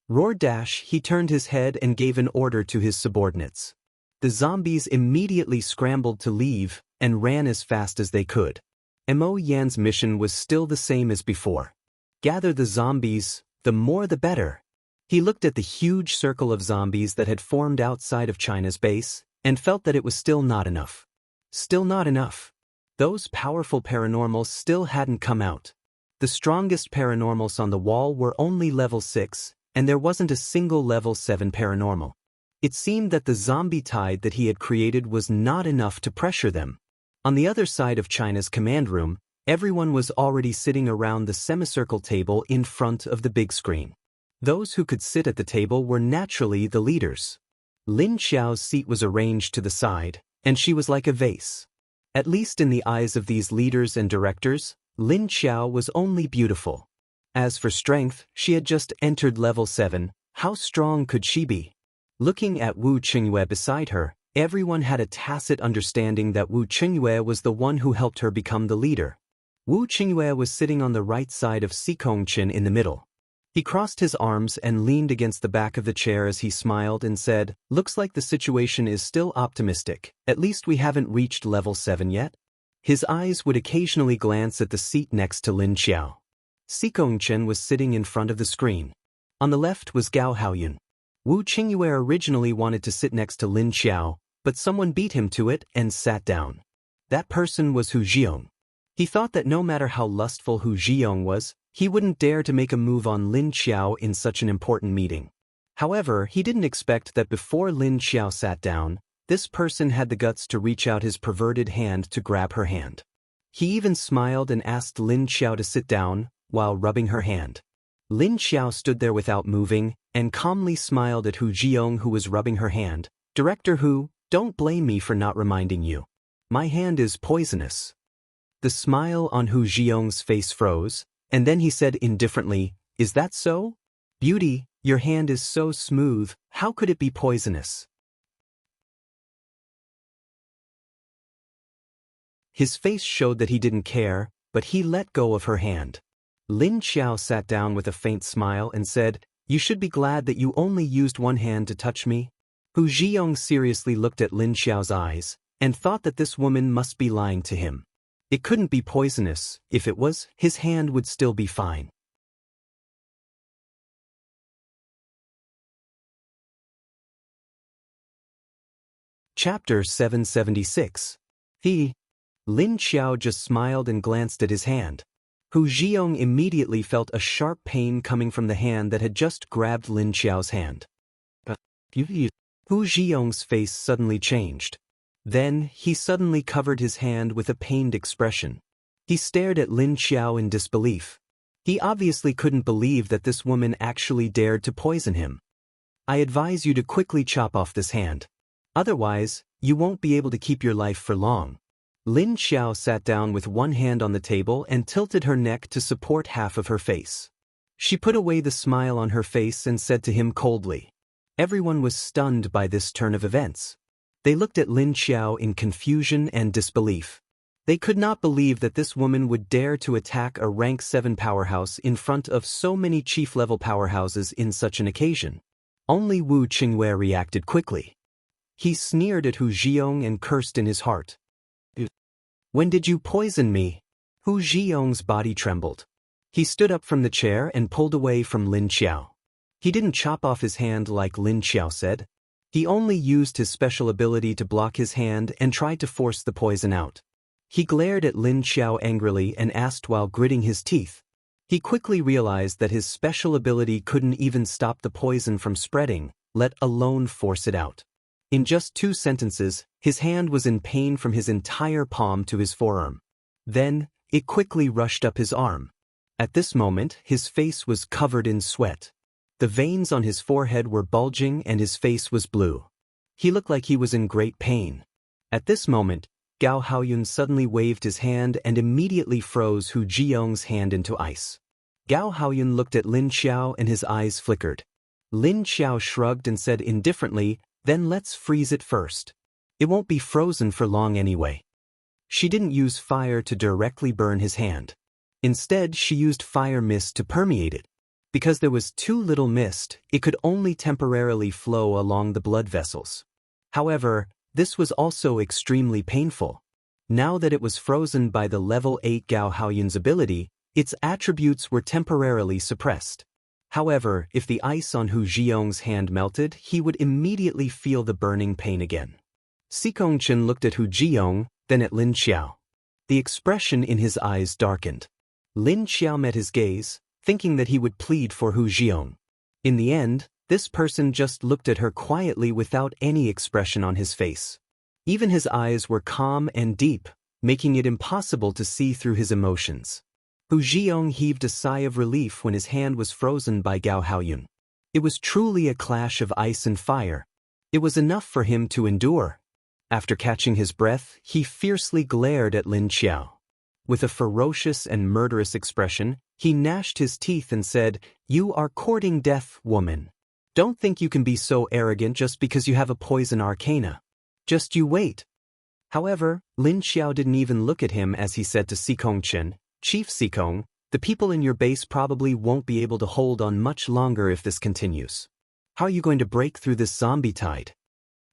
Roar-dash, he turned his head and gave an order to his subordinates. The zombies immediately scrambled to leave and ran as fast as they could. Mo Yan's mission was still the same as before. Gather the zombies, the more the better. He looked at the huge circle of zombies that had formed outside of China's base and felt that it was still not enough. Still not enough. Those powerful paranormals still hadn't come out. The strongest paranormals on the wall were only level 6, and there wasn't a single level 7 paranormal. It seemed that the zombie tide that he had created was not enough to pressure them. On the other side of China's command room, everyone was already sitting around the semicircle table in front of the big screen. Those who could sit at the table were naturally the leaders. Lin Xiao's seat was arranged to the side, and she was like a vase. At least in the eyes of these leaders and directors, Lin Xiao was only beautiful. As for strength, she had just entered level 7, how strong could she be? Looking at Wu Qingyue beside her, everyone had a tacit understanding that Wu Qingyue was the one who helped her become the leader. Wu Qingyue was sitting on the right side of Sikongqin in the middle. He crossed his arms and leaned against the back of the chair as he smiled and said, "Looks like the situation is still optimistic, at least we haven't reached level 7 yet." His eyes would occasionally glance at the seat next to Lin Xiao. Sikongqin was sitting in front of the screen. On the left was Gao Haoyun. Wu Qingyue originally wanted to sit next to Lin Xiao, but someone beat him to it and sat down. That person was Hu Zhiyong. He thought that no matter how lustful Hu Zhiyong was, he wouldn't dare to make a move on Lin Xiao in such an important meeting. However, he didn't expect that before Lin Xiao sat down, this person had the guts to reach out his perverted hand to grab her hand. He even smiled and asked Lin Xiao to sit down, while rubbing her hand. Lin Xiao stood there without moving, and calmly smiled at Hu Jiong, who was rubbing her hand. "Director Hu, don't blame me for not reminding you. My hand is poisonous." The smile on Hu Jiong's face froze, and then he said indifferently, "Is that so? Beauty, your hand is so smooth, how could it be poisonous?" His face showed that he didn't care, but he let go of her hand. Lin Xiao sat down with a faint smile and said, "You should be glad that you only used one hand to touch me." Hu Jiong seriously looked at Lin Xiao's eyes, and thought that this woman must be lying to him. It couldn't be poisonous. If it was, his hand would still be fine. Chapter 776. Lin Xiao just smiled and glanced at his hand. Hu Jiong immediately felt a sharp pain coming from the hand that had just grabbed Lin Xiao's hand. Hu Jiong's face suddenly changed. Then, he suddenly covered his hand with a pained expression. He stared at Lin Xiao in disbelief. He obviously couldn't believe that this woman actually dared to poison him. "I advise you to quickly chop off this hand. Otherwise, you won't be able to keep your life for long." Lin Xiao sat down with one hand on the table and tilted her neck to support half of her face. She put away the smile on her face and said to him coldly. Everyone was stunned by this turn of events. They looked at Lin Xiao in confusion and disbelief. They could not believe that this woman would dare to attack a rank 7 powerhouse in front of so many chief-level powerhouses in such an occasion. Only Wu Qingwei reacted quickly. He sneered at Hu Jiong and cursed in his heart. "When did you poison me?" Hu Jiong's body trembled. He stood up from the chair and pulled away from Lin Xiao. He didn't chop off his hand like Lin Xiao said. He only used his special ability to block his hand and tried to force the poison out. He glared at Lin Xiao angrily and asked while gritting his teeth. He quickly realized that his special ability couldn't even stop the poison from spreading, let alone force it out. In just 2 sentences, his hand was in pain from his entire palm to his forearm. Then, it quickly rushed up his arm. At this moment, his face was covered in sweat. The veins on his forehead were bulging and his face was blue. He looked like he was in great pain. At this moment, Gao Haoyun suddenly waved his hand and immediately froze Hu Jiong's hand into ice. Gao Haoyun looked at Lin Xiao and his eyes flickered. Lin Xiao shrugged and said indifferently, "Then let's freeze it first. It won't be frozen for long anyway." She didn't use fire to directly burn his hand. Instead, she used fire mist to permeate it. Because there was too little mist, it could only temporarily flow along the blood vessels. However, this was also extremely painful. Now that it was frozen by the level 8 Gao Haoyun's ability, its attributes were temporarily suppressed. However, if the ice on Hu Jiong's hand melted, he would immediately feel the burning pain again. Sikong Chen looked at Hu Jiong, then at Lin Xiao. The expression in his eyes darkened. Lin Xiao met his gaze, thinking that he would plead for Hu Jiong. In the end, this person just looked at her quietly without any expression on his face. Even his eyes were calm and deep, making it impossible to see through his emotions. Hu Jiong heaved a sigh of relief when his hand was frozen by Gao Haoyun. It was truly a clash of ice and fire. It was enough for him to endure. After catching his breath, he fiercely glared at Lin Xiao. With a ferocious and murderous expression, he gnashed his teeth and said, "You are courting death, woman. Don't think you can be so arrogant just because you have a poison arcana. Just you wait." However, Lin Xiao didn't even look at him as he said to Sikong Chen, "Chief Sikong, the people in your base probably won't be able to hold on much longer if this continues. How are you going to break through this zombie tide?"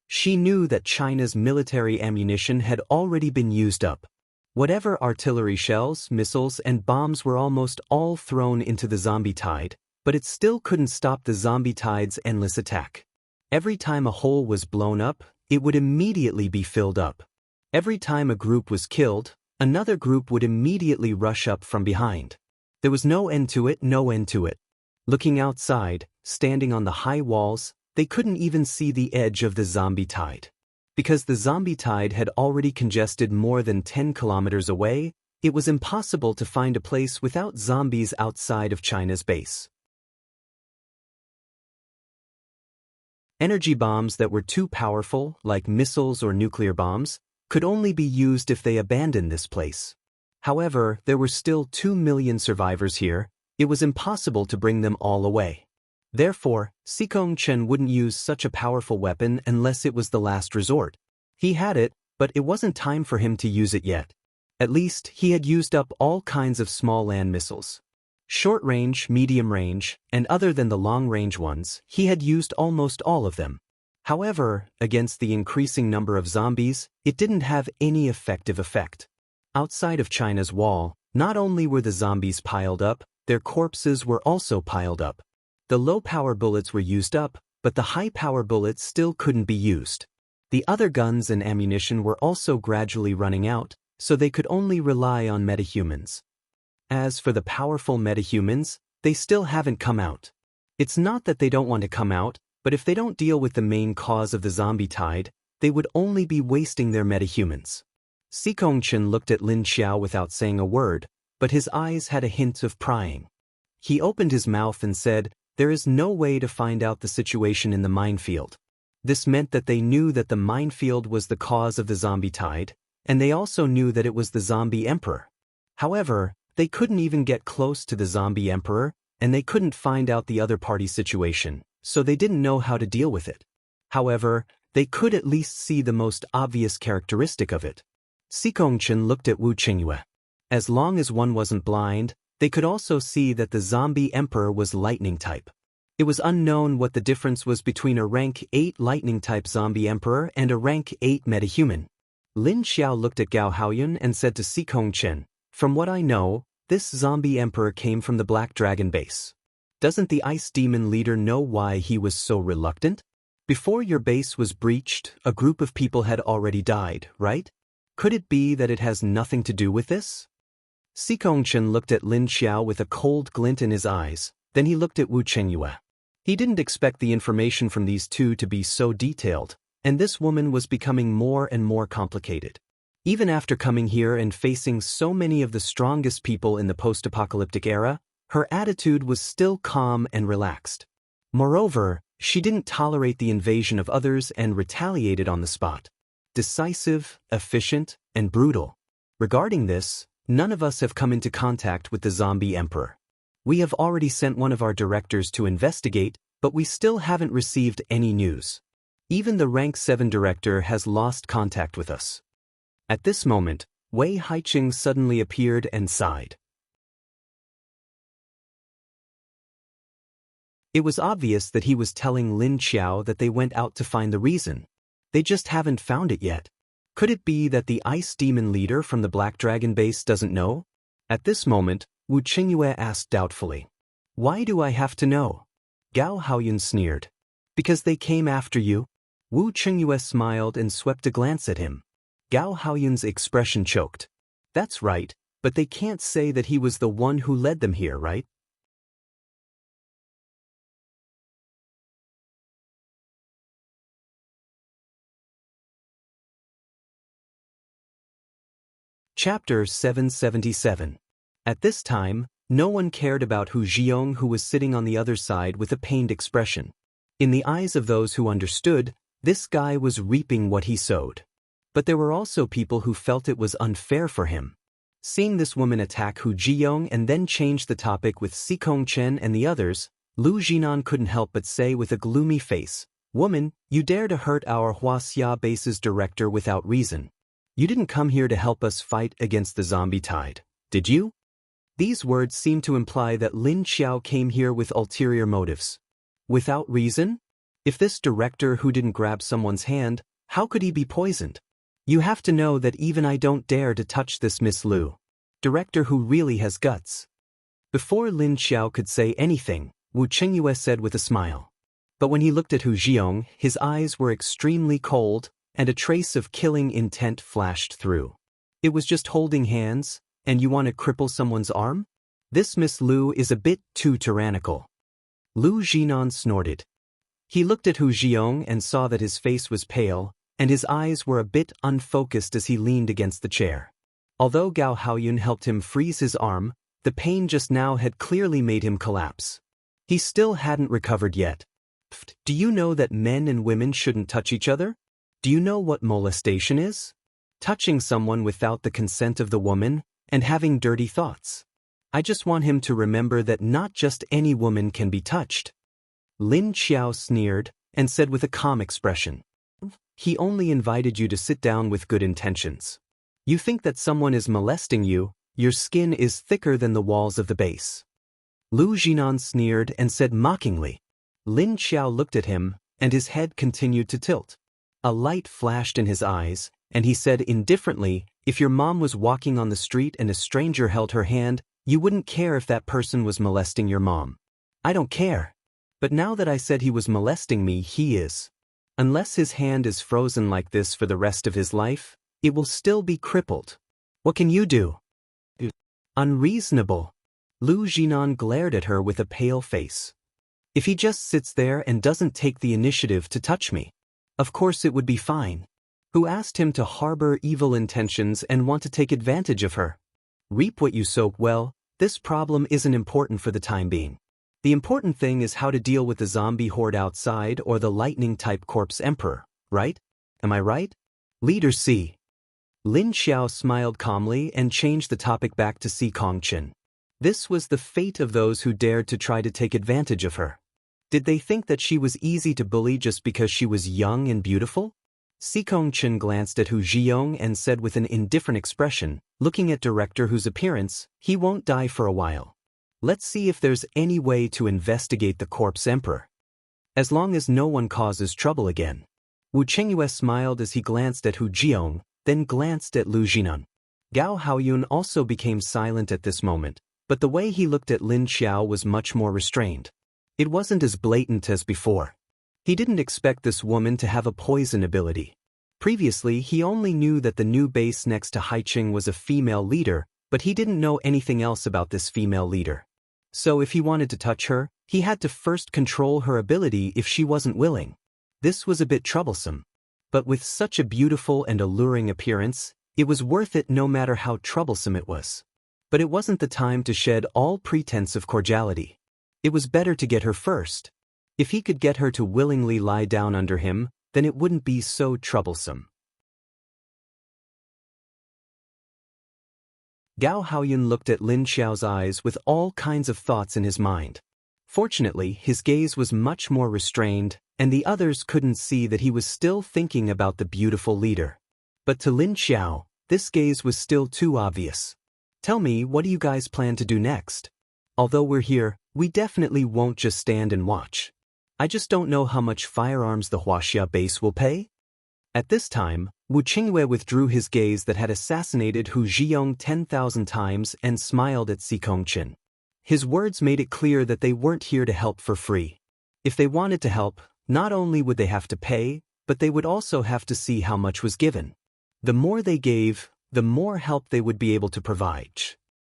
She knew that China's military ammunition had already been used up. Whatever artillery shells, missiles, and bombs were almost all thrown into the zombie tide, but it still couldn't stop the zombie tide's endless attack. Every time a hole was blown up, it would immediately be filled up. Every time a group was killed, another group would immediately rush up from behind. There was no end to it, no end to it. Looking outside, standing on the high walls, they couldn't even see the edge of the zombie tide. Because the zombie tide had already congested more than 10 kilometers away, It was impossible to find a place without zombies outside of China's base. Energy bombs that were too powerful, like missiles or nuclear bombs, could only be used if they abandoned this place. However, there were still 2 million survivors here. It was impossible to bring them all away. Therefore, Sikong Chen wouldn't use such a powerful weapon unless it was the last resort. He had it, but it wasn't time for him to use it yet. At least, he had used up all kinds of small land missiles. Short range, medium range, and other than the long range ones, he had used almost all of them. However, against the increasing number of zombies, it didn't have any effective effect. Outside of China's wall, not only were the zombies piled up, their corpses were also piled up. The low-power bullets were used up, but the high-power bullets still couldn't be used. The other guns and ammunition were also gradually running out, so they could only rely on metahumans. As for the powerful metahumans, they still haven't come out. It's not that they don't want to come out, but if they don't deal with the main cause of the zombie tide, they would only be wasting their metahumans. Sikong Chen looked at Lin Xiao without saying a word, but his eyes had a hint of prying. He opened his mouth and said, "There is no way to find out the situation in the minefield." This meant that they knew that the minefield was the cause of the zombie tide, and they also knew that it was the zombie emperor. However, they couldn't even get close to the zombie emperor, and they couldn't find out the other party's situation, so they didn't know how to deal with it. However, they could at least see the most obvious characteristic of it. Sikong Chen looked at Wu Qingyue. As long as one wasn't blind, they could also see that the zombie emperor was lightning type. It was unknown what the difference was between a rank 8 lightning type zombie emperor and a rank 8 metahuman. Lin Xiao looked at Gao Haoyun and said to Sikong Chen, "From what I know, this zombie emperor came from the Black Dragon base. Doesn't the ice demon leader know why he was so reluctant? Before your base was breached, a group of people had already died, right? Could it be that it has nothing to do with this?" Sikong Chen looked at Lin Xiao with a cold glint in his eyes, then he looked at Wu Qingyue. He didn't expect the information from these two to be so detailed, and this woman was becoming more and more complicated. Even after coming here and facing so many of the strongest people in the post-apocalyptic era, her attitude was still calm and relaxed. Moreover, she didn't tolerate the invasion of others and retaliated on the spot. Decisive, efficient, and brutal. Regarding this, none of us have come into contact with the zombie emperor. We have already sent one of our directors to investigate, but we still haven't received any news. Even the rank 7 director has lost contact with us. At this moment, Wei Haiqing suddenly appeared and sighed. It was obvious that he was telling Lin Xiao that they went out to find the reason. They just haven't found it yet. Could it be that the ice demon leader from the Black Dragon base doesn't know? At this moment, Wu Qingyue asked doubtfully. "Why do I have to know?" Gao Haoyun sneered. "Because they came after you?" Wu Qingyue smiled and swept a glance at him. Gao Haoyun's expression choked. "That's right, but they can't say that he was the one who led them here, right?" Chapter 777. At this time, no one cared about Hu Jiong, who was sitting on the other side with a pained expression. In the eyes of those who understood, this guy was reaping what he sowed. But there were also people who felt it was unfair for him. Seeing this woman attack Hu Jiong and then change the topic with Sikong Chen and the others, Lu Jinan couldn't help but say with a gloomy face, "Woman, you dare to hurt our Huaxia base's director without reason. You didn't come here to help us fight against the zombie tide, did you?" These words seemed to imply that Lin Xiao came here with ulterior motives. Without reason? If this director who didn't grab someone's hand, how could he be poisoned? You have to know that even I don't dare to touch this Miss Lu. Director who really has guts. Before Lin Xiao could say anything, Wu Qingyue said with a smile. But when he looked at Hu Jiong, his eyes were extremely cold, and a trace of killing intent flashed through. It was just holding hands, and you want to cripple someone's arm? This Miss Lu is a bit too tyrannical. Lu Jinan snorted. He looked at Hu Jiong and saw that his face was pale, and his eyes were a bit unfocused as he leaned against the chair. Although Gao Haoyun helped him freeze his arm, the pain just now had clearly made him collapse. He still hadn't recovered yet. Do you know that men and women shouldn't touch each other? Do you know what molestation is? Touching someone without the consent of the woman, and having dirty thoughts. I just want him to remember that not just any woman can be touched. Lin Xiao sneered, and said with a calm expression. He only invited you to sit down with good intentions. You think that someone is molesting you, your skin is thicker than the walls of the base. Lu Jinan sneered and said mockingly. Lin Xiao looked at him, and his head continued to tilt. A light flashed in his eyes, and he said indifferently, if your mom was walking on the street and a stranger held her hand, you wouldn't care if that person was molesting your mom. I don't care. But now that I said he was molesting me, he is. Unless his hand is frozen like this for the rest of his life, it will still be crippled. What can you do? Unreasonable. Lu Jinan glared at her with a pale face. If he just sits there and doesn't take the initiative to touch me, of course it would be fine. Who asked him to harbor evil intentions and want to take advantage of her? Reap what you sow. Well, this problem isn't important for the time being. The important thing is how to deal with the zombie horde outside or the lightning-type corpse emperor, right? Am I right? Leader C. Lin Xiao smiled calmly and changed the topic back to Si Kongqin. This was the fate of those who dared to try to take advantage of her. Did they think that she was easy to bully just because she was young and beautiful? Si Kongqin glanced at Hu Zhiyong and said with an indifferent expression, looking at director whose appearance, he won't die for a while. Let's see if there's any way to investigate the corpse emperor. As long as no one causes trouble again. Wu Chengyue smiled as he glanced at Hu Zhiyong, then glanced at Lu Jinan. Gao Haoyun also became silent at this moment, but the way he looked at Lin Xiao was much more restrained. It wasn't as blatant as before. He didn't expect this woman to have a poison ability. Previously, he only knew that the new base next to Haiqing was a female leader, but he didn't know anything else about this female leader. So if he wanted to touch her, he had to first control her ability if she wasn't willing. This was a bit troublesome. But with such a beautiful and alluring appearance, it was worth it no matter how troublesome it was. But it wasn't the time to shed all pretense of cordiality. It was better to get her first. If he could get her to willingly lie down under him, then it wouldn't be so troublesome. Gao Haoyun looked at Lin Xiao's eyes with all kinds of thoughts in his mind. Fortunately, his gaze was much more restrained, and the others couldn't see that he was still thinking about the beautiful leader. But to Lin Xiao, this gaze was still too obvious. Tell me, what do you guys plan to do next? Although we're here, we definitely won't just stand and watch. I just don't know how much firearms the Huaxia base will pay. At this time, Wu Qingwei withdrew his gaze that had assassinated Hu Zhiyong 10,000 times and smiled at Si Kongqin. His words made it clear that they weren't here to help for free. If they wanted to help, not only would they have to pay, but they would also have to see how much was given. The more they gave, the more help they would be able to provide.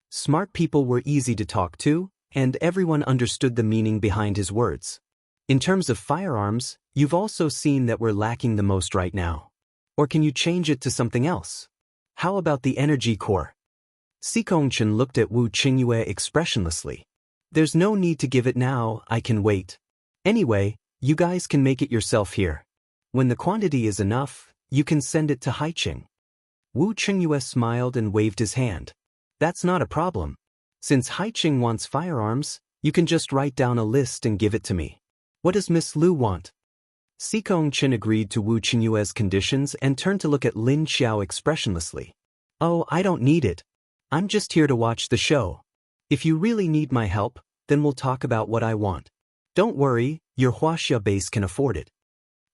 Smart people were easy to talk to, and everyone understood the meaning behind his words. In terms of firearms, you've also seen that we're lacking the most right now. Or can you change it to something else? How about the energy core? Si Kongqin looked at Wu Qingyue expressionlessly. There's no need to give it now, I can wait. Anyway, you guys can make it yourself here. When the quantity is enough, you can send it to Haiqing. Wu Qingyue smiled and waved his hand. That's not a problem. Since Haiqing wants firearms, you can just write down a list and give it to me. What does Miss Lu want? Si Kongqin agreed to Wu Qingyue's conditions and turned to look at Lin Xiao expressionlessly. Oh, I don't need it. I'm just here to watch the show. If you really need my help, then we'll talk about what I want. Don't worry, your Huaxia base can afford it.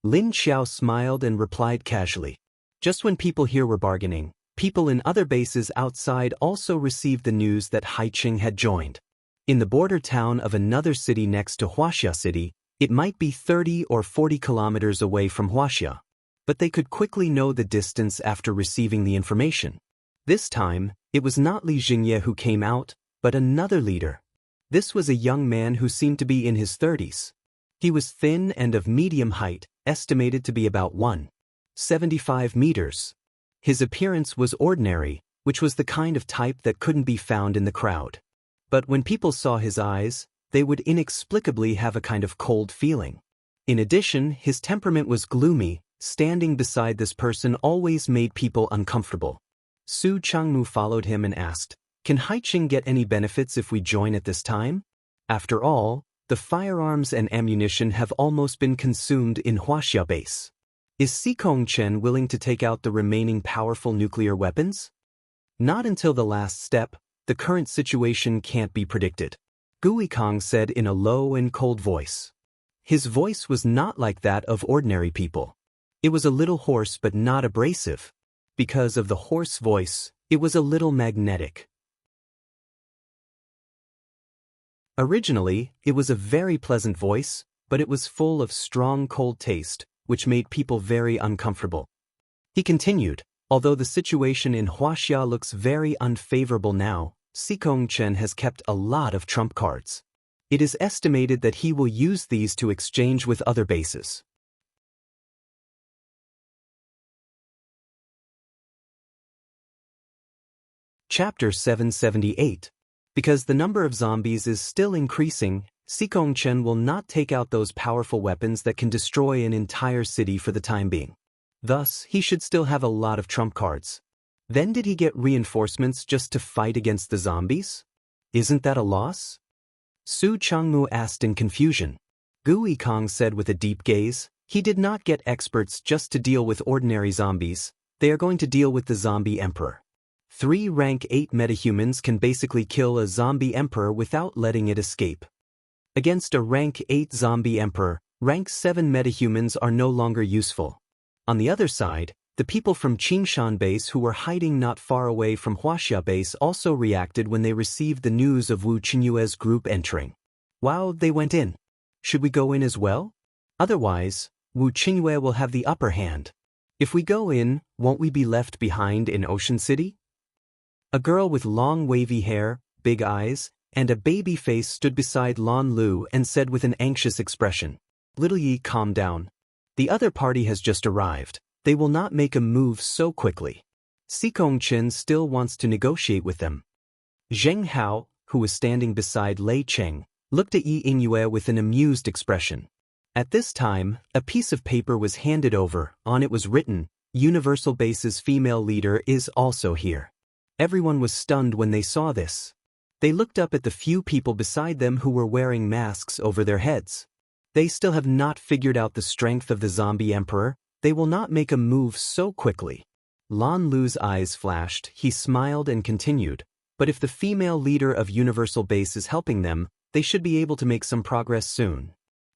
Lin Xiao smiled and replied casually. Just when people here were bargaining, people in other bases outside also received the news that Haiqing had joined. In the border town of another city next to Huaxia City, it might be 30 or 40 kilometers away from Huaxia, but they could quickly know the distance after receiving the information. This time, it was not Li Jingye who came out, but another leader. This was a young man who seemed to be in his 30s. He was thin and of medium height, estimated to be about 1.75 meters. His appearance was ordinary, which was the kind of type that couldn't be found in the crowd. But when people saw his eyes, they would inexplicably have a kind of cold feeling. In addition, his temperament was gloomy. Standing beside this person always made people uncomfortable. Su Changmu followed him and asked, "Can Haiqing get any benefits if we join at this time? After all, the firearms and ammunition have almost been consumed in Huaxia base. Is Sikong Chen willing to take out the remaining powerful nuclear weapons?" Not until the last step. The current situation can't be predicted, Gui Kong said in a low and cold voice. His voice was not like that of ordinary people. It was a little hoarse but not abrasive. Because of the hoarse voice, it was a little magnetic. Originally, it was a very pleasant voice, but it was full of strong cold taste, which made people very uncomfortable. He continued, "Although the situation in Huaxia looks very unfavorable now, Sikong Chen has kept a lot of trump cards. It is estimated that he will use these to exchange with other bases." Chapter 778. Because the number of zombies is still increasing, Sikong Chen will not take out those powerful weapons that can destroy an entire city for the time being. Thus, he should still have a lot of trump cards. Then did he get reinforcements just to fight against the zombies? Isn't that a loss? Su Changmu asked in confusion. Gui Kong said with a deep gaze, "He did not get experts just to deal with ordinary zombies. They are going to deal with the zombie emperor. 3 rank 8 metahumans can basically kill a zombie emperor without letting it escape. Against a rank 8 zombie emperor, rank 7 metahumans are no longer useful. On the other side, the people from Qingshan base who were hiding not far away from Huaxia base also reacted when they received the news of Wu Qinyue's group entering. Wow, they went in. Should we go in as well? Otherwise, Wu Qinyue will have the upper hand. If we go in, won't we be left behind in Ocean City?" A girl with long wavy hair, big eyes, and a baby face stood beside Lan Lu and said with an anxious expression, "Little Yi, calm down. The other party has just arrived. They will not make a move so quickly. Sikong Chen still wants to negotiate with them." Zheng Hao, who was standing beside Lei Cheng, looked at Yi Ingyue with an amused expression. At this time, a piece of paper was handed over. On it was written, "Universal Base's female leader is also here." Everyone was stunned when they saw this. They looked up at the few people beside them who were wearing masks over their heads. They still have not figured out the strength of the zombie emperor. They will not make a move so quickly. Lan Lu's eyes flashed. He smiled and continued, "But if the female leader of Universal Base is helping them, they should be able to make some progress soon.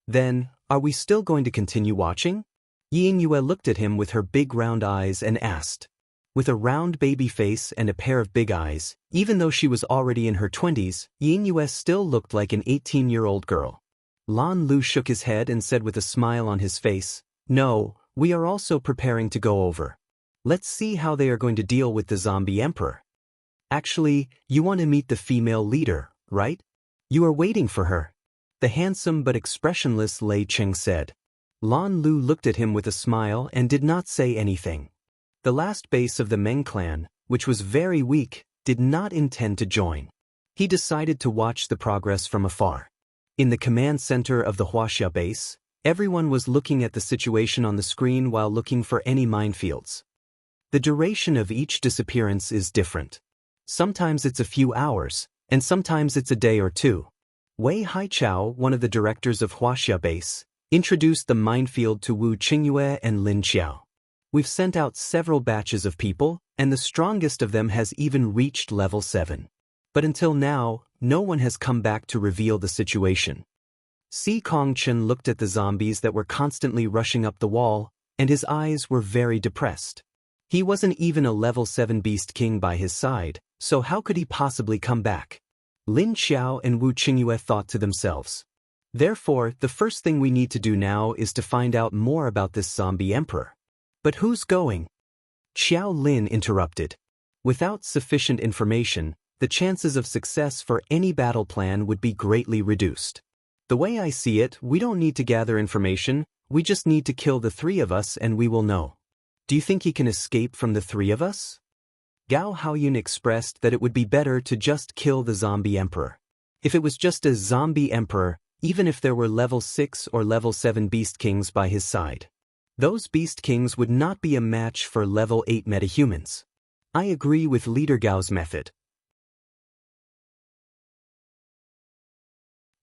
Then, are we still going to continue watching?" Yi Ingyue looked at him with her big round eyes and asked. With a round baby face and a pair of big eyes, even though she was already in her 20s, Yi Ingyue still looked like an 18-year-old girl. Lan Lu shook his head and said with a smile on his face, "No, we are also preparing to go over. Let's see how they are going to deal with the zombie emperor." "Actually, you want to meet the female leader, right? You are waiting for her," the handsome but expressionless Lei Cheng said. Lan Lu looked at him with a smile and did not say anything. The last base of the Meng clan, which was very weak, did not intend to join. He decided to watch the progress from afar. In the command center of the Huaxia base, everyone was looking at the situation on the screen while looking for any minefields. The duration of each disappearance is different. Sometimes it's a few hours, and sometimes it's a day or two. Wei Haichao, one of the directors of Huaxia base, introduced the minefield to Wu Qingyue and Lin Xiao. "We've sent out several batches of people, and the strongest of them has even reached level 7. But until now, no one has come back to reveal the situation." Sikong Chen looked at the zombies that were constantly rushing up the wall, and his eyes were very depressed. He wasn't even a level 7 beast king by his side, so how could he possibly come back? Lin Xiao and Wu Qingyue thought to themselves. Therefore, the first thing we need to do now is to find out more about this zombie emperor. "But who's going?" Xiao Lin interrupted. "Without sufficient information, the chances of success for any battle plan would be greatly reduced. The way I see it, we don't need to gather information, we just need to kill the 3 of us and we will know. Do you think he can escape from the 3 of us?" Gao Haoyun expressed that it would be better to just kill the zombie emperor. If it was just a zombie emperor, even if there were level 6 or level 7 beast kings by his side, those beast kings would not be a match for level 8 metahumans. I agree with Leader Gao's method.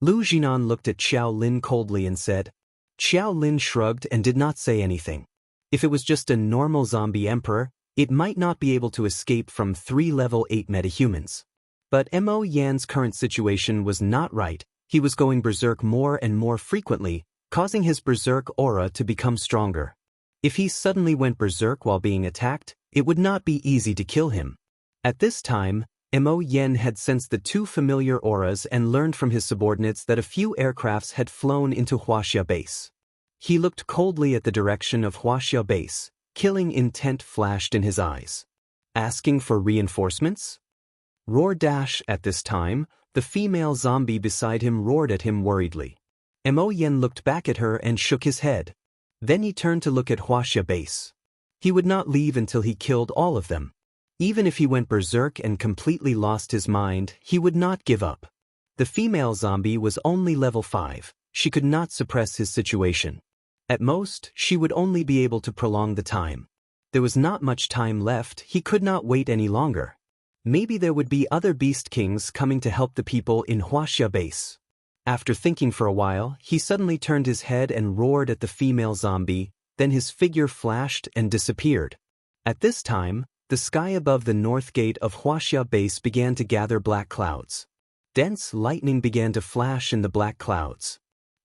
Lu Jinan looked at Xiao Lin coldly and said. Xiao Lin shrugged and did not say anything. If it was just a normal zombie emperor, it might not be able to escape from 3 level 8 metahumans. But Mo Yan's current situation was not right. He was going berserk more and more frequently, causing his berserk aura to become stronger. If he suddenly went berserk while being attacked, it would not be easy to kill him. At this time, Mo Yan had sensed the 2 familiar auras and learned from his subordinates that a few aircrafts had flown into Huaxia base. He looked coldly at the direction of Huaxia base. Killing intent flashed in his eyes. Asking for reinforcements? Roar dash. At this time, the female zombie beside him roared at him worriedly. Mo Yan looked back at her and shook his head. Then he turned to look at Huaxia base. He would not leave until he killed all of them. Even if he went berserk and completely lost his mind, he would not give up. The female zombie was only level 5. She could not suppress his situation. At most, she would only be able to prolong the time. There was not much time left. He could not wait any longer. Maybe there would be other beast kings coming to help the people in Huaxia base. After thinking for a while, he suddenly turned his head and roared at the female zombie, then his figure flashed and disappeared. At this time, the sky above the north gate of Huaxia base began to gather black clouds. Dense lightning began to flash in the black clouds.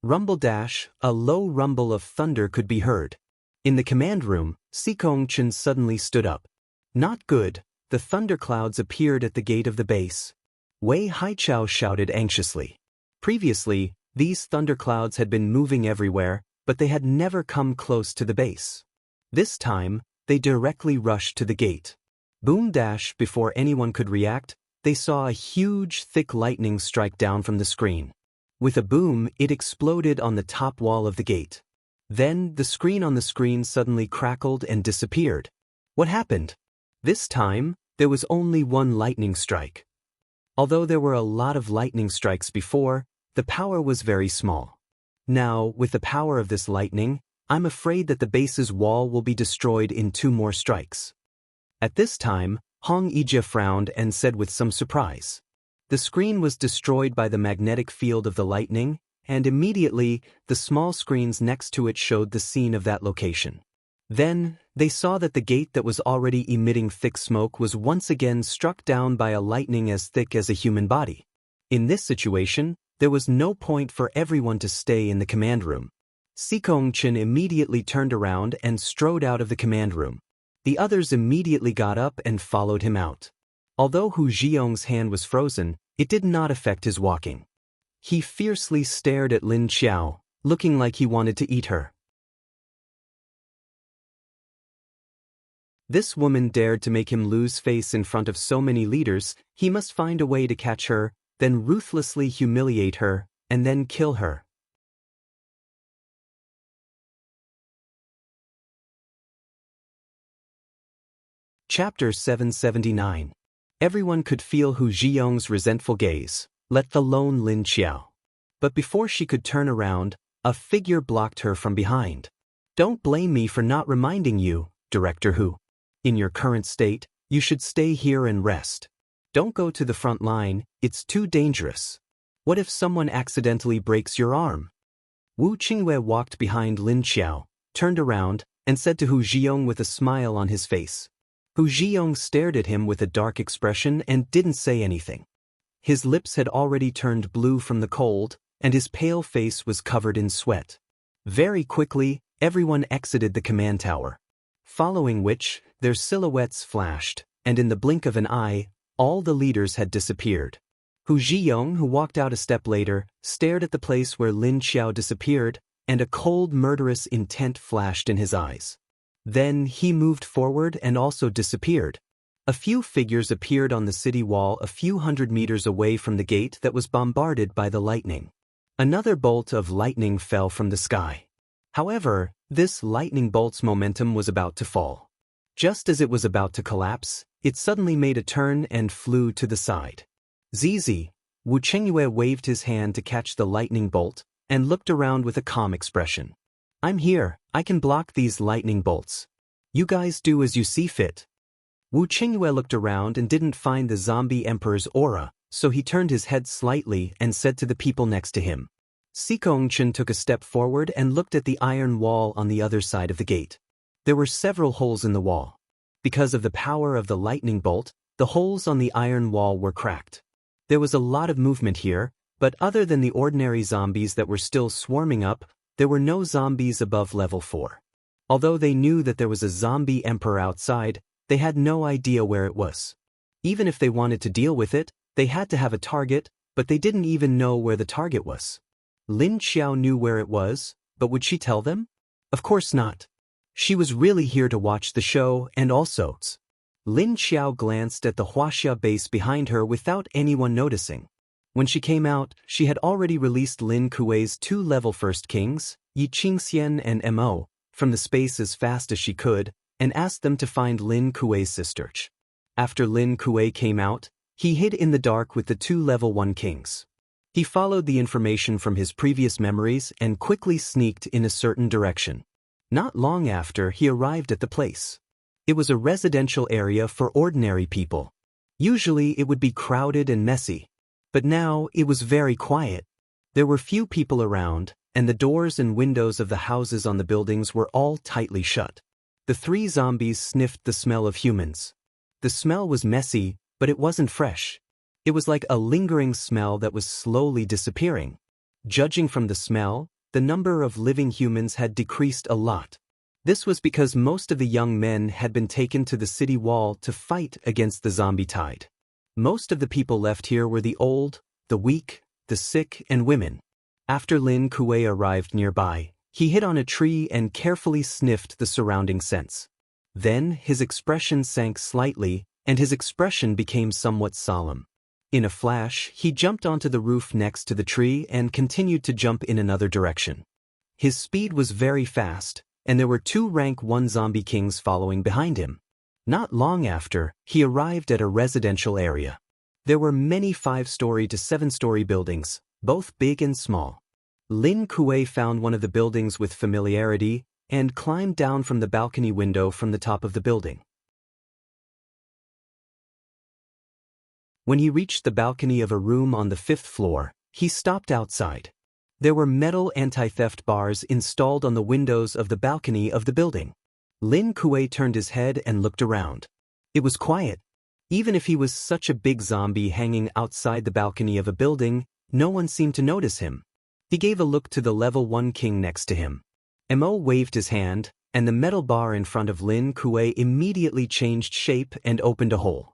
Rumble dash, a low rumble of thunder could be heard. In the command room, Sikong Chen suddenly stood up. Not good, the thunderclouds appeared at the gate of the base. Wei Haichao shouted anxiously. Previously, these thunderclouds had been moving everywhere, but they had never come close to the base. This time, they directly rushed to the gate. Boom dash. Before anyone could react, they saw a huge, thick lightning strike down from the screen. With a boom, it exploded on the top wall of the gate. Then, the screen on the screen suddenly crackled and disappeared. What happened? This time, there was only one lightning strike. Although there were a lot of lightning strikes before, the power was very small. Now, with the power of this lightning, I'm afraid that the base's wall will be destroyed in 2 more strikes. At this time, Hong Yijia frowned and said with some surprise. The screen was destroyed by the magnetic field of the lightning, and immediately, the small screens next to it showed the scene of that location. Then, they saw that the gate that was already emitting thick smoke was once again struck down by a lightning as thick as a human body. In this situation, there was no point for everyone to stay in the command room. Sikong Chen immediately turned around and strode out of the command room. The others immediately got up and followed him out. Although Hu Zhiyong's hand was frozen, it did not affect his walking. He fiercely stared at Lin Xiao, looking like he wanted to eat her. This woman dared to make him lose face in front of so many leaders. He must find a way to catch her, then ruthlessly humiliate her, and then kill her. Chapter 779. Everyone could feel Hu Zhiyong's resentful gaze, let alone Lin Xiao. But before she could turn around, a figure blocked her from behind. Don't blame me for not reminding you, Director Hu. In your current state, you should stay here and rest. Don't go to the front line, it's too dangerous. What if someone accidentally breaks your arm? Wu Qingwei walked behind Lin Xiao, turned around, and said to Hu Zhiyong with a smile on his face. Hu Zhiyong stared at him with a dark expression and didn't say anything. His lips had already turned blue from the cold, and his pale face was covered in sweat. Very quickly, everyone exited the command tower. Following which, their silhouettes flashed, and in the blink of an eye, all the leaders had disappeared. Hu Zhiyong, who walked out a step later, stared at the place where Lin Xiao disappeared, and a cold, murderous intent flashed in his eyes. Then he moved forward and also disappeared. A few figures appeared on the city wall a few hundred meters away from the gate that was bombarded by the lightning. Another bolt of lightning fell from the sky. However, this lightning bolt's momentum was about to fall. Just as it was about to collapse, it suddenly made a turn and flew to the side. Zizi, Wu Chengyue waved his hand to catch the lightning bolt and looked around with a calm expression. I'm here, I can block these lightning bolts. You guys do as you see fit. Wu Chengyue looked around and didn't find the zombie emperor's aura, so he turned his head slightly and said to the people next to him. Sikongchen took a step forward and looked at the iron wall on the other side of the gate. There were several holes in the wall. Because of the power of the lightning bolt, the holes on the iron wall were cracked. There was a lot of movement here, but other than the ordinary zombies that were still swarming up, there were no zombies above level 4. Although they knew that there was a zombie emperor outside, they had no idea where it was. Even if they wanted to deal with it, they had to have a target, but they didn't even know where the target was. Lin Xiao knew where it was, but would she tell them? Of course not. She was really here to watch the show and also. Lin Xiao glanced at the Huaxia base behind her without anyone noticing. When she came out, she had already released Lin Kuei's 2 level first kings, Yi Qingxian and Mo, from the space as fast as she could, and asked them to find Lin Kuei's sister. After Lin Kuei came out, he hid in the dark with the 2 level 1 kings. He followed the information from his previous memories and quickly sneaked in a certain direction. Not long after, he arrived at the place. It was a residential area for ordinary people. Usually it would be crowded and messy. But now it was very quiet. There were few people around, and the doors and windows of the houses on the buildings were all tightly shut. The 3 zombies sniffed the smell of humans. The smell was messy, but it wasn't fresh. It was like a lingering smell that was slowly disappearing. Judging from the smell, the number of living humans had decreased a lot. This was because most of the young men had been taken to the city wall to fight against the zombie tide. Most of the people left here were the old, the weak, the sick, and women. After Lin Kuei arrived nearby, he hid on a tree and carefully sniffed the surrounding scents. Then his expression sank slightly, and his expression became somewhat solemn. In a flash, he jumped onto the roof next to the tree and continued to jump in another direction. His speed was very fast, and there were 2 rank 1 zombie kings following behind him. Not long after, he arrived at a residential area. There were many 5-story to 7-story buildings, both big and small. Lin Kuei found one of the buildings with familiarity and climbed down from the balcony window from the top of the building. When he reached the balcony of a room on the 5th floor, he stopped outside. There were metal anti-theft bars installed on the windows of the balcony of the building. Lin Kuei turned his head and looked around. It was quiet. Even if he was such a big zombie hanging outside the balcony of a building, no one seemed to notice him. He gave a look to the level 1 king next to him. Mo waved his hand, and the metal bar in front of Lin Kuei immediately changed shape and opened a hole.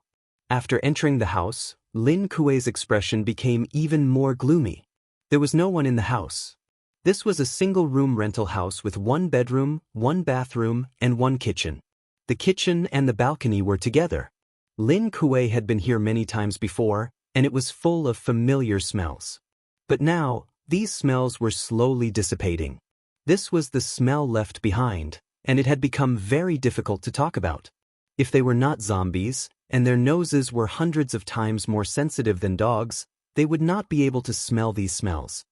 After entering the house, Lin Kuei's expression became even more gloomy. There was no one in the house. This was a single-room rental house with 1 bedroom, 1 bathroom, and 1 kitchen. The kitchen and the balcony were together. Lin Kuei had been here many times before, and it was full of familiar smells. But now, these smells were slowly dissipating. This was the smell left behind, and it had become very difficult to talk about. If they were not zombies, and their noses were hundreds of times more sensitive than dogs, they would not be able to smell these smells.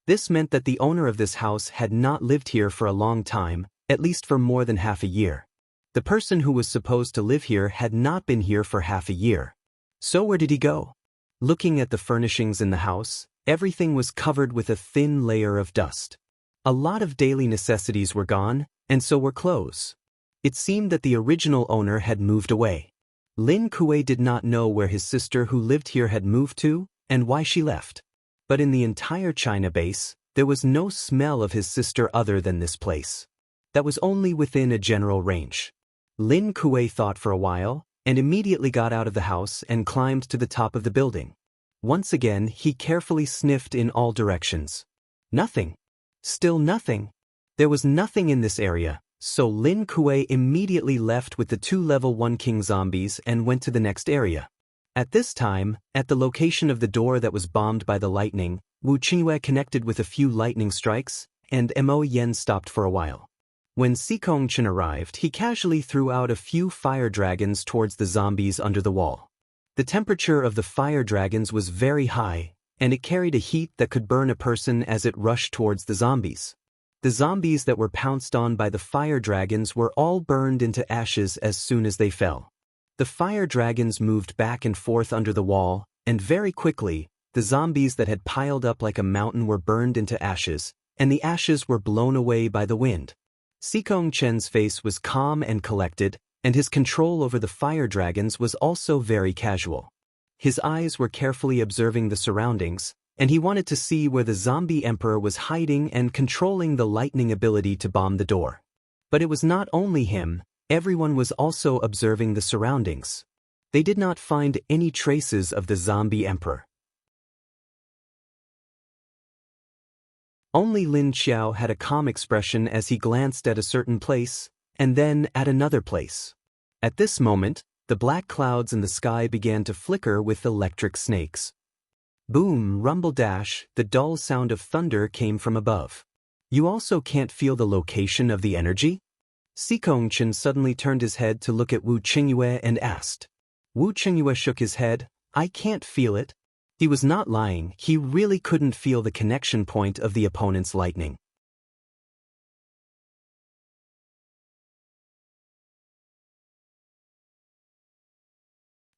This meant that the owner of this house had not lived here for a long time, at least for more than half a year. The person who was supposed to live here had not been here for half a year. So where did he go? Looking at the furnishings in the house, everything was covered with a thin layer of dust. A lot of daily necessities were gone, and so were clothes. It seemed that the original owner had moved away. Lin Kuei did not know where his sister who lived here had moved to, and why she left. But in the entire China base, there was no smell of his sister other than this place. That was only within a general range. Lin Kuei thought for a while, and immediately got out of the house and climbed to the top of the building. Once again, he carefully sniffed in all directions. Nothing. Still nothing. There was nothing in this area, so Lin Kuei immediately left with the 2 level 1 king zombies and went to the next area. At this time, at the location of the door that was bombed by the lightning, Wu Qingyue connected with a few lightning strikes, and Mo Yen stopped for a while. When Sikong-chan arrived, he casually threw out a few fire dragons towards the zombies under the wall. The temperature of the fire dragons was very high, and it carried a heat that could burn a person as it rushed towards the zombies. The zombies that were pounced on by the fire dragons were all burned into ashes as soon as they fell. The fire dragons moved back and forth under the wall, and very quickly, the zombies that had piled up like a mountain were burned into ashes, and the ashes were blown away by the wind. Sikong-chan's face was calm and collected, and his control over the fire dragons was also very casual. His eyes were carefully observing the surroundings, and he wanted to see where the zombie emperor was hiding and controlling the lightning ability to bomb the door. But it was not only him, everyone was also observing the surroundings. They did not find any traces of the zombie emperor. Only Lin Xiao had a calm expression as he glanced at a certain place, and then at another place. At this moment, the black clouds in the sky began to flicker with electric snakes. Boom, rumble dash, the dull sound of thunder came from above. You also can't feel the location of the energy? Sikong-chan suddenly turned his head to look at Wu Qingyue and asked. Wu Qingyue shook his head. I can't feel it. He was not lying, he really couldn't feel the connection point of the opponent's lightning.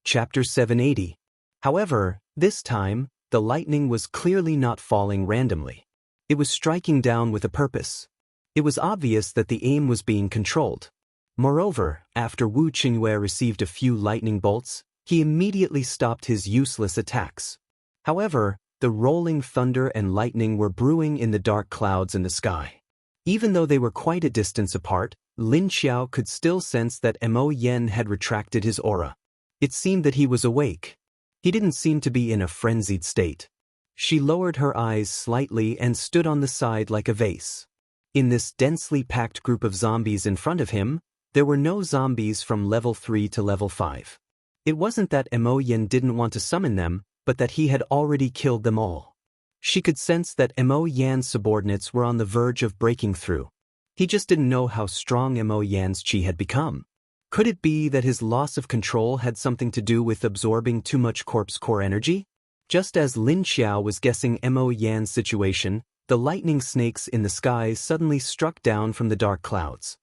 Chapter 780. However, this time, the lightning was clearly not falling randomly. It was striking down with a purpose. It was obvious that the aim was being controlled. Moreover, after Wu Qingyue received a few lightning bolts, he immediately stopped his useless attacks. However, the rolling thunder and lightning were brewing in the dark clouds in the sky. Even though they were quite a distance apart, Lin Xiao could still sense that Mo Yen had retracted his aura. It seemed that he was awake. He didn't seem to be in a frenzied state. She lowered her eyes slightly and stood on the side like a vase. In this densely packed group of zombies in front of him, there were no zombies from level 3 to level 5. It wasn't that Mo Yen didn't want to summon them, but that he had already killed them all. She could sense that Mo Yan's subordinates were on the verge of breaking through. He just didn't know how strong Mo Yan's chi had become. Could it be that his loss of control had something to do with absorbing too much corpse core energy? Just as Lin Xiao was guessing Mo Yan's situation, the lightning snakes in the skies suddenly struck down from the dark clouds.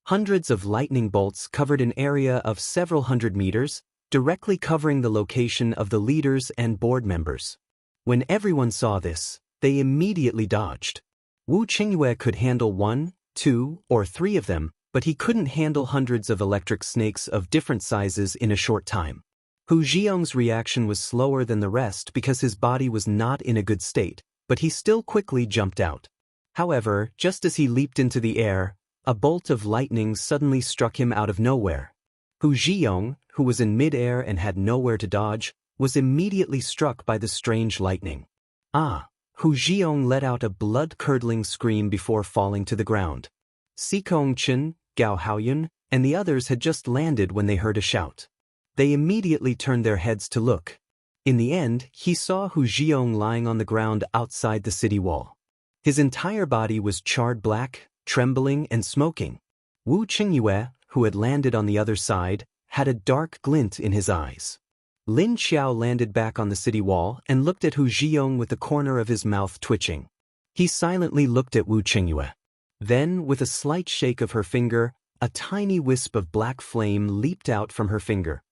Hundreds of lightning bolts covered an area of several hundred meters, directly covering the location of the leaders and board members. When everyone saw this, they immediately dodged. Wu Qingyue could handle 1, 2, or 3 of them, but he couldn't handle hundreds of electric snakes of different sizes in a short time. Hu Zhiyong's reaction was slower than the rest because his body was not in a good state, but he still quickly jumped out. However, just as he leaped into the air, a bolt of lightning suddenly struck him out of nowhere. Hu Zhiyong, who was in mid-air and had nowhere to dodge, was immediately struck by the strange lightning. Ah! Hu Zhiyong let out a blood-curdling scream before falling to the ground. Sikong-chan, Gao Haoyun, and the others had just landed when they heard a shout. They immediately turned their heads to look. In the end, he saw Hu Zhiyong lying on the ground outside the city wall. His entire body was charred black, trembling and smoking. Wu Qingyue, who had landed on the other side, had a dark glint in his eyes. Lin Xiao landed back on the city wall and looked at Hu Zhiyong with the corner of his mouth twitching. He silently looked at Wu Qingyue. Then, with a slight shake of her finger, a tiny wisp of black flame leaped out from her finger.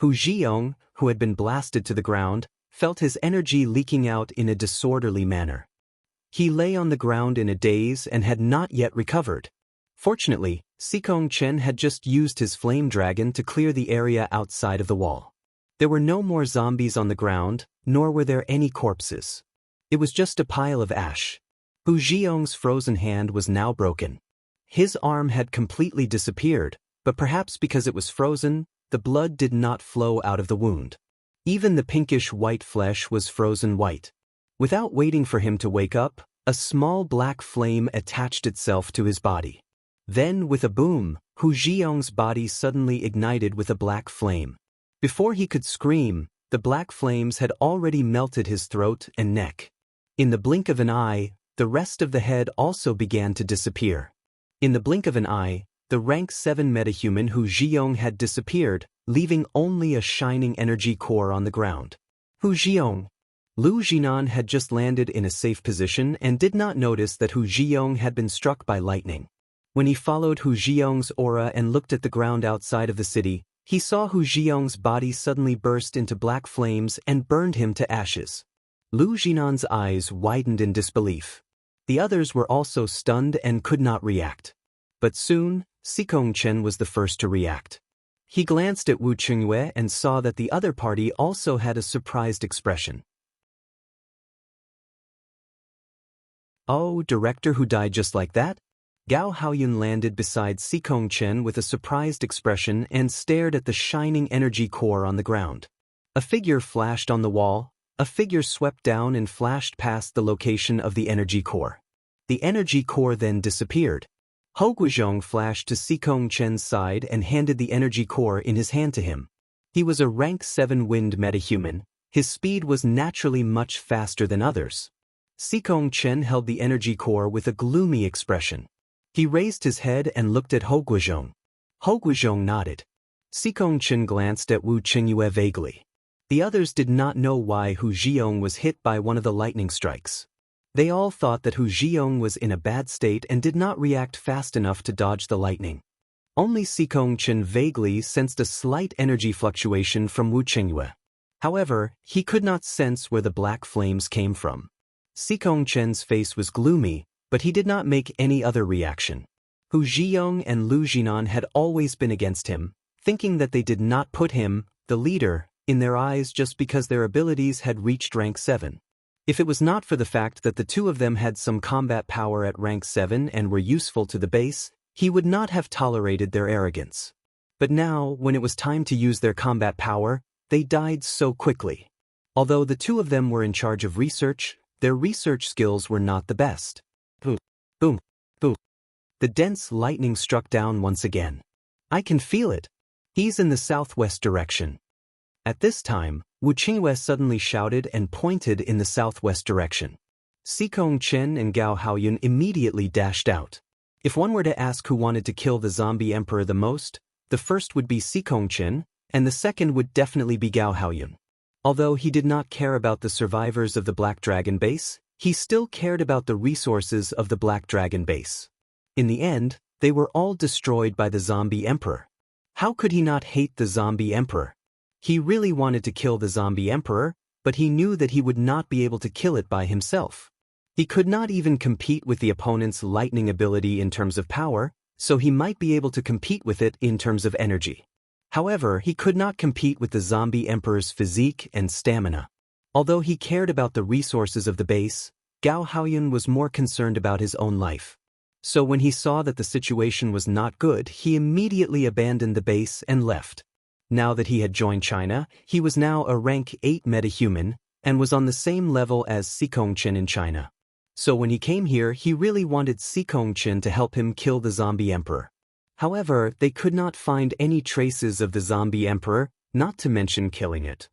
Hu Zhiyong, who had been blasted to the ground, felt his energy leaking out in a disorderly manner. He lay on the ground in a daze and had not yet recovered. Fortunately, Sikong-chen had just used his flame dragon to clear the area outside of the wall. There were no more zombies on the ground, nor were there any corpses. It was just a pile of ash. Hu Zhiyong's frozen hand was now broken. His arm had completely disappeared, but perhaps because it was frozen, the blood did not flow out of the wound. Even the pinkish-white flesh was frozen white. Without waiting for him to wake up, a small black flame attached itself to his body. Then, with a boom, Hu Zhiyong's body suddenly ignited with a black flame. Before he could scream, the black flames had already melted his throat and neck. In the blink of an eye, the rest of the head also began to disappear. In the blink of an eye, the rank 7 metahuman Hu Zhiyong had disappeared, leaving only a shining energy core on the ground. Hu Zhiyong. Lu Jinan had just landed in a safe position and did not notice that Hu Zhiyong had been struck by lightning. When he followed Hu Zhiyong's aura and looked at the ground outside of the city, he saw Hu Zhiyong's body suddenly burst into black flames and burned him to ashes. Lu Jinan's eyes widened in disbelief. The others were also stunned and could not react. But soon, Sikong Chen was the first to react. He glanced at Wu Qingyue and saw that the other party also had a surprised expression. Oh, director who died just like that? Gao Haoyun landed beside Sikong Chen with a surprised expression and stared at the shining energy core on the ground. A figure flashed on the wall. A figure swept down and flashed past the location of the energy core. The energy core then disappeared. Hou Guizhong flashed to Sikong Chen's side and handed the energy core in his hand to him. He was a rank 7 wind metahuman. His speed was naturally much faster than others. Sikong Chen held the energy core with a gloomy expression. He raised his head and looked at Hou Guizhong. Hou Guizhong nodded. Sikong Chen glanced at Wu Qingyue vaguely. The others did not know why Hu Zhiyong was hit by one of the lightning strikes. They all thought that Hu Zhiyong was in a bad state and did not react fast enough to dodge the lightning. Only Sikong Chen vaguely sensed a slight energy fluctuation from Wu Qingyue. However, he could not sense where the black flames came from. Sikong Chen's face was gloomy, but he did not make any other reaction. Hu Zhiyong and Lu Jinan had always been against him, thinking that they did not put him, the leader, in their eyes just because their abilities had reached rank 7. If it was not for the fact that the two of them had some combat power at rank 7 and were useful to the base, he would not have tolerated their arrogance. But now, when it was time to use their combat power, they died so quickly. Although the two of them were in charge of research, their research skills were not the best. Boom, boom, boom. The dense lightning struck down once again. I can feel it. He's in the southwest direction. At this time, Wu Qingyue suddenly shouted and pointed in the southwest direction. Sikong Chen and Gao Haoyun immediately dashed out. If one were to ask who wanted to kill the zombie emperor the most, the first would be Sikong Chen, and the second would definitely be Gao Haoyun. Although he did not care about the survivors of the Black Dragon base, he still cared about the resources of the Black Dragon base. In the end, they were all destroyed by the zombie emperor. How could he not hate the zombie emperor? He really wanted to kill the zombie emperor, but he knew that he would not be able to kill it by himself. He could not even compete with the opponent's lightning ability in terms of power, so he might be able to compete with it in terms of energy. However, he could not compete with the zombie emperor's physique and stamina. Although he cared about the resources of the base, Gao Haoyun was more concerned about his own life. So when he saw that the situation was not good, he immediately abandoned the base and left. Now that he had joined China, he was now a rank 8 metahuman, and was on the same level as Sikong Chen in China. So when he came here, he really wanted Sikong Chen to help him kill the zombie emperor. However, they could not find any traces of the zombie emperor, not to mention killing it.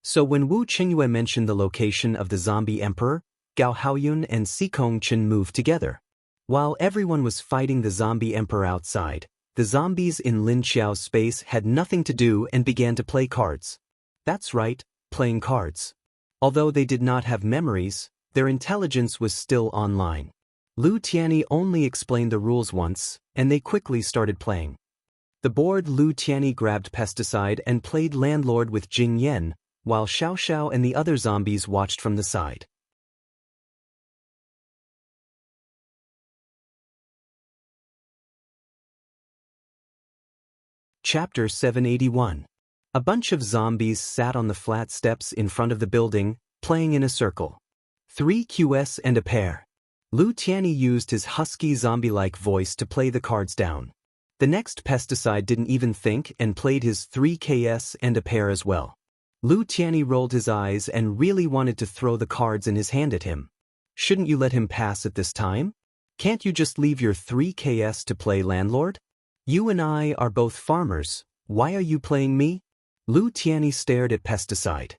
So when Wu Qingyue mentioned the location of the zombie emperor, Gao Haoyun and Sikong Chen moved together. While everyone was fighting the zombie emperor outside, the zombies in Lin Xiao's space had nothing to do and began to play cards. That's right, playing cards. Although they did not have memories, their intelligence was still online. Lu Tianyi only explained the rules once, and they quickly started playing. The board Lu Tianyi grabbed pesticide and played landlord with Jing Yan, while Xiao Xiao and the other zombies watched from the side. Chapter 781. A bunch of zombies sat on the flat steps in front of the building, playing in a circle. 3 QS and a pair. Lu Tianyi used his husky zombie-like voice to play the cards down. The next pesticide didn't even think and played his 3 KS and a pair as well. Lu Tianyi rolled his eyes and really wanted to throw the cards in his hand at him. Shouldn't you let him pass at this time? Can't you just leave your 3 KS to play landlord? You and I are both farmers. Why are you playing me? Lu Tianyi stared at pesticide.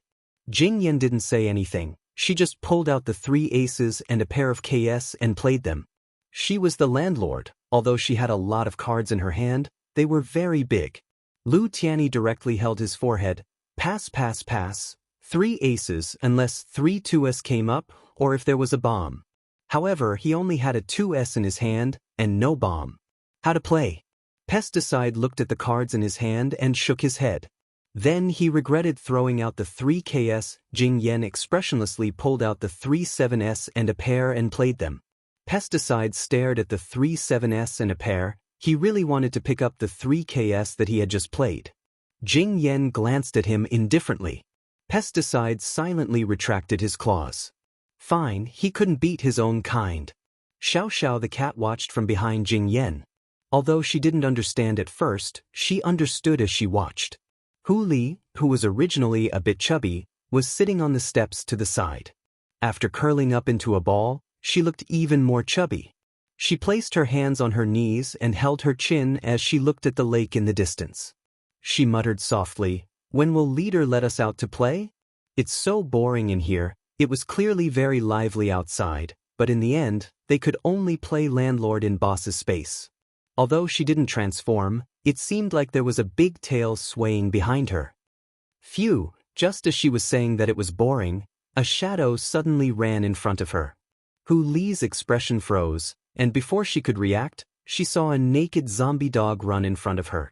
Jing Yan didn't say anything. She just pulled out the 3 aces and a pair of KS and played them. She was the landlord, although she had a lot of cards in her hand, they were very big. Lu Tianyi directly held his forehead. Pass, pass, pass. 3 aces unless 3 2s came up, or if there was a bomb. However, he only had a 2s in his hand, and no bomb. How to play? Pesticide looked at the cards in his hand and shook his head. Then he regretted throwing out the 3 KS. Jing Yan expressionlessly pulled out the 3 7s and a pair and played them. Pesticide stared at the 3 7s and a pair. He really wanted to pick up the 3 KS that he had just played. Jing Yan glanced at him indifferently. Pesticide silently retracted his claws. Fine, he couldn't beat his own kind. Xiao Xiao the cat watched from behind Jing Yan. Although she didn't understand at first, she understood as she watched. Hu Li, who was originally a bit chubby, was sitting on the steps to the side. After curling up into a ball, she looked even more chubby. She placed her hands on her knees and held her chin as she looked at the lake in the distance. She muttered softly, "When will leader let us out to play? It's so boring in here." It was clearly very lively outside, but in the end, they could only play landlord in boss's space. Although she didn't transform, it seemed like there was a big tail swaying behind her. Phew, just as she was saying that it was boring, a shadow suddenly ran in front of her. Hu Li's expression froze, and before she could react, she saw a naked zombie dog run in front of her.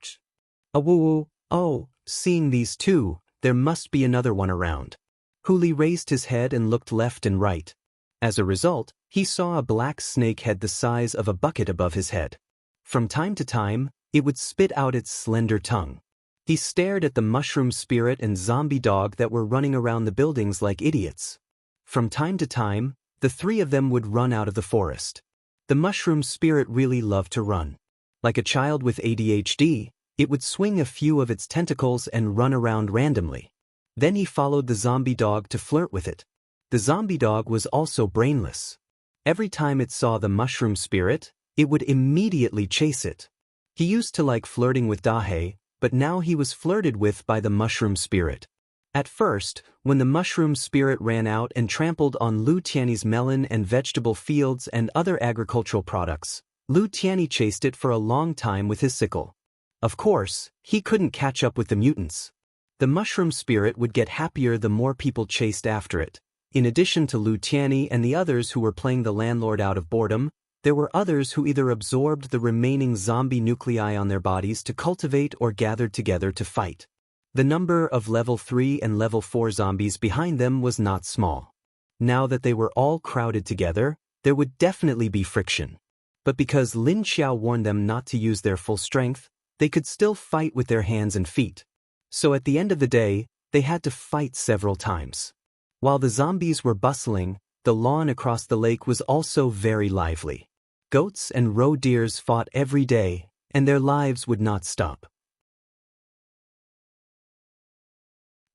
Awoo, oh, seeing these two, there must be another one around. Hu Li raised his head and looked left and right. As a result, he saw a black snake head the size of a bucket above his head. From time to time, it would spit out its slender tongue. He stared at the mushroom spirit and zombie dog that were running around the buildings like idiots. From time to time, the 3 of them would run out of the forest. The mushroom spirit really loved to run. Like a child with ADHD, it would swing a few of its tentacles and run around randomly. Then he followed the zombie dog to flirt with it. The zombie dog was also brainless. Every time it saw the mushroom spirit, it would immediately chase it. He used to like flirting with Dahe, but now he was flirted with by the mushroom spirit. At first, when the mushroom spirit ran out and trampled on Lu Tianyi's melon and vegetable fields and other agricultural products, Lu Tianyi chased it for a long time with his sickle. Of course, he couldn't catch up with the mutants. The mushroom spirit would get happier the more people chased after it. In addition to Lu Tianyi and the others who were playing the landlord out of boredom, there were others who either absorbed the remaining zombie nuclei on their bodies to cultivate or gathered together to fight. The number of level 3 and level 4 zombies behind them was not small. Now that they were all crowded together, there would definitely be friction. But because Lin Xiao warned them not to use their full strength, they could still fight with their hands and feet. So at the end of the day, they had to fight several times. While the zombies were bustling, the lawn across the lake was also very lively. Goats and roe deers fought every day, and their lives would not stop.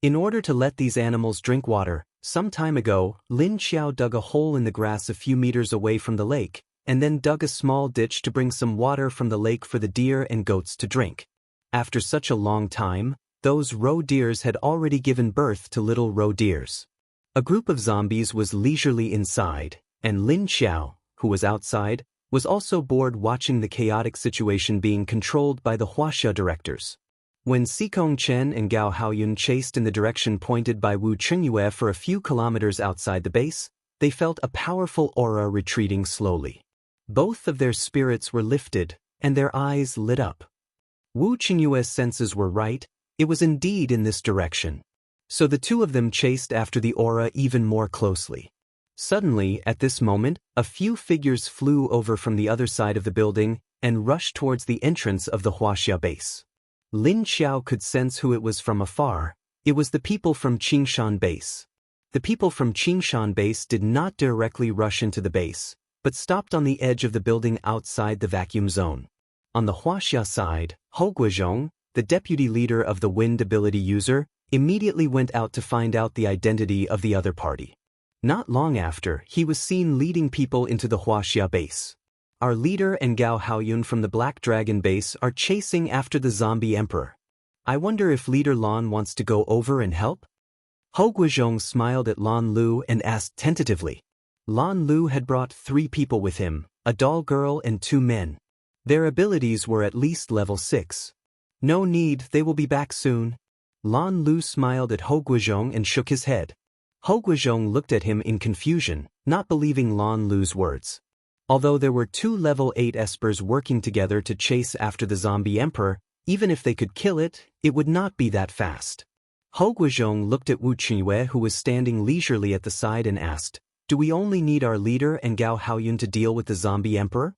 In order to let these animals drink water, some time ago, Lin Xiao dug a hole in the grass a few meters away from the lake, and then dug a small ditch to bring some water from the lake for the deer and goats to drink. After such a long time, those roe deers had already given birth to little roe deers. A group of zombies was leisurely inside, and Lin Xiao, who was outside, was also bored watching the chaotic situation being controlled by the Huaxia directors. When Xikong Chen and Gao Haoyun chased in the direction pointed by Wu Chengyue for a few kilometers outside the base, they felt a powerful aura retreating slowly. Both of their spirits were lifted, and their eyes lit up. Wu Chengyue's senses were right, it was indeed in this direction. So the 2 of them chased after the aura even more closely. Suddenly, at this moment, a few figures flew over from the other side of the building and rushed towards the entrance of the Huaxia base. Lin Xiao could sense who it was from afar. It was the people from Qingshan base. The people from Qingshan base did not directly rush into the base, but stopped on the edge of the building outside the vacuum zone. On the Huaxia side, Hou Guizhong, the deputy leader of the wind ability user, immediately went out to find out the identity of the other party. Not long after, he was seen leading people into the Huaxia base. Our leader and Gao Haoyun from the Black Dragon base are chasing after the zombie emperor. I wonder if Leader Lan wants to go over and help? Ho Guizhong smiled at Lan Lu and asked tentatively. Lan Lu had brought 3 people with him, a doll girl and 2 men. Their abilities were at least level 6. No need, they will be back soon. Lan Lu smiled at Ho Guizhong and shook his head. Ho Guizhong looked at him in confusion, not believing Lan Lu's words. Although there were 2 level 8 espers working together to chase after the zombie emperor, even if they could kill it, it would not be that fast. Ho Guizhong looked at Wu Qingyue, who was standing leisurely at the side, and asked, "Do we only need our leader and Gao Haoyun to deal with the zombie emperor?"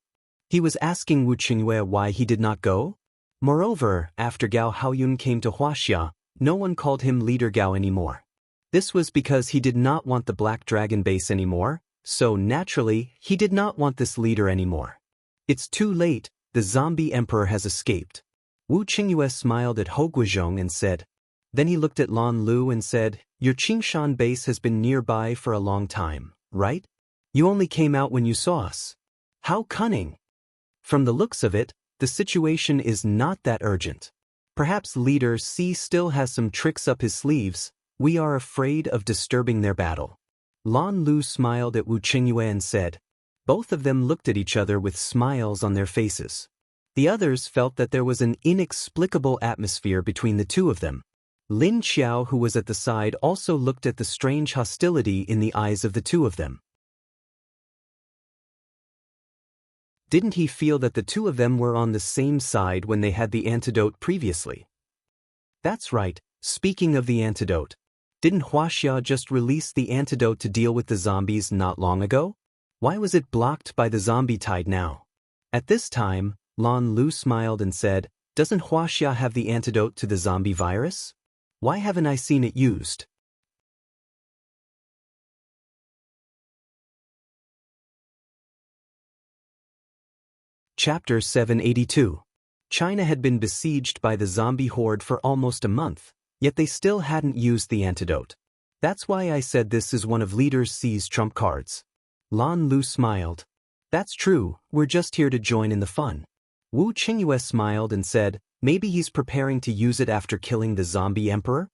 He was asking Wu Qingyue why he did not go. Moreover, after Gao Haoyun came to Huaxia, no one called him Leader Gao anymore. This was because he did not want the Black Dragon base anymore, so naturally, he did not want this leader anymore. It's too late, the zombie emperor has escaped. Wu Qingyue smiled at Ho Guizhong and said. Then he looked at Lan Lu and said, "Your Qingshan base has been nearby for a long time, right? You only came out when you saw us. How cunning." From the looks of it, the situation is not that urgent. Perhaps Leader C still has some tricks up his sleeves. We are afraid of disturbing their battle. Lan Lu smiled at Wu Qingyue and said. Both of them looked at each other with smiles on their faces. The others felt that there was an inexplicable atmosphere between the two of them. Lin Xiao, who was at the side, also looked at the strange hostility in the eyes of the two of them. Didn't he feel that the two of them were on the same side when they had the antidote previously? That's right, speaking of the antidote. Didn't Huaxia just release the antidote to deal with the zombies not long ago? Why was it blocked by the zombie tide now? At this time, Lan Lu smiled and said, "Doesn't Huaxia have the antidote to the zombie virus? Why haven't I seen it used?" Chapter 782. China had been besieged by the zombie horde for almost a month, yet they still hadn't used the antidote. That's why I said this is one of Leader C's trump cards. Lan Lu smiled. That's true, we're just here to join in the fun. Wu Qingyue smiled and said, maybe he's preparing to use it after killing the zombie emperor?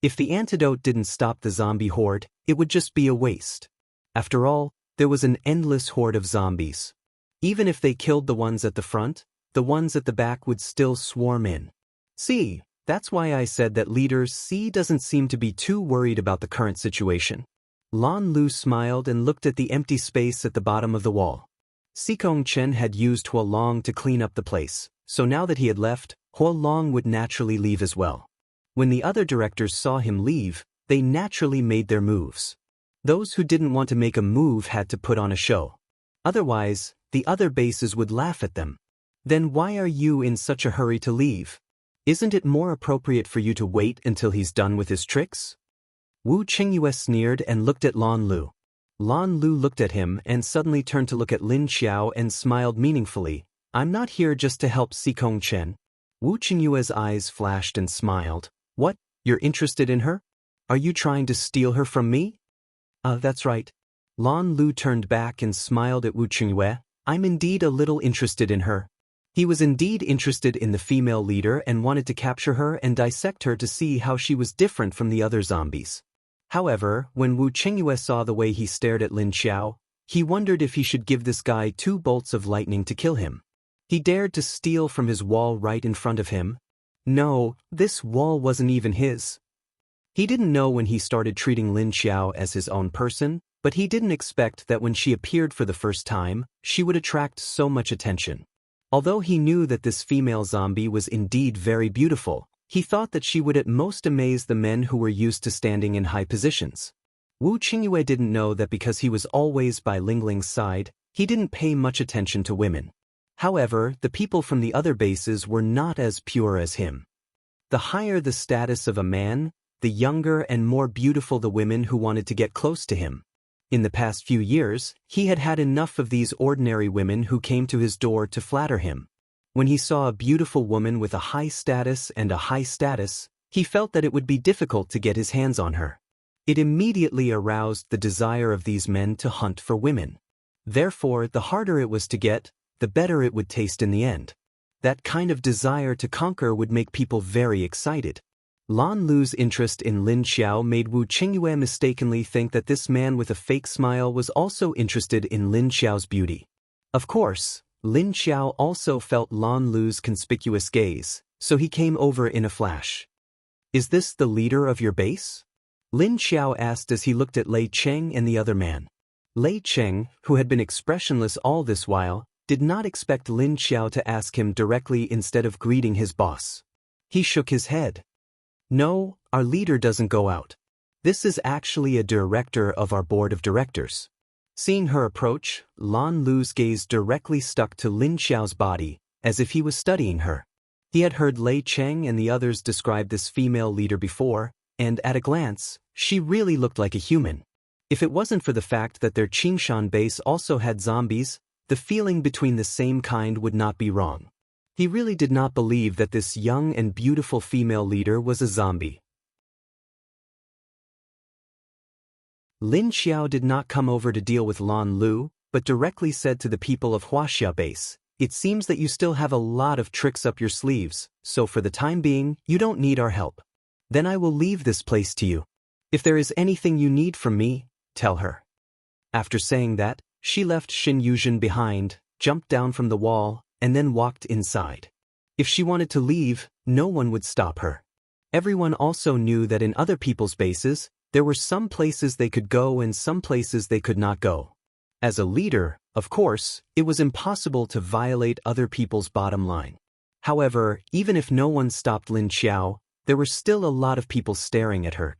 If the antidote didn't stop the zombie horde, it would just be a waste. After all, there was an endless horde of zombies. Even if they killed the ones at the front, the ones at the back would still swarm in. See, that's why I said that Leader C doesn't seem to be too worried about the current situation. Lan Lu smiled and looked at the empty space at the bottom of the wall. Xikong Chen had used Hua Long to clean up the place, so now that he had left, Hua Long would naturally leave as well. When the other directors saw him leave, they naturally made their moves. Those who didn't want to make a move had to put on a show. Otherwise, the other bases would laugh at them. Then why are you in such a hurry to leave? Isn't it more appropriate for you to wait until he's done with his tricks? Wu Qingyue sneered and looked at Lan Lu. Lan Lu looked at him and suddenly turned to look at Lin Xiao and smiled meaningfully. I'm not here just to help Xikong Chen. Wu Qingyue's eyes flashed and smiled. What, you're interested in her? Are you trying to steal her from me? That's right. Lan Lu turned back and smiled at Wu Qingyue. I'm indeed a little interested in her. He was indeed interested in the female leader and wanted to capture her and dissect her to see how she was different from the other zombies. However, when Wu Qingyue saw the way he stared at Lin Xiao, he wondered if he should give this guy 2 bolts of lightning to kill him. He dared to steal from his wall right in front of him. No, this wall wasn't even his. He didn't know when he started treating Lin Xiao as his own person, but he didn't expect that when she appeared for the first time, she would attract so much attention. Although he knew that this female zombie was indeed very beautiful, he thought that she would at most amaze the men who were used to standing in high positions. Wu Qingyue didn't know that because he was always by Ling Ling's side, he didn't pay much attention to women. However, the people from the other bases were not as pure as him. The higher the status of a man, the younger and more beautiful the women who wanted to get close to him. In the past few years, he had had enough of these ordinary women who came to his door to flatter him. When he saw a beautiful woman with a high status, he felt that it would be difficult to get his hands on her. It immediately aroused the desire of these men to hunt for women. Therefore, the harder it was to get, the better it would taste in the end. That kind of desire to conquer would make people very excited. Lan Lu's interest in Lin Xiao made Wu Qingyue mistakenly think that this man with a fake smile was also interested in Lin Xiao's beauty. Of course, Lin Xiao also felt Lan Lu's conspicuous gaze, so he came over in a flash. "Is this the leader of your base?" Lin Xiao asked as he looked at Lei Cheng and the other man. Lei Cheng, who had been expressionless all this while, did not expect Lin Xiao to ask him directly instead of greeting his boss. He shook his head. "No, our leader doesn't go out. This is actually a director of our board of directors." Seeing her approach, Lan Lu's gaze directly stuck to Lin Xiao's body, as if he was studying her. He had heard Lei Cheng and the others describe this female leader before, and at a glance, she really looked like a human. If it wasn't for the fact that their Qingshan base also had zombies, the feeling between the same kind would not be wrong. He really did not believe that this young and beautiful female leader was a zombie. Lin Xiao did not come over to deal with Lan Lu, but directly said to the people of Huaxia base, "It seems that you still have a lot of tricks up your sleeves, so for the time being, you don't need our help. Then I will leave this place to you. If there is anything you need from me, tell her." After saying that, she left Xin Yuzhen behind, jumped down from the wall, and then walked inside. If she wanted to leave, no one would stop her. Everyone also knew that in other people's bases, there were some places they could go and some places they could not go. As a leader, of course, it was impossible to violate other people's bottom line. However, even if no one stopped Lin Xiao, there were still a lot of people staring at her.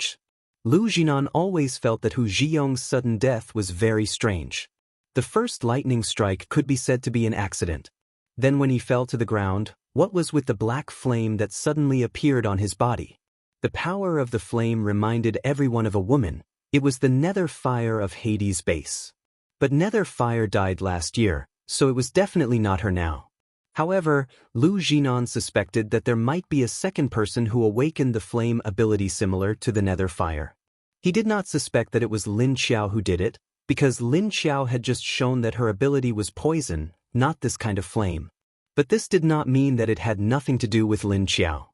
Lu Jinan always felt that Hu Zhiyong's sudden death was very strange. The first lightning strike could be said to be an accident. Then when he fell to the ground, what was with the black flame that suddenly appeared on his body? The power of the flame reminded everyone of a woman. It was the nether fire of Hades' base. But nether fire died last year, so it was definitely not her now. However, Lu Jinan suspected that there might be a second person who awakened the flame ability similar to the nether fire. He did not suspect that it was Lin Xiao who did it, because Lin Xiao had just shown that her ability was poison, not this kind of flame. But this did not mean that it had nothing to do with Lin Xiao.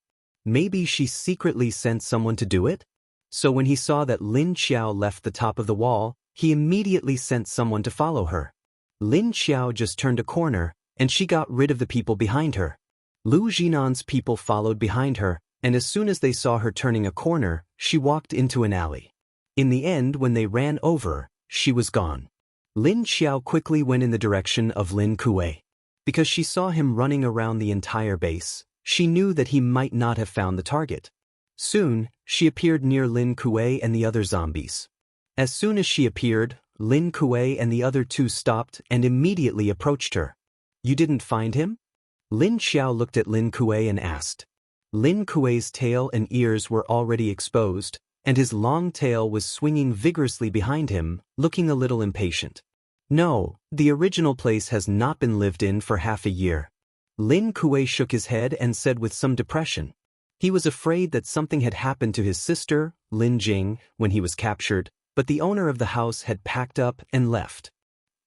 Maybe she secretly sent someone to do it? So when he saw that Lin Xiao left the top of the wall, he immediately sent someone to follow her. Lin Xiao just turned a corner, and she got rid of the people behind her. Lu Jinan's people followed behind her, and as soon as they saw her turning a corner, she walked into an alley. In the end, when they ran over, she was gone. Lin Xiao quickly went in the direction of Lin Kuei. Because she saw him running around the entire base, she knew that he might not have found the target. Soon, she appeared near Lin Kuei and the other zombies. As soon as she appeared, Lin Kuei and the other two stopped and immediately approached her. "You didn't find him?" Lin Xiao looked at Lin Kuei and asked. Lin Kuei's tail and ears were already exposed, and his long tail was swinging vigorously behind him, looking a little impatient. "No, the original place has not been lived in for half a year." Lin Kuei shook his head and said with some depression. He was afraid that something had happened to his sister, Lin Jing, when he was captured, but the owner of the house had packed up and left.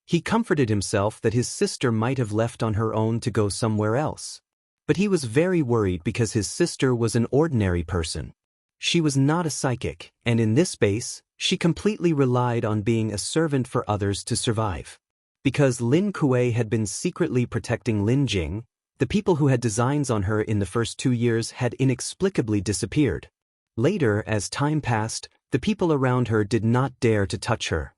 He comforted himself that his sister might have left on her own to go somewhere else. But he was very worried because his sister was an ordinary person. She was not a psychic, and in this base, she completely relied on being a servant for others to survive. Because Lin Kuei had been secretly protecting Lin Jing, the people who had designs on her in the first 2 years had inexplicably disappeared. Later, as time passed, the people around her did not dare to touch her.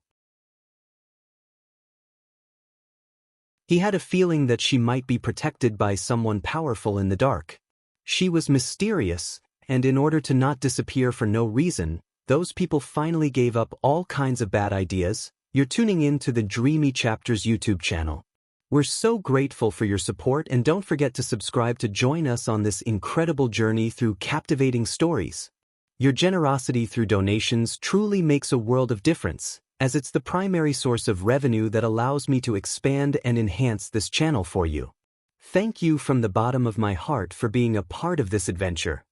He had a feeling that she might be protected by someone powerful in the dark. She was mysterious, and in order to not disappear for no reason, those people finally gave up all kinds of bad ideas. You're tuning in to the Dreamy Chapters YouTube channel. We're so grateful for your support, and don't forget to subscribe to join us on this incredible journey through captivating stories. Your generosity through donations truly makes a world of difference, as it's the primary source of revenue that allows me to expand and enhance this channel for you. Thank you from the bottom of my heart for being a part of this adventure.